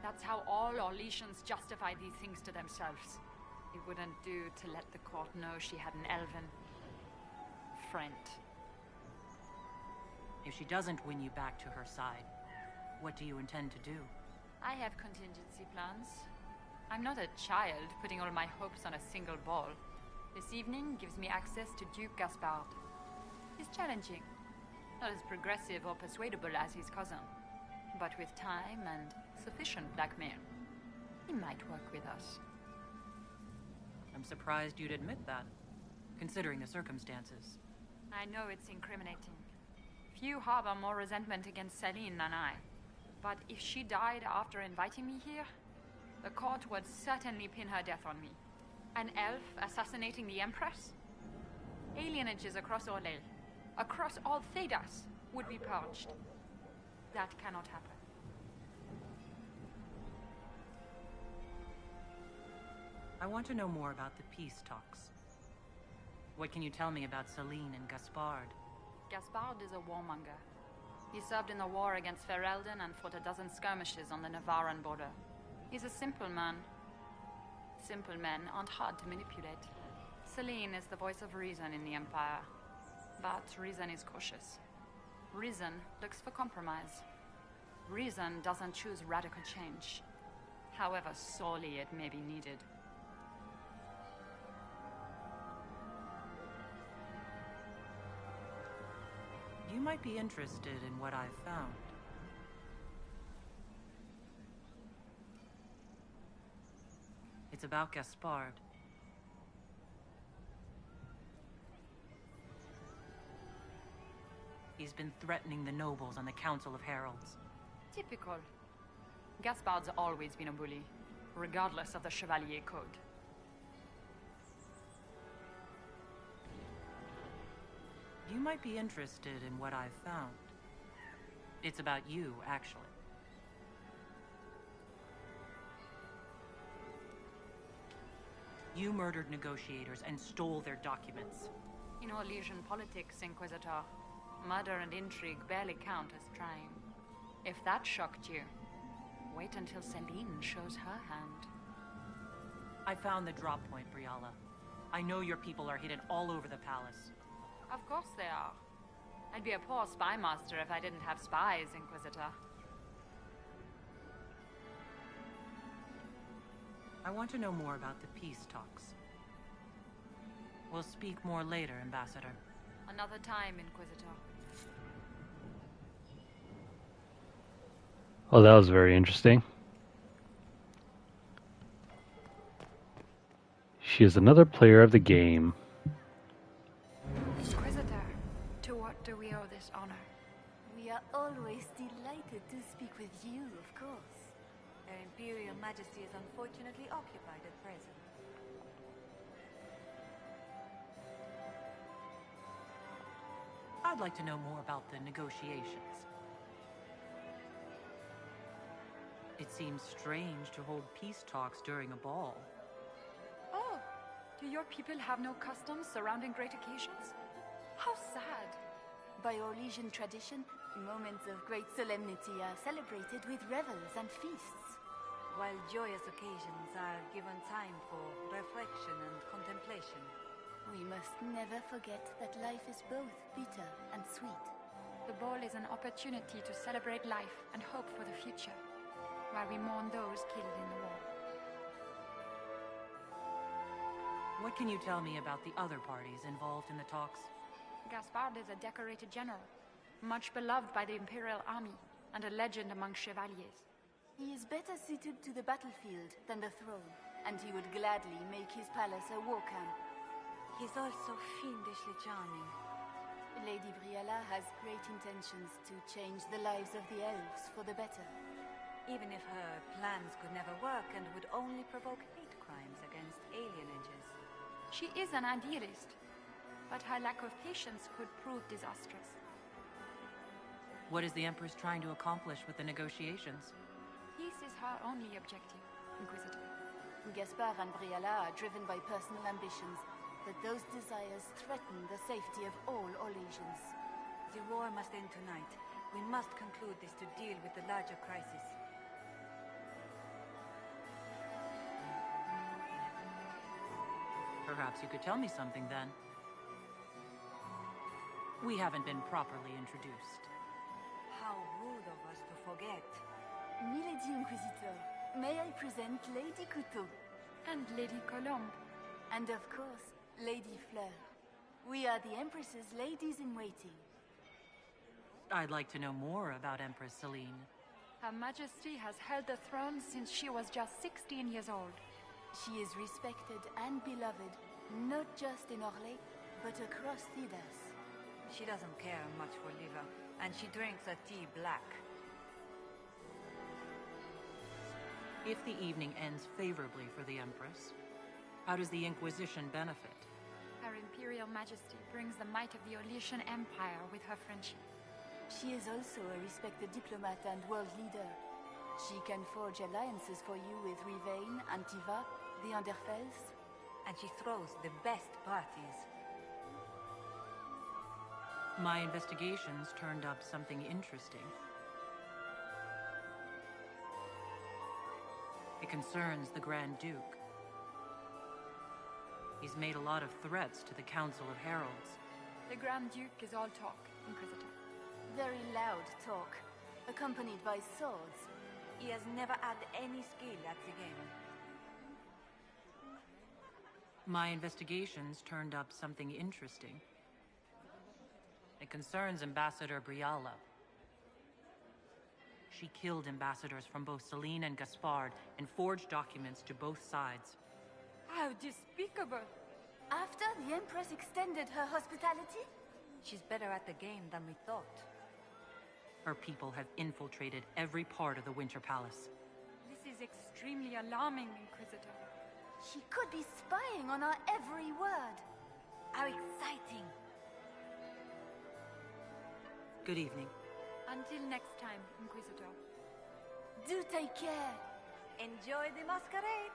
R: That's how all Orlesians justify these things to themselves. It wouldn't do to let the court know she had an elven friend.
F: If she doesn't win you back to her side, what do you intend to do?
R: I have contingency plans. I'm not a child putting all my hopes on a single ball. This evening gives me access to Duke Gaspard. He's challenging. Not as progressive or persuadable as his cousin. But with time and sufficient blackmail, he might work with us.
F: I'm surprised you'd admit that, considering the circumstances.
R: I know it's incriminating. Few harbor more resentment against Celine than I. But if she died after inviting me here, the court would certainly pin her death on me. An elf assassinating the Empress? Alienages across Orlais, across all Thedas, would be purged. That cannot happen.
F: I want to know more about the peace talks. What can you tell me about Celine and Gaspard?
R: Gaspard is a warmonger. He served in the war against Ferelden and fought a dozen skirmishes on the Navarran border. He's a simple man. Simple men aren't hard to manipulate. Celine is the voice of reason in the Empire. But reason is cautious. Reason looks for compromise. Reason doesn't choose radical change, however sorely it may be needed.
F: You might be interested in what I've found. It's about Gaspard. He's been threatening the nobles on the Council of Heralds.
R: Typical. Gaspard's always been a bully, regardless of the Chevalier Code.
F: You might be interested in what I've found. It's about you, actually. You murdered negotiators and stole their documents.
R: In Orlesian politics, Inquisitor, murder and intrigue barely count as crime. If that shocked you, wait until Celine shows her hand.
F: I found the drop point, Briala. I know your people are hidden all over the palace.
R: Of course they are. I'd be a poor spy master if I didn't have spies, Inquisitor.
F: I want to know more about the peace talks. We'll speak more later, Ambassador.
R: Another time, Inquisitor.
A: Oh, that was very interesting. She is another player of the game.
R: Inquisitor, to what do we owe this honor?
E: We are always delighted to speak with you, of course. Her Imperial Majesty is unfortunately occupied at present.
F: I'd like to know more about the negotiations. It seems strange to hold peace talks during a ball.
R: Oh, do your people have no customs surrounding great occasions? How sad.
T: By Orlesian tradition, moments of great solemnity are celebrated with revels and feasts.
E: While joyous occasions are given time for reflection and contemplation.
T: We must never forget that life is both bitter and sweet.
R: The ball is an opportunity to celebrate life and hope for the future, while we mourn those killed in the war.
F: What can you tell me about the other parties involved in the talks?
R: Gaspard is a decorated general, much beloved by the Imperial army, and a legend among chevaliers.
T: He is better suited to the battlefield than the throne, and he would gladly make his palace a war camp.
E: He's also fiendishly charming.
T: Lady Briala has great intentions to change the lives of the elves for the better.
E: Even if her plans could never work and would only provoke hate crimes against alienages.
R: She is an idealist, but her lack of patience could prove disastrous.
F: What is the Empress trying to accomplish with the negotiations?
R: Peace is her only objective, Inquisitor.
T: Gaspard and Briala are driven by personal ambitions, but those desires threaten the safety of all Orlesians.
E: The war must end tonight. We must conclude this to deal with the larger crisis.
F: Perhaps you could tell me something then. We haven't been properly introduced.
E: How rude of us to forget.
T: Milady Inquisitor, may I present Lady Couteau?
R: And Lady Colombe.
T: And of course, Lady Fleur. We are the Empress's ladies-in-waiting.
F: I'd like to know more about Empress Celine.
R: Her Majesty has held the throne since she was just 16 years old.
T: She is respected and beloved, not just in Orlais, but across Thedas.
E: She doesn't care much for liver, and she drinks her tea black.
F: If the evening ends favorably for the Empress, how does the Inquisition benefit?
R: Her Imperial Majesty brings the might of the Orlesian Empire with her friendship.
T: She is also a respected diplomat and world leader. She can forge alliances for you with Rivain, Antiva, the Underfells.
E: And she throws the best parties.
F: My investigations turned up something interesting. It concerns the Grand Duke. He's made a lot of threats to the Council of Heralds.
R: The Grand Duke is all talk, Inquisitor.
T: Very loud talk, accompanied by swords.
E: He has never had any skill at the game.
F: My investigations turned up something interesting. It concerns Ambassador Briala. She killed ambassadors from both Celine and Gaspard and forged documents to both sides.
R: How despicable!
T: After the Empress extended her hospitality?
E: She's better at the game than we thought.
F: Her people have infiltrated every part of the Winter Palace.
R: This is extremely alarming, Inquisitor.
T: She could be spying on our every word.
E: How exciting!
F: Good evening.
R: Until next time, Inquisitor.
T: Do take care.
E: Enjoy the masquerade.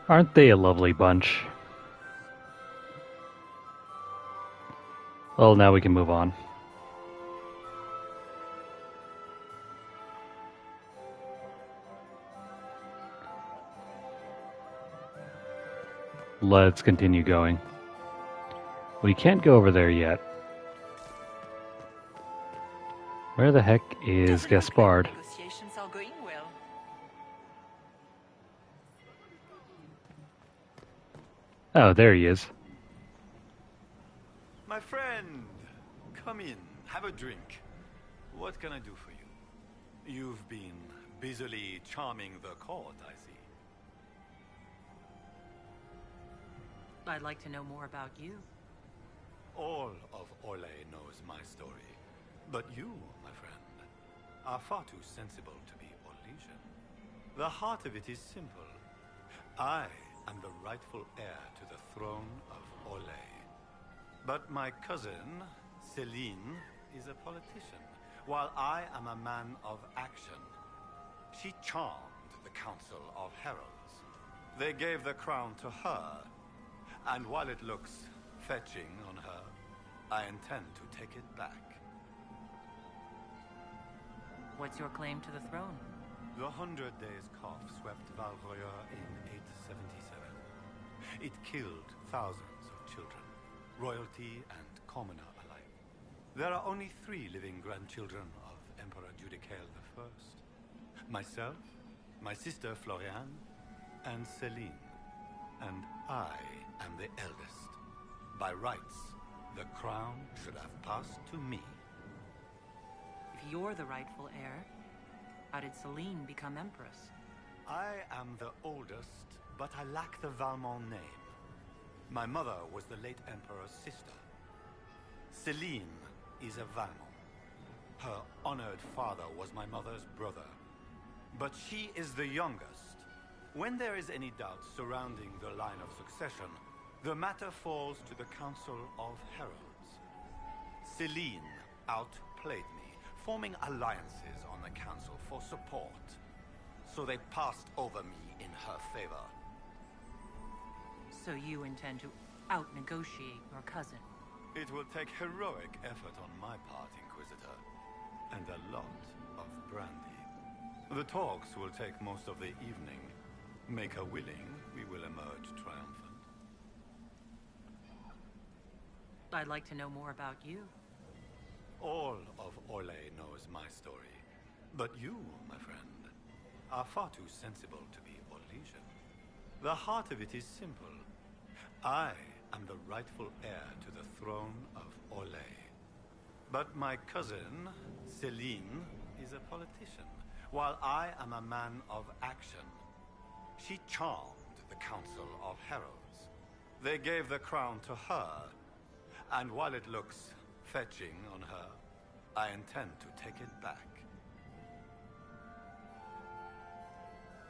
A: Aren't they a lovely bunch? Well, now we can move on. Let's continue going. We can't go over there yet. Where the heck is Gaspard?
C: Negotiations are going well.
A: Oh, there he is.
D: My friend, come in, have a drink. What can I do for you? You've been busily charming the court, I see.
F: I'd like to know more about you.
D: All of Orlais knows my story. But you, my friend, are far too sensible to be Orlesian. The heart of it is simple. I am the rightful heir to the throne of Orlais. But my cousin, Celine, is a politician, while I am a man of action. She charmed the Council of Heralds. They gave the crown to her, and while it looks fetching on her, I intend to take it back.
F: What's your claim to the throne?
D: The 100 Days Cough swept Valroya in 877. It killed thousands of children, royalty and commoner alike. There are only 3 living grandchildren of Emperor Judicael I. Myself, my sister Floriane, and Celine. And I am the eldest. By rights, the crown should have passed to me.
F: If you're the rightful heir, how did Celine become Empress?
D: I am the oldest, but I lack the Valmont name. My mother was the late Emperor's sister. Celine is a Valmont. Her honored father was my mother's brother. But she is the youngest. When there is any doubt surrounding the line of succession, the matter falls to the Council of Heralds. Celine outplayed me, forming alliances on the Council for support. So they passed over me in her favor.
F: So you intend to out-negotiate your cousin?
D: It will take heroic effort on my part, Inquisitor, and a lot of brandy. The talks will take most of the evening. Make her willing, we will emerge triumphant.
F: I'd like to know more about you.
D: All of Orlais knows my story. But you, my friend, are far too sensible to be Orlesian. Orlesian. The heart of it is simple. I am the rightful heir to the throne of Orlais. But my cousin, Celine, is a politician, while I am a man of action. She charmed the Council of Heralds. They gave the crown to her, and while it looks fetching on her, I intend to take it back.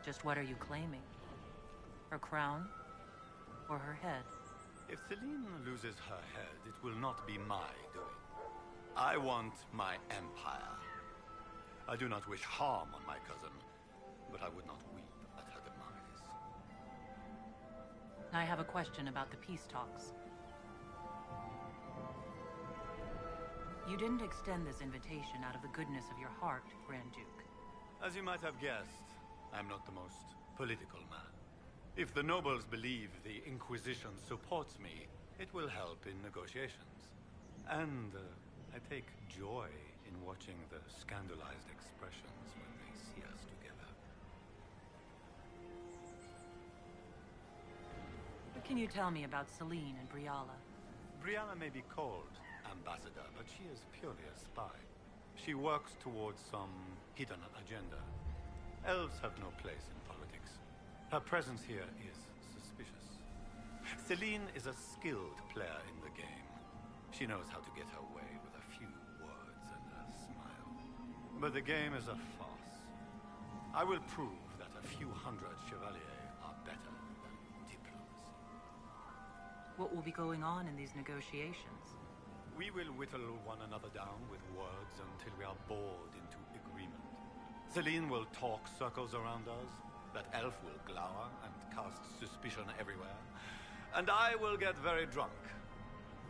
F: Just what are you claiming? Her crown? Or her head?
D: If Celine loses her head, it will not be my doing. I want my empire. I do not wish harm on my cousin, but I would not weep at her demise.
F: I have a question about the peace talks. You didn't extend this invitation out of the goodness of your heart, Grand Duke.
D: As you might have guessed, I'm not the most political man. If the nobles believe the Inquisition supports me, it will help in negotiations. And I take joy in watching the scandalized expressions when they see us together.
F: What can you tell me about Celine and Briala?
D: Brianna may be called ambassador, but she is purely a spy. She works towards some hidden agenda. Elves have no place in politics. Her presence here is suspicious. Celine is a skilled player in the game. She knows how to get her way with a few words and a smile. But the game is a farce. I will prove that a few hundred chevaliers are better than diplomacy.
F: What will be going on in these negotiations?
D: We will whittle one another down with words until we are bored into agreement. Celine will talk circles around us, that elf will glower and cast suspicion everywhere, and I will get very drunk.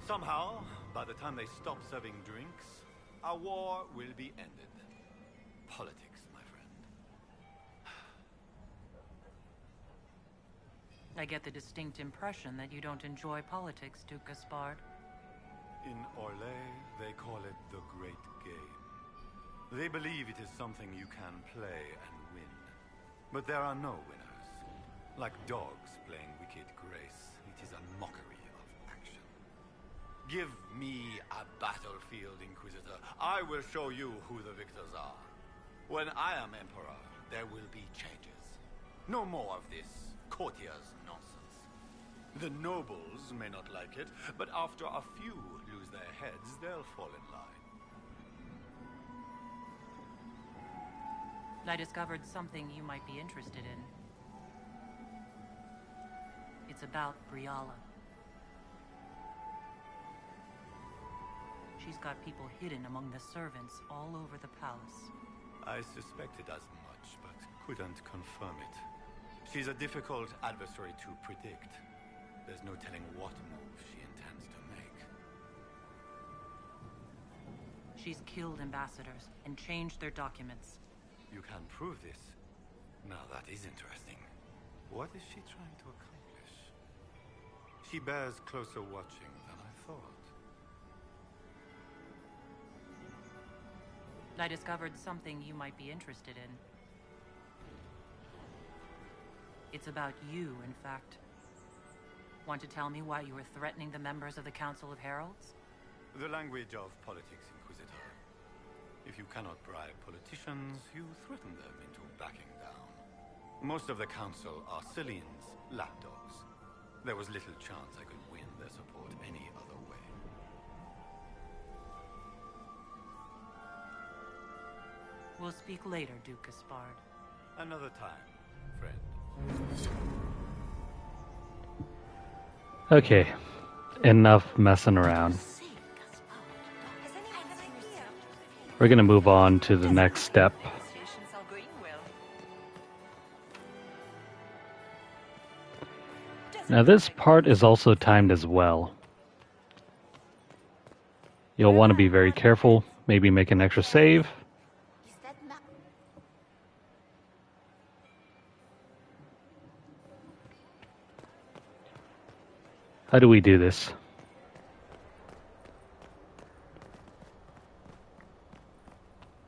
D: Somehow, by the time they stop serving drinks, our war will be ended. Politics, my friend.
F: I get the distinct impression that you don't enjoy politics, Duke Gaspard.
D: In Orlais, they call it the Great Game. They believe it is something you can play and win. But there are no winners. Like dogs playing wicked grace, it is a mockery of action. Give me a battlefield, Inquisitor. I will show you who the victors are. When I am Emperor, there will be changes. No more of this courtier's nonsense. The nobles may not like it, but after a few lose their heads, they'll fall in line.
F: I discovered something you might be interested in. It's about Briala. She's got people hidden among the servants all over the palace.
D: I suspected as much, but couldn't confirm it. She's a difficult adversary to predict. There's no telling what move she intends to make.
F: She's killed ambassadors and changed their documents.
D: You can prove this? Now that is interesting. What is she trying to accomplish? She bears closer watching than I thought.
F: I discovered something you might be interested in. It's about you, in fact. Want to tell me why you were threatening the members of the Council of Heralds?
D: The language of politics, Inquisitor. If you cannot bribe politicians, you threaten them into backing down. Most of the Council are Celine's lapdogs. There was little chance I could win their support any other way.
F: We'll speak later, Duke Gaspard.
D: Another time, friend.
A: Okay, enough messing around. We're gonna move on to the next step. Now this part is also timed as well. You'll want to be very careful, maybe make an extra save. How do we do this?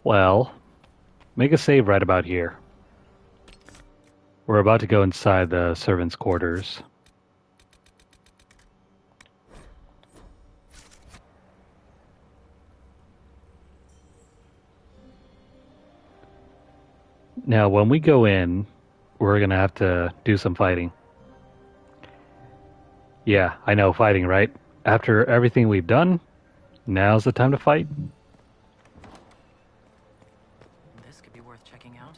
A: Well, make a save right about here. We're about to go inside the servants' quarters. Now, when we go in, we're going to have to do some fighting. Yeah, I know, fighting, right? After everything we've done, now's the time to fight.
F: This could be worth checking out.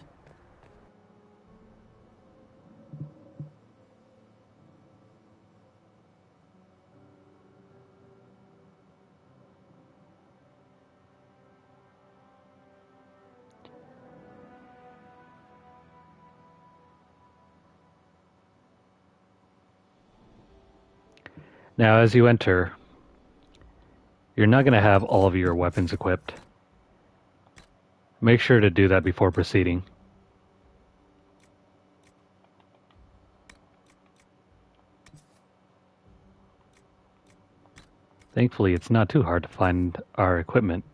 A: Now, as you enter, you're not going to have all of your weapons equipped. Make sure to do that before proceeding. Thankfully, it's not too hard to find our equipment.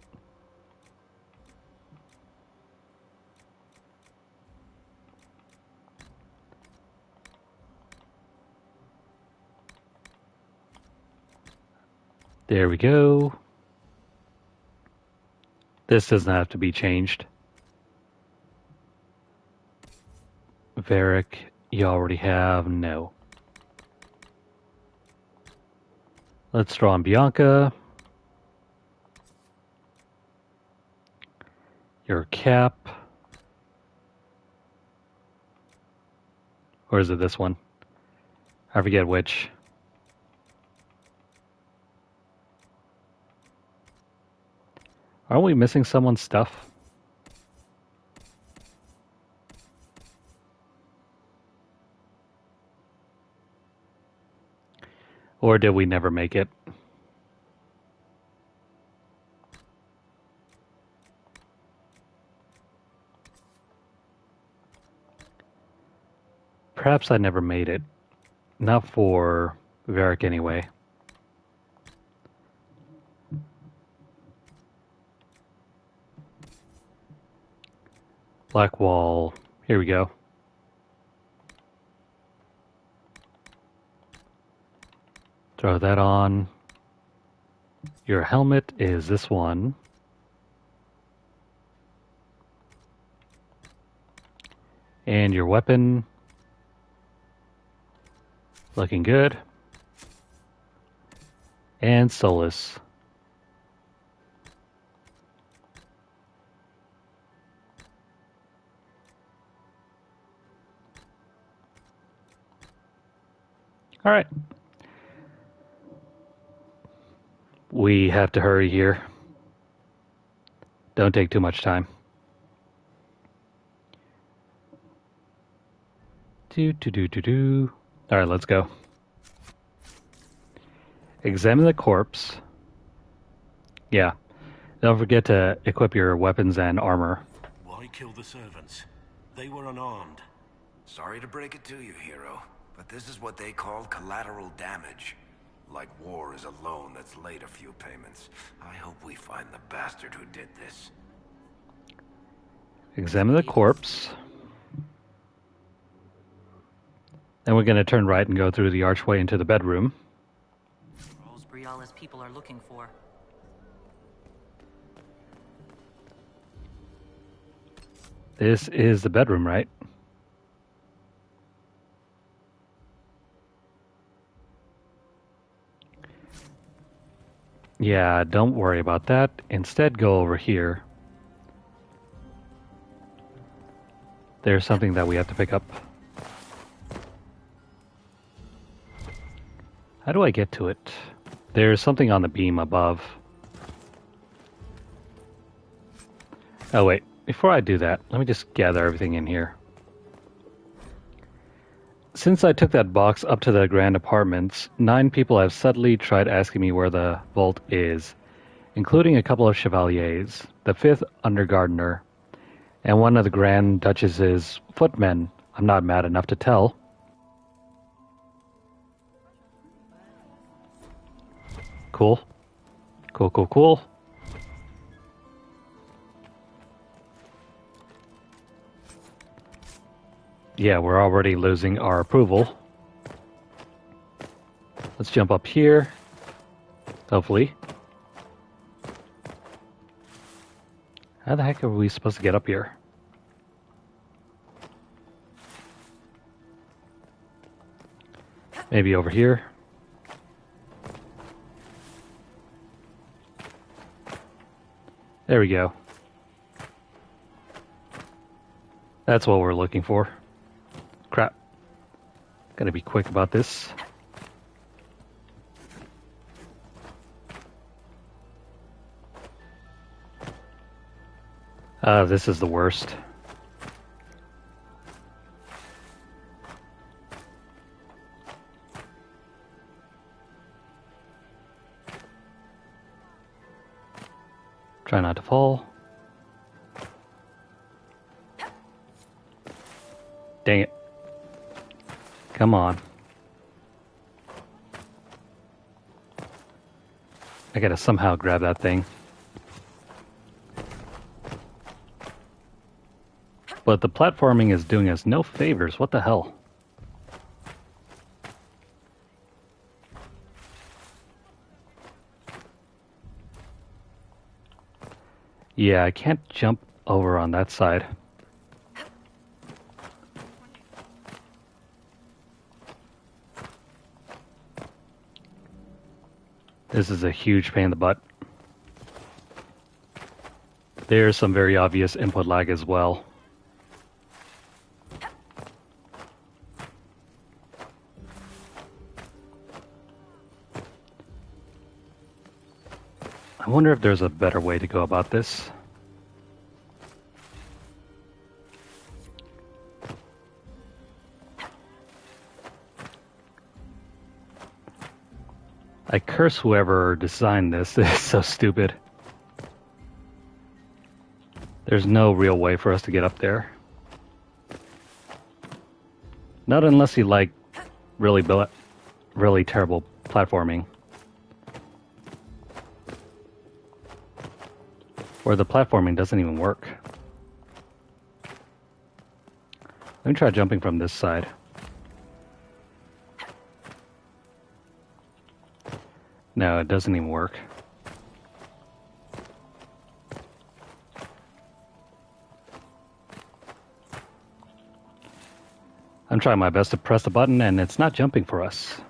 A: There we go. This doesn't have to be changed. Varric, you already have? No. Let's draw on Bianca. Your cap. Or is it this one? I forget which. Aren't we missing someone's stuff? Or did we never make it? Perhaps I never made it. Not for Varric anyway. Black wall. Here we go. Throw that on. Your helmet is this one. And your weapon. Looking good. And Solus. All right. We have to hurry here. Don't take too much time. All right, let's go. Examine the corpse. Yeah. Don't forget to equip your weapons and armor.
G: Why kill the servants? They were unarmed.
B: Sorry to break it to you, hero, but this is what they call collateral damage. Like war is a loan that's late a few payments. I hope we find the bastard who did this.
A: Examine the corpse. Then we're going to turn right and go through the archway into the bedroom.
F: All Briala's people are looking for.
A: This is the bedroom, right? Yeah, don't worry about that. Instead, go over here. There's something that we have to pick up. How do I get to it? There's something on the beam above. Oh wait, before I do that, let me just gather everything in here. Since I took that box up to the Grand Apartments, 9 people have subtly tried asking me where the vault is, including a couple of chevaliers, the 5th undergardener, and one of the Grand Duchess's footmen. I'm not mad enough to tell. Cool. Cool. Yeah, we're already losing our approval. Let's jump up here. Hopefully. How the heck are we supposed to get up here? Maybe over here. There we go. That's what we're looking for. Crap. Gotta be quick about this. This is the worst. Try not to fall. Dang it. Come on. I gotta somehow grab that thing. But the platforming is doing us no favors. What the hell? Yeah, I can't jump over on that side. This is a huge pain in the butt. There's some very obvious input lag as well. I wonder if there's a better way to go about this. I curse whoever designed this. This is so stupid. There's no real way for us to get up there. Not unless you like really terrible platforming. Or the platforming doesn't even work. Let me try jumping from this side. No, it doesn't even work. I'm trying my best to press the button and it's not jumping for us.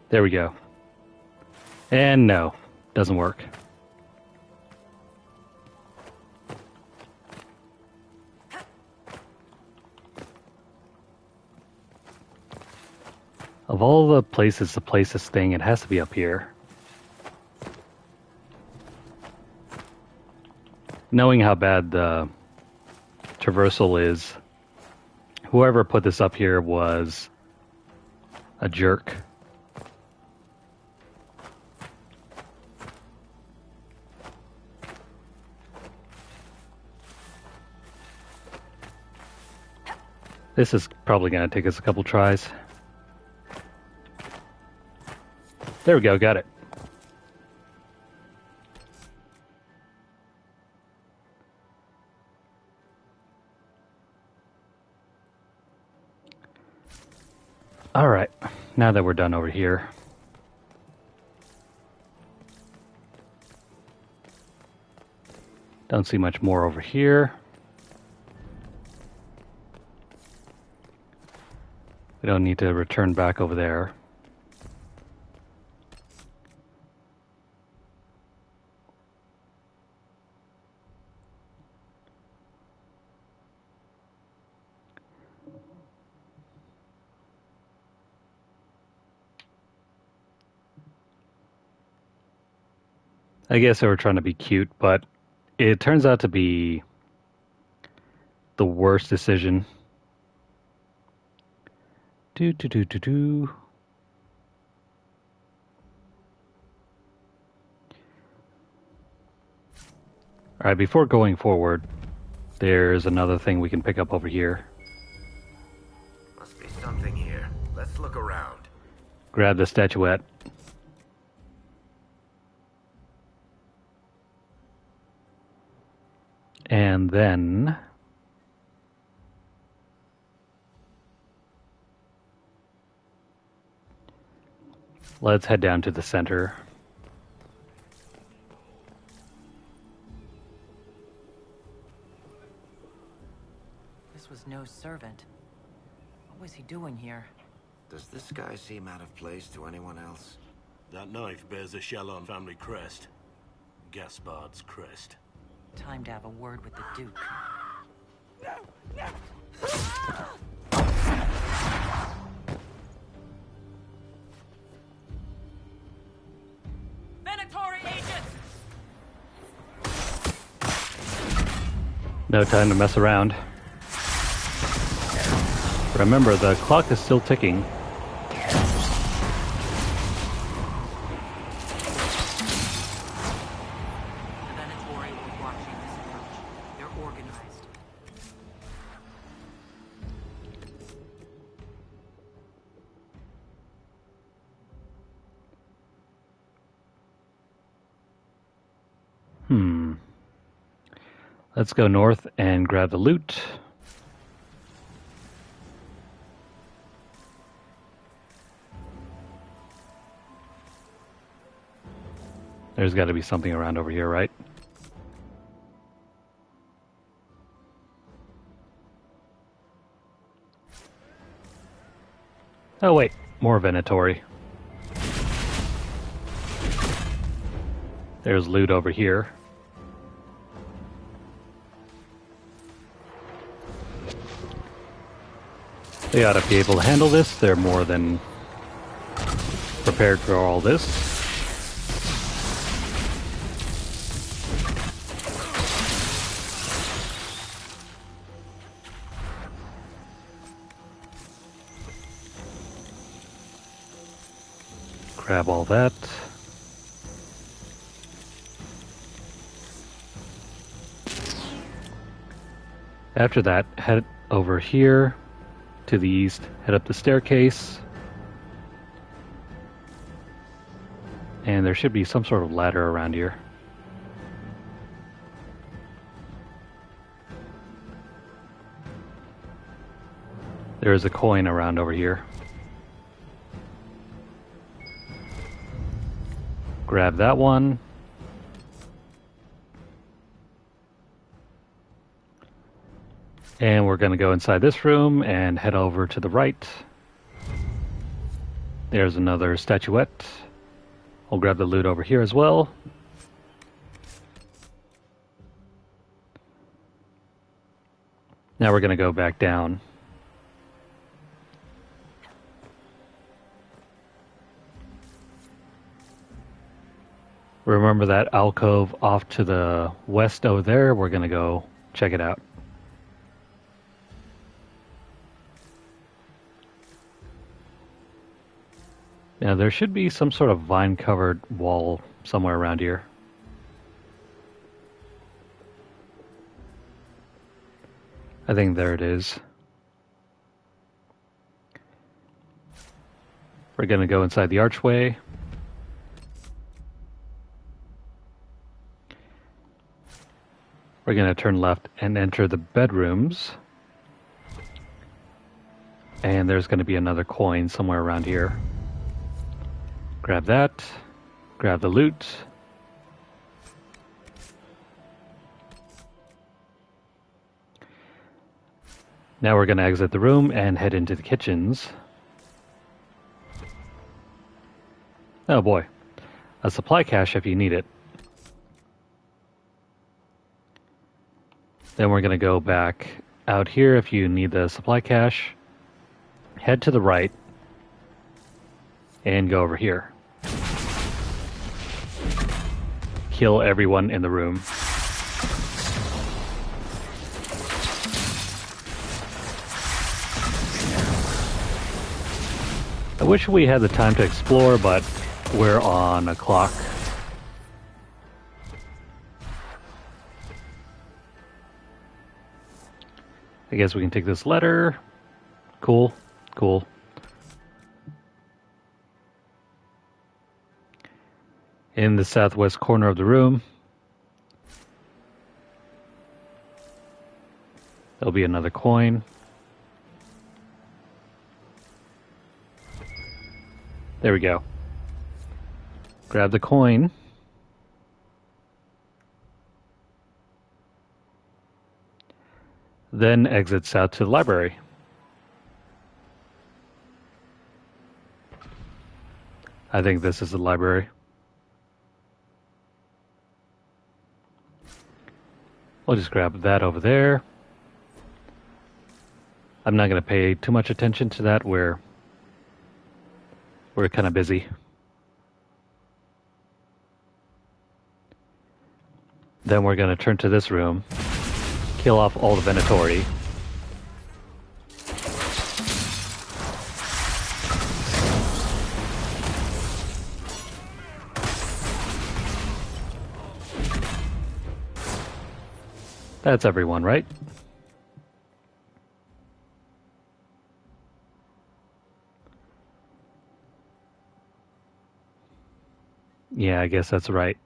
A: There we go. And no, doesn't work. Of all the places to place this thing, it has to be up here. Knowing how bad the traversal is, whoever put this up here was a jerk. This is probably going to take us a couple tries. There we go, got it. Alright, now that we're done over here. Don't see much more over here. We don't need to return back over there. I guess they were trying to be cute, but it turns out to be the worst decision. Alright, before going forward, there's another thing we can pick up over here.
K: Must be something here. Let's look around.
A: Grab the statuette. And then let's head down to the center.
F: This was no servant. What was he doing here?
B: Does this guy seem out of place to anyone else?
G: That knife bears a Shallon family crest. Gaspard's crest.
F: Time to have a word with the Duke.
H: Venatori agents!
A: No time to mess around. Remember, the clock is still ticking. Let's go north and grab the loot. There's got to be something around over here, right? Oh wait, more Venatori. There's loot over here. They ought to be able to handle this. They're more than prepared for all this. Grab all that. After that, head over here to the east, head up the staircase, and there should be some sort of ladder around here. There is a coin around over here. Grab that one. And we're going to go inside this room and head over to the right. There's another statuette. We'll grab the loot over here as well. Now we're going to go back down. Remember that alcove off to the west over there? We're going to go check it out. Now there should be some sort of vine-covered wall somewhere around here. I think there it is. We're going to go inside the archway. We're going to turn left and enter the bedrooms. And there's going to be another coin somewhere around here. Grab that. Grab the loot. Now we're going to exit the room and head into the kitchens. Oh boy. A supply cache if you need it. Then we're going to go back out here if you need the supply cache. Head to the right. And go over here. Kill everyone in the room. I wish we had the time to explore, but we're on a clock. I guess we can take this letter. Cool, cool. In the southwest corner of the room, There'll be another coin. There we go. Grab the coin. Then exits out to the library. I think this is the library. We'll just grab that over there. I'm not going to pay too much attention to that. We're kind of busy. Then we're going to turn to this room, kill off all the Venatori. That's everyone, right? Yeah, I guess that's right.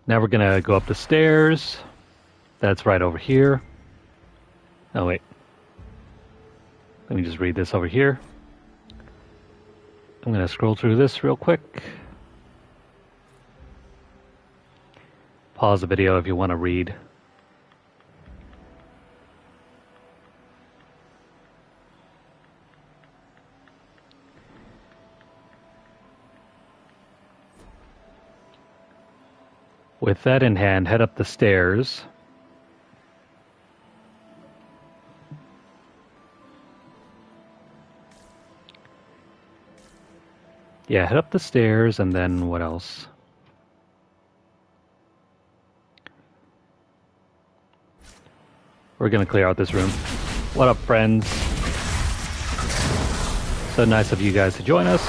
A: Now we're going to go up the stairs. That's right over here. Oh, wait. Let me just read this over here. I'm going to scroll through this real quick. Pause the video if you want to read. With that in hand, head up the stairs. Yeah, head up the stairs and then what else? We're gonna clear out this room. What up, friends? So nice of you guys to join us.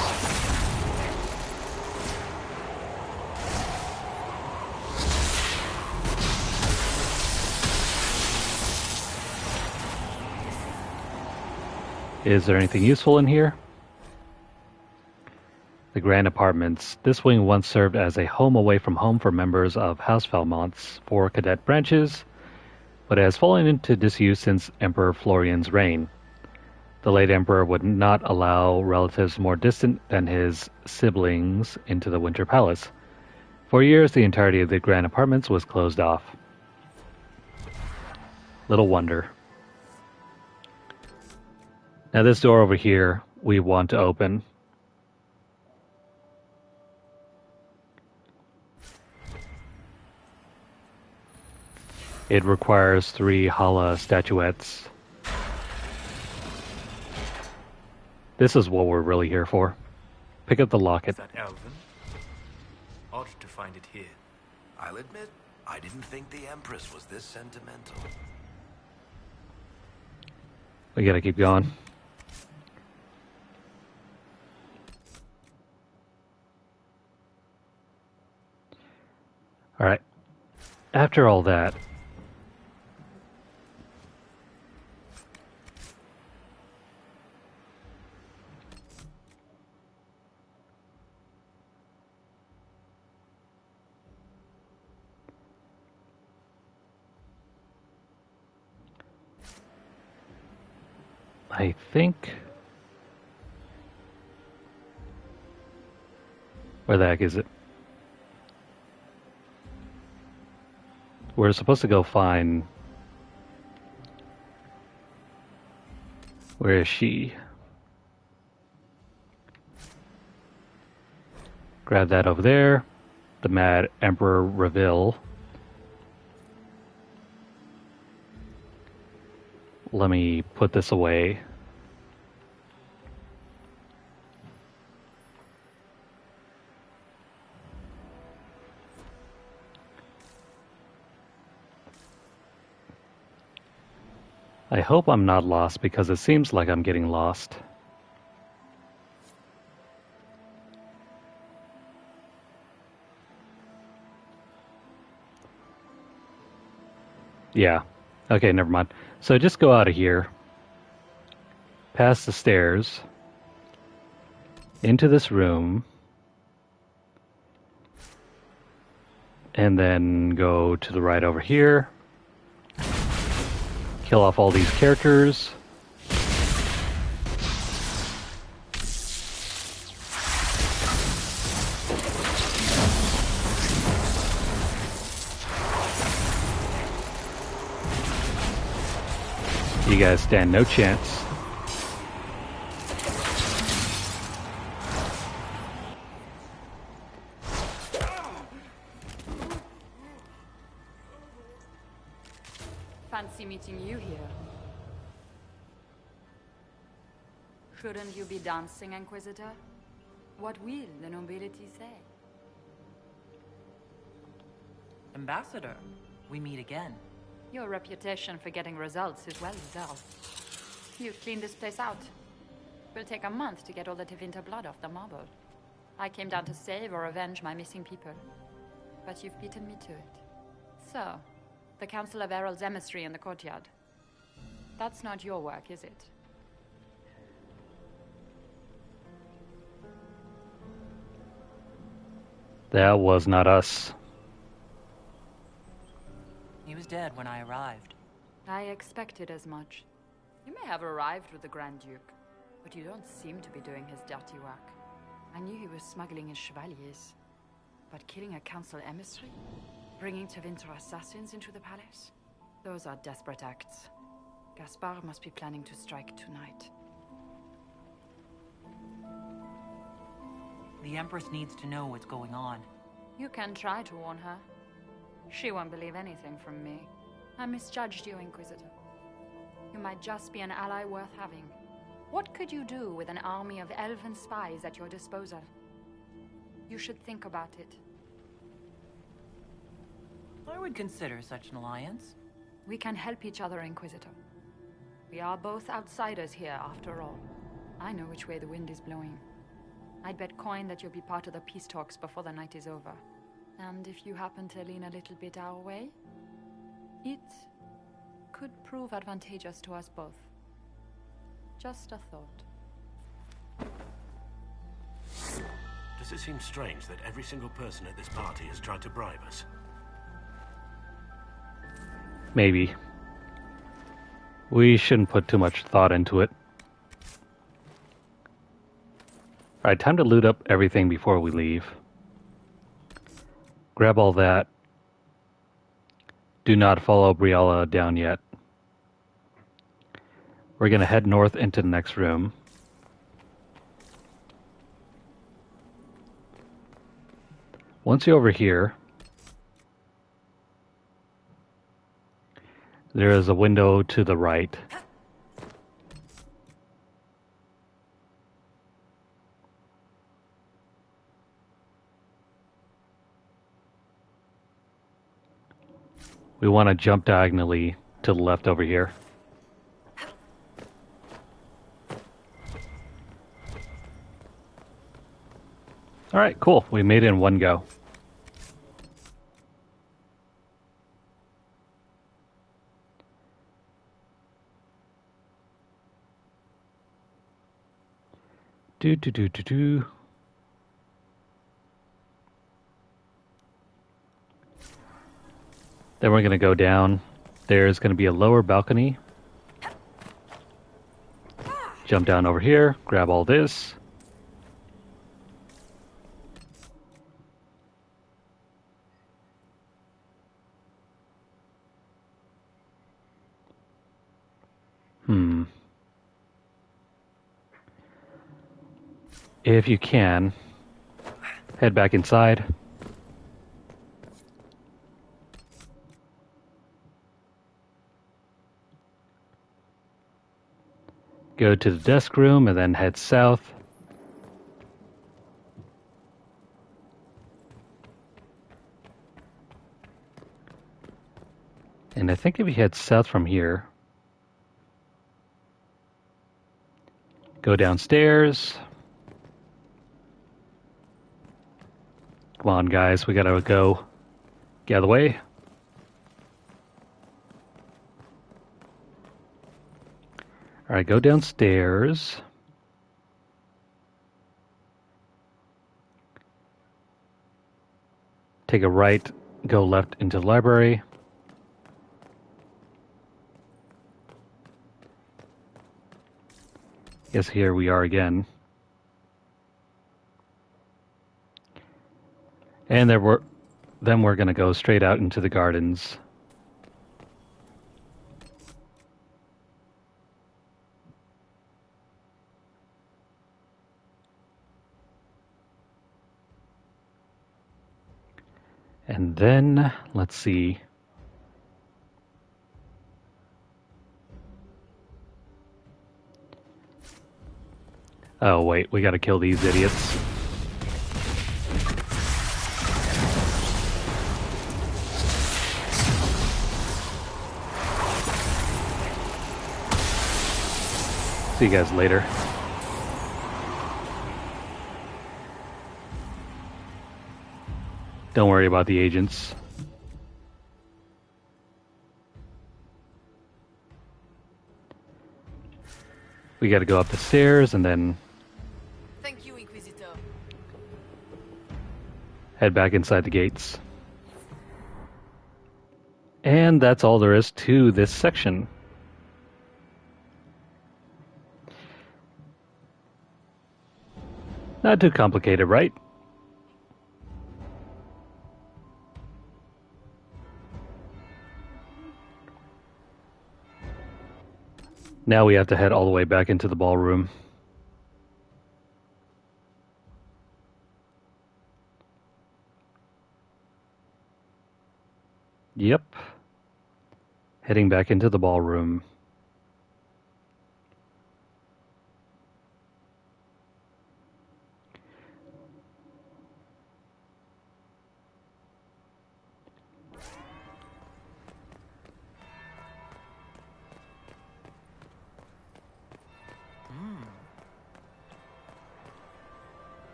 A: Is there anything useful in here? The Grand Apartments. This wing once served as a home away from home for members of House Valmont's 4 cadet branches, but has fallen into disuse since Emperor Florian's reign. The late Emperor would not allow relatives more distant than his siblings into the Winter Palace. For years, the entirety of the Grand Apartments was closed off. Little wonder. Now this door over here, we want to open. It requires 3 Hala statuettes. This is what we're really here for. Pick up the locket.
L: Is that Elven? Odd to find it here.
B: I'll admit, I didn't think the Empress was this sentimental.
A: We gotta keep going. Alright. After all that, I think... Where the heck is it? We're supposed to go find... Where is she? Grab that over there. The Mad Emperor Reveal. Let me put this away. I hope I'm not lost because it seems like I'm getting lost. Yeah. Okay, never mind. So just go out of here, past the stairs, into this room, and then go to the right over here. Kill off all these characters. You guys stand no chance.
R: Fancy meeting you here. Shouldn't you be dancing, Inquisitor? What will the nobility say?
F: Ambassador, we meet again.
R: Your reputation for getting results is well deserved. You've cleaned this place out. Will take a month to get all the Tevinter blood off the marble. I came down to save or avenge my missing people. But you've beaten me to it. So, the Council of Herald's emissary in the courtyard. That's not your work, is it?
A: That was not us.
F: He was dead when I arrived.
R: I expected as much. You may have arrived with the Grand Duke, but you don't seem to be doing his dirty work. I knew he was smuggling his chevaliers. But killing a council emissary? Bringing Tevinter assassins into the palace? Those are desperate acts. Gaspard must be planning to strike tonight.
F: The Empress needs to know what's going on.
R: You can try to warn her. She won't believe anything from me. I misjudged you, Inquisitor. You might just be an ally worth having. What could you do with an army of elven spies at your disposal? You should think about it.
F: I would consider such an alliance.
R: We can help each other, Inquisitor. We are both outsiders here, after all. I know which way the wind is blowing. I'd bet coin that you'll be part of the peace talks before the night is over. And if you happen to lean a little bit our way, it could prove advantageous to us both. Just a thought.
G: Does it seem strange that every single person at this party has tried to bribe us?
A: Maybe. We shouldn't put too much thought into it. Alright, time to loot up everything before we leave. Grab all that. Do not follow Briella down yet. We're going to head north into the next room. Once you're over here, there is a window to the right. We want to jump diagonally to the left over here. Alright, cool. We made it in one go. Do. Then we're going to go down. There's going to be a lower balcony. Jump down over here, grab all this. If you can, head back inside. Go to the desk room and then head south. And I think if you head south from here, go downstairs. Come on, guys, we gotta go. Get out of the way. Alright, go downstairs. Take a right, go left into the library. Guess here we are again. And then we're going to go straight out into the gardens. And then, let's see. Oh, wait, we gotta kill these idiots. See you guys later. Don't worry about the agents. We gotta go up the stairs and then
T: Thank you, Inquisitor.
A: head back inside the gates. And that's all there is to this section. Not too complicated, right? Now we have to head all the way back into the ballroom. Yep. Heading back into the ballroom.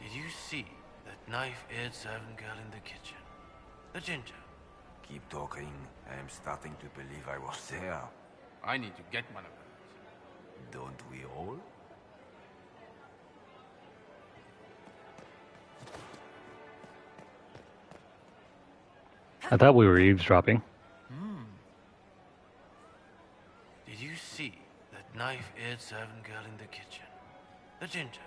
J: Did you see that knife-eared servant girl in the kitchen? The ginger.
M: Keep talking. I am starting to believe I was there.
N: I need to get one of those.
M: Don't we all?
A: I thought we were eavesdropping.
J: Did you see that knife-eared servant girl in the kitchen? The ginger.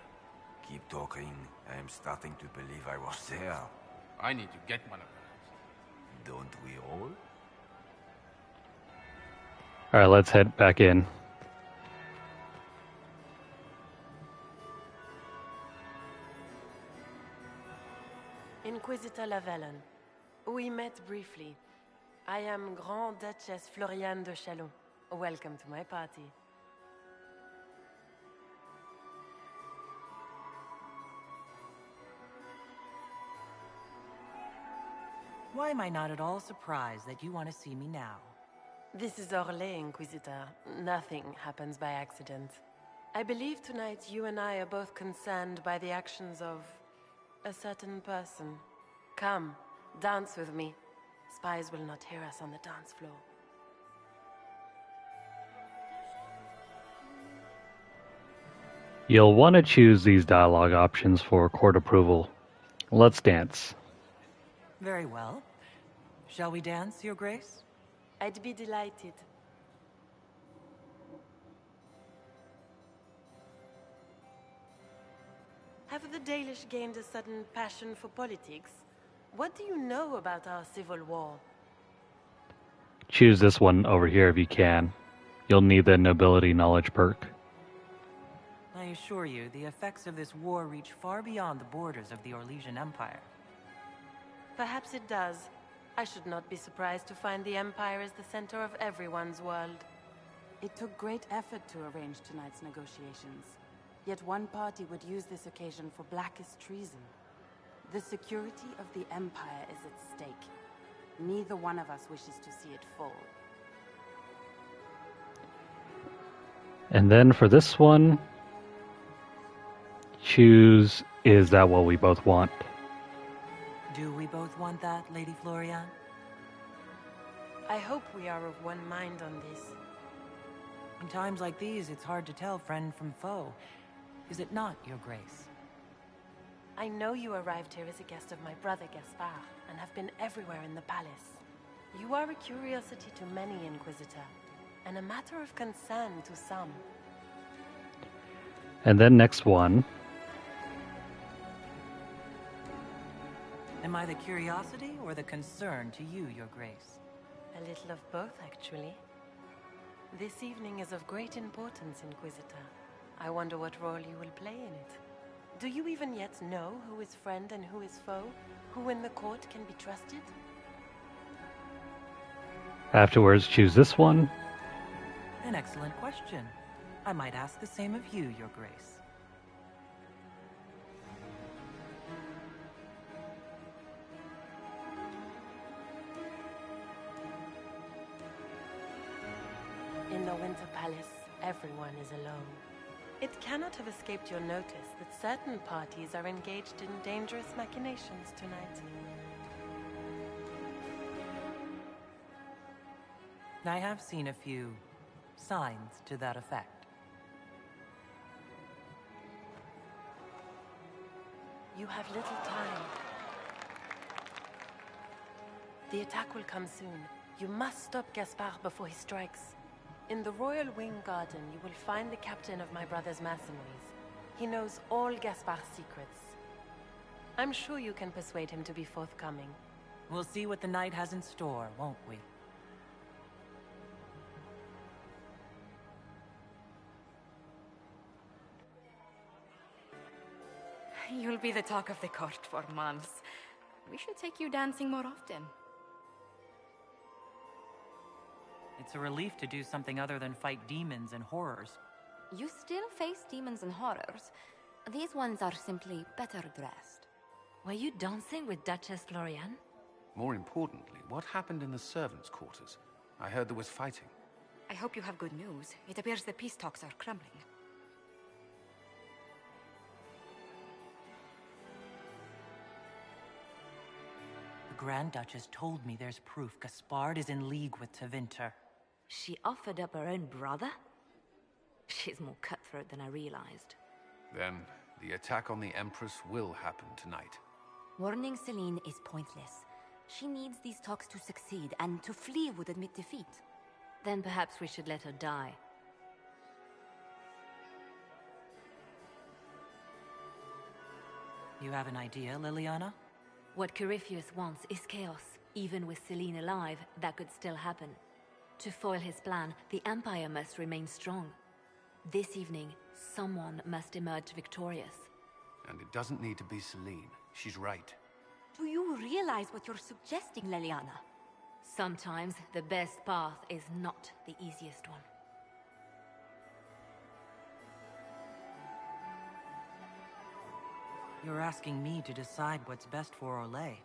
M: Keep talking. I am starting to believe I was there.
N: I need to get one of those.
M: Don't we all?
A: Alright, let's head back in.
H: Inquisitor Lavallon. We met briefly. I am Grand Duchess Floriane de Chalon. Welcome to my party.
F: Why am I not at all surprised that you want to see me now?
H: This is Orlesian, Inquisitor. Nothing happens by accident. I believe tonight you and I are both concerned by the actions of a certain person. Come, dance with me. Spies will not hear us on the dance floor.
A: You'll want to choose these dialogue options for court approval. Let's dance.
F: Very well. Shall we dance, Your Grace?
H: I'd be delighted. Have the Dalish gained a sudden passion for politics? What do you know about our civil war?
A: Choose this one over here if you can. You'll need the nobility knowledge perk.
F: I assure you, the effects of this war reach far beyond the borders of the Orlesian Empire.
H: Perhaps it does. I should not be surprised to find the Empire is the center of everyone's world.
P: It took great effort to arrange tonight's negotiations. Yet one party would use this occasion for blackest treason. The security of the Empire is at stake. Neither one of us wishes to see it fall.
A: And then for this one, choose is that what we both want?
F: Do we both want that, Lady Floriane?
H: I hope we are of one mind on this.
F: In times like these, it's hard to tell friend from foe. Is it not, Your Grace?
H: I know you arrived here as a guest of my brother Gaspard, and have been everywhere in the palace. You are a curiosity to many, Inquisitor. and a matter of concern to some.
A: And then next one.
F: Am I the curiosity or the concern to you, Your Grace?
H: A little of both, actually. This evening is of great importance, Inquisitor. I wonder what role you will play in it. Do you even yet know who is friend and who is foe? Who in the court can be trusted?
A: Afterwards, choose this one.
F: An excellent question. I might ask the same of you, Your Grace.
H: In the Winter Palace, everyone is alone. It cannot have escaped your notice that certain parties are engaged in dangerous machinations tonight.
F: I have seen a few signs to that effect.
H: You have little time. The attack will come soon. You must stop Gaspard before he strikes. In the Royal Wing Garden, you will find the captain of my brother's mercenaries. He knows all Gaspard's secrets. I'm sure you can persuade him to be forthcoming.
F: We'll see what the night has in store, won't we?
Q: You'll be the talk of the court for months. We should take you dancing more often.
F: It's a relief to do something other than fight demons and horrors.
Q: You still face demons and horrors. These ones are simply better dressed.
I: Were you dancing with Duchess Florian?
N: More importantly, what happened in the servants' quarters? I heard there was fighting.
Q: I hope you have good news. It appears the peace talks are crumbling.
F: The Grand Duchess told me there's proof Gaspard is in league with Tevinter.
I: She offered up her own brother? She's more cutthroat than I realized.
N: Then, the attack on the Empress will happen tonight.
Q: Warning Celine is pointless. She needs these talks to succeed, and to flee would admit defeat.
I: Then perhaps we should let her die.
F: You have an idea, Liliana?
I: What Corypheus wants is chaos. Even with Celine alive, that could still happen. To foil his plan, the Empire must remain strong. This evening, someone must emerge victorious.
N: And it doesn't need to be Celine. She's right.
Q: Do you realize what you're suggesting, Liliana?
I: Sometimes the best path is not the easiest one.
F: You're asking me to decide what's best for Orlais.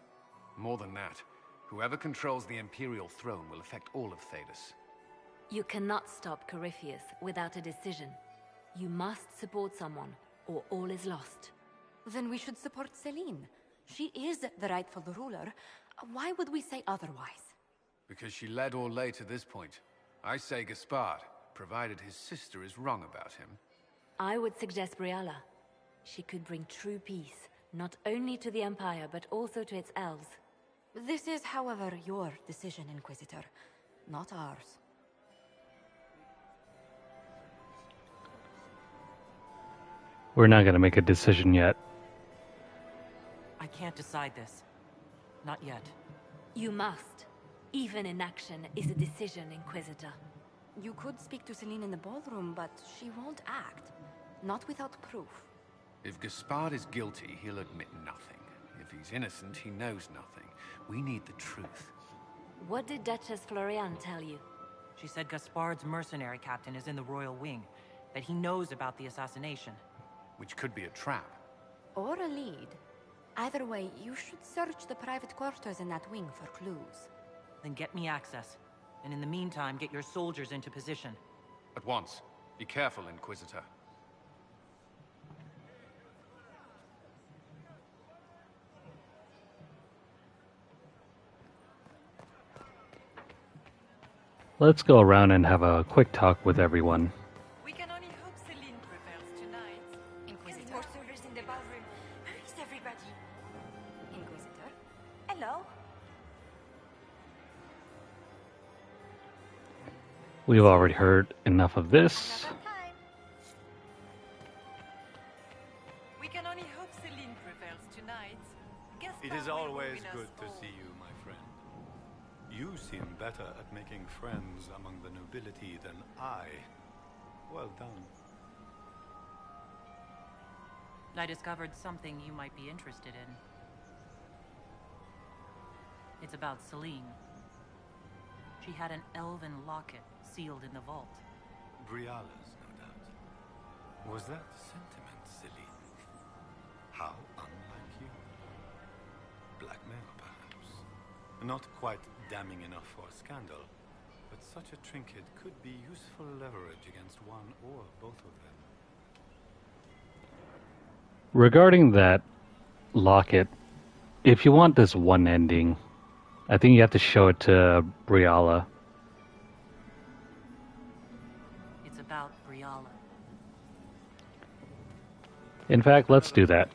N: More than that, whoever controls the Imperial throne will affect all of Thedas.
I: You cannot stop Corypheus without a decision. You must support someone, or all is lost.
Q: Then we should support Celine. She is the rightful ruler. Why would we say otherwise?
N: Because she led Orlais to this point. I say Gaspard, provided his sister is wrong about him.
I: I would suggest Briala. She could bring true peace, not only to the Empire, but also to its elves.
Q: This is, however, your decision, Inquisitor, not ours.
A: We're not going to make a decision yet.
F: I can't decide this. Not yet.
I: You must. Even inaction is a decision, Inquisitor.
Q: You could speak to Celine in the ballroom, but she won't act. Not without proof.
N: If Gaspard is guilty, he'll admit nothing. If he's innocent, he knows nothing. We need the truth.
I: What did Duchess Florian tell you?
F: She said Gaspard's mercenary captain is in the Royal Wing, that he knows about the assassination.
N: Which could be a trap.
Q: Or a lead. Either way, you should search the private quarters in that wing for clues.
F: Then get me access. And in the meantime, get your soldiers into position.
N: At once. Be careful, Inquisitor.
A: Let's go around and have a quick talk with everyone.
C: We can only hope Celine prevails tonight.
Q: Inquisitor. More soldiers in the ballroom. Where is everybody? Inquisitor? Hello?
A: We've already heard enough of this.
H: We can only hope Celine prevails tonight.
D: It is always good to see you, my friend. You seem better at making friends among the nobility than I. Well done.
F: I discovered something you might be interested in. It's about Celine. She had an elven locket sealed in the vault.
D: Briala's, no doubt. Was that sentiment, Celine? How unlike you. Blackmail, perhaps. Not quite damning enough for scandal, but such a trinket could be useful leverage against one or both of them.
A: Regarding that locket, if you want this one ending, I think you have to show it to Briala.
F: It's about Briala.
A: In fact, let's do that.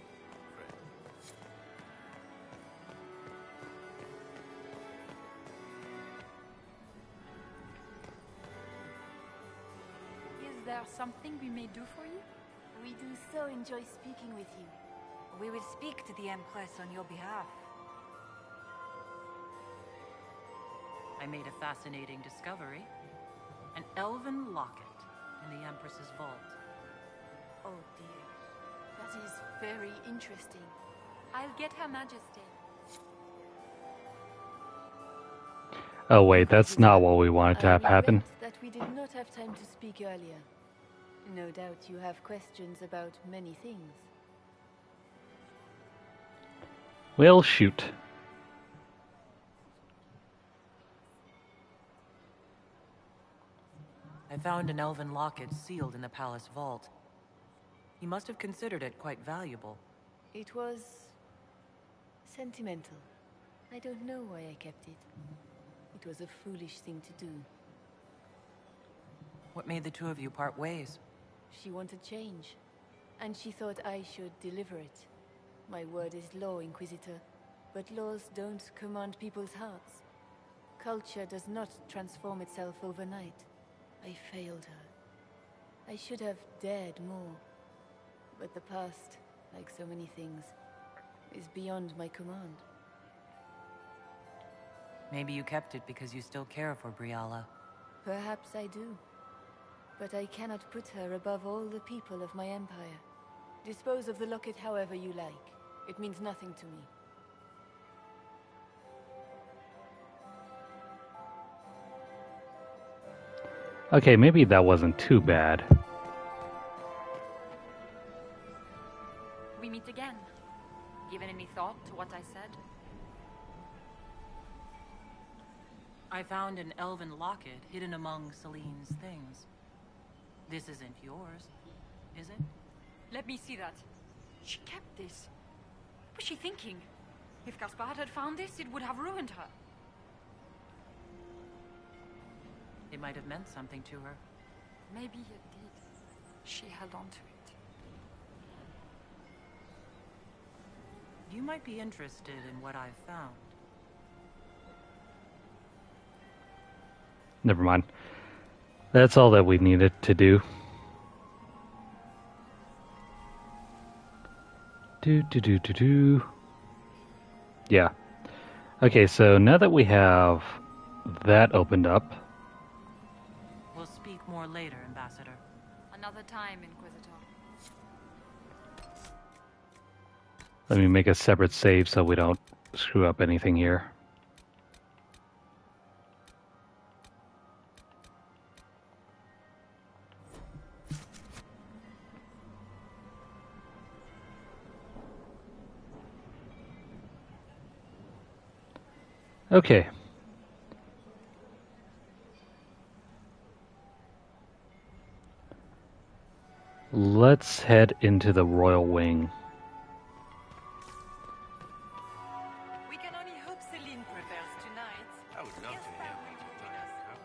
R: Is there something we may do for you?
E: We do so enjoy speaking with you. We will speak to the Empress on your behalf.
F: I made a fascinating discovery. An elven locket in the Empress's vault.
E: Oh dear.
R: That is very interesting. I'll get Her Majesty.
A: Oh wait, that's not what we wanted to have happen.
T: That we did not have time to speak earlier. No doubt you have questions about many things.
A: Well, shoot.
F: I found an elven locket sealed in the palace vault. He must have considered it quite valuable.
T: It was sentimental. I don't know why I kept it. It was a foolish thing to do.
F: What made the two of you part ways?
T: She wanted change, and she thought I should deliver it. My word is law, Inquisitor, but laws don't command people's hearts. Culture does not transform itself overnight. I failed her. I should have dared more. But the past, like so many things, is beyond my command.
F: Maybe you kept it because you still care for Briala.
T: Perhaps I do. But I cannot put her above all the people of my empire. Dispose of the locket however you like. It means nothing to me.
A: Okay, maybe that wasn't too bad.
R: We meet again. Given any thought to what I said?
F: I found an elven locket hidden among Celine's things. This isn't yours, is it?
R: Let me see that. She kept this. What was she thinking? If Gaspard had found this, it would have ruined her.
F: It might have meant something to her.
R: Maybe it did. She held on to it.
F: You might be interested in what I've found.
A: Never mind. That's all that we needed to do. Do. Yeah. Okay, so now that we have that opened up.
F: We'll speak more later, Ambassador.
R: Another time, Inquisitor.
A: Let me make a separate save so we don't screw up anything here. Okay. Let's head into the royal wing.
H: We can only hope Celine prevails tonight.
J: I would love to hear what you've done in the cup.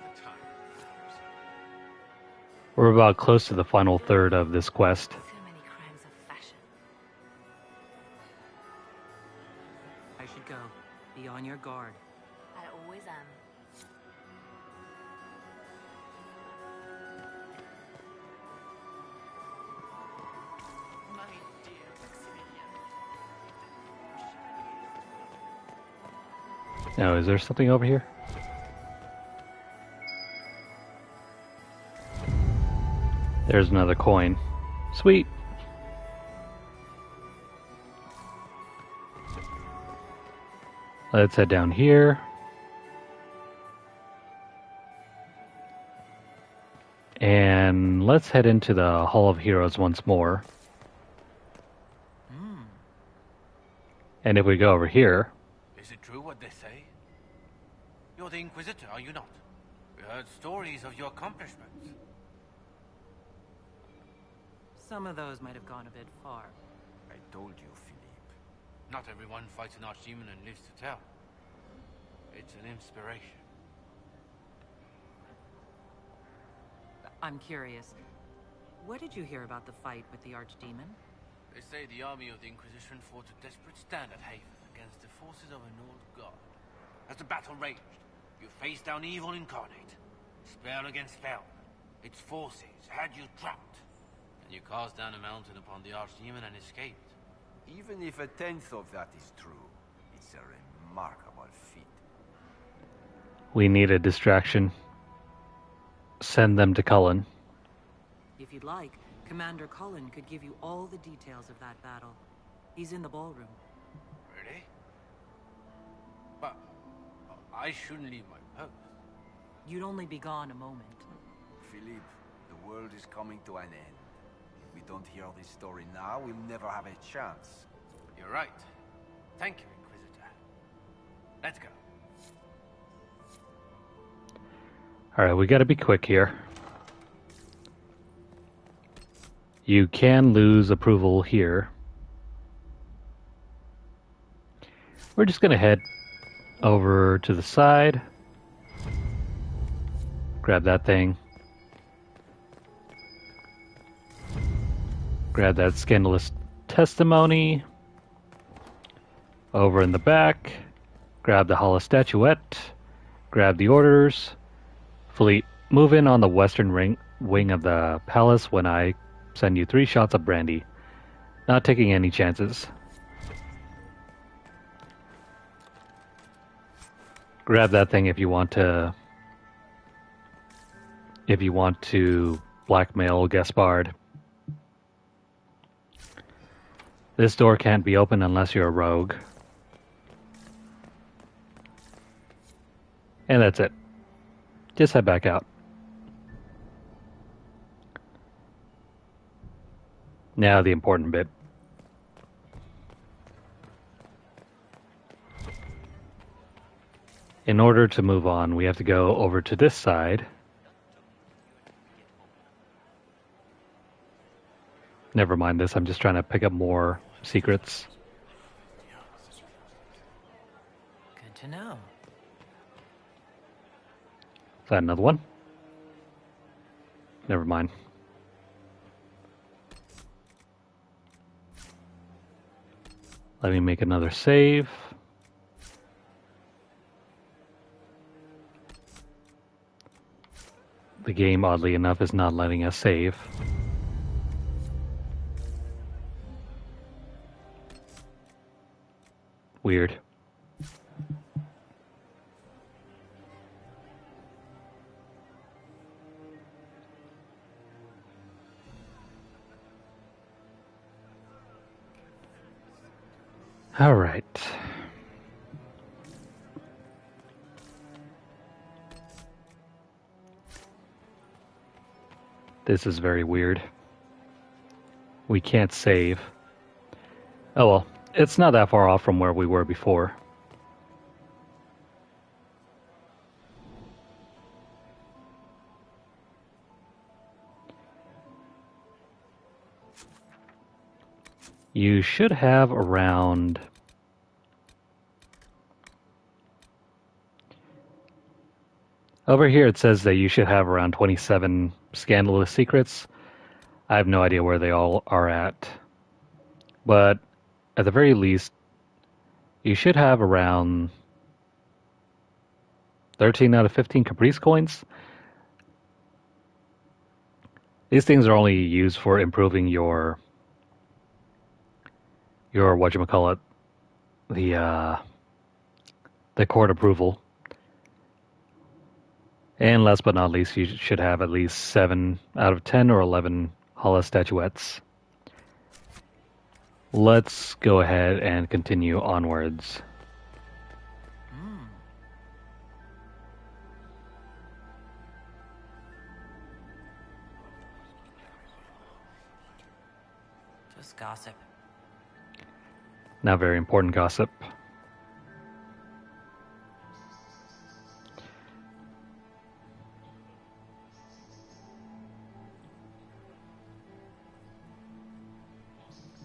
J: Another time, perhaps.
A: We're about close to the final third of this quest.
I: So many crimes of fashion.
F: I should go. Be on your guard.
I: I always am.
A: Now, is there something over here? There's another coin. Sweet. Let's head down here. And let's head into the Hall of Heroes once more. And if we go over here...
J: Is it true what they say? You're the Inquisitor, are you not? We heard stories of your accomplishments.
F: Some of those might have gone a bit far.
J: I told you, Philippe. Not everyone fights an archdemon and lives to tell. It's an inspiration.
F: I'm curious. What did you hear about the fight with the archdemon?
J: They say the army of the Inquisition fought a desperate stand at Haven against the forces of an old god. As the battle raged, you faced down evil incarnate. Spell against spell. Its forces had you trapped. And you cast down a mountain upon the archdemon and escaped.
S: Even if a tenth of that is true, it's a remarkable feat.
A: We need a distraction. Send them to Cullen.
F: If you'd like, Commander Cullen could give you all the details of that battle. He's in the ballroom.
J: Really? But I shouldn't leave my post.
F: You'd only be gone a moment.
S: Philippe, the world is coming to an end. If we don't hear this story now, we'll never have a chance.
J: You're right. Thank you, Inquisitor. Let's go.
A: Alright, we gotta be quick here. You can lose approval here. We're just gonna head over to the side. Grab that thing. Grab that scandalous testimony. Over in the back. Grab the hollow statuette. Grab the orders. Fleet, move in on the western wing of the palace when I send you 3 shots of brandy. Not taking any chances. Grab that thing if you want to blackmail Gaspard. This door can't be opened unless you're a rogue. And that's it. Just head back out. Now the important bit. In order to move on, we have to go over to this side. Never mind this, I'm just trying to pick up more secrets.
F: Good to know.
A: Is that another one? Never mind. Let me make another save. The game, oddly enough, is not letting us save. Weird. All right. This is very weird. We can't save. Oh well, it's not that far off from where we were before. You should have around... Over here it says that you should have around 27 scandalous secrets. I have no idea where they all are at. But at the very least, you should have around 13 out of 15 Caprice coins. These things are only used for improving your whatchamacallit, the the court approval. And last but not least, you should have at least 7 out of 10 or 11 Hala statuettes. Let's go ahead and continue onwards.
F: Just gossip.
A: Now, very important gossip.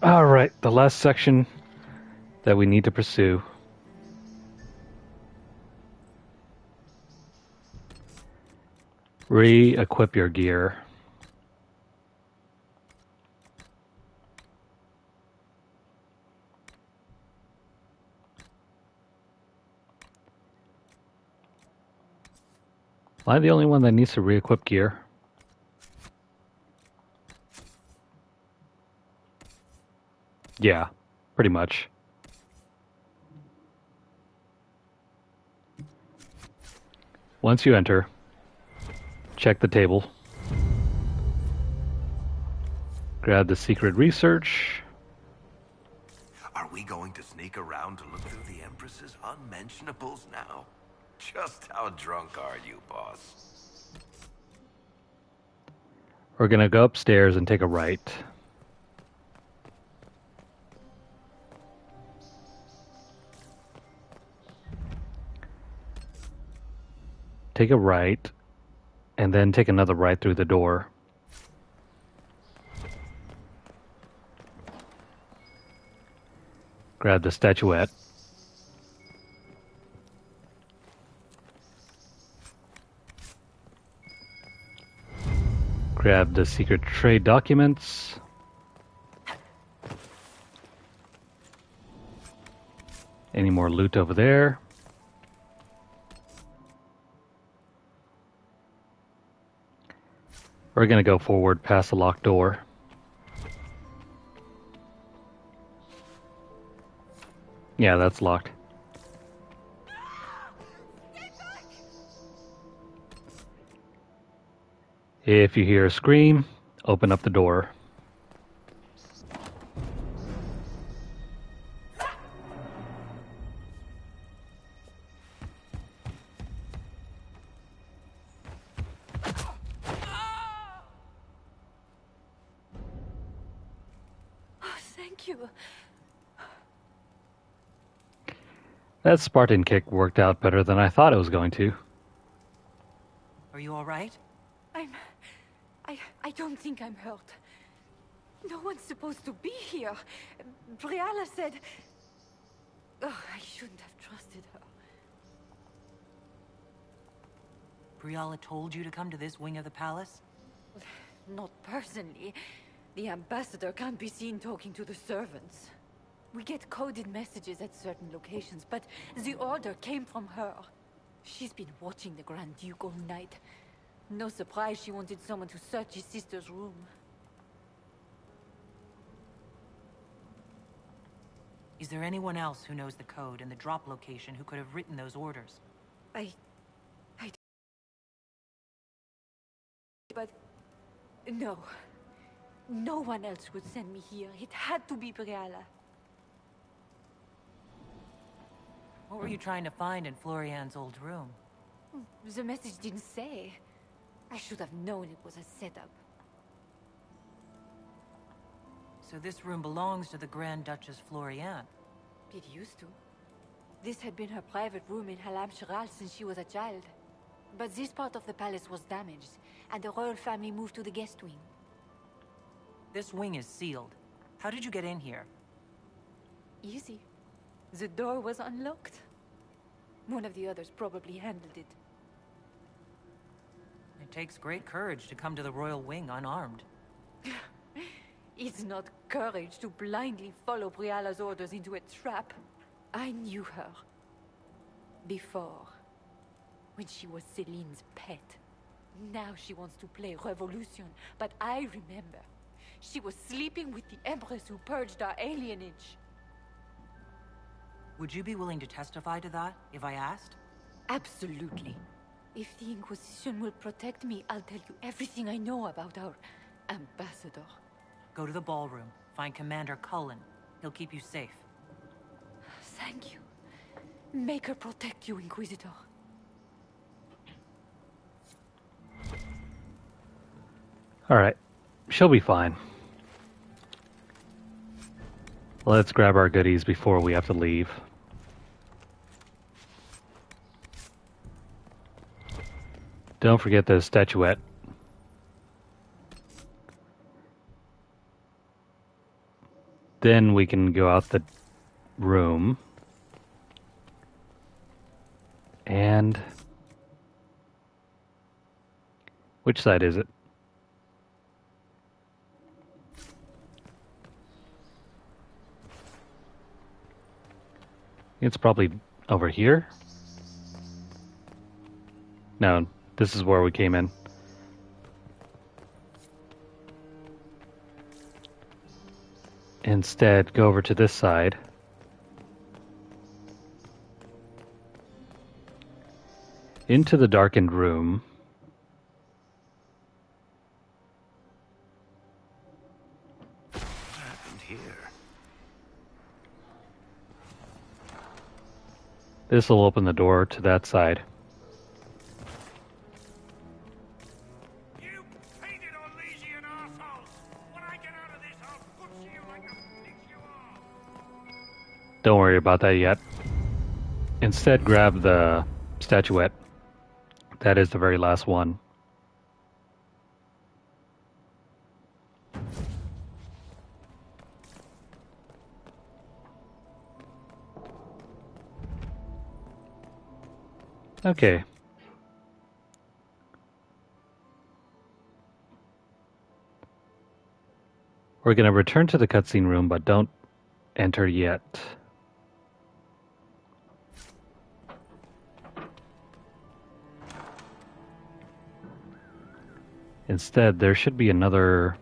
A: All right, the last section that we need to pursue. Re-equip your gear. Am I the only one that needs to re-equip gear? Yeah, pretty much. Once you enter, check the table. Grab the secret research.
B: Are we going to sneak around to look through the Empress's unmentionables now? Just how drunk are you, boss?
A: We're gonna go upstairs and take a right. Take a right, and then take another right through the door. Grab the statuette. Grab the secret trade documents. Any more loot over there? We're gonna go forward past the locked door. Yeah, that's locked. If you hear a scream, open up the door.
T: Thank you.
A: That Spartan kick worked out better than I thought it was going to.
F: Are you all right?
T: I don't think I'm hurt. No one's supposed to be here. Briala said... Oh, I shouldn't have trusted her.
F: Briala told you to come to this wing of the palace?
T: Not personally. The ambassador can't be seen talking to the servants. We get coded messages at certain locations, but the order came from her. She's been watching the Grand Duke all night. No surprise she wanted someone to search his sister's room.
F: Is there anyone else who knows the code and the drop location who could have written those orders?
T: But... no. No one else would send me here. It had to be Briala.
F: What were you trying to find in Florian's old room?
T: The message didn't say. I should have known it was a setup.
F: So this room belongs to the Grand Duchess Florian?
T: It used to. This had been her private room in Halam Shiral since she was a child. But this part of the palace was damaged, and the royal family moved to the guest wing.
F: This wing is sealed. How did you get in here?
T: Easy. The door was unlocked. One of the others probably handled it.
F: It takes great courage to come to the royal wing unarmed.
T: It's not courage to blindly follow Briala's orders into a trap. I knew her. Before. When she was Celine's pet. Now she wants to play revolution, but I remember. She was sleeping with the Empress who purged our alienage.
F: Would you be willing to testify to that, if I asked?
Q: Absolutely. If the Inquisition will protect me, I'll tell you everything I know about our ambassador.
F: Go to the ballroom. Find Commander Cullen. He'll keep you safe.
Q: Thank you. Make her protect you, Inquisitor.
A: Alright. She'll be fine. Let's grab our goodies before we have to leave. Don't forget the statuette. Then we can go out the room. And... which side is it? It's probably over here. No, this is where we came in. Instead, go over to this side. Into the darkened room.
B: What happened here?
A: This will open the door to that side.
G: You painted Orlesian assholes! When I get out of this, I'll butcher you like a bitch you are!
A: Don't worry about that yet. Instead, grab the statuette. That is the very last one. Okay. We're going to return to the cutscene room, but don't enter yet. Instead, there should be another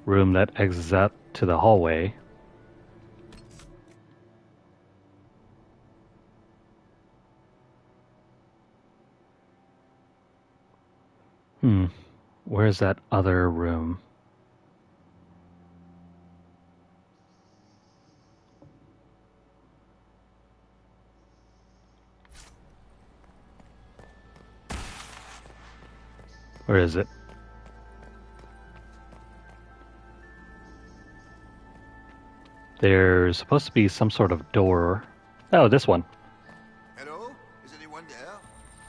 A: room that exits out to the hallway. Where's that other room? Where is it? There's supposed to be some sort of door. Oh, this one.
M: Hello? Is anyone there?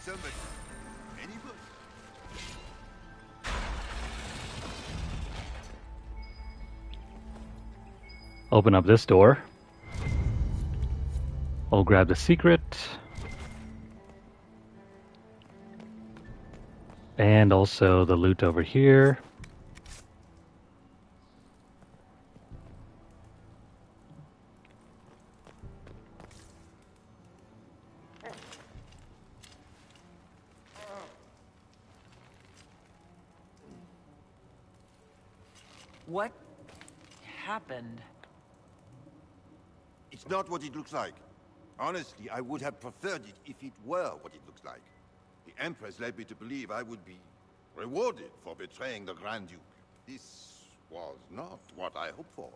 M: Somebody? Anybody?
A: Open up this door. We'll grab the secret. And also the loot over here.
F: What happened?
M: It's not what it looks like. Honestly, I would have preferred it if it were what it looks like. The Empress led me to believe I would be rewarded for betraying the Grand Duke. This was not what I hoped for.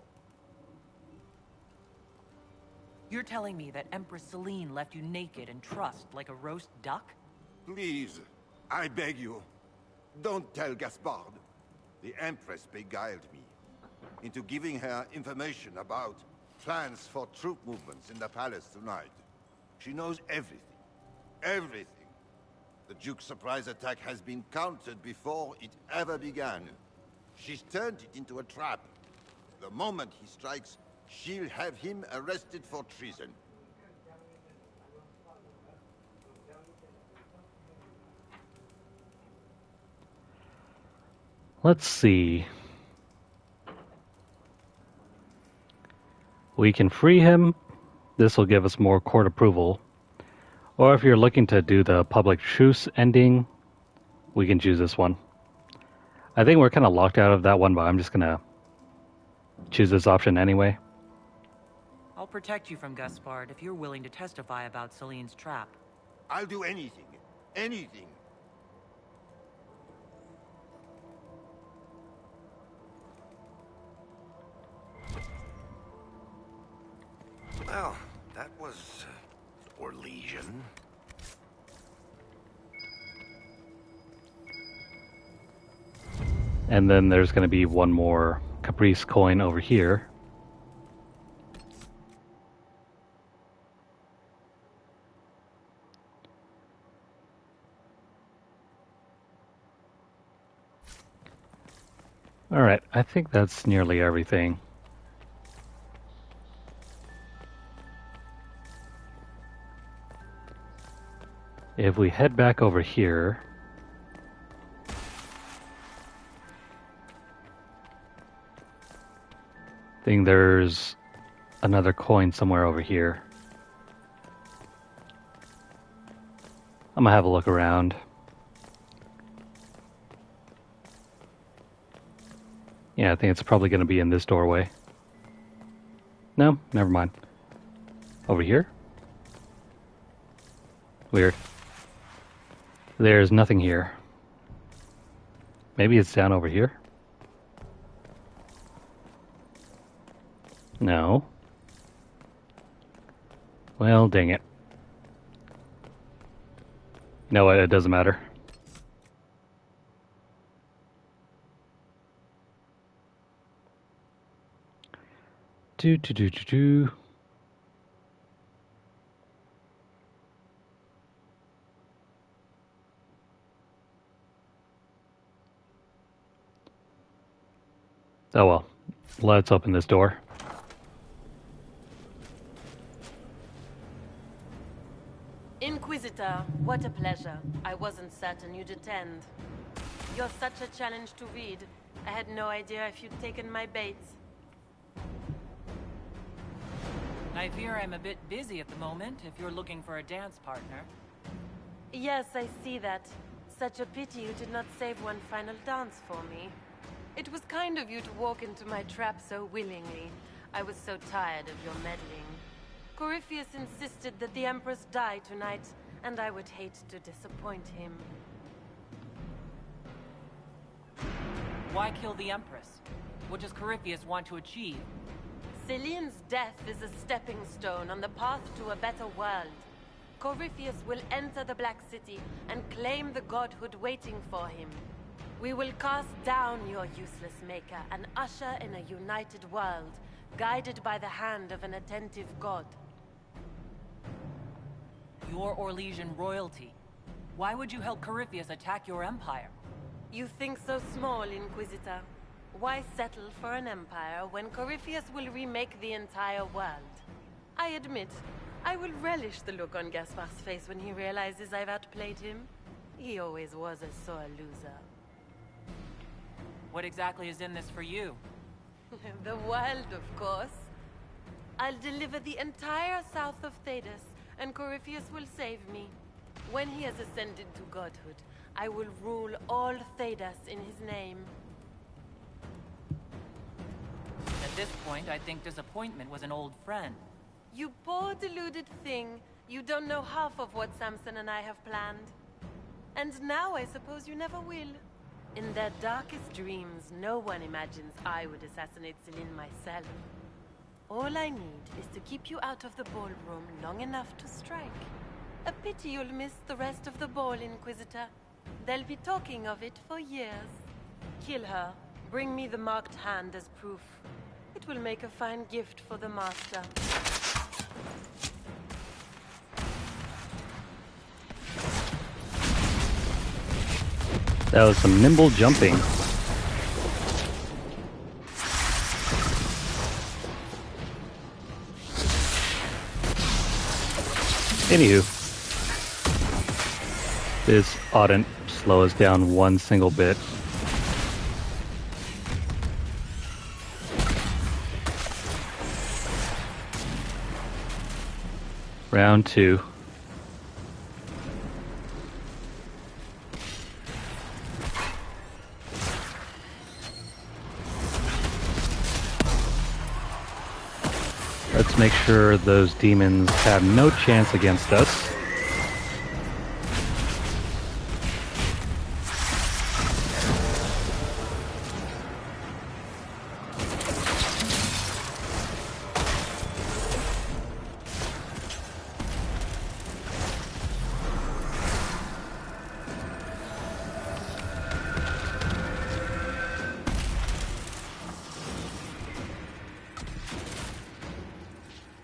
F: You're telling me that Empress Celine left you naked and trussed like a roast duck?
M: Please, I beg you, don't tell Gaspard. The Empress beguiled me into giving her information about plans for troop movements in the palace tonight. She knows everything. Everything. The Duke's surprise attack has been countered before it ever began. She's turned it into a trap. The moment he strikes, she'll have him arrested for treason.
A: Let's see. We can free him. This will give us more court approval. Or if you're looking to do the public truce ending, we can choose this one. I think we're kind of locked out of that one, but I'm just going to choose this option anyway.
F: I'll protect you from Gaspard if you're willing to testify about Celine's trap.
O: I'll do anything. Anything.
B: Well, that was Orlesian.
A: And then there's going to be one more Caprice coin over here. Alright, I think that's nearly everything. If we head back over here, I think there's another coin somewhere over here. I'm gonna have a look around. Yeah, I think it's probably gonna be in this doorway. No, never mind. Over here? Weird. There's nothing here. Maybe it's down over here? No. Well, dang it. No, it doesn't matter. Do. Oh well, let's open this door.
H: Inquisitor, what a pleasure. I wasn't certain you'd attend. You're such a challenge to read. I had no idea if you'd taken my bait.
F: I fear I'm a bit busy at the moment, if you're looking for a dance partner.
H: Yes, I see that. Such a pity you did not save one final dance for me. It was kind of you to walk into my trap so willingly. I was so tired of your meddling. Corypheus insisted that the Empress die tonight, and I would hate to disappoint him.
F: Why kill the Empress? What does Corypheus want to achieve?
H: Celine's death is a stepping stone on the path to a better world. Corypheus will enter the Black City and claim the godhood waiting for him. We will cast down your useless maker and usher in a united world, guided by the hand of an attentive god.
F: You're Orlesian royalty. Why would you help Corypheus attack your empire?
H: You think so small, Inquisitor. Why settle for an empire when Corypheus will remake the entire world? I admit, I will relish the look on Gaspard's face when he realizes I've outplayed him. He always was a sore loser.
F: What exactly is in this for you?
H: The world, of course. I'll deliver the entire south of Thedas, and Corypheus will save me. When he has ascended to godhood, I will rule all Thedas in his name.
F: At this point, I think disappointment was an old friend.
H: You poor deluded thing. You don't know half of what Samson and I have planned. And now I suppose you never will. In their darkest dreams, no one imagines I would assassinate Celine myself. All I need is to keep you out of the ballroom long enough to strike. A pity you'll miss the rest of the ball, Inquisitor. They'll be talking of it for years. Kill her. Bring me the marked hand as proof. It will make a fine gift for the Master.
A: That was some nimble jumping. Anywho, this oughtn't slow us down one single bit. Round 2. Let's make sure those demons have no chance against us.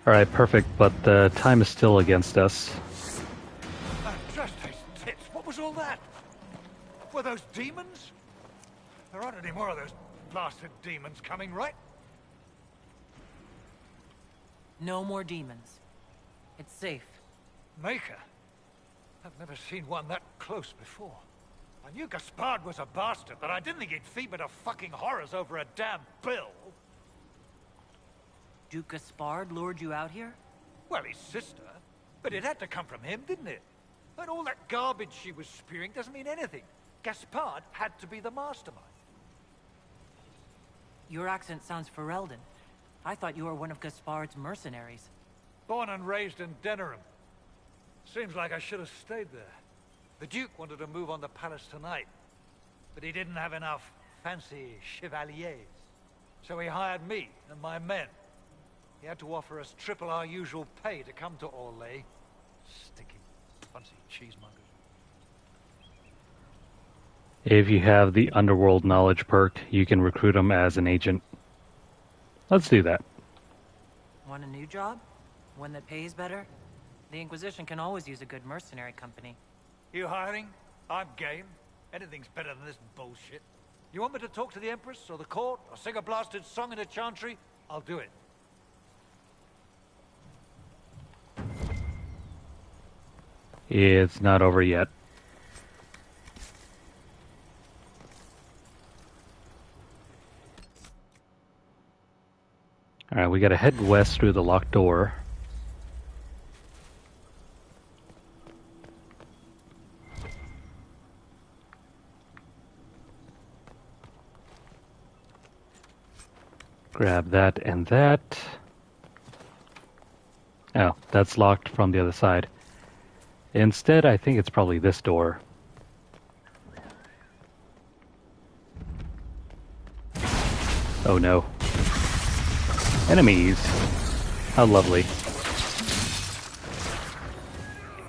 A: Alright, perfect, but the time is still against us.
U: Just tits. What was all that? Were those demons? There aren't any more of those blasted demons coming, right?
F: No more demons. It's safe.
U: Maker? I've never seen one that close before. I knew Gaspard was a bastard, but I didn't think he'd feed me to fucking horrors over a damn bill.
F: Duke Gaspard lured you out here?
U: Well, his sister. But it had to come from him, didn't it? And all that garbage she was spewing doesn't mean anything. Gaspard had to be the mastermind.
F: Your accent sounds Ferelden. I thought you were one of Gaspard's mercenaries.
U: Born and raised in Denerim. Seems like I should have stayed there. The Duke wanted to move on the palace tonight, but he didn't have enough fancy chevaliers. So he hired me and my men. He had to offer us triple our usual pay to come to Orlais. Stinking, fancy cheesemongers.
A: If you have the Underworld Knowledge perk, you can recruit him as an agent. Let's do that.
F: Want a new job? One that pays better? The Inquisition can always use a good mercenary company.
U: You hiring? I'm game. Anything's better than this bullshit. You want me to talk to the Empress or the court or sing a blasted song in a chantry? I'll do it.
A: It's not over yet. Alright, we gotta head west through the locked door. Grab that and that. Oh, that's locked from the other side. Instead, I think it's probably this door. Oh no. Enemies. How lovely.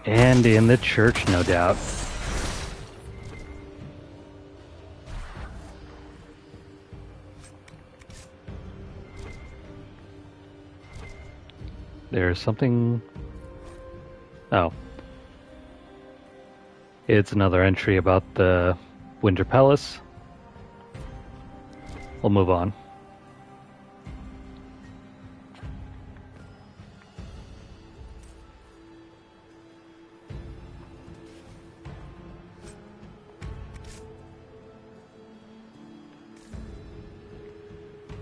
A: And in the church, no doubt. There's something... Oh. It's another entry about the Winter Palace. We'll move on.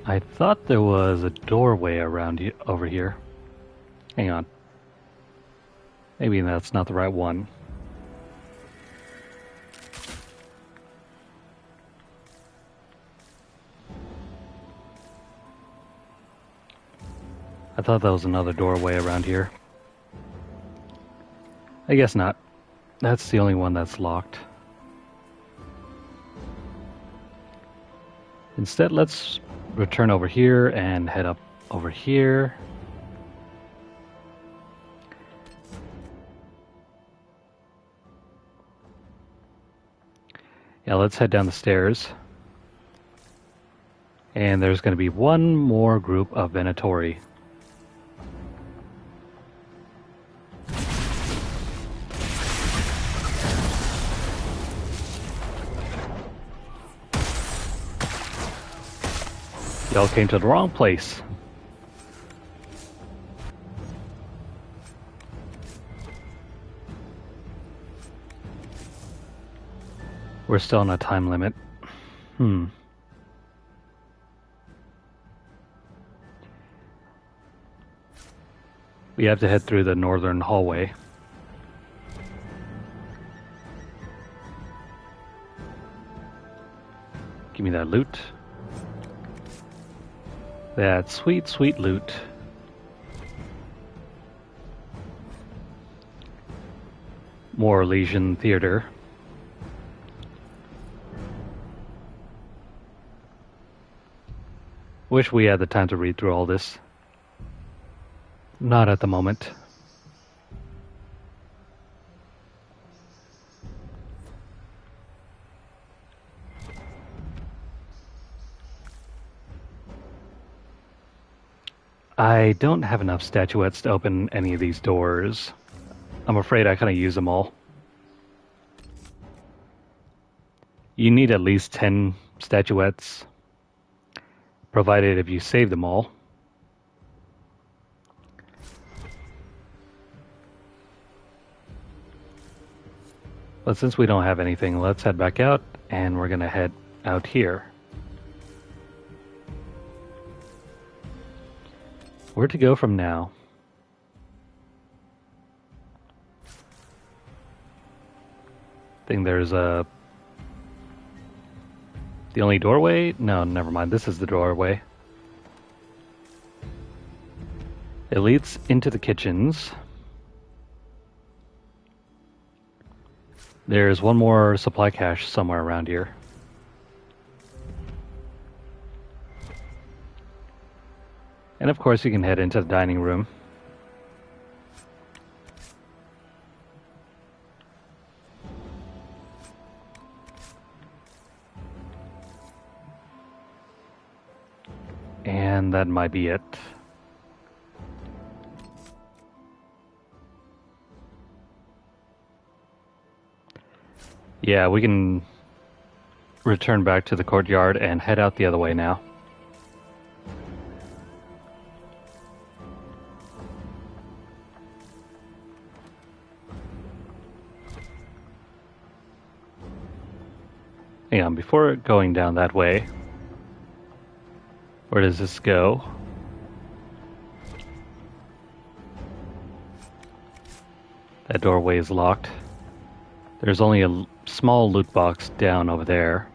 A: I thought there was a doorway around over here. Hang on. Maybe that's not the right one. I thought that was another doorway around here. I guess not. That's the only one that's locked. Instead, let's return over here and head up over here. Yeah, let's head down the stairs. And there's going to be one more group of Venatori. Y'all came to the wrong place. We're still on a time limit. We have to head through the northern hallway. Give me that loot. That sweet, sweet loot. more Orlesian theater. Wish we had the time to read through all this. Not at the moment. I don't have enough statuettes to open any of these doors. I'm afraid I kind of use them all. You need at least 10 statuettes, provided if you save them all. But since we don't have anything, let's head back out, and we're gonna head out here. Where to go from now? I think there's a... The only doorway? No, never mind. This is the doorway. It leads into the kitchens. There's one more supply cache somewhere around here. And of course you can head into the dining room. And that might be it. Yeah, we can return back to the courtyard and head out the other way now. Hang on, before going down that way, where does this go? That doorway is locked. There's only a small loot box down over there.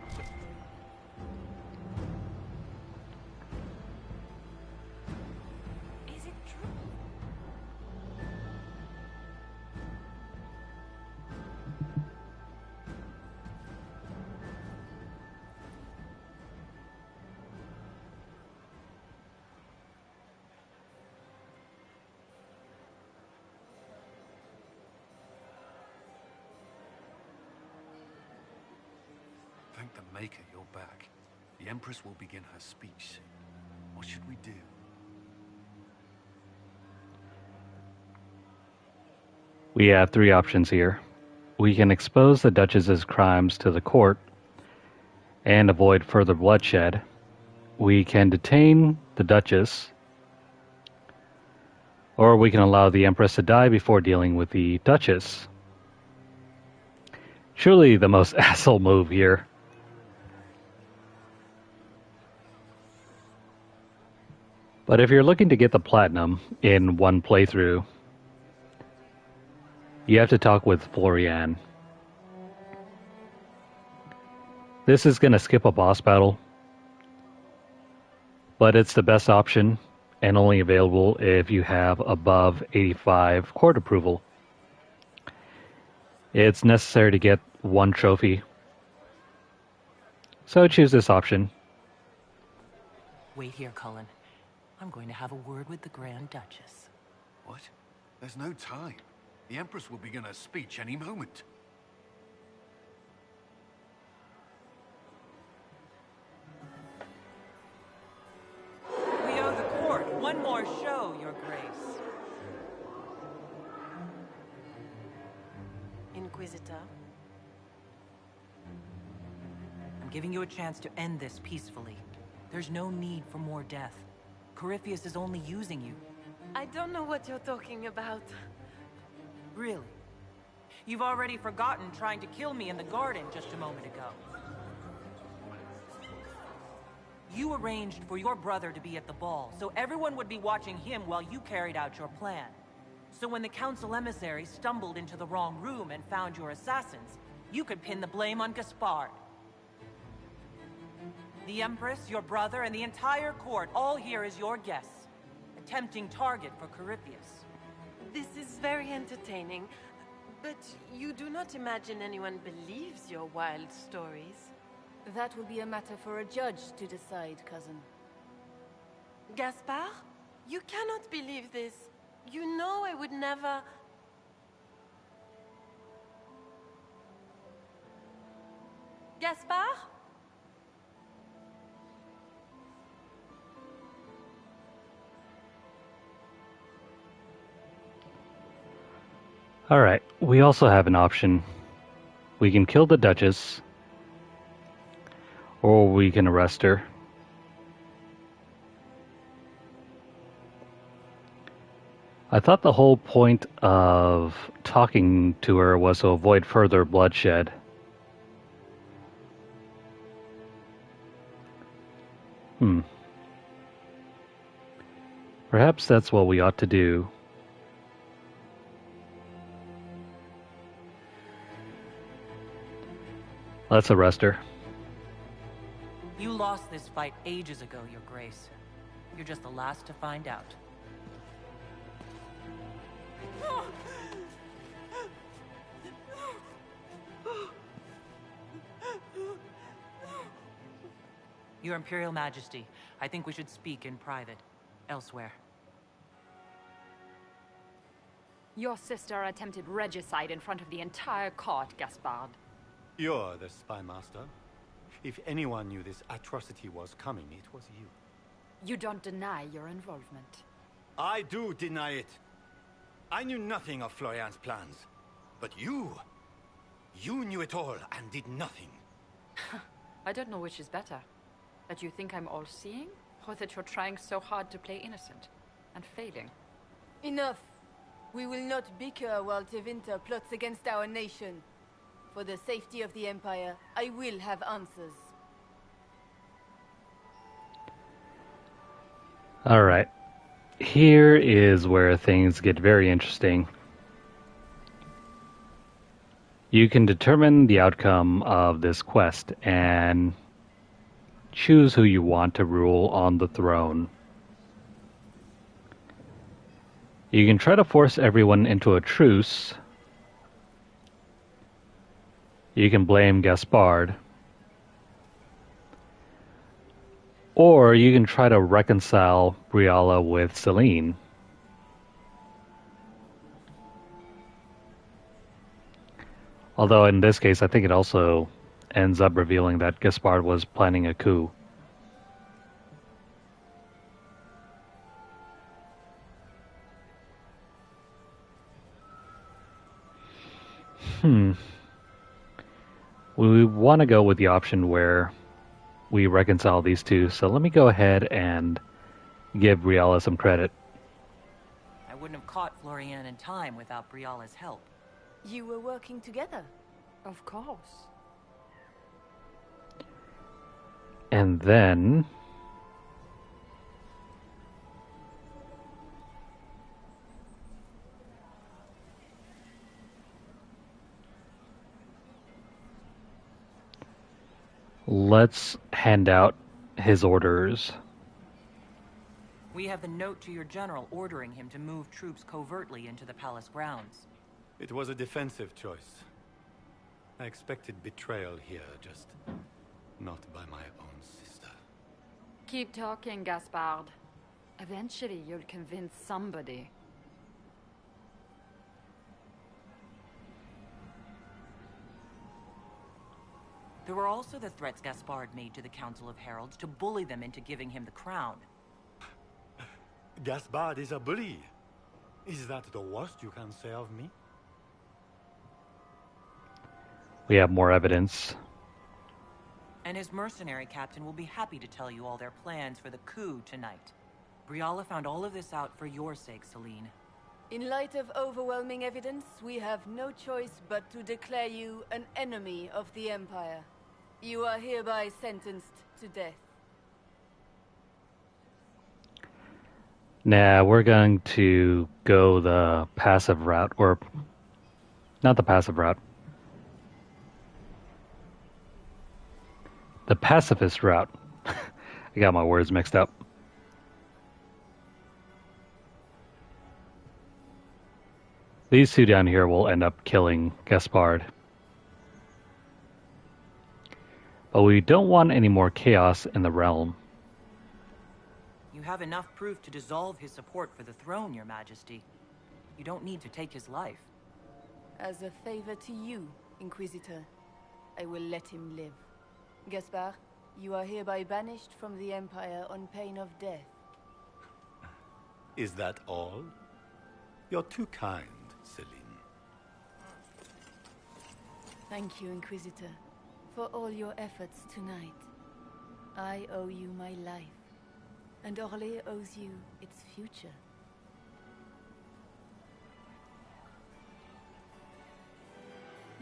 N: Thank the Maker you're back. The Empress will begin her speech soon. What should we do?
A: We have three options here. We can expose the Duchess's crimes to the court and avoid further bloodshed. We can detain the Duchess, or we can allow the Empress to die before dealing with the Duchess. Surely the most asshole move here. But if you're looking to get the platinum in one playthrough, you have to talk with Florian. This is going to skip a boss battle, but it's the best option and only available if you have above 85 court approval. It's necessary to get one trophy, so choose this option.
F: Wait here, Cullen. I'm going to have a word with the Grand Duchess.
N: What? There's no time. The Empress will begin her speech any moment.
F: We owe the court one more show, Your Grace.
H: Inquisitor?
F: I'm giving you a chance to end this peacefully. There's no need for more death. Corypheus is only using you.
H: I don't know what you're talking about.
F: Really? You've already forgotten trying to kill me in the garden just a moment ago. You arranged for your brother to be at the ball, so everyone would be watching him while you carried out your plan. So when the council emissaries stumbled into the wrong room and found your assassins, you could pin the blame on Gaspard. The Empress, your brother, and the entire court all here as your guests. A tempting target for Corypheus.
H: This is very entertaining, But you do not imagine anyone believes your wild stories?
T: That will be a matter for a judge to decide, cousin.
H: Gaspard? You cannot believe this. You know I would never... Gaspard?
A: Alright, we also have an option. We can kill the Duchess, or we can arrest her. I thought the whole point of talking to her was to avoid further bloodshed. Perhaps that's what we ought to do. Let's arrest her.
F: You lost this fight ages ago, Your Grace. You're just the last to find out. Your Imperial Majesty, I think we should speak in private, elsewhere.
R: Your sister attempted regicide in front of the entire court, Gaspard.
D: You're the spy master. If anyone knew this atrocity was coming, it was you.
R: You don't deny your involvement.
D: I do deny it. I knew nothing of Florian's plans. But you knew it all and did nothing.
R: I don't know which is better. That you think I'm all-seeing, or that you're trying so hard to play innocent and failing.
T: Enough. We will not bicker while Tevinter plots against our nation. For the safety of the Empire, I will have answers.
A: Alright. Here is where things get very interesting. You can determine the outcome of this quest and choose who you want to rule on the throne. You can try to force everyone into a truce. You can blame Gaspard. Or you can try to reconcile Briala with Celine. Although in this case, I think it also ends up revealing that Gaspard was planning a coup. We want to go with the option where we reconcile these two, so let me go ahead and give Briala some credit.
F: I wouldn't have caught Florian in time without Briala's help.
T: You were working together?
R: Of course.
A: And then let's hand out his orders.
F: We have the note to your general ordering him to move troops covertly into the palace grounds.
D: It was a defensive choice. I expected betrayal here, just not by my own sister.
R: Keep talking, Gaspard. Eventually, you'll convince somebody.
F: There were also the threats Gaspard made to the Council of Heralds to bully them into giving him the crown.
D: Gaspard is a bully. Is that the worst you can say of me?
A: We have more evidence.
F: And his mercenary captain will be happy to tell you all their plans for the coup tonight. Briala found all of this out for your sake, Celine.
T: In light of overwhelming evidence, we have no choice but to declare you an enemy of the Empire. You are hereby sentenced to death.
A: Nah, we're going to go the passive route, or not the passive route. The pacifist route. I got my words mixed up. These two down here will end up killing Gaspard. But we don't want any more chaos in the realm.
F: You have enough proof to dissolve his support for the throne, Your Majesty. You don't need to take his life.
T: As a favor to you, Inquisitor, I will let him live. Gaspard, you are hereby banished from the Empire on pain of death.
D: Is that all? You're too kind, Celine.
T: Thank you, Inquisitor, for all your efforts tonight. I owe you my life, and Orlais owes you its future.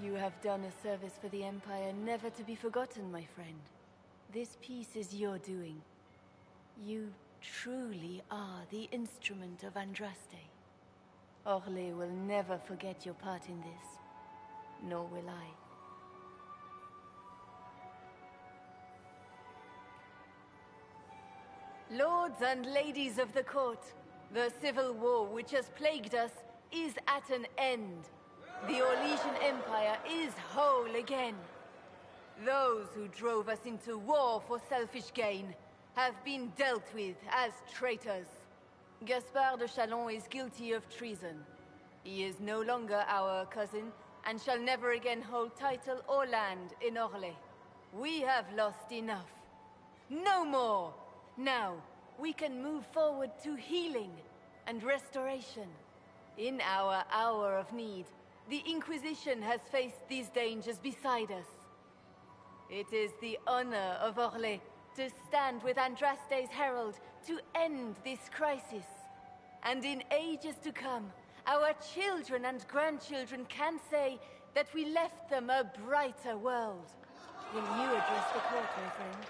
T: You have done a service for the Empire never to be forgotten, my friend. This piece is your doing. You truly are the instrument of Andraste. Orlais will never forget your part in this, nor will I. Lords and ladies of the court, the civil war which has plagued us is at an end. The Orlesian Empire is whole again. Those who drove us into war for selfish gain have been dealt with as traitors. Gaspard de Chalon is guilty of treason. He is no longer our cousin and shall never again hold title or land in Orlais. We have lost enough. No more! Now, we can move forward to healing and restoration. In our hour of need, the Inquisition has faced these dangers beside us. It is the honor of Orlais to stand with Andraste's herald to end this crisis. And in ages to come, our children and grandchildren can say that we left them a brighter world. Will you address the court, my friend?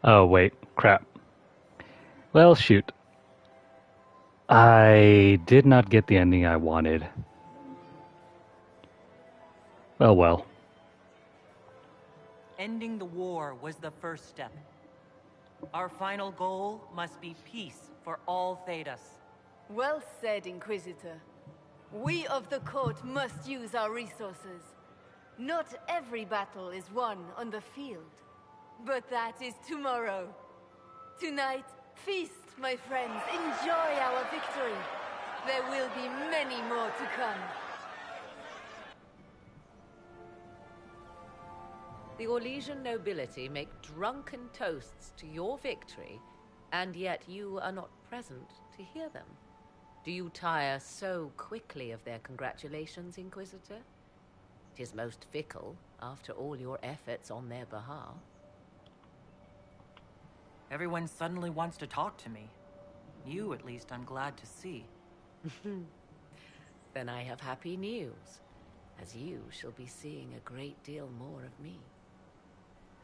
A: Oh, wait. Crap. Well, shoot. I did not get the ending I wanted. Well.
F: Ending the war was the first step. Our final goal must be peace for all Thedas.
T: Well said, Inquisitor. We of the court must use our resources. Not every battle is won on the field. But that is tomorrow. Tonight, feast, my friends. Enjoy our victory. There will be many more to come.
I: The Orlesian nobility make drunken toasts to your victory, and yet you are not present to hear them. Do you tire so quickly of their congratulations, Inquisitor? 'Tis most fickle, after all your efforts on their behalf.
F: Everyone suddenly wants to talk to me. You, at least, I'm glad to see.
I: Then I have happy news, as you shall be seeing a great deal more of me.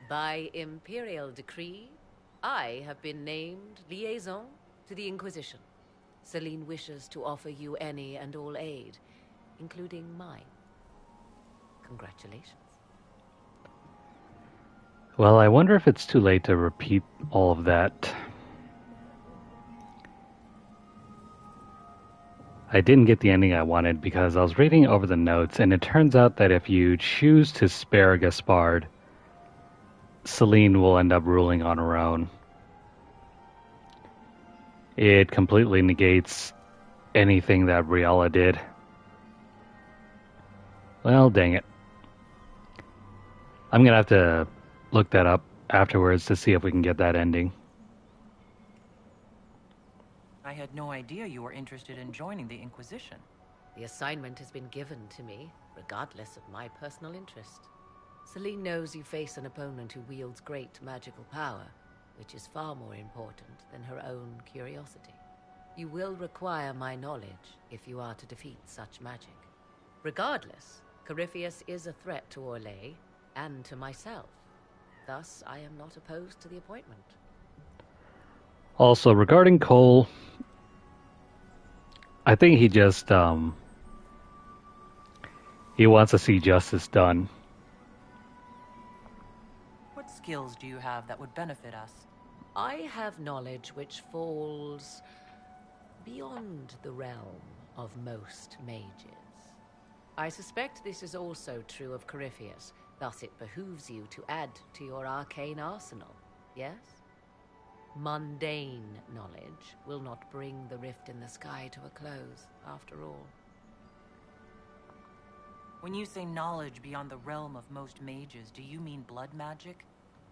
I: By imperial decree, I have been named liaison to the Inquisition. Celine wishes to offer you any and all aid, including mine. Congratulations.
A: Well, I wonder if it's too late to repeat all of that. I didn't get the ending I wanted because I was reading over the notes, and it turns out that if you choose to spare Gaspard, Celine will end up ruling on her own. It completely negates anything that Briella did. Well, dang it. I'm gonna have to look that up afterwards to see if we can get that ending.
F: I had no idea you were interested in joining the Inquisition.
I: The assignment has been given to me, regardless of my personal interest. Celine knows you face an opponent who wields great magical power, which is far more important than her own curiosity. You will require my knowledge if you are to defeat such magic. Regardless, Corypheus is a threat to Orlais and to myself. Thus, I am not opposed to the appointment.
A: Also, regarding Cole, I think he just He wants to see justice done.
F: What skills do you have that would benefit us?
I: I have knowledge which falls beyond the realm of most mages. I suspect this is also true of Corypheus, thus it behooves you to add to your arcane arsenal, yes? Mundane knowledge will not bring the rift in the sky to a close, after all.
F: When you say knowledge beyond the realm of most mages, do you mean blood magic?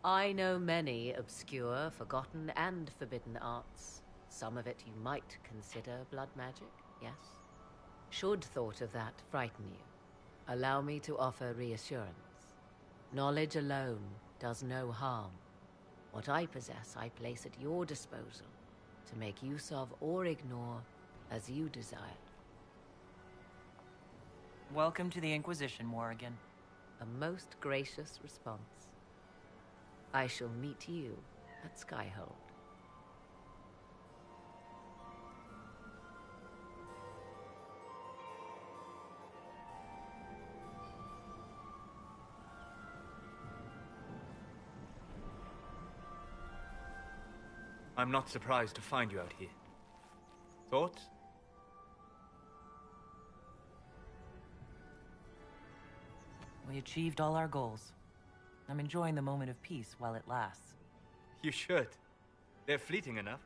I: I know many obscure, forgotten, and forbidden arts. Some of it you might consider blood magic, yes? Should thought of that frighten you, allow me to offer reassurance. Knowledge alone does no harm. What I possess, I place at your disposal to make use of or ignore as you desire.
F: Welcome to the Inquisition, Morrigan.
I: A most gracious response. I shall meet you at Skyhold.
L: I'm not surprised to find you out here. Thoughts?
F: We achieved all our goals. I'm enjoying the moment of peace while it lasts.
L: You should. They're fleeting enough.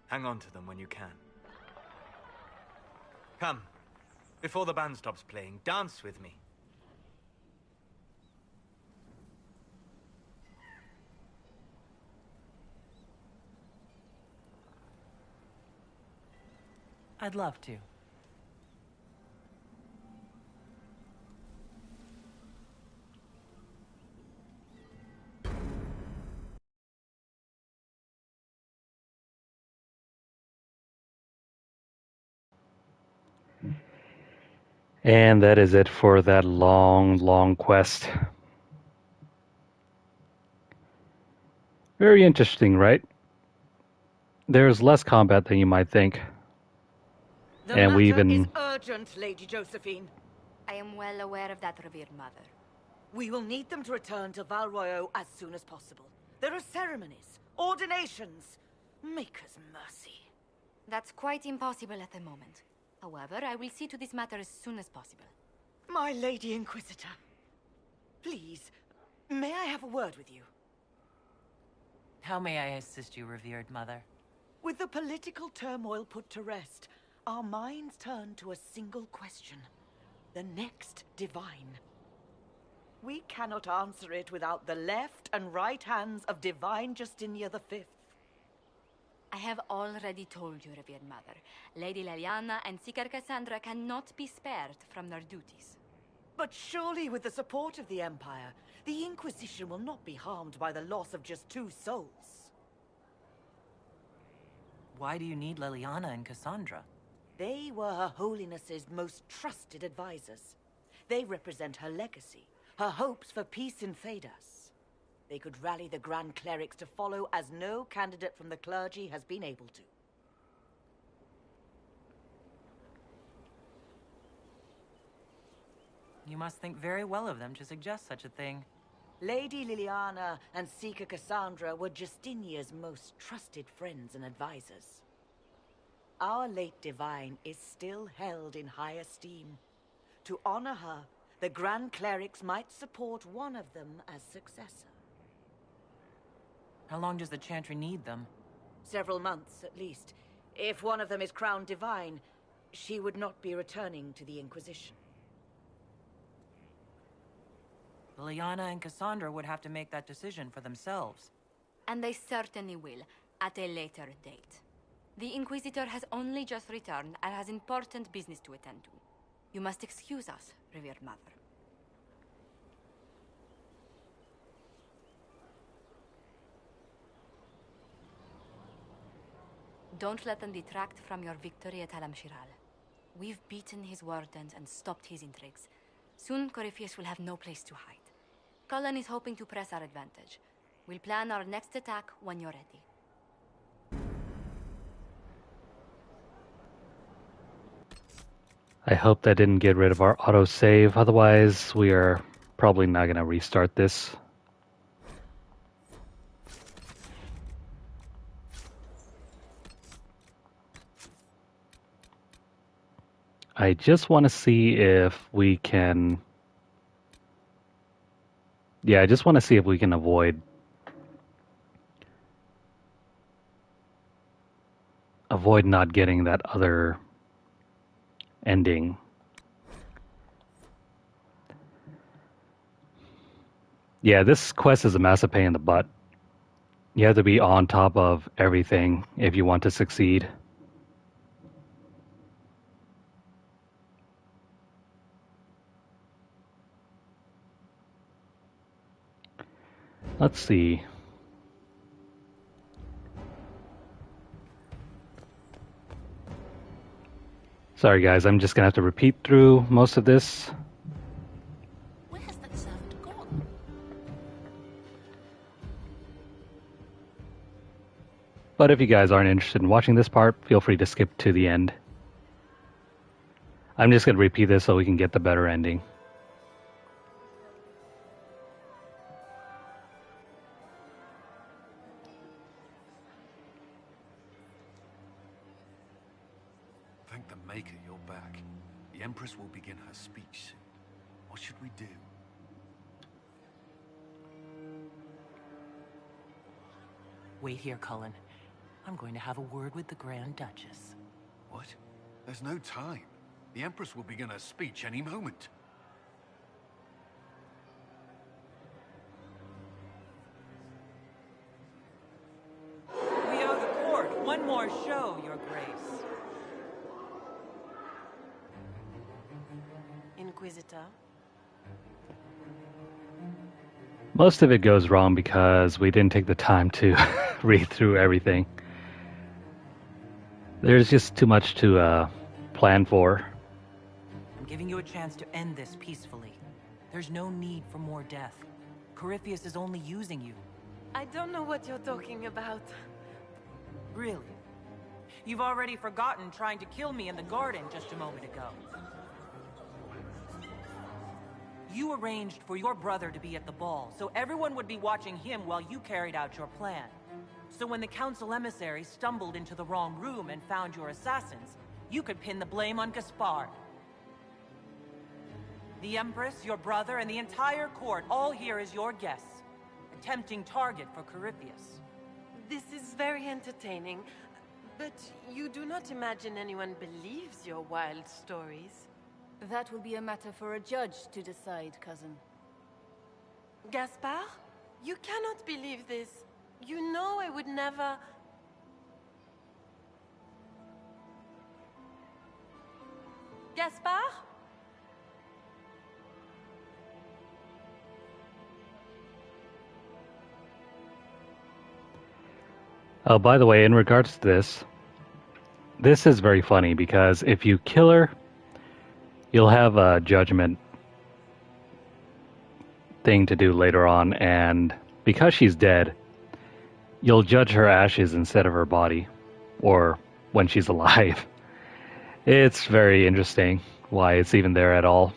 L: Hang on to them when you can. Come. Before the band stops playing, dance with me.
F: I'd love to.
A: And that is it for that long, long quest. Very interesting, right? There's less combat than you might think.
K: The
A: and we
K: matter
A: even...
K: is urgent, Lady Josephine.
E: I am well aware of that, revered mother.
K: We will need them to return to Val Royeaux as soon as possible. There are ceremonies, ordinations. Make us mercy.
E: That's quite impossible at the moment. However, I will see to this matter as soon as possible.
K: My Lady Inquisitor, please, may I have a word with you?
F: How may I assist you, revered mother?
K: With the political turmoil put to rest, our minds turn to a single question. The next divine. We cannot answer it without the left and right hands of Divine Justinia V.
E: I have already told you, revered mother. Lady Leliana and Seeker Cassandra cannot be spared from their duties.
K: But surely with the support of the Empire, the Inquisition will not be harmed by the loss of just 2 souls.
F: Why do you need Leliana and Cassandra?
K: They were Her Holiness's most trusted advisors. They represent her legacy, her hopes for peace in Thedas. They could rally the Grand Clerics to follow as no candidate from the clergy has been able to.
F: You must think very well of them to suggest such a thing.
K: Lady Liliana and Seeker Cassandra were Justinia's most trusted friends and advisors. Our late divine is still held in high esteem. To honor her, the Grand Clerics might support one of them as successor.
F: How long does the Chantry need them?
K: Several months, at least. If one of them is crowned divine, she would not be returning to the Inquisition.
F: Liliana and Cassandra would have to make that decision for themselves.
E: And they certainly will, at a later date. The Inquisitor has only just returned and has important business to attend to. You must excuse us, revered mother. Don't let them detract from your victory at Alam-Shiral. We've beaten his wardens and stopped his intrigues. Soon, Corypheus will have no place to hide. Cullen is hoping to press our advantage. We'll plan our next attack when you're ready.
A: I hope that didn't get rid of our autosave, otherwise we are probably not going to restart this. I just want to see if we can... Yeah, I just want to see if we can avoid not getting that other ending. Yeah, this quest is a massive pain in the butt. You have to be on top of everything if you want to succeed. Let's see. Sorry guys, I'm just gonna have to repeat through most of this.
I: Where's that servant gone?
A: But if you guys aren't interested in watching this part, feel free to skip to the end. I'm just gonna repeat this so we can get the better ending.
N: Thank the Maker you're back. The Empress will begin her speech soon. What should we do?
F: Wait here, Cullen. I'm going to have a word with the Grand Duchess.
N: What? There's no time. The Empress will begin her speech any moment.
F: We owe the court one more show, Your Grace.
H: Inquisitor?
A: Most of it goes wrong because we didn't take the time to read through everything. There's just too much to plan for.
F: I'm giving you a chance to end this peacefully. There's no need for more death. Corypheus is only using you.
H: I don't know what you're talking about.
F: Really? You've already forgotten trying to kill me in the garden just a moment ago. You arranged for your brother to be at the ball, so everyone would be watching him while you carried out your plan. So when the council emissaries stumbled into the wrong room and found your assassins, you could pin the blame on Gaspard. The Empress, your brother, and the entire court all here as your guests. A tempting target for Corypheus.
H: This is very entertaining, but you do not imagine anyone believes your wild stories.
T: That will be a matter for a judge to decide, cousin.
H: Gaspard? You cannot believe this. You know I would never... Gaspard?
A: Oh, by the way, in regards to this is very funny because if you kill her, you'll have a judgment thing to do later on, and because she's dead, you'll judge her ashes instead of her body, or when she's alive. It's very interesting why it's even there at all.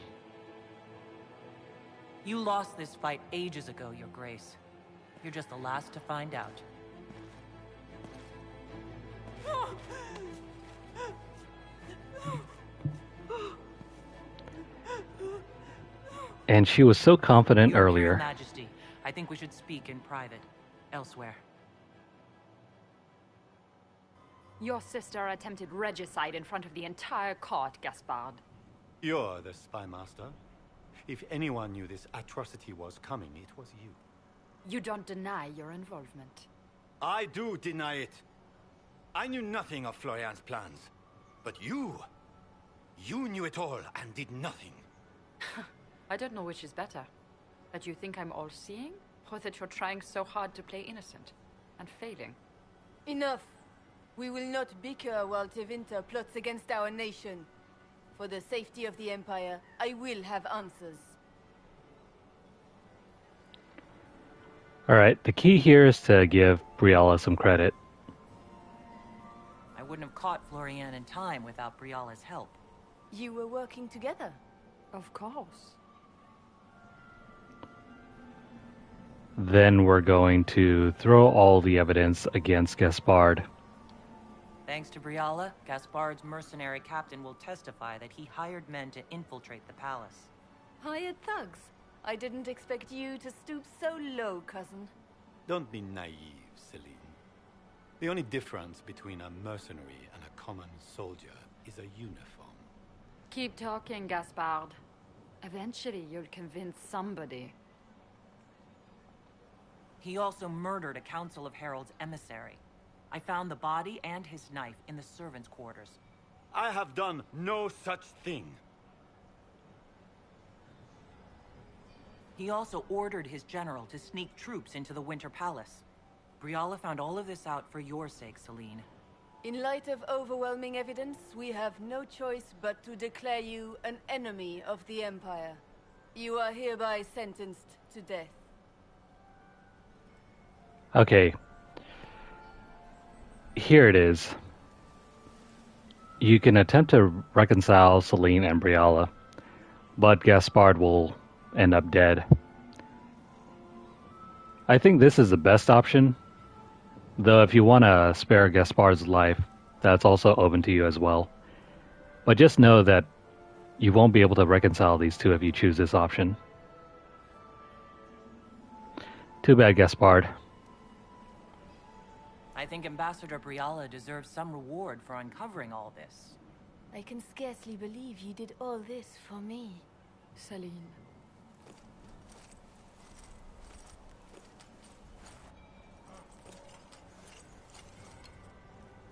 F: You lost this fight ages ago, Your Grace. You're just the last to find out.
A: And she was so confident earlier.
F: Your Majesty, I think we should speak in private, elsewhere.
R: Your sister attempted regicide in front of the entire court, Gaspard.
D: You're the spy master. If anyone knew this atrocity was coming, it was you.
R: You don't deny your involvement.
D: I do deny it. I knew nothing of Florian's plans. But you knew it all and did nothing.
R: I don't know which is better. That you think I'm all-seeing, or that you're trying so hard to play innocent, and failing.
T: Enough. We will not bicker while Tevinter plots against our nation. For the safety of the Empire, I will have answers.
A: Alright, the key here is to give Briala some credit.
F: I wouldn't have caught Florian in time without Briala's help.
T: You were working together?
R: Of course.
A: Then we're going to throw all the evidence against Gaspard.
F: Thanks to Briala, Gaspard's mercenary captain will testify that he hired men to infiltrate the palace.
T: Hired thugs? I didn't expect you to stoop so low, cousin.
D: Don't be naive, Celine. The only difference between a mercenary and a common soldier is a uniform.
R: Keep talking, Gaspard. Eventually, you'll convince somebody.
F: He also murdered a Council of Heralds emissary. I found the body and his knife in the servants' quarters.
D: I have done no such thing.
F: He also ordered his general to sneak troops into the Winter Palace. Briala found all of this out for your sake, Celine.
T: In light of overwhelming evidence, we have no choice but to declare you an enemy of the Empire. You are hereby sentenced to death.
A: Okay. Here it is. You can attempt to reconcile Celine and Briala, but Gaspard will end up dead. I think this is the best option, though if you want to spare Gaspard's life, that's also open to you as well. But just know that you won't be able to reconcile these two if you choose this option. Too bad, Gaspard.
F: I think Ambassador Briala deserves some reward for uncovering all this.
T: I can scarcely believe you did all this for me.
R: Celine.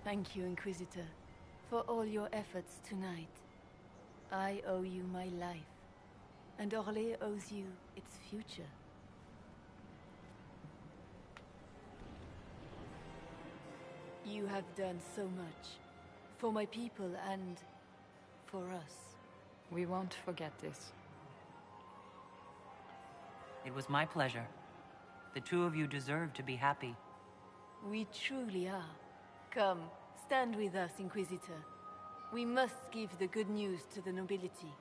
T: Thank you, Inquisitor, for all your efforts tonight. I owe you my life, and Orlais owes you its future. You have done so much, for my people and for us.
R: We won't forget this.
F: It was my pleasure. The two of you deserve to be happy.
T: We truly are. Come, stand with us, Inquisitor. We must give the good news to the nobility.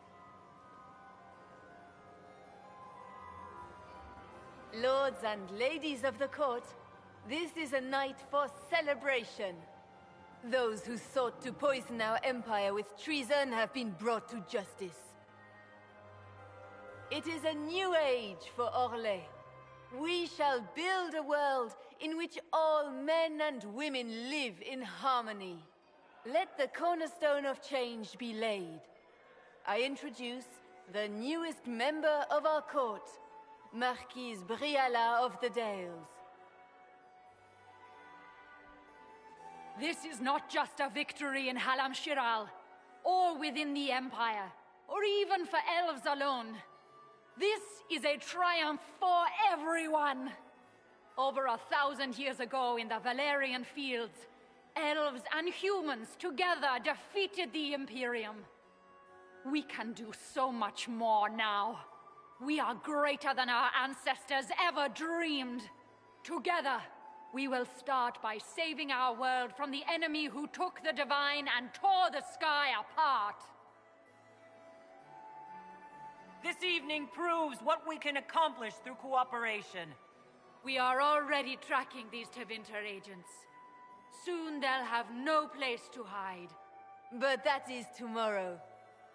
T: Lords and ladies of the court, this is a night for celebration. Those who sought to poison our empire with treason have been brought to justice. It is a new age for Orlais. We shall build a world in which all men and women live in harmony. Let the cornerstone of change be laid. I introduce the newest member of our court, Marquise Briala of the Dales.
R: This is not just a victory in Halam Shiral, or within the Empire, or even for elves alone. This is a triumph for everyone. Over 1,000 years ago in the Valerian fields, elves and humans together defeated the Imperium. We can do so much more now. We are greater than our ancestors ever dreamed. Together, we will start by saving our world from the enemy who took the divine and tore the sky apart.
F: This evening proves what we can accomplish through cooperation.
R: We are already tracking these Tevinter agents. Soon they'll have no place to hide.
T: But that is tomorrow.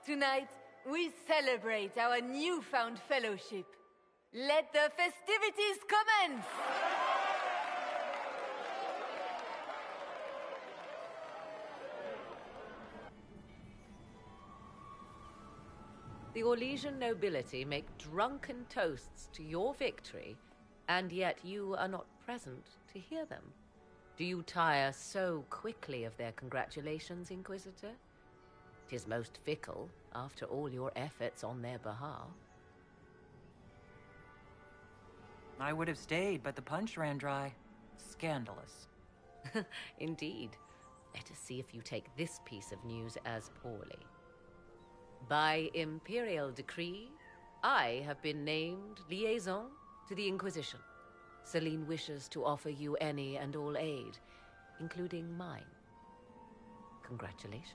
T: Tonight, we celebrate our newfound fellowship. Let the festivities commence!
I: The Orlesian nobility make drunken toasts to your victory, and yet you are not present to hear them. Do you tire so quickly of their congratulations, Inquisitor? 'Tis most fickle, after all your efforts on their behalf.
F: I would have stayed, but the punch ran dry. Scandalous.
I: Indeed. Let us see if you take this piece of news as poorly. By imperial decree, I have been named liaison to the Inquisition. Celine wishes to offer you any and all aid, including mine. Congratulations.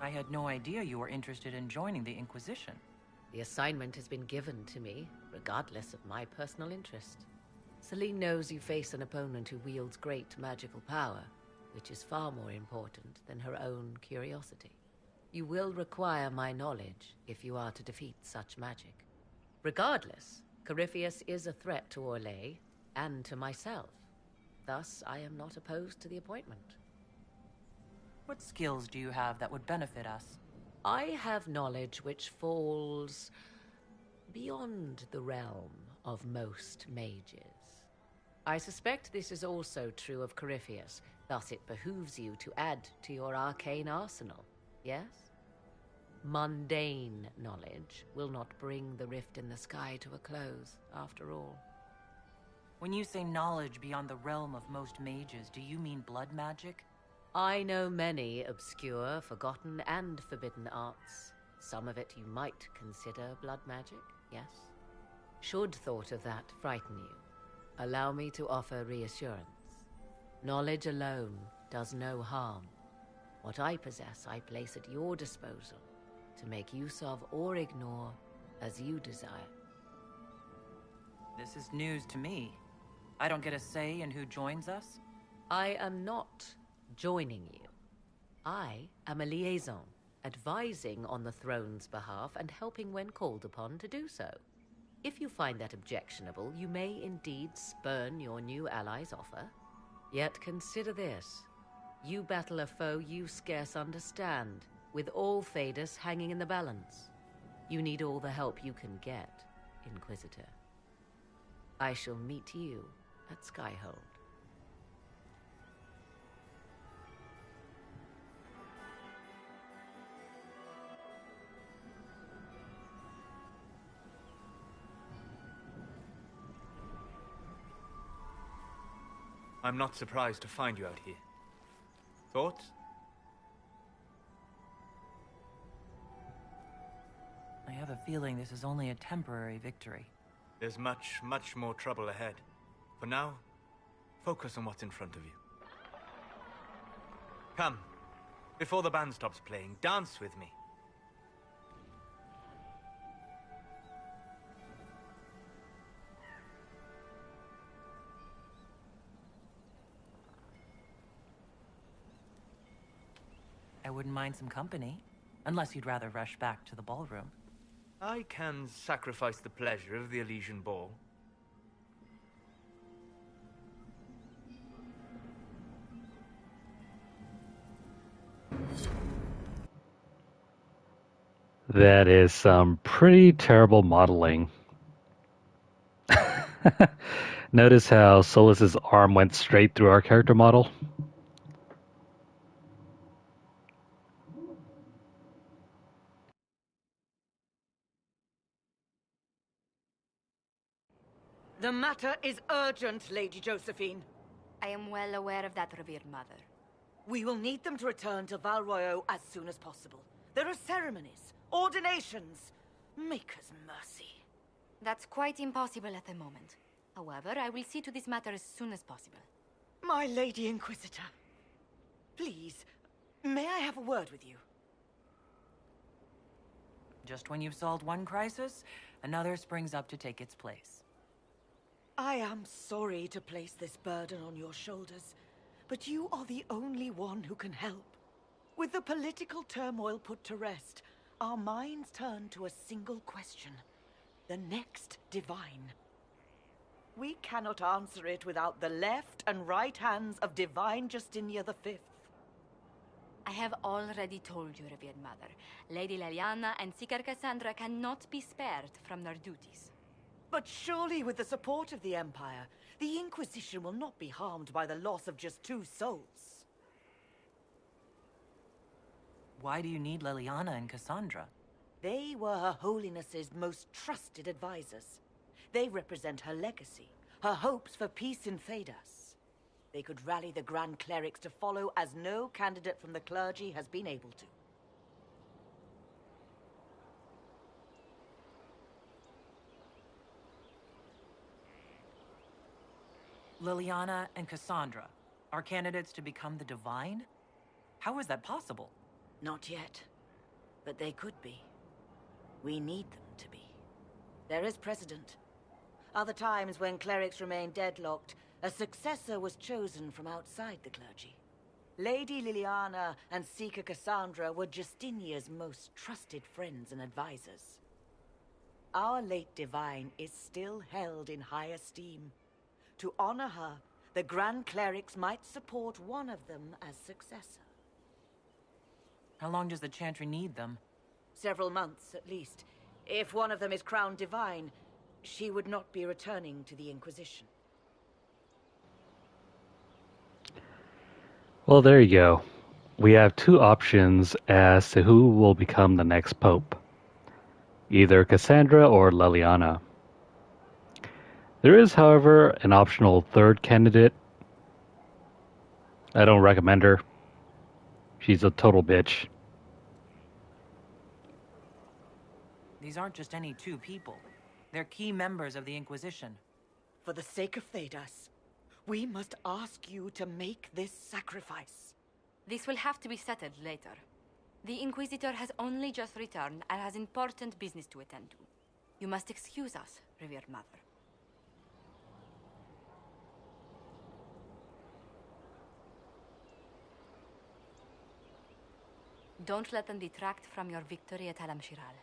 F: I had no idea you were interested in joining the Inquisition.
I: The assignment has been given to me, regardless of my personal interest. Celine knows you face an opponent who wields great magical power, which is far more important than her own curiosity. You will require my knowledge if you are to defeat such magic. Regardless, Corypheus is a threat to Orlais and to myself. Thus, I am not opposed to the appointment.
F: What skills do you have that would benefit us?
I: I have knowledge which falls beyond the realm of most mages. I suspect this is also true of Corypheus, thus it behooves you to add to your arcane arsenal, yes? Mundane knowledge will not bring the rift in the sky to a close, after all.
F: When you say knowledge beyond the realm of most mages, do you mean blood magic?
I: I know many obscure, forgotten, and forbidden arts. Some of it you might consider blood magic, yes? Should thought of that frighten you, allow me to offer reassurance. Knowledge alone does no harm. What I possess, I place at your disposal to make use of or ignore as you desire.
F: This is news to me. I don't get a say in who joins us?
I: I am not joining you. I am a liaison, advising on the throne's behalf and helping when called upon to do so. If you find that objectionable, you may indeed spurn your new ally's offer. Yet consider this. You battle a foe you scarce understand, with all Thedas hanging in the balance. You need all the help you can get, Inquisitor. I shall meet you at Skyhold.
L: I'm not surprised to find you out here. Thoughts?
F: I have a feeling this is only a temporary victory.
L: There's much, much more trouble ahead. For now, focus on what's in front of you. Come, before the band stops playing, dance with me.
F: I wouldn't mind some company, unless you'd rather rush back to the ballroom.
L: I can sacrifice the pleasure of the Elysian Ball.
A: That is some pretty terrible modeling. Notice how Solus's arm went straight through our character model?
K: The matter is urgent, Lady Josephine.
E: I am well aware of that, revered mother.
K: We will need them to return to Val Royeaux as soon as possible. There are ceremonies, ordinations. Maker's mercy.
E: That's quite impossible at the moment. However, I will see to this matter as soon as possible.
K: My Lady Inquisitor. Please, may I have a word with you?
F: Just when you've solved one crisis, another springs up to take its place.
K: I am sorry to place this burden on your shoulders, but you are the only one who can help. With the political turmoil put to rest, our minds turn to a single question. The next divine. We cannot answer it without the left and right hands of Divine Justinia V.
E: I have already told you, revered mother. Lady Leliana and Seeker Cassandra cannot be spared from their duties.
K: But surely with the support of the Empire, the Inquisition will not be harmed by the loss of just 2 souls.
F: Why do you need Leliana and Cassandra?
K: They were Her Holiness's most trusted advisors. They represent her legacy, her hopes for peace in Thedas. They could rally the Grand Clerics to follow as no candidate from the clergy has been able to.
F: Leliana and Cassandra are candidates to become the Divine? How is that possible?
K: Not yet. But they could be. We need them to be. There is precedent. Other times when clerics remained deadlocked, a successor was chosen from outside the clergy. Lady Liliana and Seeker Cassandra were Justinia's most trusted friends and advisors. Our late divine is still held in high esteem. To honor her, the Grand Clerics might support one of them as successor.
F: How long does the Chantry need them?
K: Several months, at least. If one of them is crowned divine, she would not be returning to the Inquisition.
A: Well, there you go. We have two options as to who will become the next pope. Either Cassandra or Leliana. There is, however, an optional third candidate. I don't recommend her. She's a total bitch.
F: These aren't just any two people. They're key members of the Inquisition.
K: For the sake of Thedas, we must ask you to make this sacrifice.
P: This will have to be settled later. The Inquisitor has only just returned and has important business to attend to. You must excuse us, revered mother. Don't let them detract from your victory at Alam Shiral.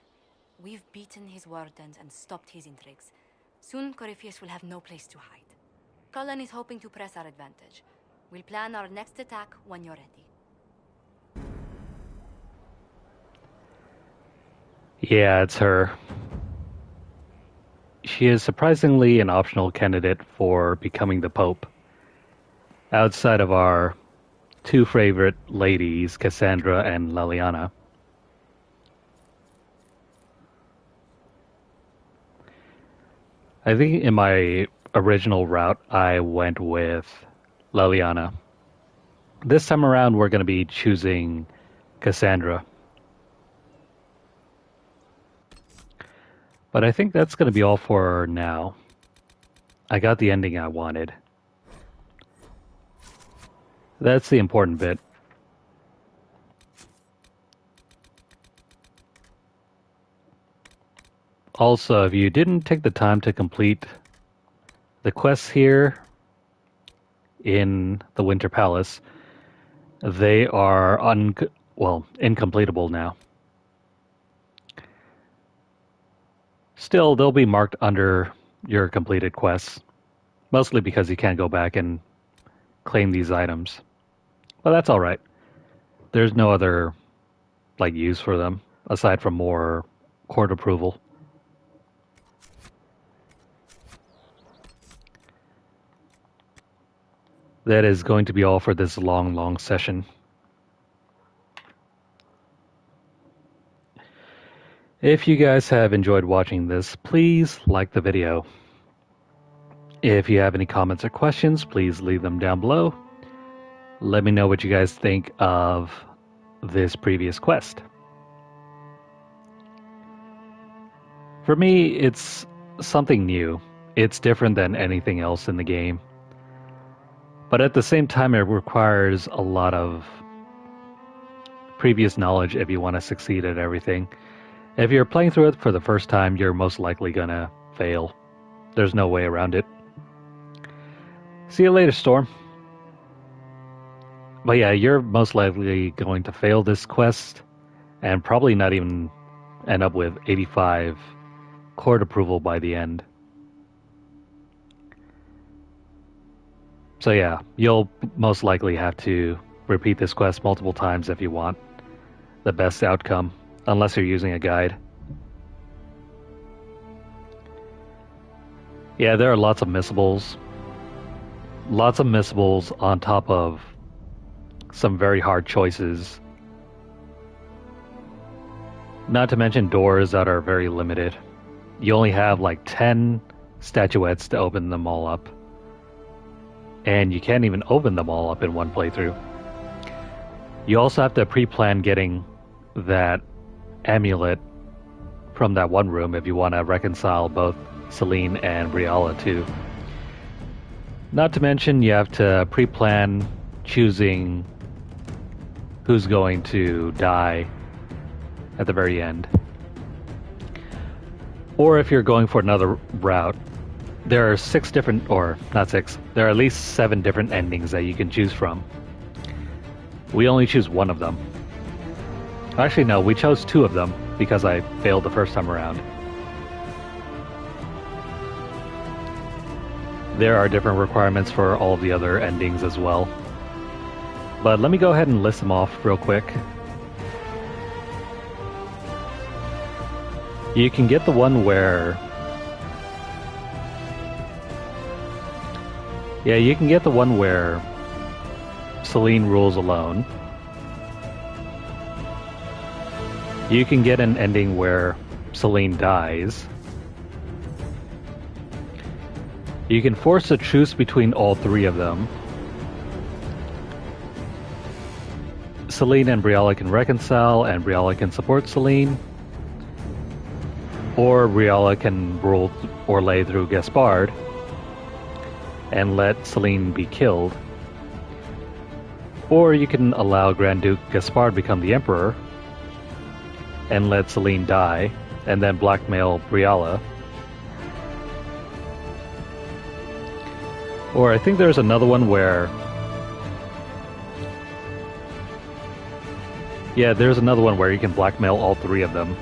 P: We've beaten his wardens and stopped his intrigues. Soon, Corypheus will have no place to hide. Cullen is hoping to press our advantage. We'll plan our next attack when you're ready.
A: Yeah, it's her. She is surprisingly an optional candidate for becoming the Pope. Outside of our two favorite ladies, Cassandra and Leliana. I think in my original route, I went with Leliana. This time around, we're going to be choosing Cassandra. But I think that's going to be all for now. I got the ending I wanted. That's the important bit. Also, if you didn't take the time to complete the quests here in the Winter Palace, they are incompletable now. Still, they'll be marked under your completed quests, mostly because you can't go back and claim these items. But that's all right. There's no other use for them aside from more court approval. That is going to be all for this long session. If you guys have enjoyed watching this, please like the video. If you have any comments or questions, please leave them down below. Let me know what you guys think of this previous quest. For me, it's something new. It's different than anything else in the game. But at the same time, it requires a lot of previous knowledge if you want to succeed at everything. If you're playing through it for the first time, you're most likely gonna fail. There's no way around it. See you later, Storm. But yeah, you're most likely going to fail this quest and probably not even end up with 85 court approval by the end. So yeah, you'll most likely have to repeat this quest multiple times if you want the best outcome, unless you're using a guide. Yeah, there are lots of missables. Lots of missables on top of some very hard choices. Not to mention doors that are very limited. You only have 10 statuettes to open them all up. And you can't even open them all up in one playthrough. You also have to pre-plan getting that amulet from that one room if you want to reconcile both Celine and Briala too. Not to mention you have to pre-plan choosing who's going to die at the very end. Or if you're going for another route, there are 6 different, or not 6, there are at least 7 different endings that you can choose from. We only choose one of them. Actually, no, we chose 2 of them because I failed the first time around. There are different requirements for all of the other endings as well. But let me go ahead and list them off real quick. You can get the one where... Yeah, you can get the one where Celine rules alone. You can get an ending where Celine dies. You can force a truce between all 3 of them. Celine and Briala can reconcile, and Briala can support Celine. Or Briala can rule Orlais through Gaspard and let Celine be killed. Or you can allow Grand Duke Gaspard become the Emperor and let Celine die, and then blackmail Briala. Or I think there's another one where... Yeah, there's another one where you can blackmail all 3 of them.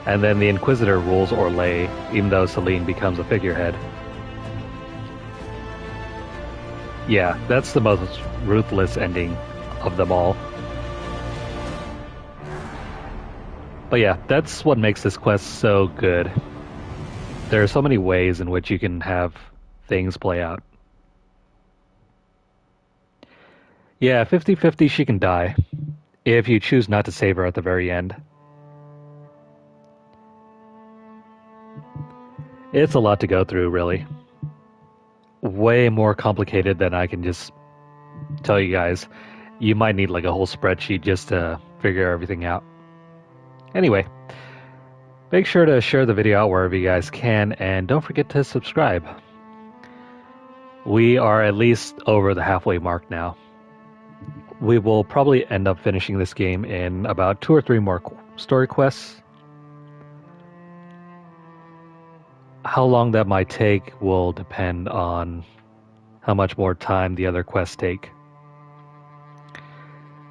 A: And then the Inquisitor rules Orlais, even though Celine becomes a figurehead. Yeah, that's the most ruthless ending of them all. But yeah, that's what makes this quest so good. There are so many ways in which you can have things play out. Yeah, 50-50 she can die, if you choose not to save her at the very end. It's a lot to go through, really. Way more complicated than I can just tell you guys. You might need like a whole spreadsheet just to figure everything out. Anyway, make sure to share the video out wherever you guys can, and don't forget to subscribe. We are at least over the halfway mark now. We will probably end up finishing this game in about 2 or 3 more story quests. How long that might take will depend on how much more time the other quests take.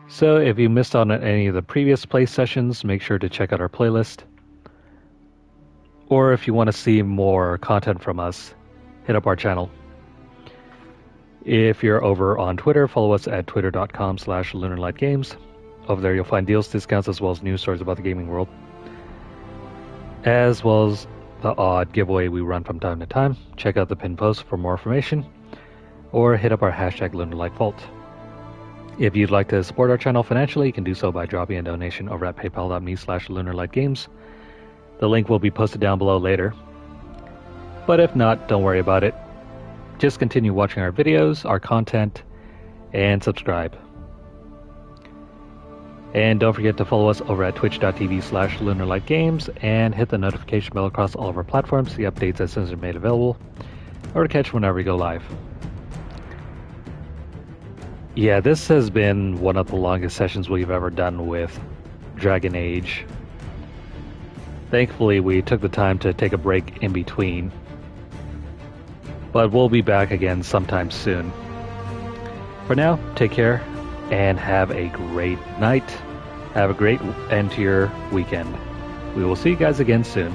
A: So if you missed on any of the previous play sessions, make sure to check out our playlist. Or if you want to see more content from us, hit up our channel. If you're over on Twitter, follow us at twitter.com/LunarlightGames. Over there you'll find deals, discounts, as well as news stories about the gaming world, as well as the odd giveaway we run from time to time. Check out the pinned post for more information, or hit up our hashtag LunarlightVault. If you'd like to support our channel financially, you can do so by dropping a donation over at paypal.me/LunarlightGames. The link will be posted down below later. But if not, don't worry about it. Just continue watching our videos, our content, and subscribe. And don't forget to follow us over at twitch.tv/LunarlightGames and hit the notification bell across all of our platforms to see updates as soon as they're made available, or to catch whenever we go live. Yeah, this has been one of the longest sessions we've ever done with Dragon Age. Thankfully, we took the time to take a break in between. But we'll be back again sometime soon. For now, take care and have a great night. Have a great end to your weekend. We will see you guys again soon.